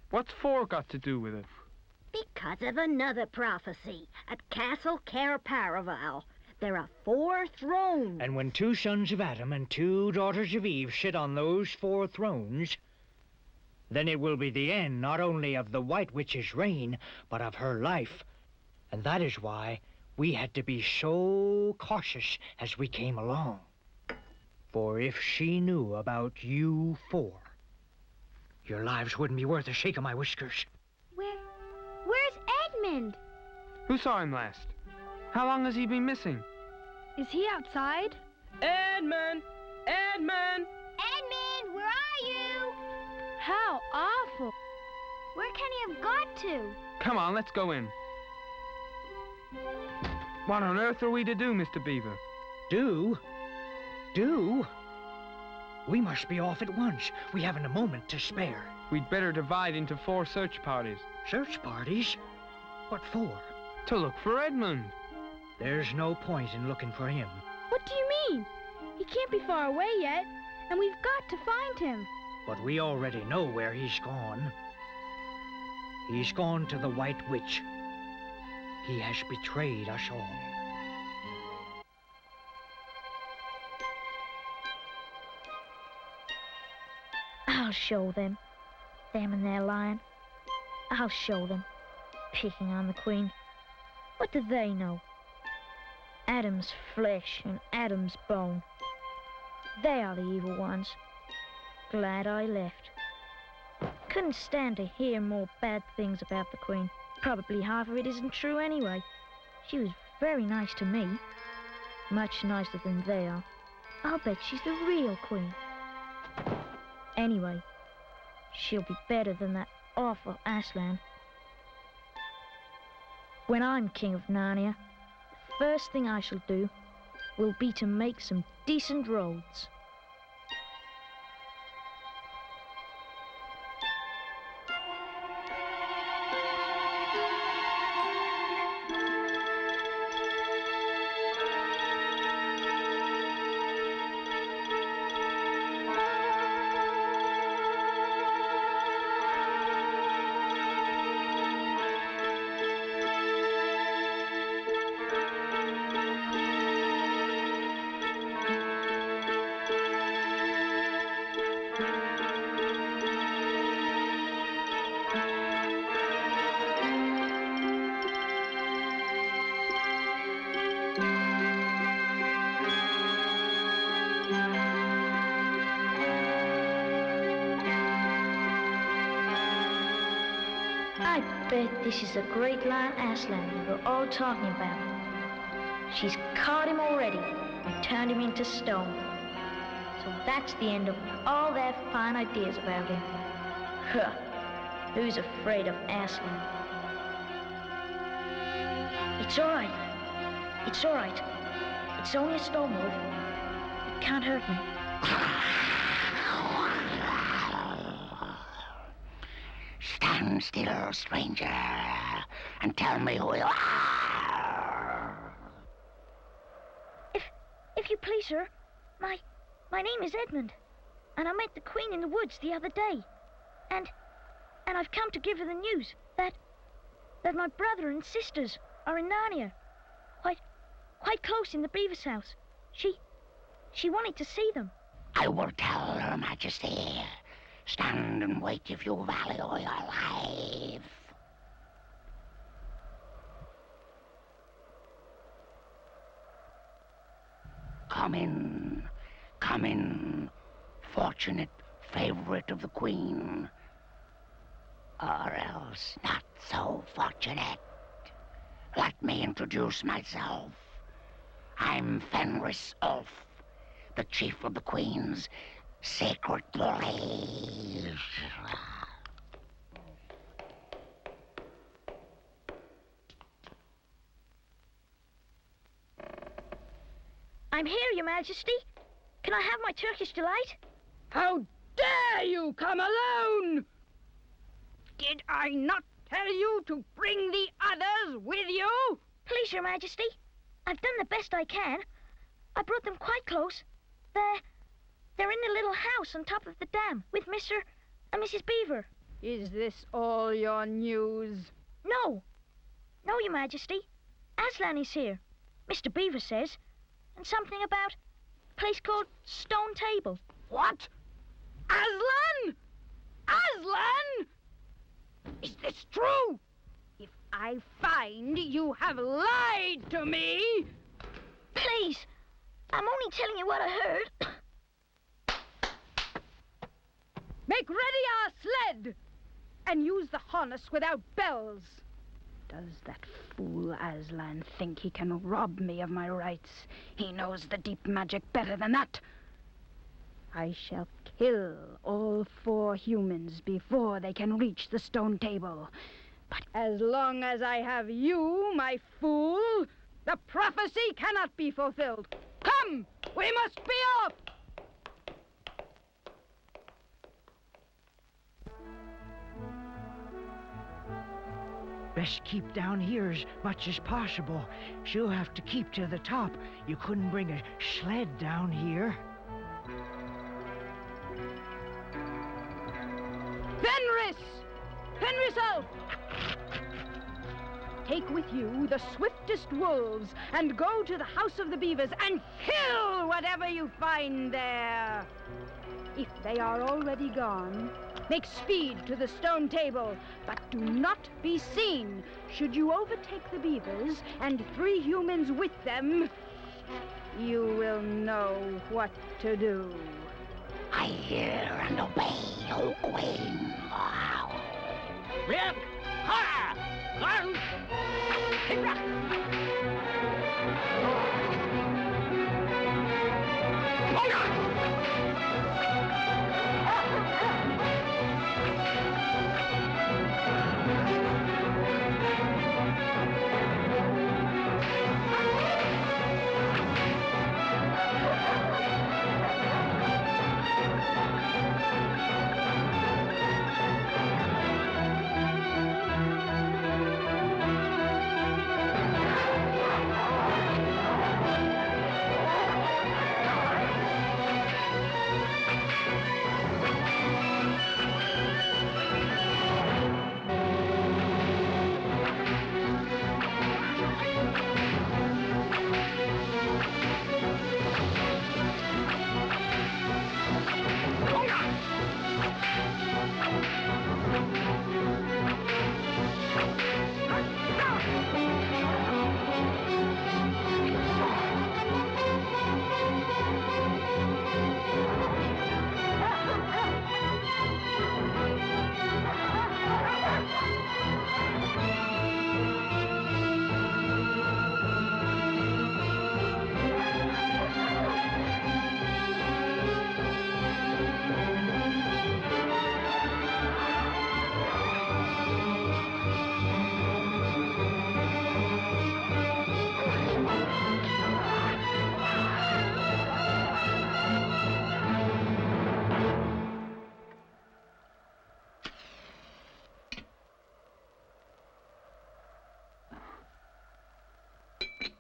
What's 4 got to do with it? Because of another prophecy. At Castle Cair Paravel, there are 4 thrones. And when 2 sons of Adam and 2 daughters of Eve sit on those 4 thrones, then it will be the end not only of the White Witch's reign, but of her life And that is why we had to be so cautious as we came along. For if she knew about you four, your lives wouldn't be worth a shake of my whiskers. Where's Edmund? Who saw him last? How long has he been missing? Is he outside? Edmund! Edmund! Edmund, where are you? How awful. Where can he have got to? Come on, let's go in. What on earth are we to do, Mr. Beaver? Do? We must be off at once. We haven't a moment to spare. We'd better divide into 4 search parties. Search parties? What for? To look for Edmund. There's no point in looking for him. What do you mean? He can't be far away yet, and we've got to find him. But we already know where he's gone. He's gone to the White Witch. He has betrayed us all. I'll show them. Them and their lion. I'll show them. Picking on the Queen. What do they know? Adam's flesh and Adam's bone. They are the evil ones. Glad I left. Couldn't stand to hear more bad things about the Queen. Probably half of it isn't true anyway. She was very nice to me. Much nicer than they are. I'll bet she's the real Queen. Anyway, she'll be better than that awful Aslan. When I'm King of Narnia, the first thing I shall do will be to make some decent roads. I bet this is the great lion Aslan we were all talking about. She's caught him already and turned him into stone. So that's the end of all their fine ideas about him. Huh. Who's afraid of Aslan? It's all right. It's all right. It's only a stone wolf. It can't hurt me. Stand still, stranger, and tell me who you are. If you please, sir, my name is Edmund, and I met the Queen in the woods the other day, and I've come to give her the news that my brother and sisters are in Narnia, quite close in the Beaver's house. She wanted to see them. I will tell Her Majesty. Stand and wait if you value your life. Come in, fortunate favorite of the Queen. Or else not so fortunate. Let me introduce myself. I'm Fenris Ulf, the chief of the Queen's Sacred Bullies. I'm here, Your Majesty. Can I have my Turkish delight? How dare you come alone? Did I not tell you to bring the others with you? Please, Your Majesty. I've done the best I can. I brought them quite close. They're in the little house on top of the dam with Mr. and Mrs. Beaver. Is this all your news? No. No, Your Majesty. Aslan is here, Mr. Beaver says. And something about a place called Stone Table. What? Aslan? Aslan? Is this true? If I find you have lied to me. Please, I'm only telling you what I heard. Make ready our sled and use the harness without bells. Does that fool Aslan think he can rob me of my rights? He knows the deep magic better than that. I shall kill all 4 humans before they can reach the stone table. But as long as I have you, my fool, the prophecy cannot be fulfilled. Come, we must be off! Best keep down here as much as possible. She'll have to keep to the top. You couldn't bring a sled down here. Fenris! Fenriself! Take with you the swiftest wolves and go to the House of the Beavers and kill whatever you find there. If they are already gone, make speed to the stone table, but do not be seen. Should you overtake the beavers and 3 humans with them, you will know what to do. I hear and obey, O Queen. Rip! Ha! Run!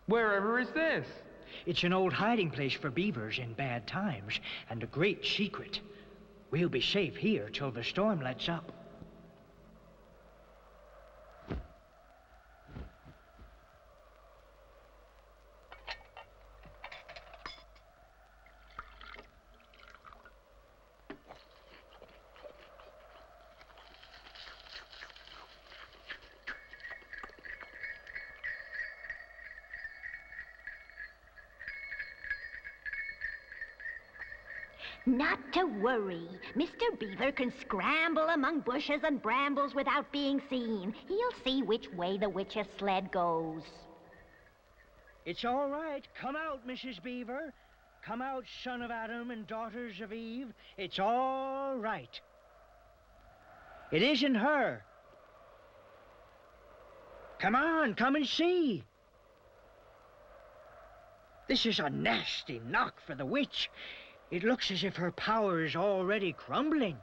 Wherever is this? It's an old hiding place for beavers in bad times, and a great secret. We'll be safe here till the storm lets up. Not to worry. Mr. Beaver can scramble among bushes and brambles without being seen. He'll see which way the witch's sled goes. It's all right. Come out, Mrs. Beaver. Come out, son of Adam and daughters of Eve. It's all right. It isn't her. Come on, come and see. This is a nasty knock for the witch. It looks as if her power is already crumbling.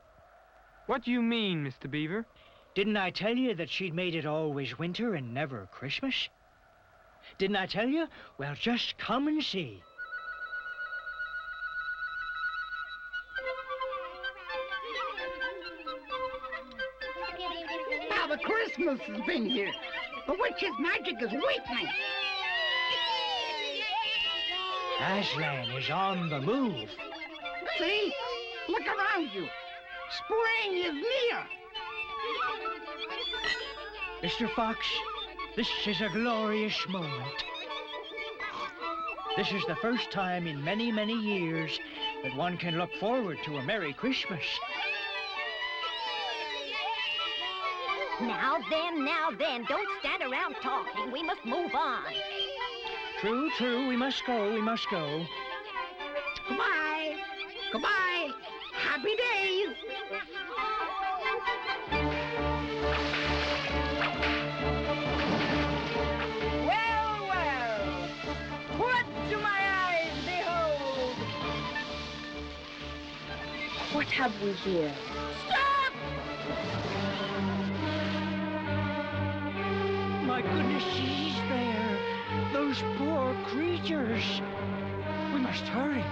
What do you mean, Mr. Beaver? Didn't I tell you that she'd made it always winter and never Christmas? Didn't I tell you? Well, just come and see. Now the Christmas has been here. The witch's magic is weakening. Aslan is on the move. See? Look around you. Spring is near. Mr. Fox, This is a glorious moment. This is the first time in many, many years that one can look forward to a Merry Christmas. Now then, don't stand around talking. We must move on. True, true, we must go, we must go. Goodbye. Goodbye. Happy days. Well, well, what do my eyes behold? What have we here? Stop! My goodness, she's there. Those poor creatures. We must hurry.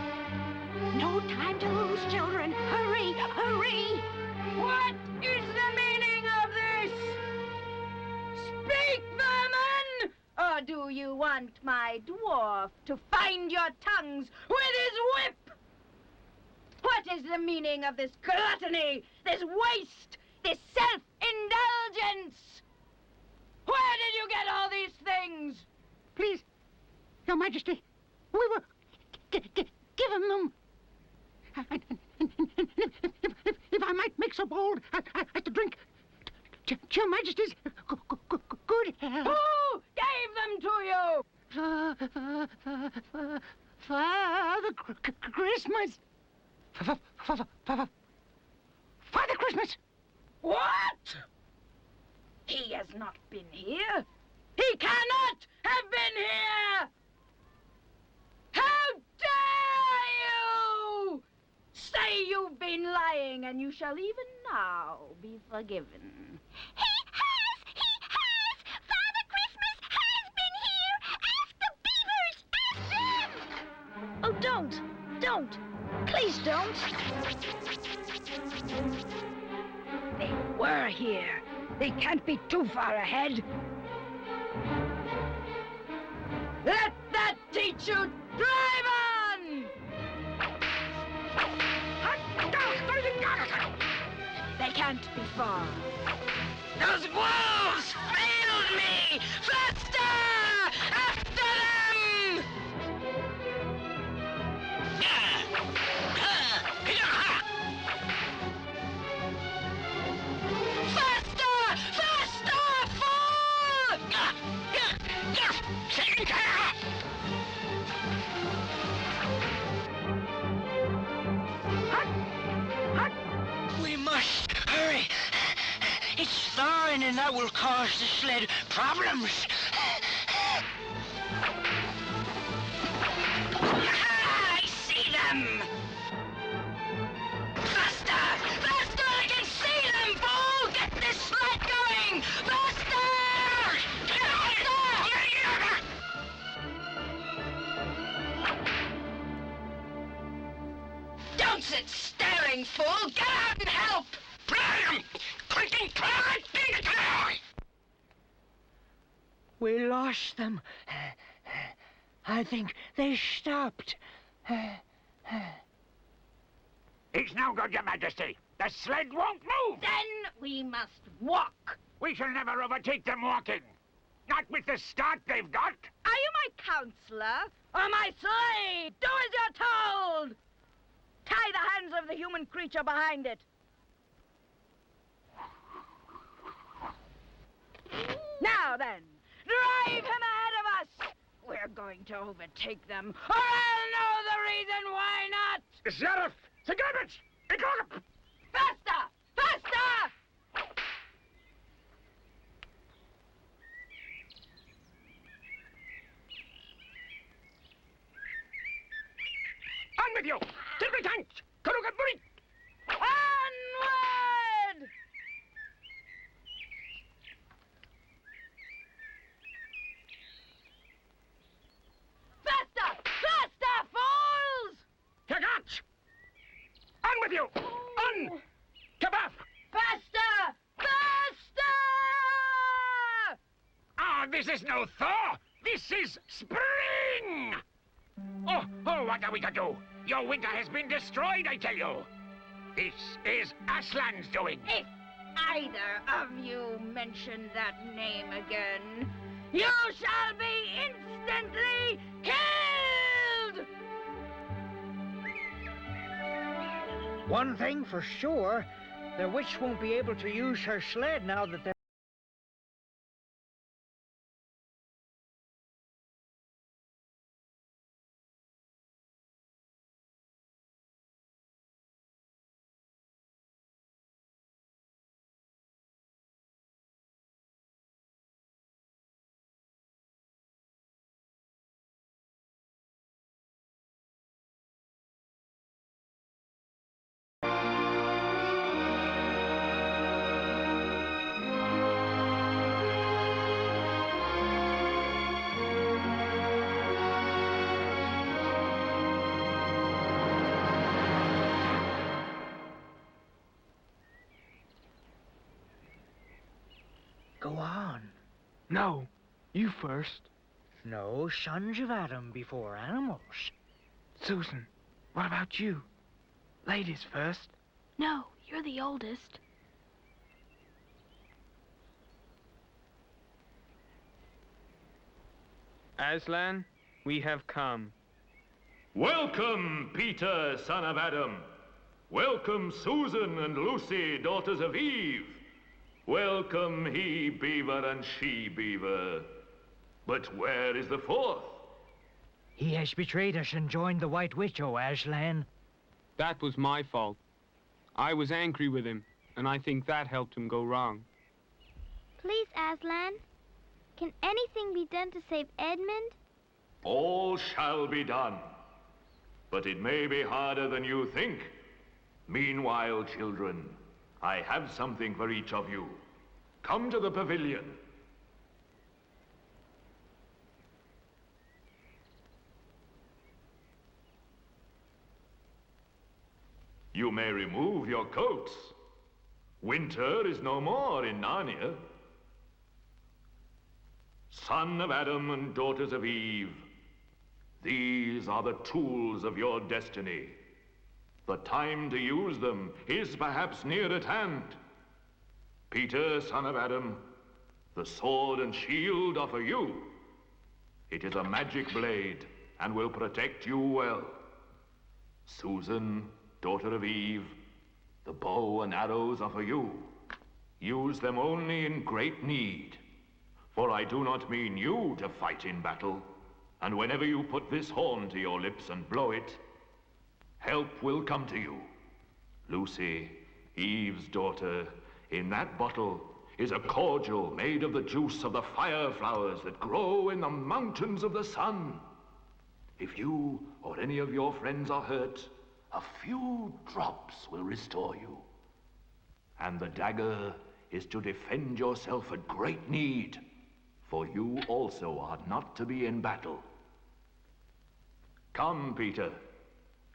No time to lose, children. Hurry, hurry. What is the meaning of this? Speak, vermin! Or do you want my dwarf to find your tongues with his whip? What is the meaning of this gluttony, this waste, this self-indulgence? Where did you get all these things? Please, Your Majesty, we were given them. If I might make so bold as to drink to Your Majesty's good health. Who gave them to you? Father Christmas. Father Christmas. What? He has not been here. He cannot have been here! How dare you! Say you've been lying, and you shall even now be forgiven. He has! Father Christmas has been here! Ask the beavers! Ask them! Oh, don't! Please don't! They were here. They can't be too far ahead. Let that teach you! Drive on! They can't be far. Those wolves failed me! Faster! After them! Faster! Faster, fool! We must hurry. It's thawing and that will cause the sled problems. I see them! Faster! Faster! I can see them, fool! Get this sled going! Faster! Faster! Don't sit staring, fool! Get out and help! We lost them. I think they stopped. It's no good, Your Majesty. The sled won't move. Then we must walk. We shall never overtake them walking. Not with the start they've got. Are you my counselor or my slave? Do as you're told! Tie the hands of the human creature behind it. Now then, drive him ahead of us! We're going to overtake them, or I'll know the reason why not! Sheriff, the garbage! Faster! Faster! On with you! Till the tank! Karugaburi! Onward! Faster! Faster, fools! Kagat! On with you! On! Kabaf! Faster! Faster! Ah, this is no thaw! This is spring! Oh, what are we to do? Your winter has been destroyed, I tell you. This is Aslan's doing. If either of you mention that name again, you shall be instantly killed! One thing for sure, the witch won't be able to use her sled now that they're... Go on. No, you first. No, sons of Adam before animals. Susan, what about you? Ladies first. No, you're the oldest. Aslan, we have come. Welcome, Peter, son of Adam. Welcome, Susan and Lucy, daughters of Eve. Welcome, he beaver and she beaver. But where is the fourth? He has betrayed us and joined the White Witch, O Aslan. That was my fault. I was angry with him, and I think that helped him go wrong. Please, Aslan, can anything be done to save Edmund? All shall be done. But it may be harder than you think. Meanwhile, children, I have something for each of you. Come to the pavilion. You may remove your coats. Winter is no more in Narnia. Son of Adam and daughters of Eve, these are the tools of your destiny. The time to use them is perhaps near at hand. Peter, son of Adam, the sword and shield are for you. It is a magic blade and will protect you well. Susan, daughter of Eve, the bow and arrows are for you. Use them only in great need. For I do not mean you to fight in battle. And whenever you put this horn to your lips and blow it, help will come to you. Lucy, Eve's daughter, in that bottle is a cordial made of the juice of the fire flowers that grow in the mountains of the sun. If you or any of your friends are hurt, a few drops will restore you. And the dagger is to defend yourself at great need, for you also are not to be in battle. Come, Peter.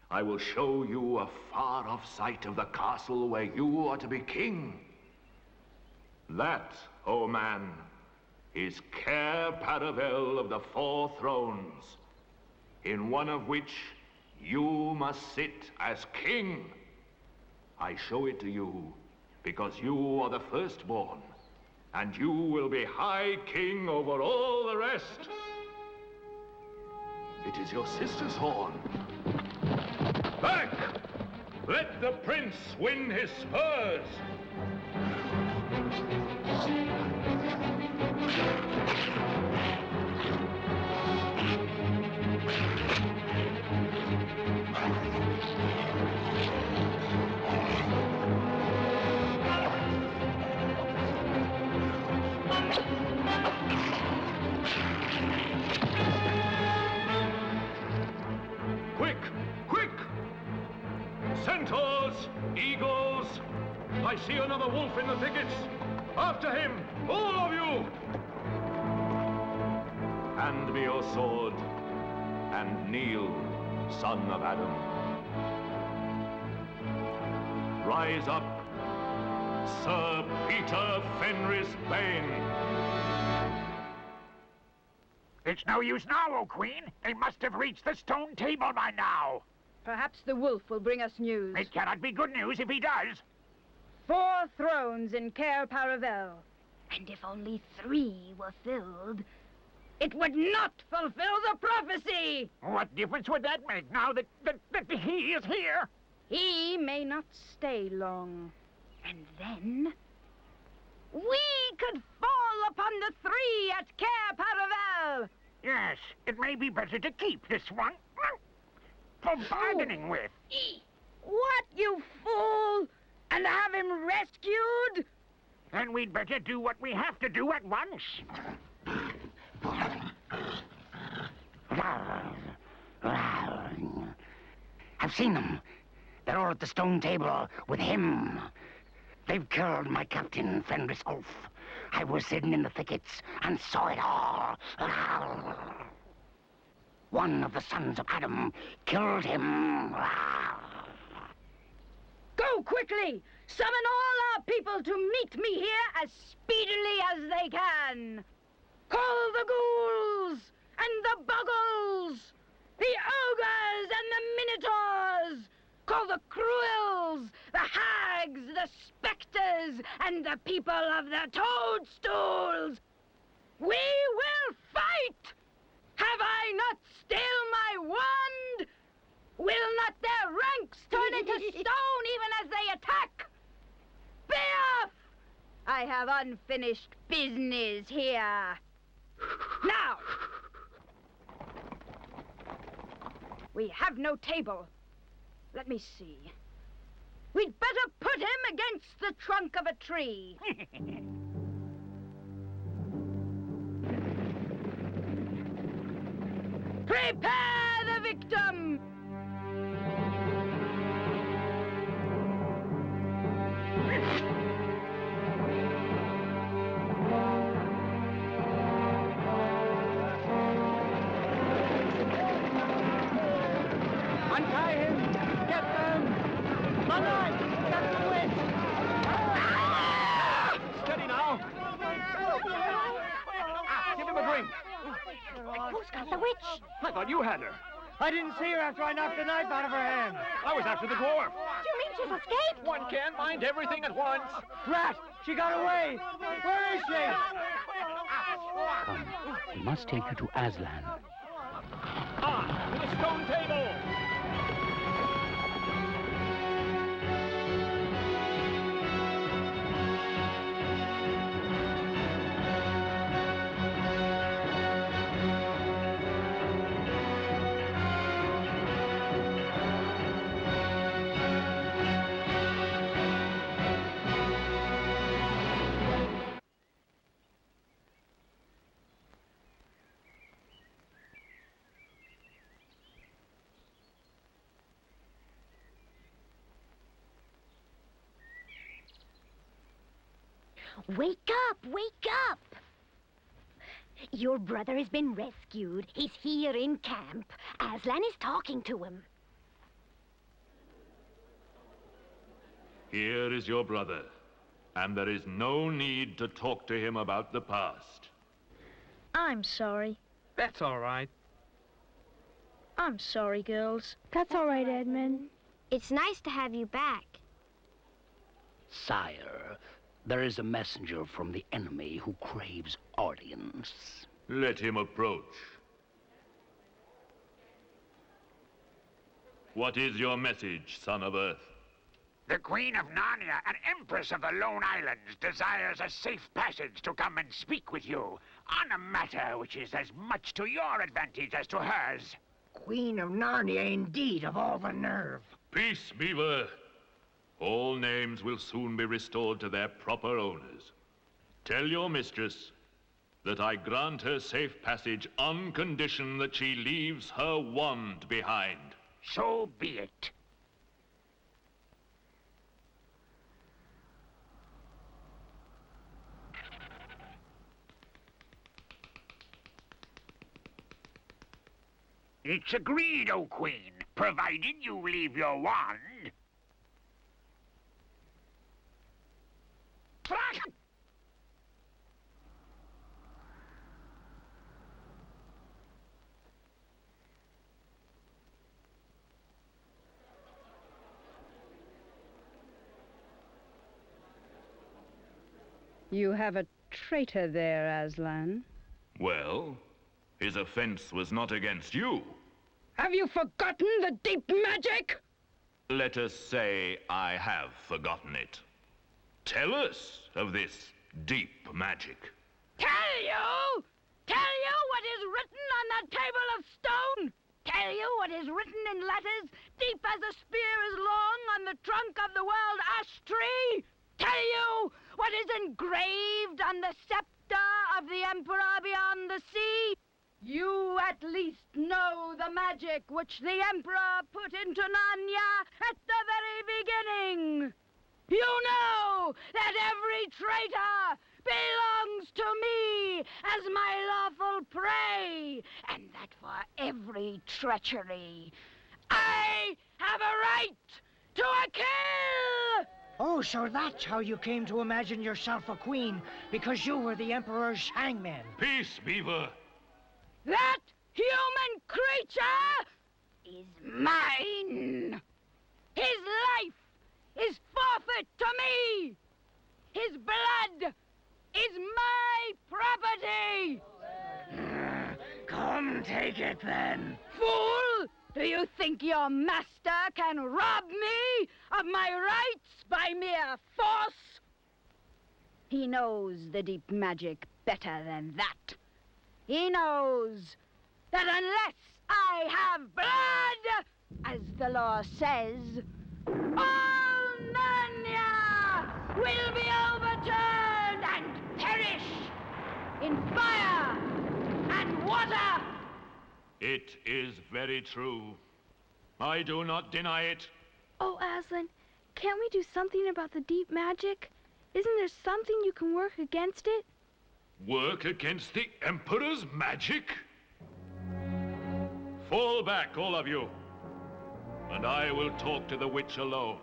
I will show you a far-off sight of the castle where you are to be king. That, O man, is Cair Paravel of the Four Thrones, in one of which you must sit as king. I show it to you because you are the firstborn, and you will be High King over all the rest. It is your sister's horn. Back! Let the prince win his spurs! Quick! Quick! Centaurs! Eagles! I see another wolf in the thickets! After him! All of you! Hand me your sword, and kneel, son of Adam. Rise up, Sir Peter Fenris Bane. It's no use now, O Queen. They must have reached the stone table by now. Perhaps the wolf will bring us news. It cannot be good news if he does. 4 thrones in Cair Paravel. And if only 3 were filled, it would not fulfill the prophecy! What difference would that make now that he is here? He may not stay long. And then we could fall upon the 3 at Cair Paravel! Yes, it may be better to keep this one for bargaining with. What, you fool? And have him rescued? Then we'd better do what we have to do at once. I've seen them. They're all at the stone table with him. They've killed my captain, Fenris Ulf. I was hidden in the thickets and saw it all. One of the sons of Adam killed him. Go quickly! Summon all our people to meet me here as speedily as they can! Call the ghouls and the buggles, the ogres and the minotaurs! Call the cruels, the hags, the spectres, and the people of the toadstools! We will fight! Have I not still my wand? Will not their ranks turn into stone even as they attack? Be off! I have unfinished business here. Now! We have no table. Let me see. We'd better put him against the trunk of a tree. Prepare the victim! Untie him! Get them! Monarch! Get the witch! Steady now! Give him a drink! Who's got the witch? I thought you had her. I didn't see her after I knocked the knife out of her hand. I was after the dwarf. Do you mean she's escaped? One can't mind everything at once. Rat! She got away! Where is she? Come, we must take her to Aslan. Ah, to the stone table! Wake up! Wake up! Your brother has been rescued. He's here in camp. Aslan is talking to him. Here is your brother, and there is no need to talk to him about the past. I'm sorry. That's all right. I'm sorry, girls. That's all right, Edmund. It's nice to have you back. Sire, there is a messenger from the enemy who craves audience. Let him approach. What is your message, son of Earth? The Queen of Narnia, an empress of the Lone Islands, desires a safe passage to come and speak with you on a matter which is as much to your advantage as to hers. Queen of Narnia, indeed, of all the nerve. Peace, Beaver. All names will soon be restored to their proper owners. Tell your mistress that I grant her safe passage on condition that she leaves her wand behind. So be it. It's agreed, O Queen, provided you leave your wand. You have a traitor there, Aslan. Well, his offense was not against you. Have you forgotten the deep magic? Let us say I have forgotten it. Tell us of this deep magic. Tell you? Tell you what is written on that table of stone? Tell you what is written in letters deep as a spear is long on the trunk of the world ash tree? Tell you what is engraved on the scepter of the emperor beyond the sea? You at least know the magic which the emperor put into Narnia at the very beginning. You know that every traitor belongs to me as my lawful prey, and that for every treachery, I have a right to a kill! Oh, so that's how you came to imagine yourself a queen, because you were the Emperor's hangman. Peace, Beaver. That human creature is mine. His life is forfeit to me. His blood is my property. Come take it then. Fool! Do you think your master can rob me of my rights by mere force? He knows the deep magic better than that. He knows that unless I have blood, as the law says, all Narnia will be overturned and perish in fire and water. It is very true. I do not deny it. Oh, Aslan, can't we do something about the deep magic? Isn't there something you can work against it? Work against the Emperor's magic? Fall back, all of you, and I will talk to the witch alone.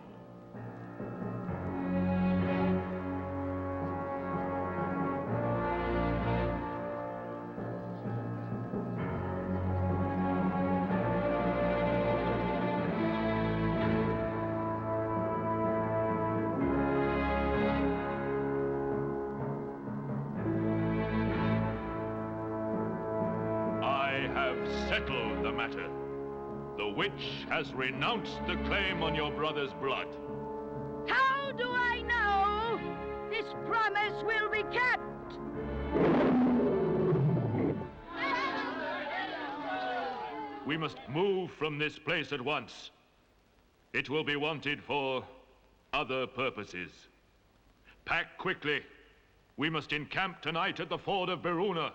Settle the matter. The witch has renounced the claim on your brother's blood. How do I know this promise will be kept? We must move from this place at once. It will be wanted for other purposes. Pack quickly. We must encamp tonight at the ford of Beruna.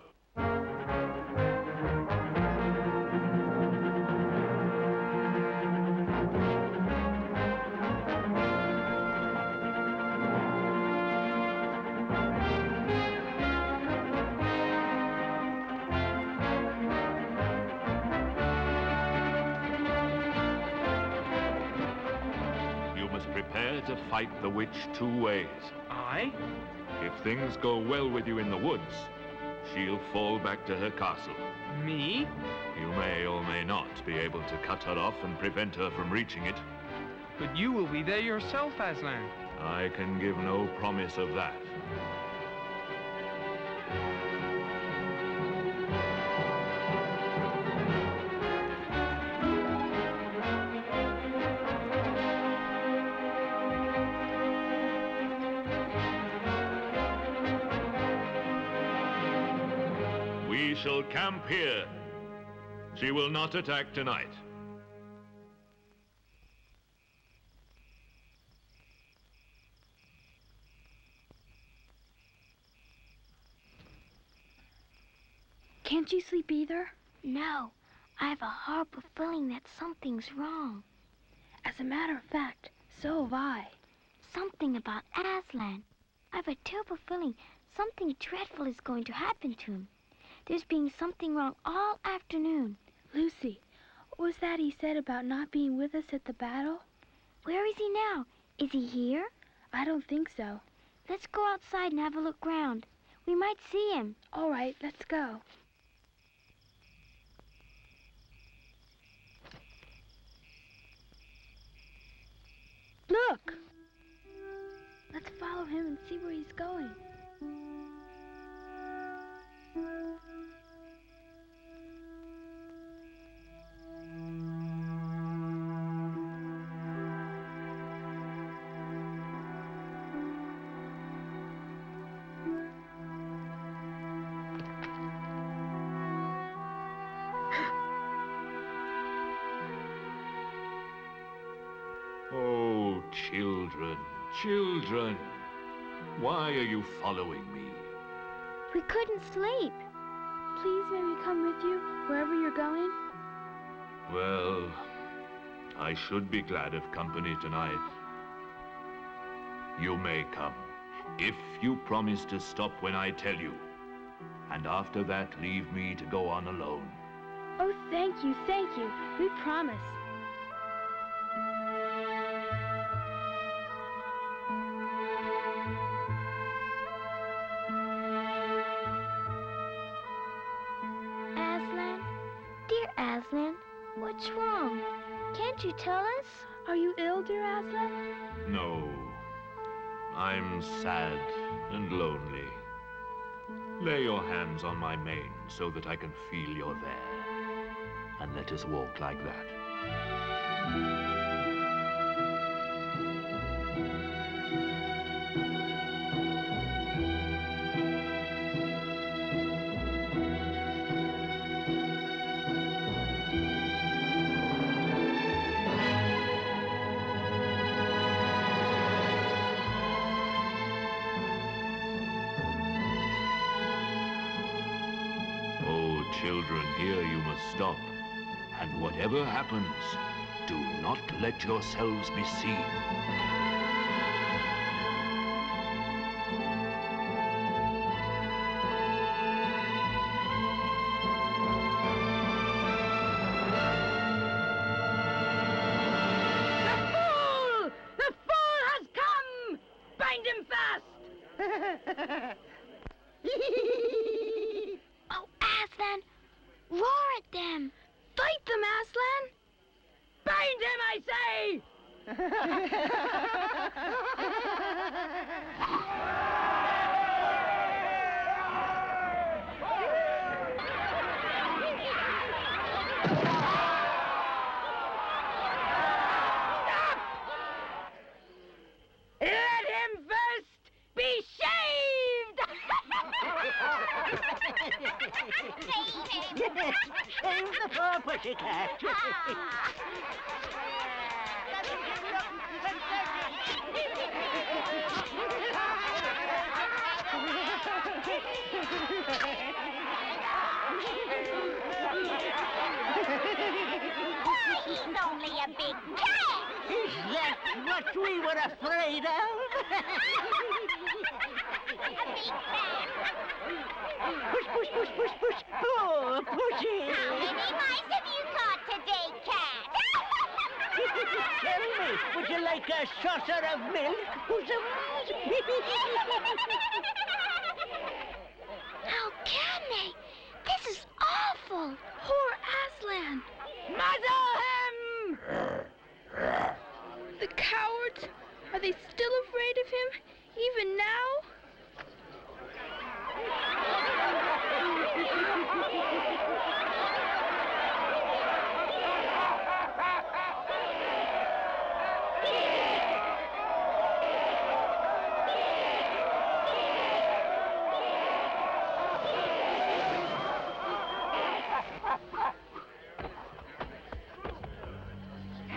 To fight the witch two ways. Aye? If things go well with you in the woods, she'll fall back to her castle. Me? You may or may not be able to cut her off and prevent her from reaching it. But you will be there yourself, Aslan. I can give no promise of that. We shall camp here. She will not attack tonight. Can't you sleep either? No. I have a horrible feeling that something's wrong. As a matter of fact, so have I. Something about Aslan. I have a terrible feeling something dreadful is going to happen to him. There's been something wrong all afternoon. Lucy, what was that he said about not being with us at the battle? Where is he now? Is he here? I don't think so. Let's go outside and have a look round. We might see him. All right, let's go. Look! Let's follow him and see where he's going. Children, children, why are you following me? We couldn't sleep. Please may we come with you wherever you're going? Well, I should be glad of company tonight. You may come, if you promise to stop when I tell you. And after that, leave me to go on alone. Oh, thank you, thank you. We promise. Aslan? Dear Aslan, what's wrong? Can't you tell us? Are you ill, dear Aslan? No, I'm sad and lonely. Lay your hands on my mane so that I can feel you're there. And let us walk like that. Children, here you must stop. And whatever happens, do not let yourselves be seen. The fool has come! Bind him fast! Oh, Aslan! Roar at them! Fight them, Aslan! Bind him, I say! Stop! Let him first be shaved! Shave the poor pussycat. He's only a big cat. Is that what we were afraid of? Push, push, push, push, push. Oh, Pussy. How many mice have you caught today, cat? Tell me, would you like a saucer of milk, Pussums? How can they? This is awful. Poor Aslan. Muzzle him! The cowards. Are they still afraid of him, even now?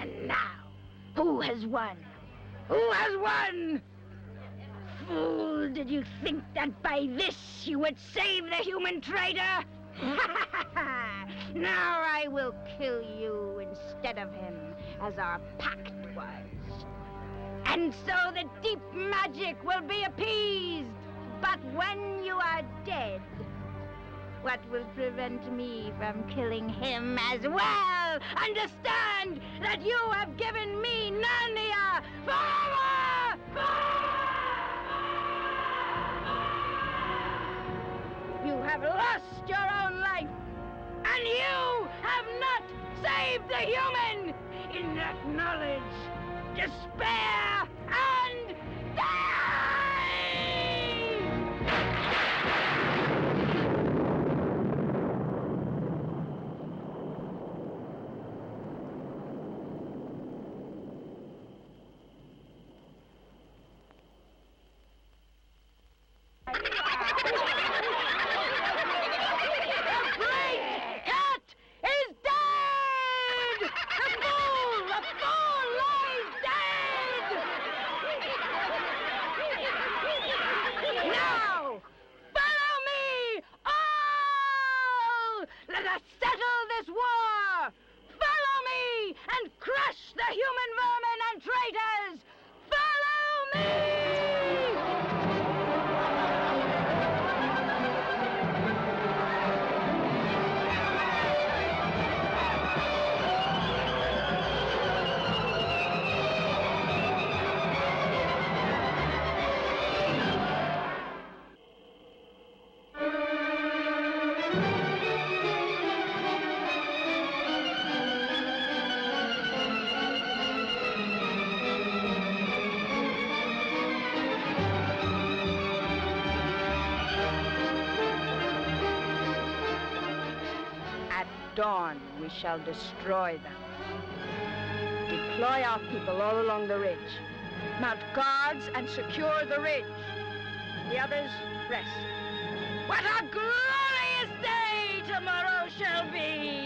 And now, who has won? Who has won? Fool, did you think that by this you would save the human trader? Now I will kill you instead of him, as our pact was. And so the deep magic will be appeased. But when you are dead, what will prevent me from killing him as well? Understand that you have given me Narnia forever! You have lost your own life, and you have not saved the human. In that knowledge, despair and die! Let us settle this war! Follow me and crush the human vermin and traitors! Follow me! Dawn, we shall destroy them. Deploy our people all along the ridge. Mount guards and secure the ridge. The others, rest. What a glorious day tomorrow shall be!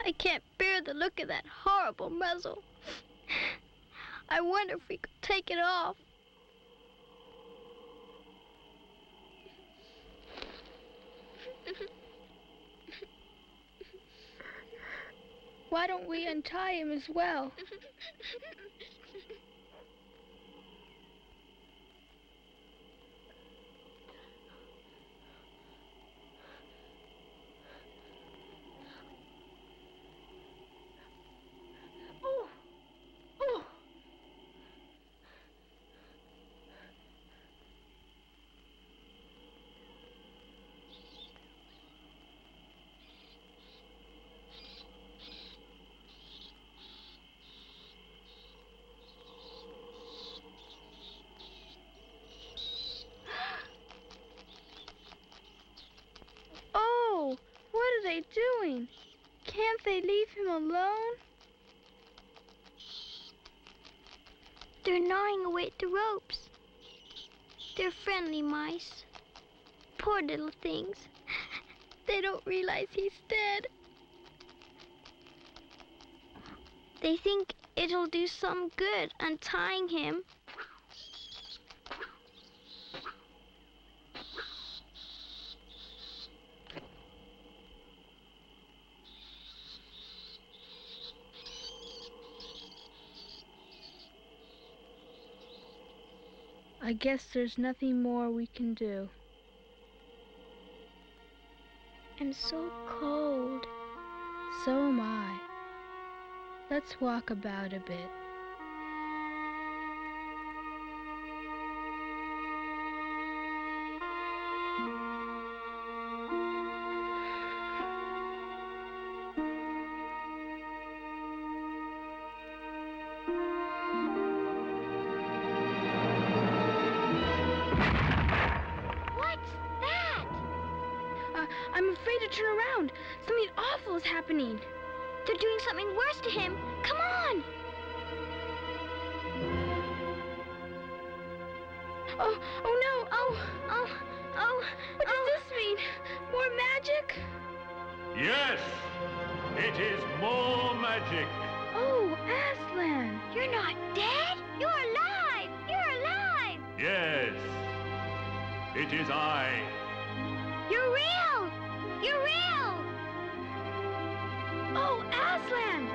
I can't bear the look of that horrible muzzle. I wonder if we could take it off. Why don't we untie him as well? What are they doing? Can't they leave him alone? They're gnawing away at the ropes. They're friendly mice. Poor little things. They don't realize he's dead. They think it'll do some good untying him. I guess there's nothing more we can do. I'm so cold. So am I. Let's walk about a bit. I'm afraid to turn around. Something awful is happening. They're doing something worse to him. Come on! Oh no! Oh! What does this mean? More magic? Yes! It is more magic. Oh, Aslan! You're not dead? You're alive! You're alive! Yes. It is I. You're real! You're real! Oh, Aslan!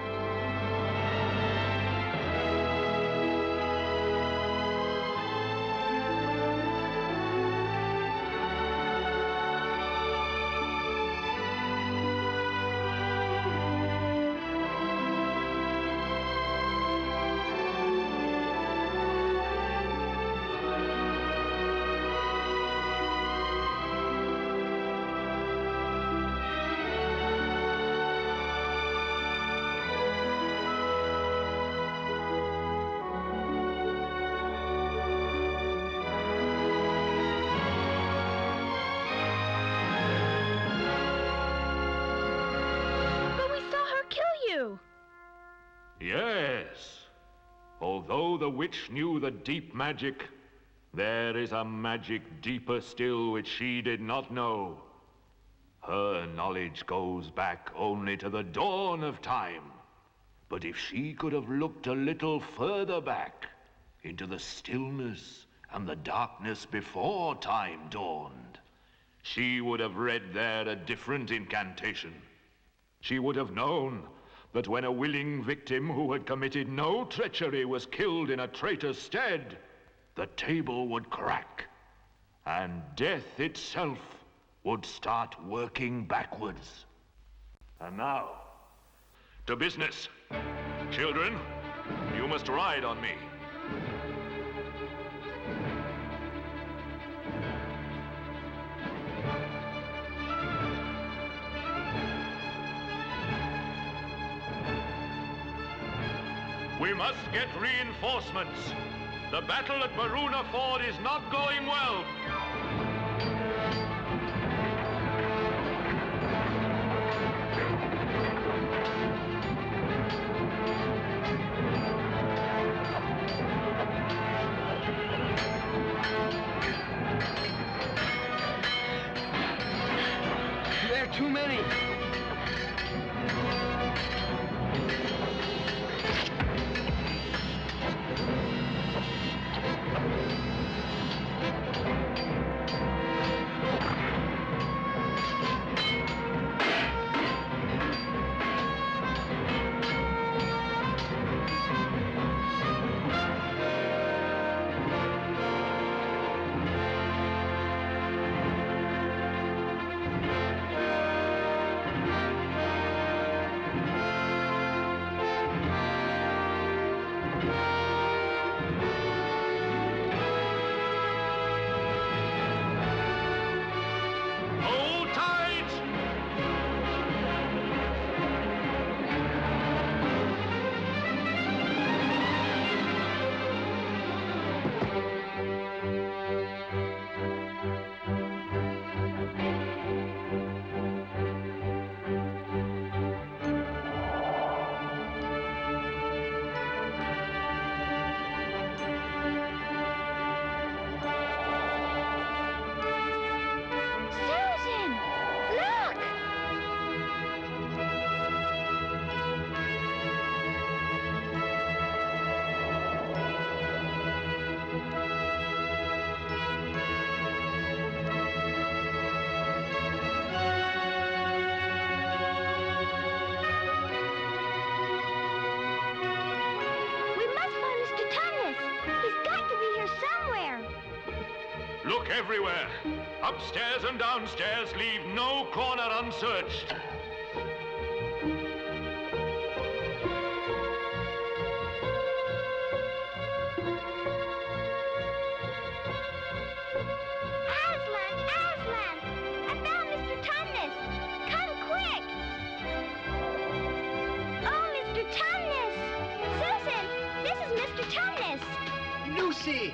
Yes. Although the witch knew the deep magic, There is a magic deeper still which she did not know. Her knowledge goes back only to the dawn of time. But if she could have looked a little further back, into the stillness and the darkness before time dawned, she would have read there a different incantation. She would have known that when a willing victim who had committed no treachery was killed in a traitor's stead, the table would crack, and death itself would start working backwards. And now, to business. Children, you must ride on me. We must get reinforcements. The battle at Maruna Ford is not going well. There are too many. Look everywhere. Upstairs and downstairs, leave no corner unsearched. Aslan! I found Mr. Tumnus! Come quick! Oh, Mr. Tumnus! Susan, this is Mr. Tumnus! Lucy!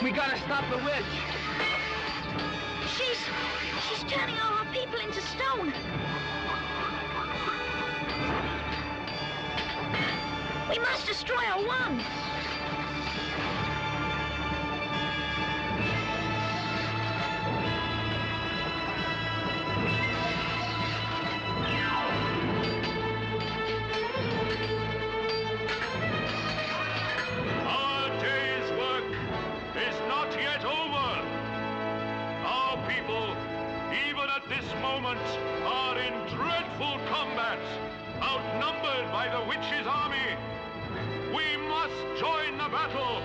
We gotta stop the witch. She's turning all her people into stone. We must destroy her one. Our day's work is not yet over. Our people, even at this moment, are in dreadful combat, outnumbered by the witch's army. We must join the battle!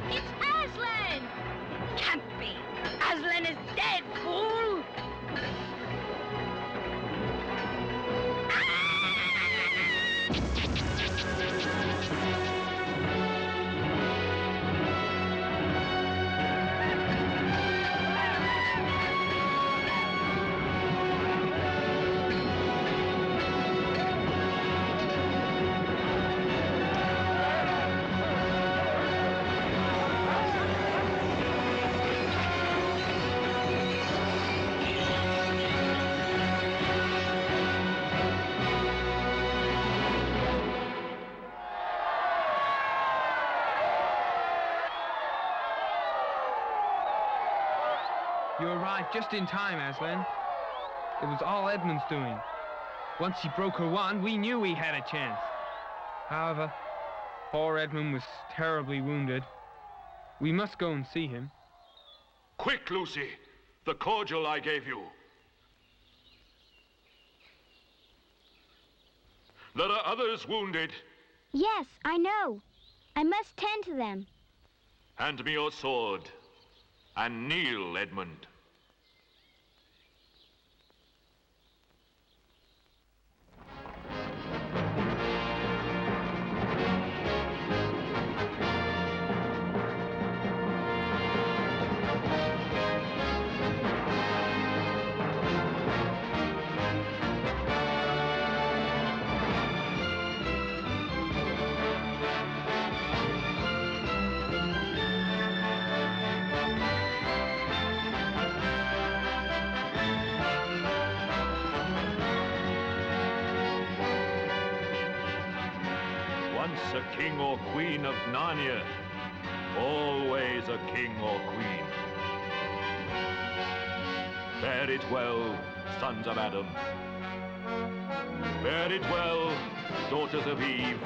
It's Aslan! Can't be! Aslan is dead, fool! You arrived just in time, Aslan. It was all Edmund's doing. Once he broke her wand, we knew we had a chance. However, poor Edmund was terribly wounded. We must go and see him. Quick, Lucy! The cordial I gave you. There are others wounded. Yes, I know. I must tend to them. Hand me your sword. And kneel, Edmund. Once a king or queen of Narnia, always a king or queen. Fare it well, sons of Adam. Fare it well, daughters of Eve.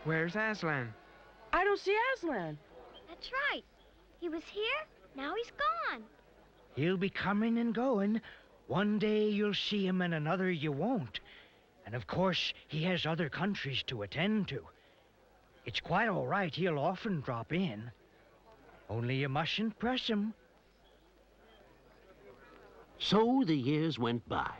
Where's Aslan? I don't see Aslan. That's right. He was here, now he's gone. He'll be coming and going. One day you'll see him and another you won't. And of course, he has other countries to attend to. It's quite all right, he'll often drop in. Only you mustn't press him. So the years went by.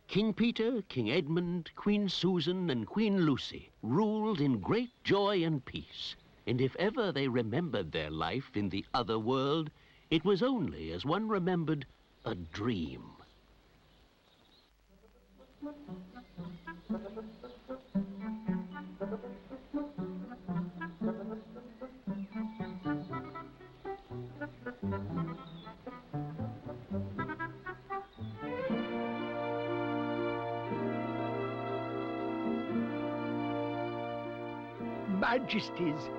King Peter, King Edmund, Queen Susan, and Queen Lucy ruled in great joy and peace. And if ever they remembered their life in the other world, it was only as one remembered a dream. Majesties,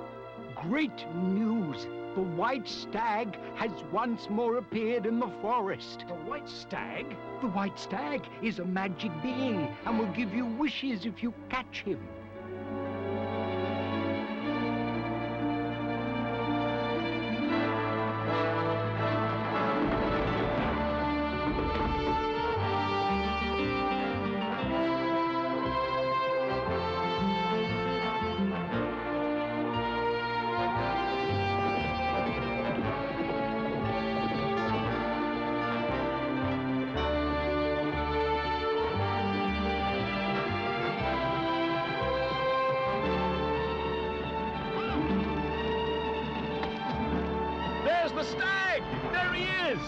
great news. The white stag has once more appeared in the forest. The white stag? The white stag is a magic being and will give you wishes if you catch him. There's the stag! There he is!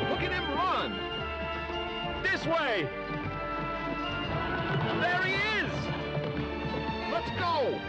Look at him run! This way! There he is! Let's go!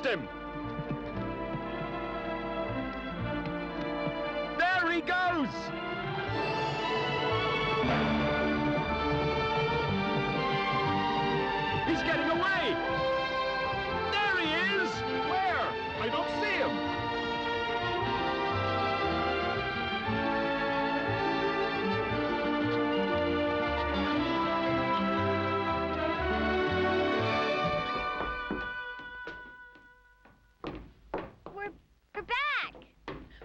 Him. There he goes! He's getting away! There he is! Where? I don't see him!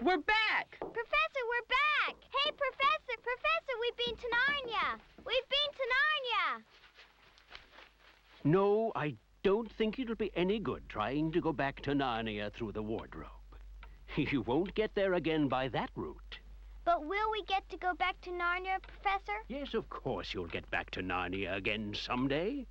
We're back! Professor, we're back! Hey, Professor, we've been to Narnia! We've been to Narnia! No, I don't think it'll be any good trying to go back to Narnia through the wardrobe. You won't get there again by that route. But will we get to go back to Narnia, Professor? Yes, of course you'll get back to Narnia again someday.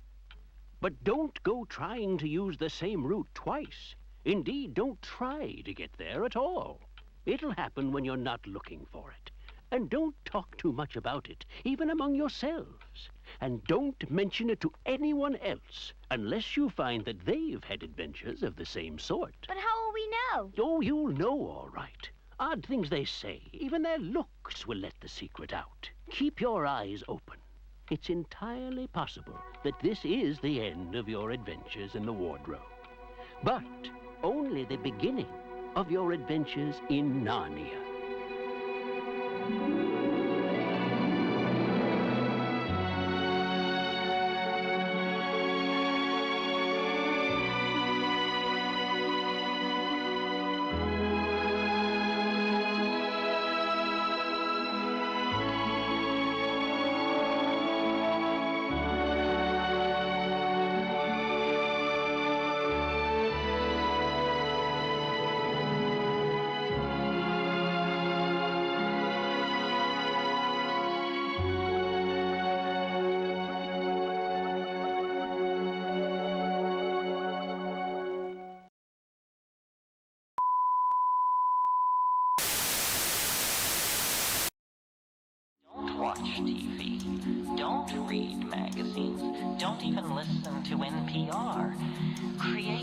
But don't go trying to use the same route twice. Indeed, don't try to get there at all. It'll happen when you're not looking for it. And don't talk too much about it, even among yourselves. And don't mention it to anyone else, unless you find that they've had adventures of the same sort. But how will we know? Oh, you'll know all right. Odd things they say, even their looks will let the secret out. Keep your eyes open. It's entirely possible that this is the end of your adventures in the wardrobe. But only the beginning of your adventures in Narnia. Watch TV. Don't read magazines. Don't even listen to NPR. Create